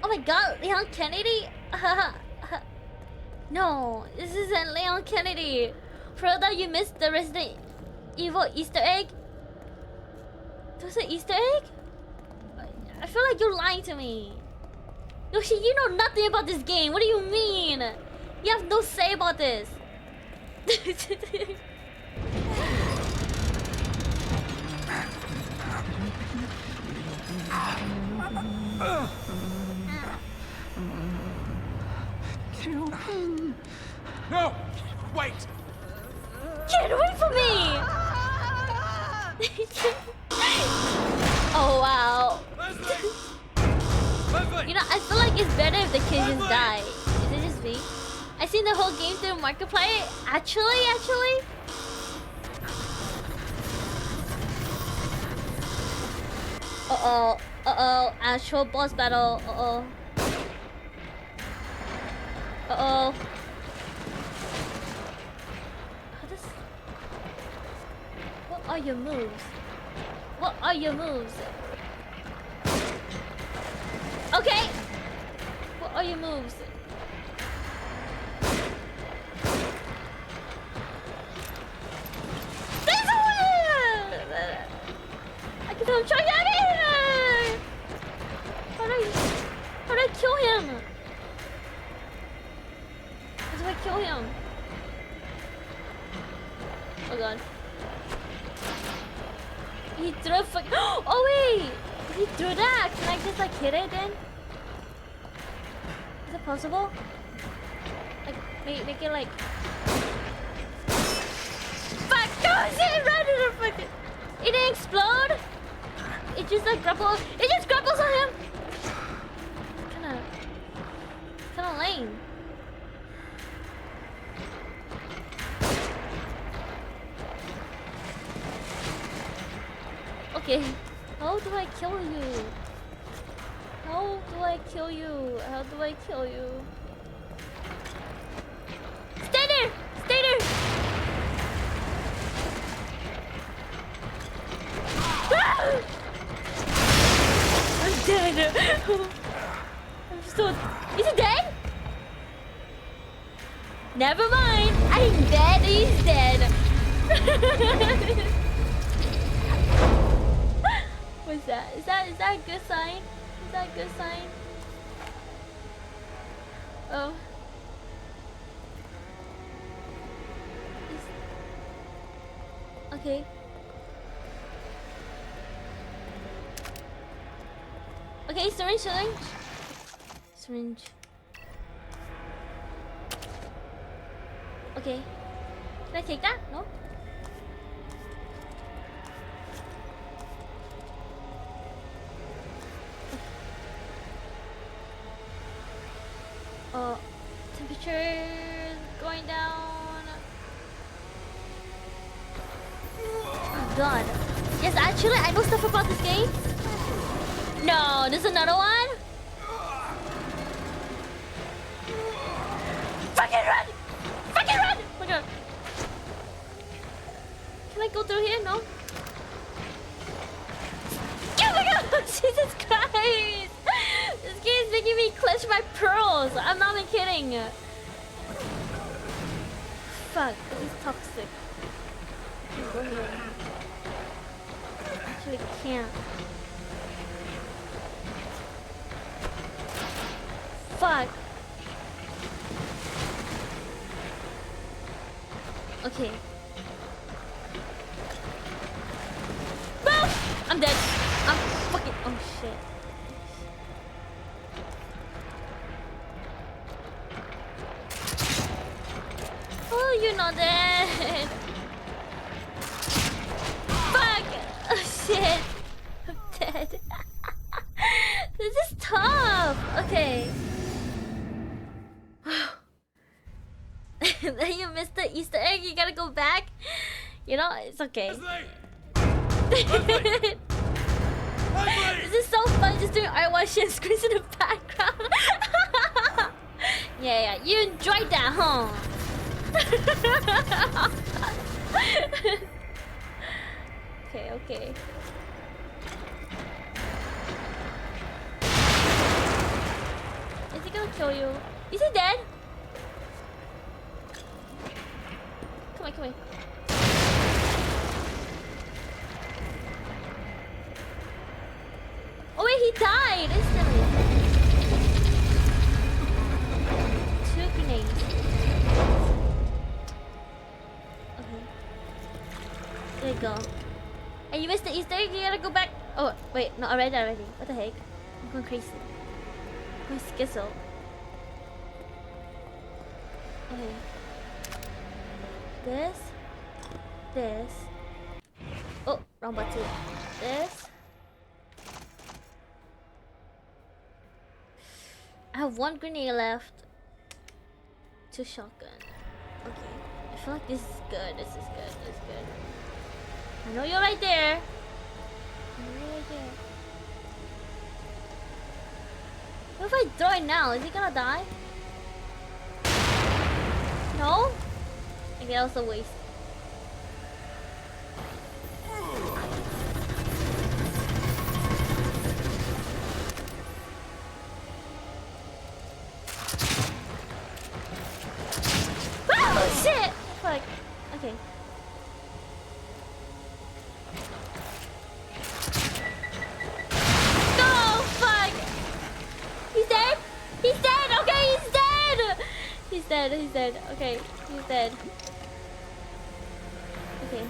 Speaker 1: Oh my god, Leon Kennedy? No, this isn't Leon Kennedy. Frodo, you missed the Resident Evil Easter egg? Was it Easter egg? I feel like you're lying to me. Yoshi, you know nothing about this game. What do you mean? You have no say about this.
Speaker 8: No! Wait!
Speaker 1: Get away from me! Oh wow. You know, I feel like it's better if the kids just die. Is it just me? I seen the whole game through Markiplier. Actually. Uh-oh. Actual boss battle. Uh-oh. What are your moves? Okay. What are your moves? I can tell him trying at me. How do I kill him? How do I kill him? Oh god. He threw a fuck. Oh wait! He threw that! Can I just like hit it then? Is it possible? Like make it like. Fuck! No! It ran in the fucking. It didn't explode! It just like grapples. It just grapples on him! Kinda lame. Okay. How do I kill you? How do I kill you? Stay there! I'm dead. I'm so. Is he dead? Never mind. I'm dead. He's dead. What's that? Is that a good sign? Oh. Okay. Okay, syringe. Okay. Can I take that? No? Temperature going down. Oh god. Yes, actually, I know stuff about this game. No, there's another one? Fucking run! Oh my god. Can I go through here? No? Oh my god! Jesus Christ! This game is making me clutch my pearls. I'm not even kidding. Fuck, he's toxic. Go here. Actually can't. Fuck. Okay. Boom! I'm dead. I'm fucking. Oh shit. Oh, you're not dead. Fuck. Oh shit. I'm dead. This is tough. Okay. Then you missed the Easter egg. You gotta go back. You know, it's okay. This is so fun just doing art while Shin screams in the background. Yeah, you enjoyed that, huh? Okay. Is he gonna kill you? Is he dead? Come on. Oh wait, he died instantly. 2 grenades. Okay. There you go. And you missed the Easter egg, you gotta go back. Oh, wait, no, already. What the heck? I'm going crazy. I'm going schizo. Okay. This. Oh, wrong button. This. I have 1 grenade left. 2 shotgun. Okay. I feel like this is good. This is good. I know you're right there. What if I throw it now? Is he gonna die? No? Okay, that was a waste. Oh shit! Fuck. Okay. No! Fuck! He's dead? He's dead! Okay, he's dead! He's dead. Okay, he's dead. Okay.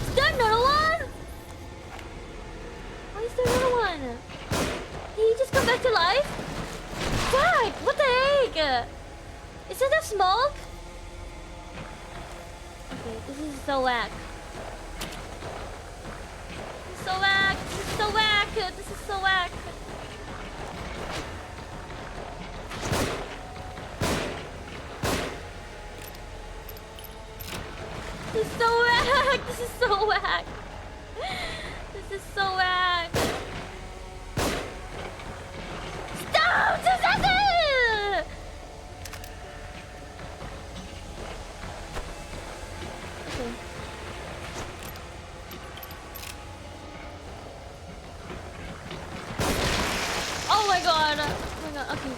Speaker 1: Is there another one? Why is there another one? Did he just come back to life? Fuck! What the heck? Is it the smoke? Okay, this is so whack. This is so whack. Stop! Just that's it! Okay. Oh my god. Okay.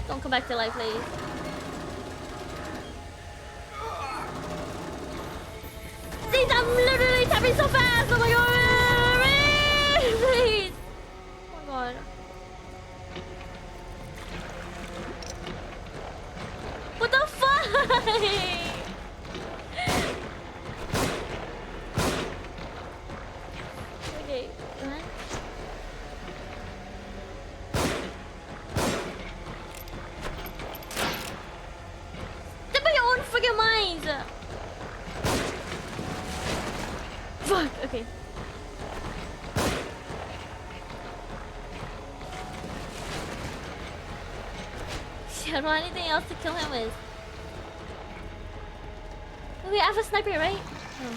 Speaker 1: Don't come back to life, please. Please, I'm literally tapping so fast. Oh my god. Please. Oh my god. What the fuck? Okay, run. Step on your own friggin' minds. Fuck, okay. I don't want anything else to kill him with. Wait, I have a sniper, right? No.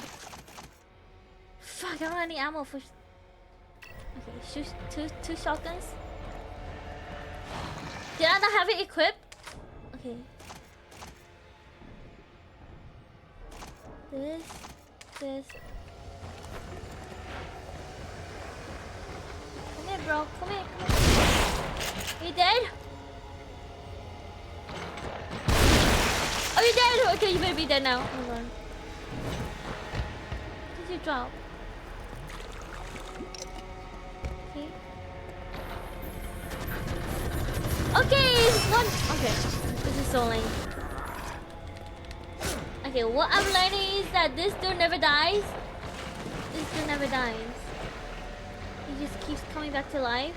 Speaker 1: Fuck, I don't have any ammo for... Okay, shoot two shotguns. Did I not have it equipped? Okay. This. Come here, bro. Come here. You dead? Oh, you dead? Okay, you better be dead now. Hold on. Did you drop? Okay. Okay, one. Okay, this is so lame. Okay, what I'm learning is that this dude never dies. He just keeps coming back to life.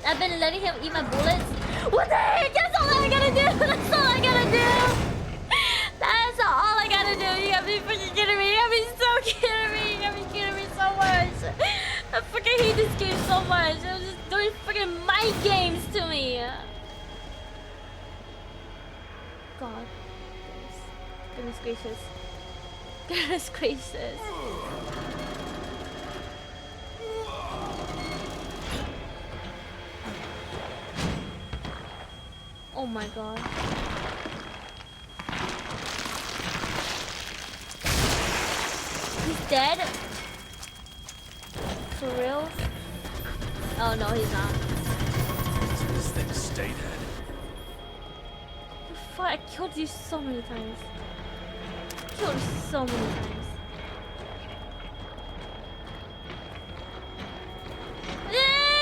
Speaker 1: I've been letting him eat my bullets. What the heck? That's all I gotta do. That's all I gotta do. You gotta be freaking kidding me. You gotta be so kidding me. You gotta be kidding me so much. I freaking hate this game so much. They're just doing freaking mind games to me. God. Goodness gracious. Goodness gracious. Oh my God. He's dead? For real? Oh no, he's not.
Speaker 9: This thing stay dead.
Speaker 1: Fuck, I killed you so many times. Killed you so many times.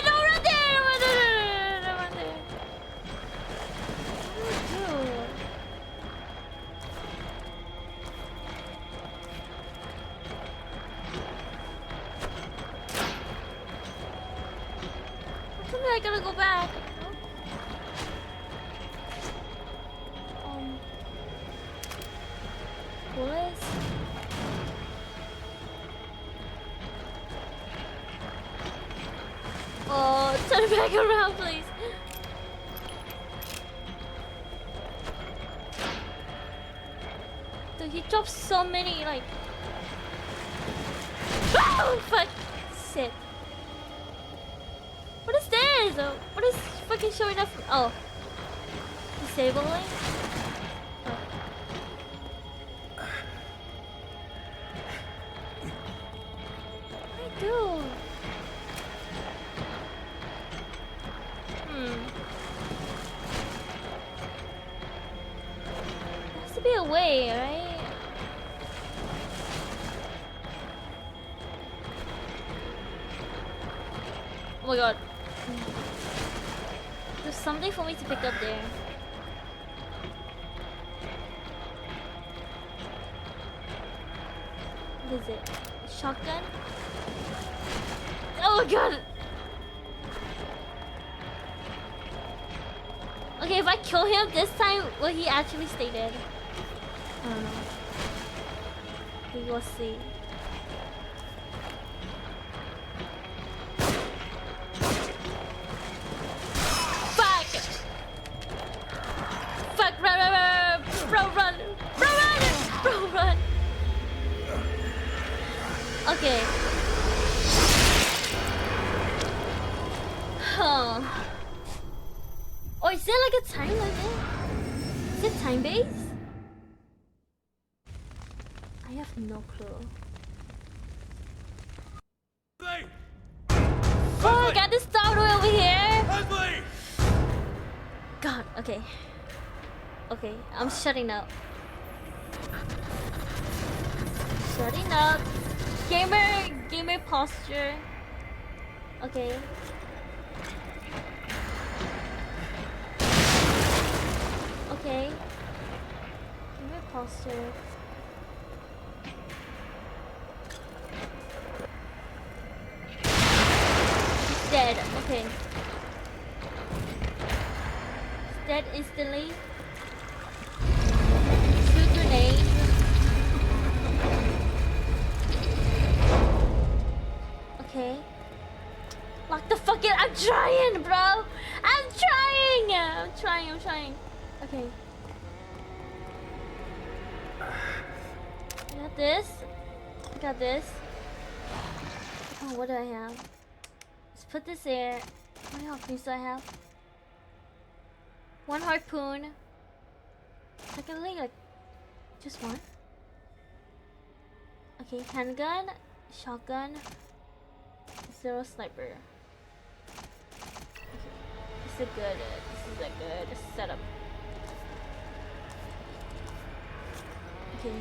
Speaker 1: Don't run there! Don't run there! What do I do? Tell me I gotta go back. Bullets? Oh, turn back around, please. Dude, he dropped so many, like. Oh, fuck! Shit. What is this? What is fucking showing up? Oh. Disabling? Oh. What do I do? There has to be a way, right? Oh my God. There's something for me to pick up there. What is it? Shotgun? Oh my God! Okay, if I kill him this time, will he actually stay dead? I don't know. We will see. Fuck, run, run, run, bro, run, bro, run, bro, run. Okay. Huh. Oh, is there like a time limit? Is it time based? I have no clue. Oh, I got this started over here. God, okay. Okay, I'm shutting up. Shutting up. Gamer posture. Okay. Okay. Gamer posture. He's dead. Okay. He's dead instantly. Shoot grenade. Okay. Lock the fuck in. I'm trying, bro. I'm trying. Okay. I got this. Oh, what do I have? Let's put this there. What else do I have? One harpoon. Secondly, like, just one. Okay, handgun, shotgun, 0 sniper. Okay, this is a good setup. Okay,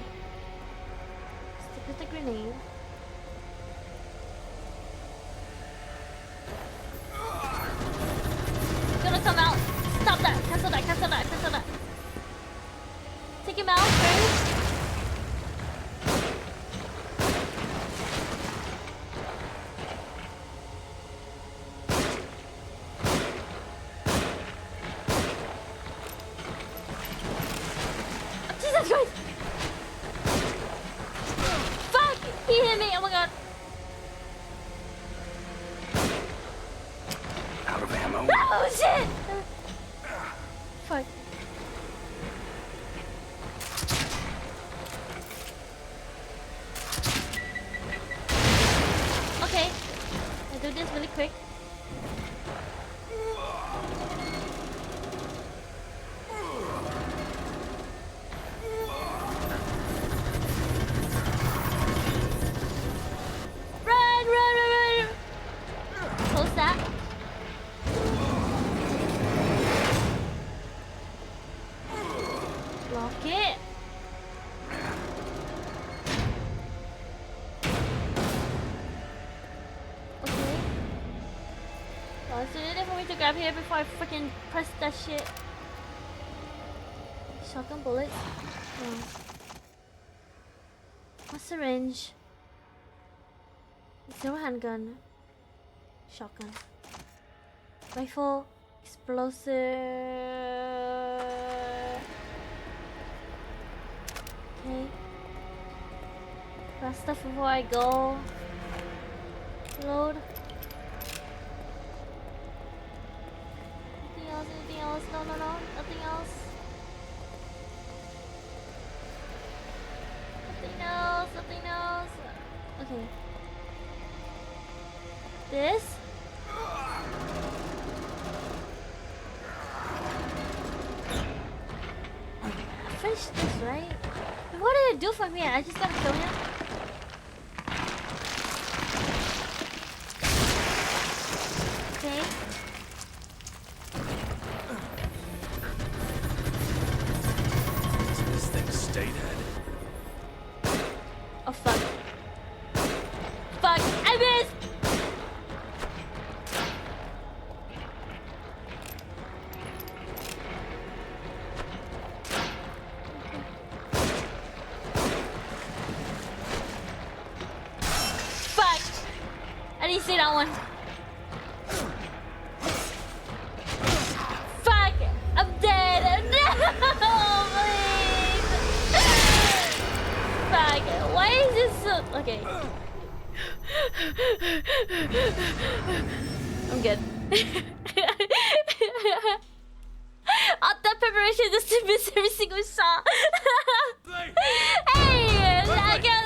Speaker 1: stick with the grenade. It's gonna come out. Stop that! Cancel that! Take him out first. Jesus Christ! Fuck! He hit me! Oh my God!
Speaker 9: Out of ammo.
Speaker 1: Oh shit! Fuck. Shock it. Okay. Oh, is there anything for me to grab here before I freaking press that shit? Shotgun bullets? No. A syringe. Zero handgun. Shotgun. Rifle. Explosive. Okay. Grab stuff before I go. Load. Anything else? Anything else? No, no, no. Nothing else. Nothing else. Nothing else. Okay. This. Finish this, right? What did it do for me? I just gotta kill him. Okay.
Speaker 9: Does this thing stay dead?
Speaker 1: Oh fuck. Fuck! I missed! Fuck! I didn't see that one. Fuck! I'm dead! No! Please! Fuck! Why is this so... Okay. I'm good. All that preparation just to miss every single shot. Hey! I got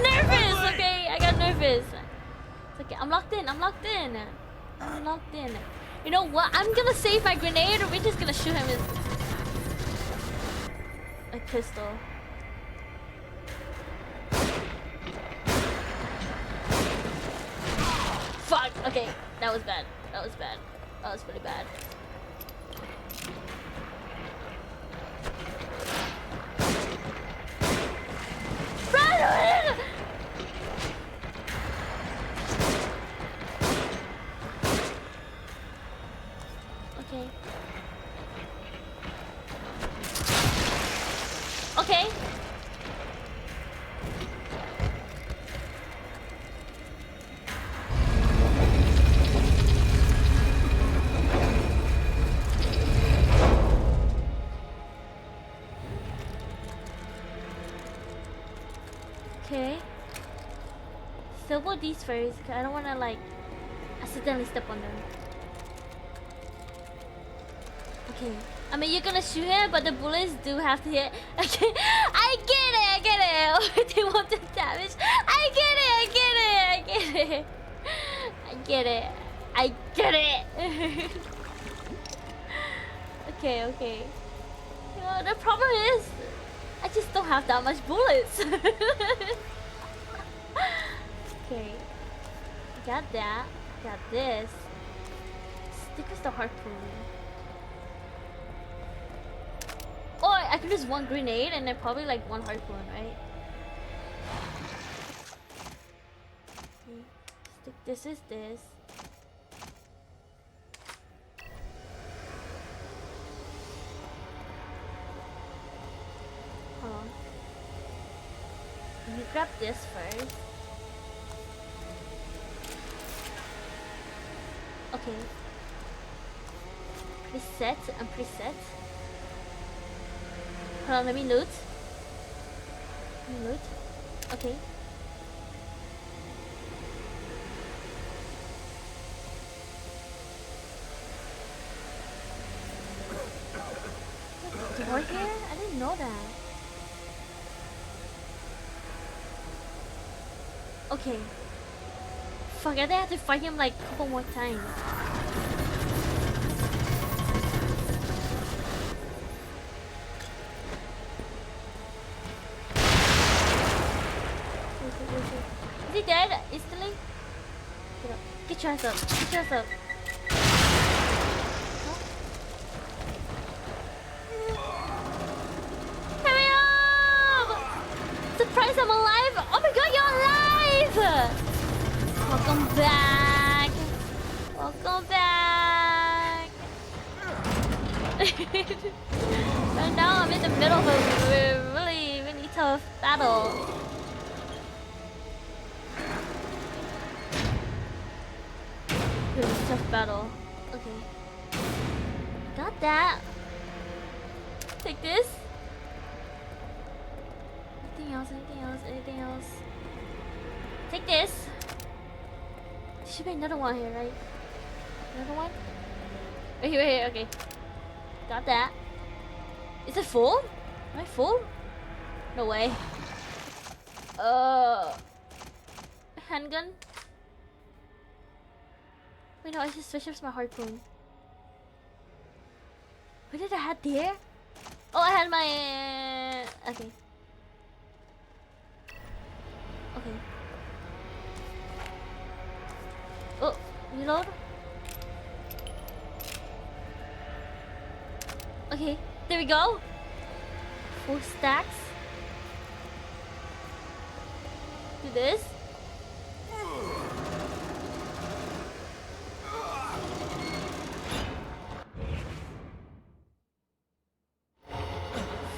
Speaker 1: nervous, okay? I got nervous. It's okay. I'm locked in. I'm locked in. I'm locked in. You know what? I'm gonna save my grenade or we're just gonna shoot him with a pistol. Fuck! Okay, that was bad. That was bad. That was pretty bad. Run! Okay. Okay. Okay. Silver these first, cause I don't wanna like accidentally step on them. Okay. I mean you're gonna shoot him, but the bullets do have to hit. Okay. I get it, I get it. They want the damage. I get it, I get it, I get it. I get it. I get it. Okay, okay. You know, the problem is I just don't have that much bullets. Okay. Got that. Got this. Stick with the harpoon. Oh, I could use one grenade and then probably like one harpoon, right? Okay. Stick. This is this. Hold on. Let me grab this first. Okay. Preset and preset. Hold on, let me loot. Let me loot. Okay. There's a door here? I didn't know that. Okay. Fuck, I think I have to fight him like a couple more times. Is he dead instantly? Get up. Get your ass up. Get your ass up. No? Welcome back. Welcome back. Right now I'm in the middle of a really, really tough battle. Really tough battle. Okay. Got that. Take this. Anything else? Anything else? Anything else? Take this. There should be another one here, right? Another one? Right here, okay. Got that. Is it full? Am I full? No way. Handgun? Wait, no, I just switched up my harpoon. What did I have there? Oh, I had my... okay. Okay. Oh, reload. Okay, there we go. 4 stacks. Do this.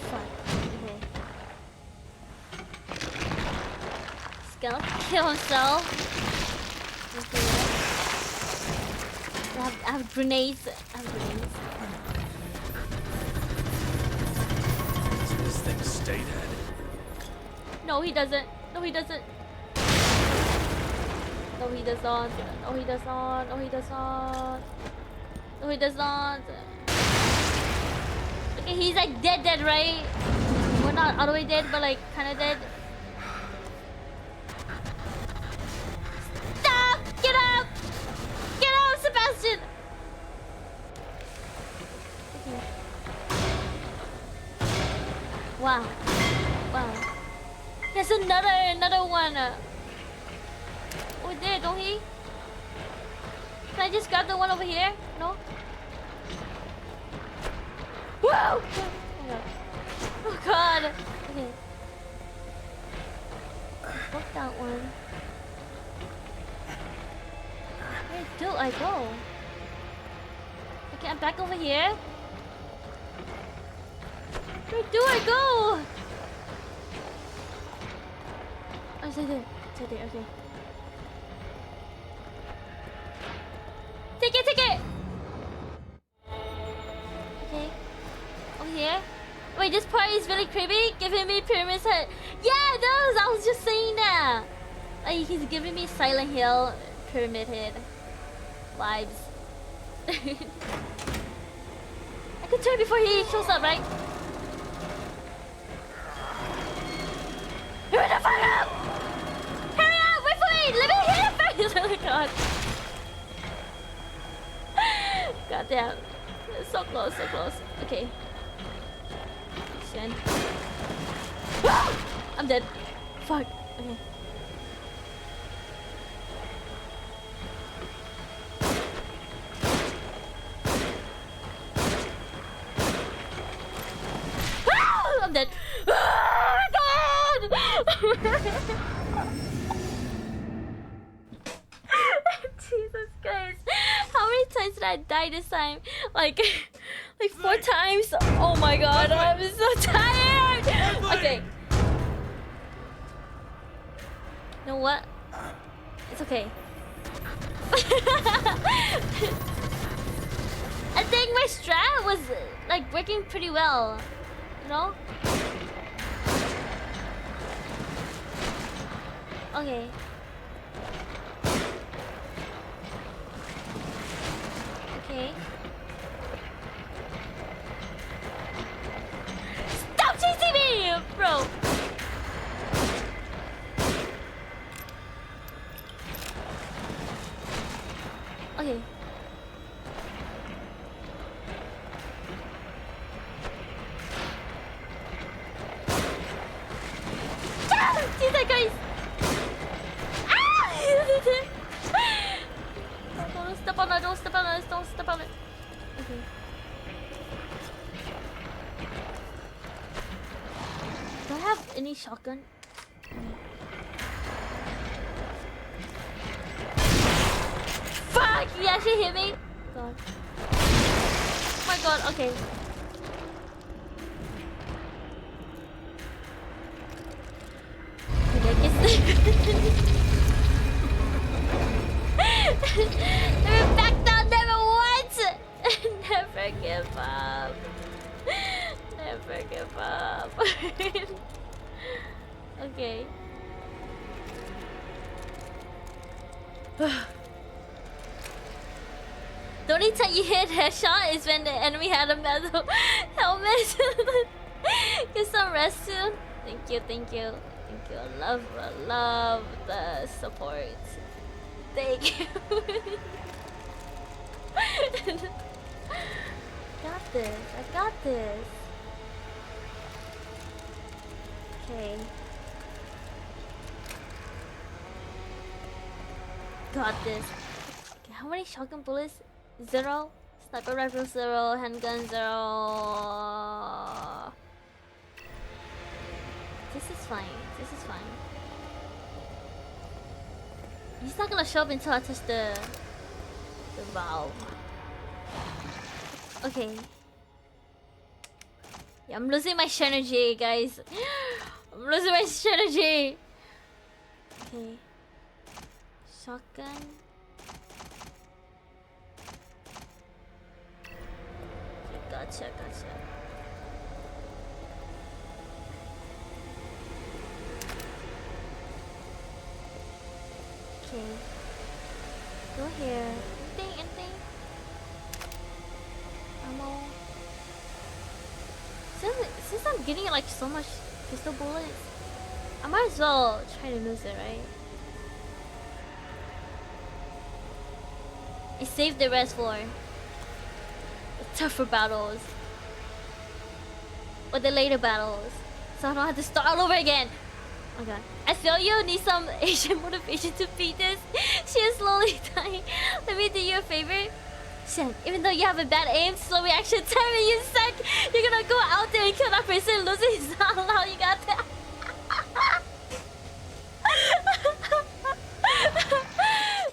Speaker 1: Fuck. Okay. He's gonna kill himself. Okay. I have grenades. I have grenades.
Speaker 9: Does this thing stay dead?
Speaker 1: No, he doesn't. No, he doesn't. No, he does not. No, he does not. No, he does not. No, he does not. Okay, he's like dead, right? We're not all the way dead, but like kind of dead. Stop! Get up! Get up, Sebastian! Okay. Wow. Wow. There's another one. Over there, don't he? Can I just grab the one over here? No? Whoa! Oh god! Okay. Fuck that one. Where do I go? Okay, I'm back over here. Where do I go? Oh, it's right there. It's right there, okay. Take it, take it! Okay. Over here. Wait, this part is really creepy. Giving me Pyramid's head. Yeah, those! I was just saying that. Like, he's giving me Silent Hill Pyramid Head vibes. I can turn before he shows up, right? Hurry the fuck up! Hurry up! Wait for me! Let me hit it first! Oh my god. God damn. It's so close, so close. Okay. Shit. I'm dead. Fuck. Okay. I'm dead. Oh my god! Jesus Christ. How many times did I die this time? Like 4 times? Oh my god, I'm so tired! Okay. You know what? It's okay. I think my strat was like working pretty well. You know? Okay. Okay. Stop chasing me, bro! Okay. Jesus Christ! Ah! Don't step on it, don't step on it, don't step on it. Okay. Do I have any shotgun? He actually hit me. God. Oh my god. Okay. Never back down, never once. Never give up. Never give up. Okay. The only time you hit headshot is when the enemy had a metal helmet. Get some rest soon. Thank you, thank you, thank you. I love the support. Thank you. Got this. I got this. Okay. Got this. Okay, how many shotgun bullets? 0. Sniper rifle 0. Handgun 0. This is fine. This is fine. He's not gonna show up until I touch the valve. Okay. Yeah, I'm losing my synergy, guys. I'm losing my synergy. Okay. Shotgun. Okay, gotcha, gotcha. Okay. Go here. Anything? Ammo. Since I'm getting like so much pistol bullets, I might as well try to lose it, right? I saved the rest for the tougher battles or the later battles, so I don't have to start all over again. Oh god, I feel you need some Asian motivation to beat this. She is slowly dying. Let me do you a favor. Shen, even though you have a bad aim, slow reaction time, and you suck, you're gonna go out there and kill that person and lose it. It's not allowed. You got that.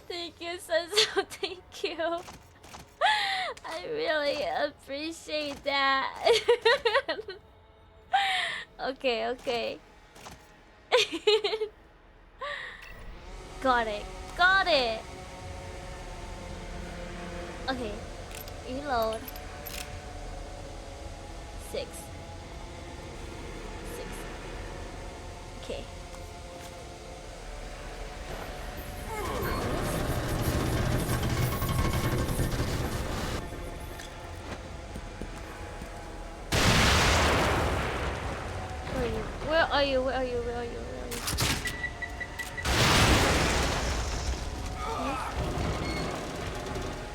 Speaker 1: Thank you, Senso. Thank you. I really appreciate that. Okay, okay. Got it. Got it. Okay. Reload. 6. Okay. Where are you? Where are you? Where are you? Where are you?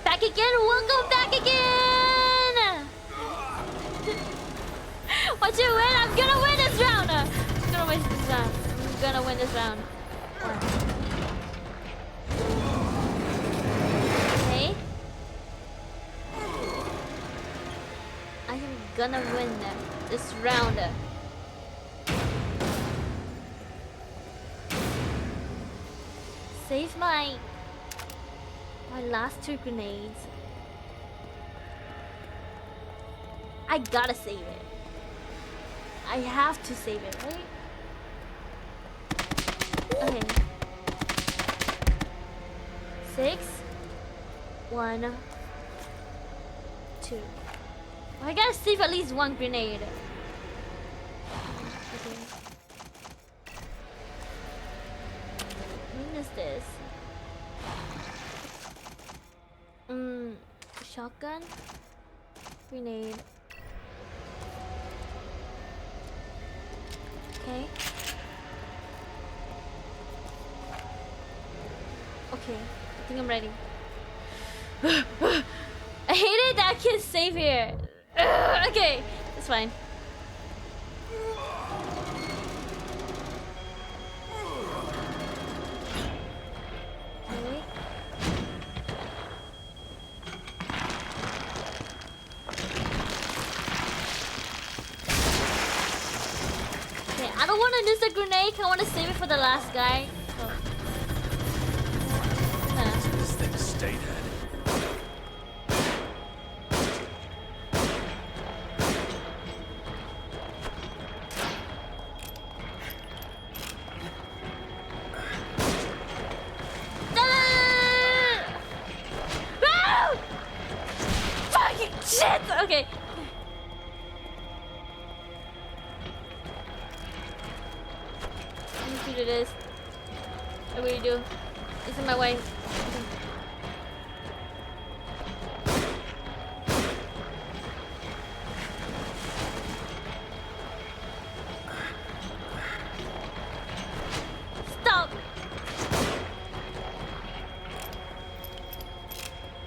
Speaker 1: Back again! Welcome back again! Watch it win! I'm gonna win this round! I'm gonna win this round. I'm gonna win this round. Okay. I am gonna win this round. Save my last 2 grenades. I gotta save it. I have to save it, right? Okay. 6, 1, 2. I gotta save at least 1 grenade. Okay. When is this? Shotgun, grenade. Okay. Okay, I think I'm ready. I hated that I can't save here. Okay, it's fine. I don't want to use the grenade. I want to save it for the last guy. So.
Speaker 9: This thing stay dead.
Speaker 1: to do this. I really do. It's in my way. Stop!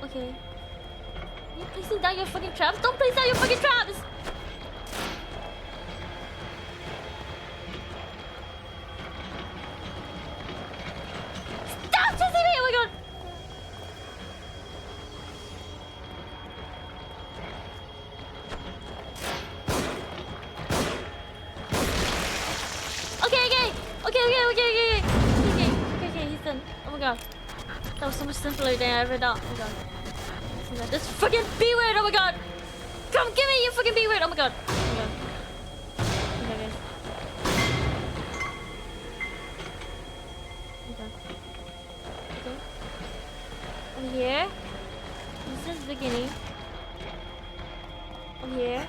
Speaker 1: Okay. Are you placing down your fucking traps? Don't place down your fucking traps! Stop chasing me! Oh my god! Okay, he's done. Oh my god. That was so much simpler than I ever thought. Oh my god. Oh my god. This fucking B word, oh my god! Come give me your fucking B word, oh my god. Oh my god. Okay, guys. Oh my god. Okay. I'm here. This is the beginning. I'm here.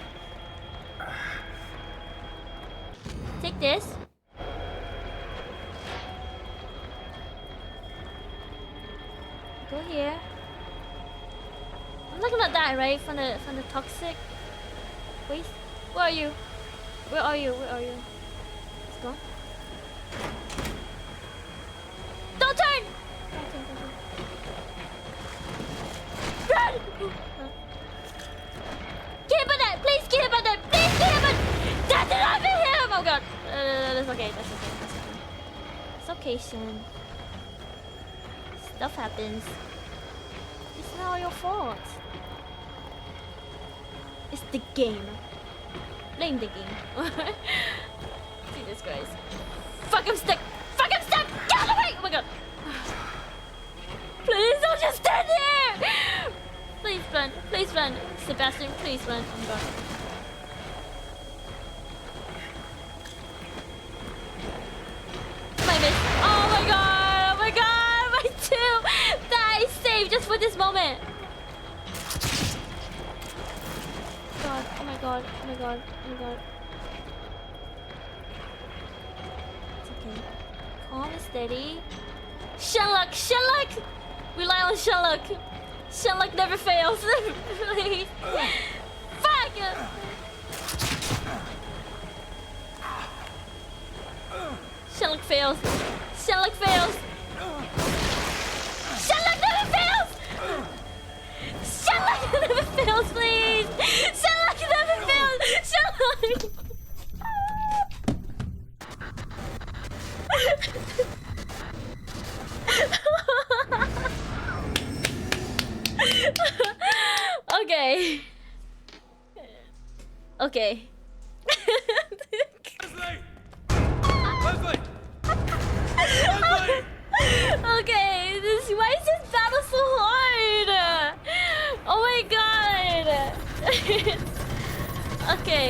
Speaker 1: Take this. Go here. I'm not gonna die, right? From the toxic waste. Where are you? Where are you? Where are you? Let's go. Don't turn! Don't turn, don't turn. Run! Get him on that! Please get him on that! Please get him on! That's not him! Oh god. That's okay. That's okay. That's okay. It's okay, Shin. Stuff happens. It's not all your fault. It's the game. Blame the game. Jesus Christ. Fuck, I'm stuck! Fuck, I'm stuck! Get out of the way! Oh my god. Please don't just stand here! Please run. Please run. Sebastian, please run. Oh my god. My miss. Oh my god! Oh my god! My two! That I saved just for this moment. God, oh my god, oh my god, oh my god. It's okay. Calm and steady. Shenluck! Shenluck! Rely on Shenluck. Shenluck never fails. Please. Fuck! Shenluck fails. Shenluck fails. Shenluck never fails! Shenluck never fails, please! Shenluck never fails! Shenluck! Okay. Okay. Leslie! Okay, why is this battle so hard? Oh my god! Okay.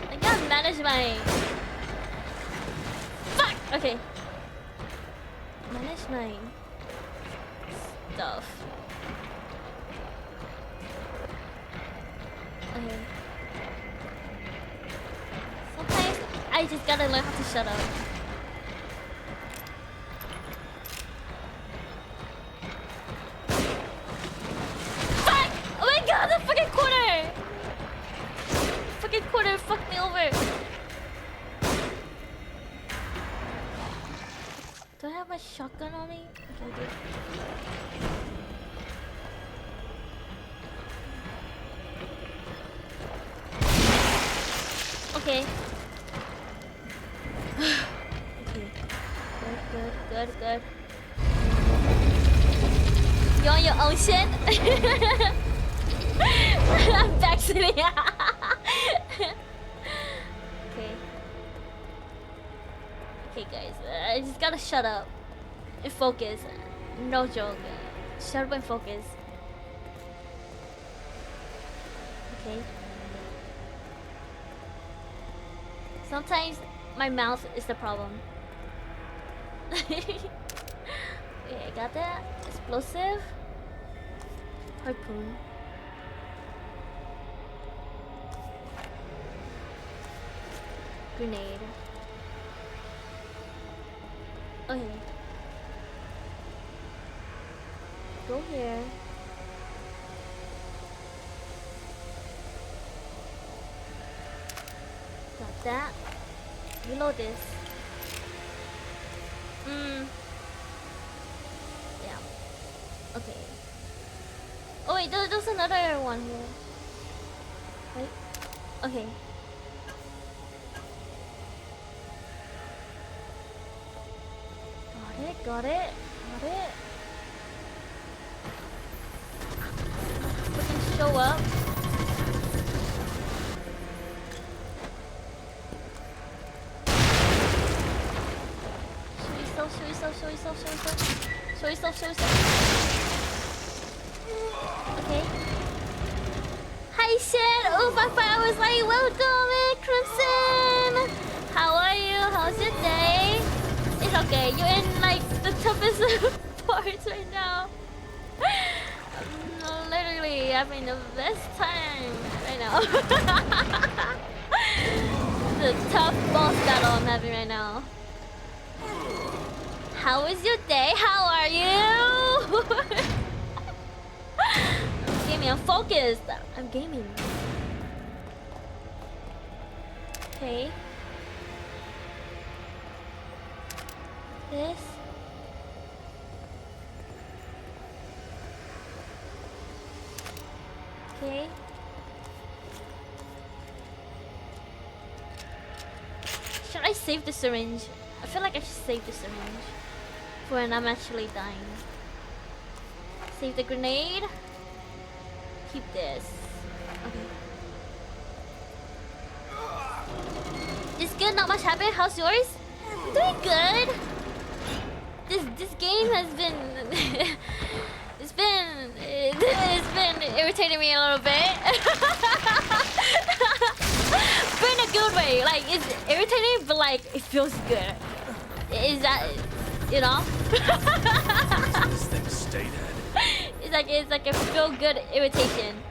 Speaker 1: I gotta manage my... Fuck! Okay. Manage my... stuff. Okay. Sometimes I just gotta learn how to shut up. Fuck! Oh my god, the fucking corner! Fucking corner fucked me over. Do I have my shotgun on me? Okay, I do. Okay. Okay. Good. You're on your own shit? I'm backseating. Okay. Okay, guys. I just gotta shut up and focus. No joke. Shut up and focus. Okay. Sometimes my mouth is the problem. Okay, I got that. Explosive. Harpoon. grenade. Okay. Go here. Got that. Reload this. Yeah. Okay. Oh wait, there's another one here. Right? Okay. Got it. Freaking show up. Show yourself. Okay. Hi Shen! Oh, I was like, welcome, Crimson! How are you? How's your day? It's okay, you're in like the toughest parts right now. I'm literally having the best time right now. The tough boss battle I'm having right now. How is your day? How are you? I'm gaming, I'm focused. I'm gaming. Okay. This. Okay. Should I save the syringe? I feel like I should save the syringe for when I'm actually dying. Save the grenade. Keep this. Okay. It's good, not much happened. How's yours? I'm doing good. This game has been it's been irritating me a little bit. But in a good way. Like, it's irritating, but like it feels good. Is that, you know?
Speaker 9: This thing stay dead.
Speaker 1: It's like a feel good irritation.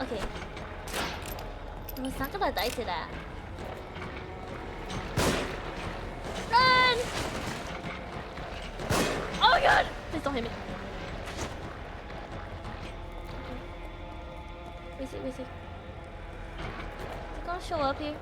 Speaker 1: Okay. I was not gonna die to that. Run! Oh my god! Please don't hit me. Where's he? Is he gonna show up here?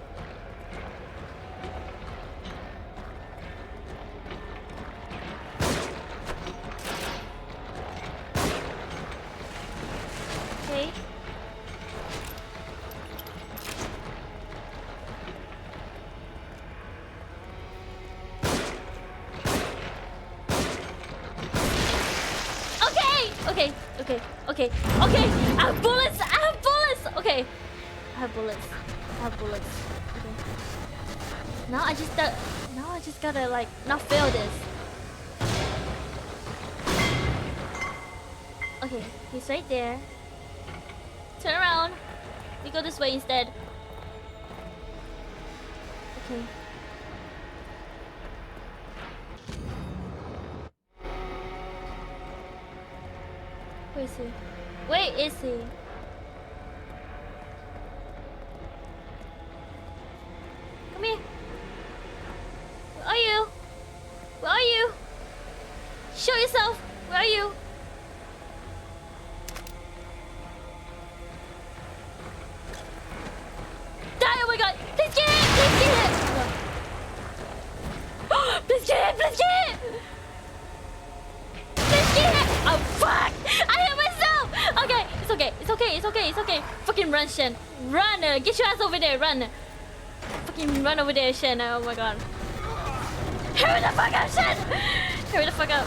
Speaker 1: Okay. Okay. I have bullets. Okay. I have bullets. Okay. Now I just gotta like not fail this. Okay, he's right there. Turn around. We go this way instead. Okay. Where is he? Where is he? Come here. Where are you? Where are you? Show yourself. Where are you? Die! Oh my god! Please get it! Please get it! Please get it! Please get it! Please get it! Oh fuck! I hit myself! Okay, it's okay. Fucking run, Shen. Run! Get your ass over there, run! Fucking run over there, Shen. Oh my god. Hurry the fuck up, Shen! Hurry the fuck up.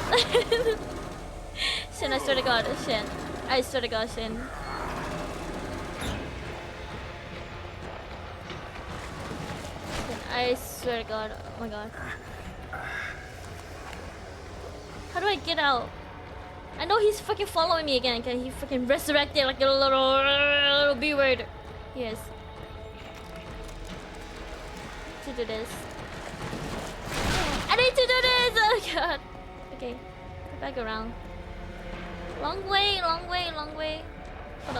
Speaker 1: Shen, I swear to god, Shen. I swear to god, Shen. I swear to god, oh my god. How do I get out? I know he's fucking following me again. Okay, he fucking resurrected like a little B-word. Yes. To do this. I need to do this! Oh god. Okay. Go back around. Long way. Hold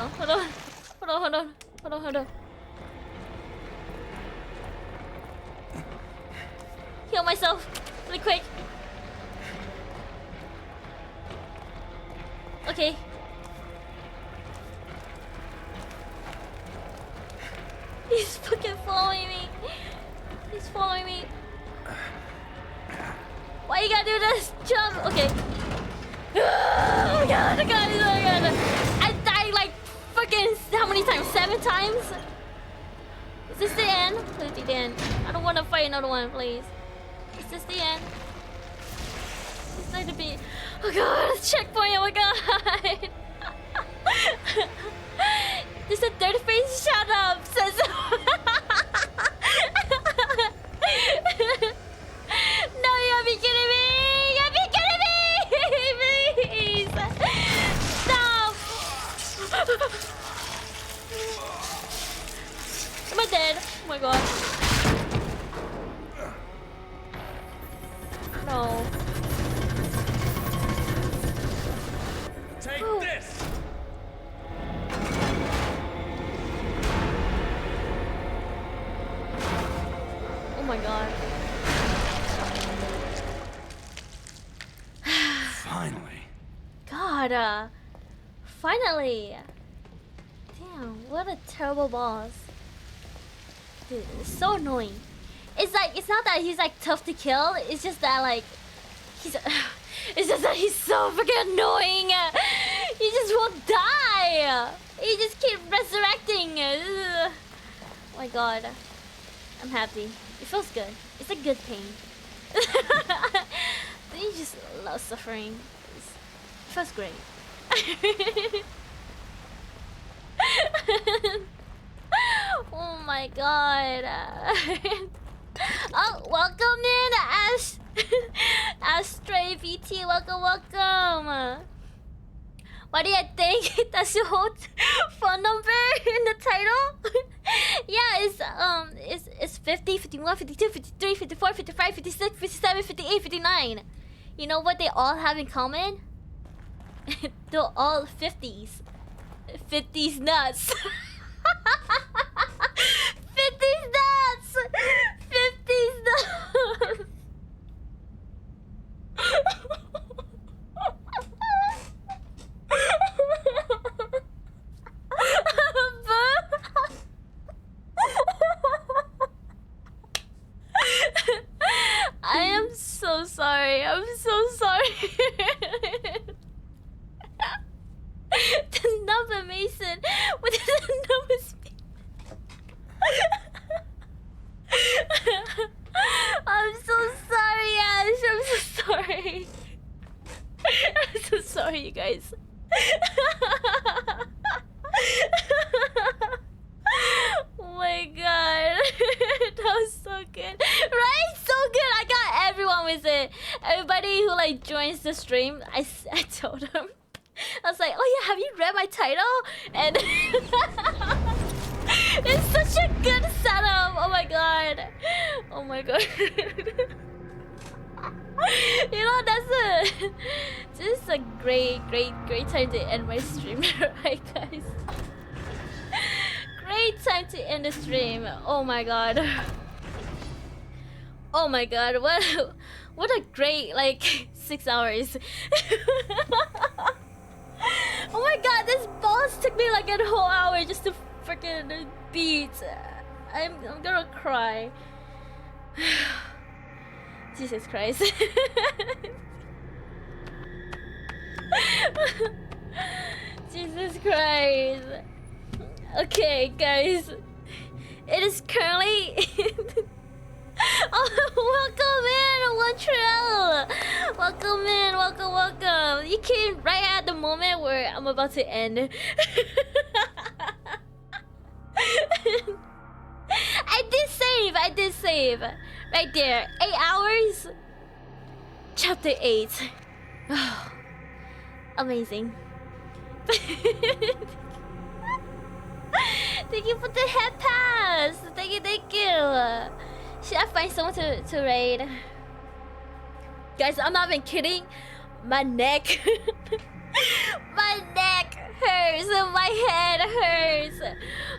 Speaker 1: on. heal myself really quick. Okay. He's fucking following me. He's following me. Why you gotta do this? Jump. Okay. Oh my god, oh my god, oh my god. I died like fucking how many times? 7 times? Is this the end? Please be the end. I don't want to fight another one, please. Is this the end? It's like to be. Oh god, checkpoint, oh my god. There's a dirty face, shut up, says. No, you gotta be kidding me! You gotta be kidding me! Please! Stop! Am I dead? Oh my god. No.
Speaker 8: Take this!
Speaker 1: Oh my god.
Speaker 9: Finally.
Speaker 1: God, finally. Damn, what a terrible boss. Dude, it's so annoying. It's like, it's not that he's like tough to kill, it's just that like, he's, it's just that he's so freaking annoying. He just won't die. He just keeps resurrecting. Ugh. Oh my god. I'm happy. It feels good. It's a good pain. You just love suffering. It feels great. Oh my god. Oh, welcome in, Astray VT. Welcome, welcome. Why do you think that's your whole phone number in the title? Yeah, it's 50, 51, 52, 53, 54, 55, 56, 57, 58, 59. You know what they all have in common? They're all 50s. 50s nuts. 50s nuts. 50s nuts. I am so sorry. I'm so sorry. The number Mason. What is the number speak? I'm so sorry, Ash. I'm so sorry. I'm so sorry, you guys. Oh my god. That was so good. Right? So good. I got everyone with it. Everybody who like joins the stream, I told them. I was like, oh yeah, have you read my title? And it's such a good setup. Oh my god. Oh my god. You know, this is a great time to end my stream, right guys? Great time to end the stream. Oh my god. Oh my god, what a great like 6 hours. Oh my god, this boss took me like a whole hour just to freaking beat. I'm gonna cry. Jesus Christ. Jesus Christ. Okay, guys. It is currently... Oh, welcome in, Montreal. Welcome in, welcome. You came right at the moment where I'm about to end. I did save. Right there, 8 hours. Chapter 8. Oh, amazing. Thank you for the head pass. Thank you. Should I find someone to raid? Guys, I'm not even kidding. My neck. My neck hurts and my head hurts.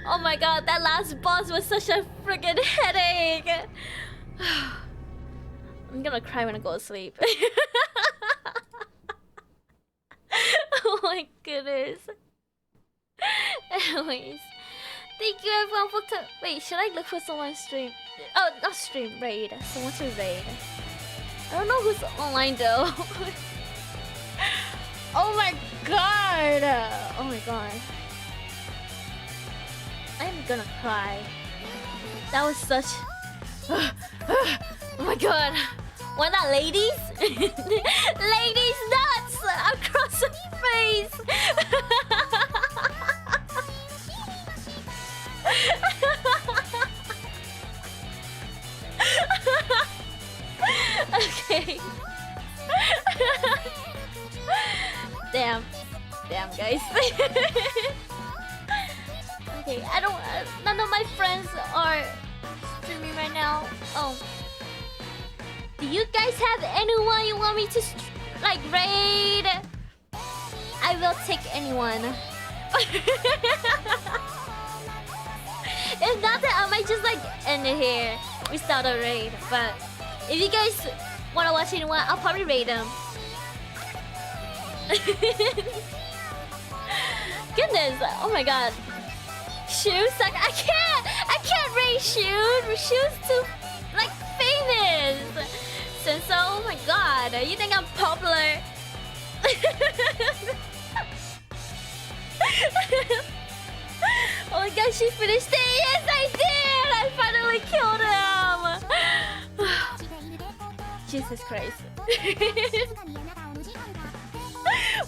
Speaker 1: Oh my god, that last boss was such a freaking headache. I'm gonna cry when I go to sleep. Oh my goodness. Anyways, thank you everyone for wait, should I look for someone stream? Oh, not stream, raid. Someone to raid. I don't know who's online though. Oh my god! Oh my god. I'm gonna cry. That was such... Oh my god. Why not ladies? Ladies nuts across the face! Okay. Damn. Damn, guys. Okay, I don't... none of my friends are streaming right now. Oh. Do you guys have anyone you want me to like raid? I will take anyone. If not, then I might just like end it here without a raid. But if you guys wanna watch anyone, I'll probably raid them. Goodness, oh my god. Shoes, like I can't raid Shoes. Shoes too like famous. So oh my god, you think I'm popular? Oh my god, she finished it. Yes, I did. I finally killed him. Jesus Christ.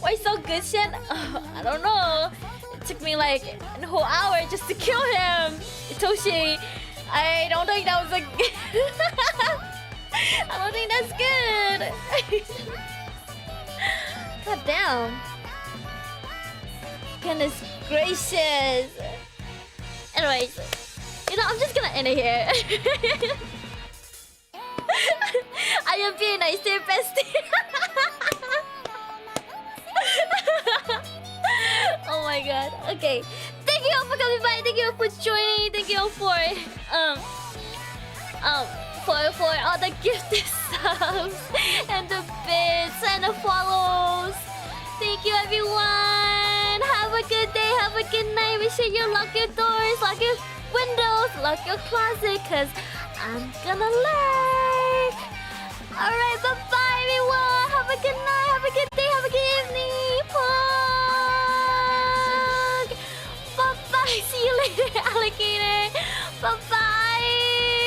Speaker 1: Why so good, Shen? I don't know. It took me like a whole hour just to kill him. Itoshi, I don't think that was a I don't think that's good. God damn. Goodness gracious. Anyways, you know, I'm just gonna end it here. I am being nice to your bestie. Oh my god. Okay. Thank you all for coming by. Thank you all for joining. Thank you all for for all the gifted subs and the bits and the follows. Thank you everyone. Have a good day. Have a good night. Make sure you lock your doors, lock your windows, lock your closet, cause I'm gonna lurk. Alright, bye-bye everyone. Have a good night, have a good day, have a good evening. Bye-bye. See you later, alligator.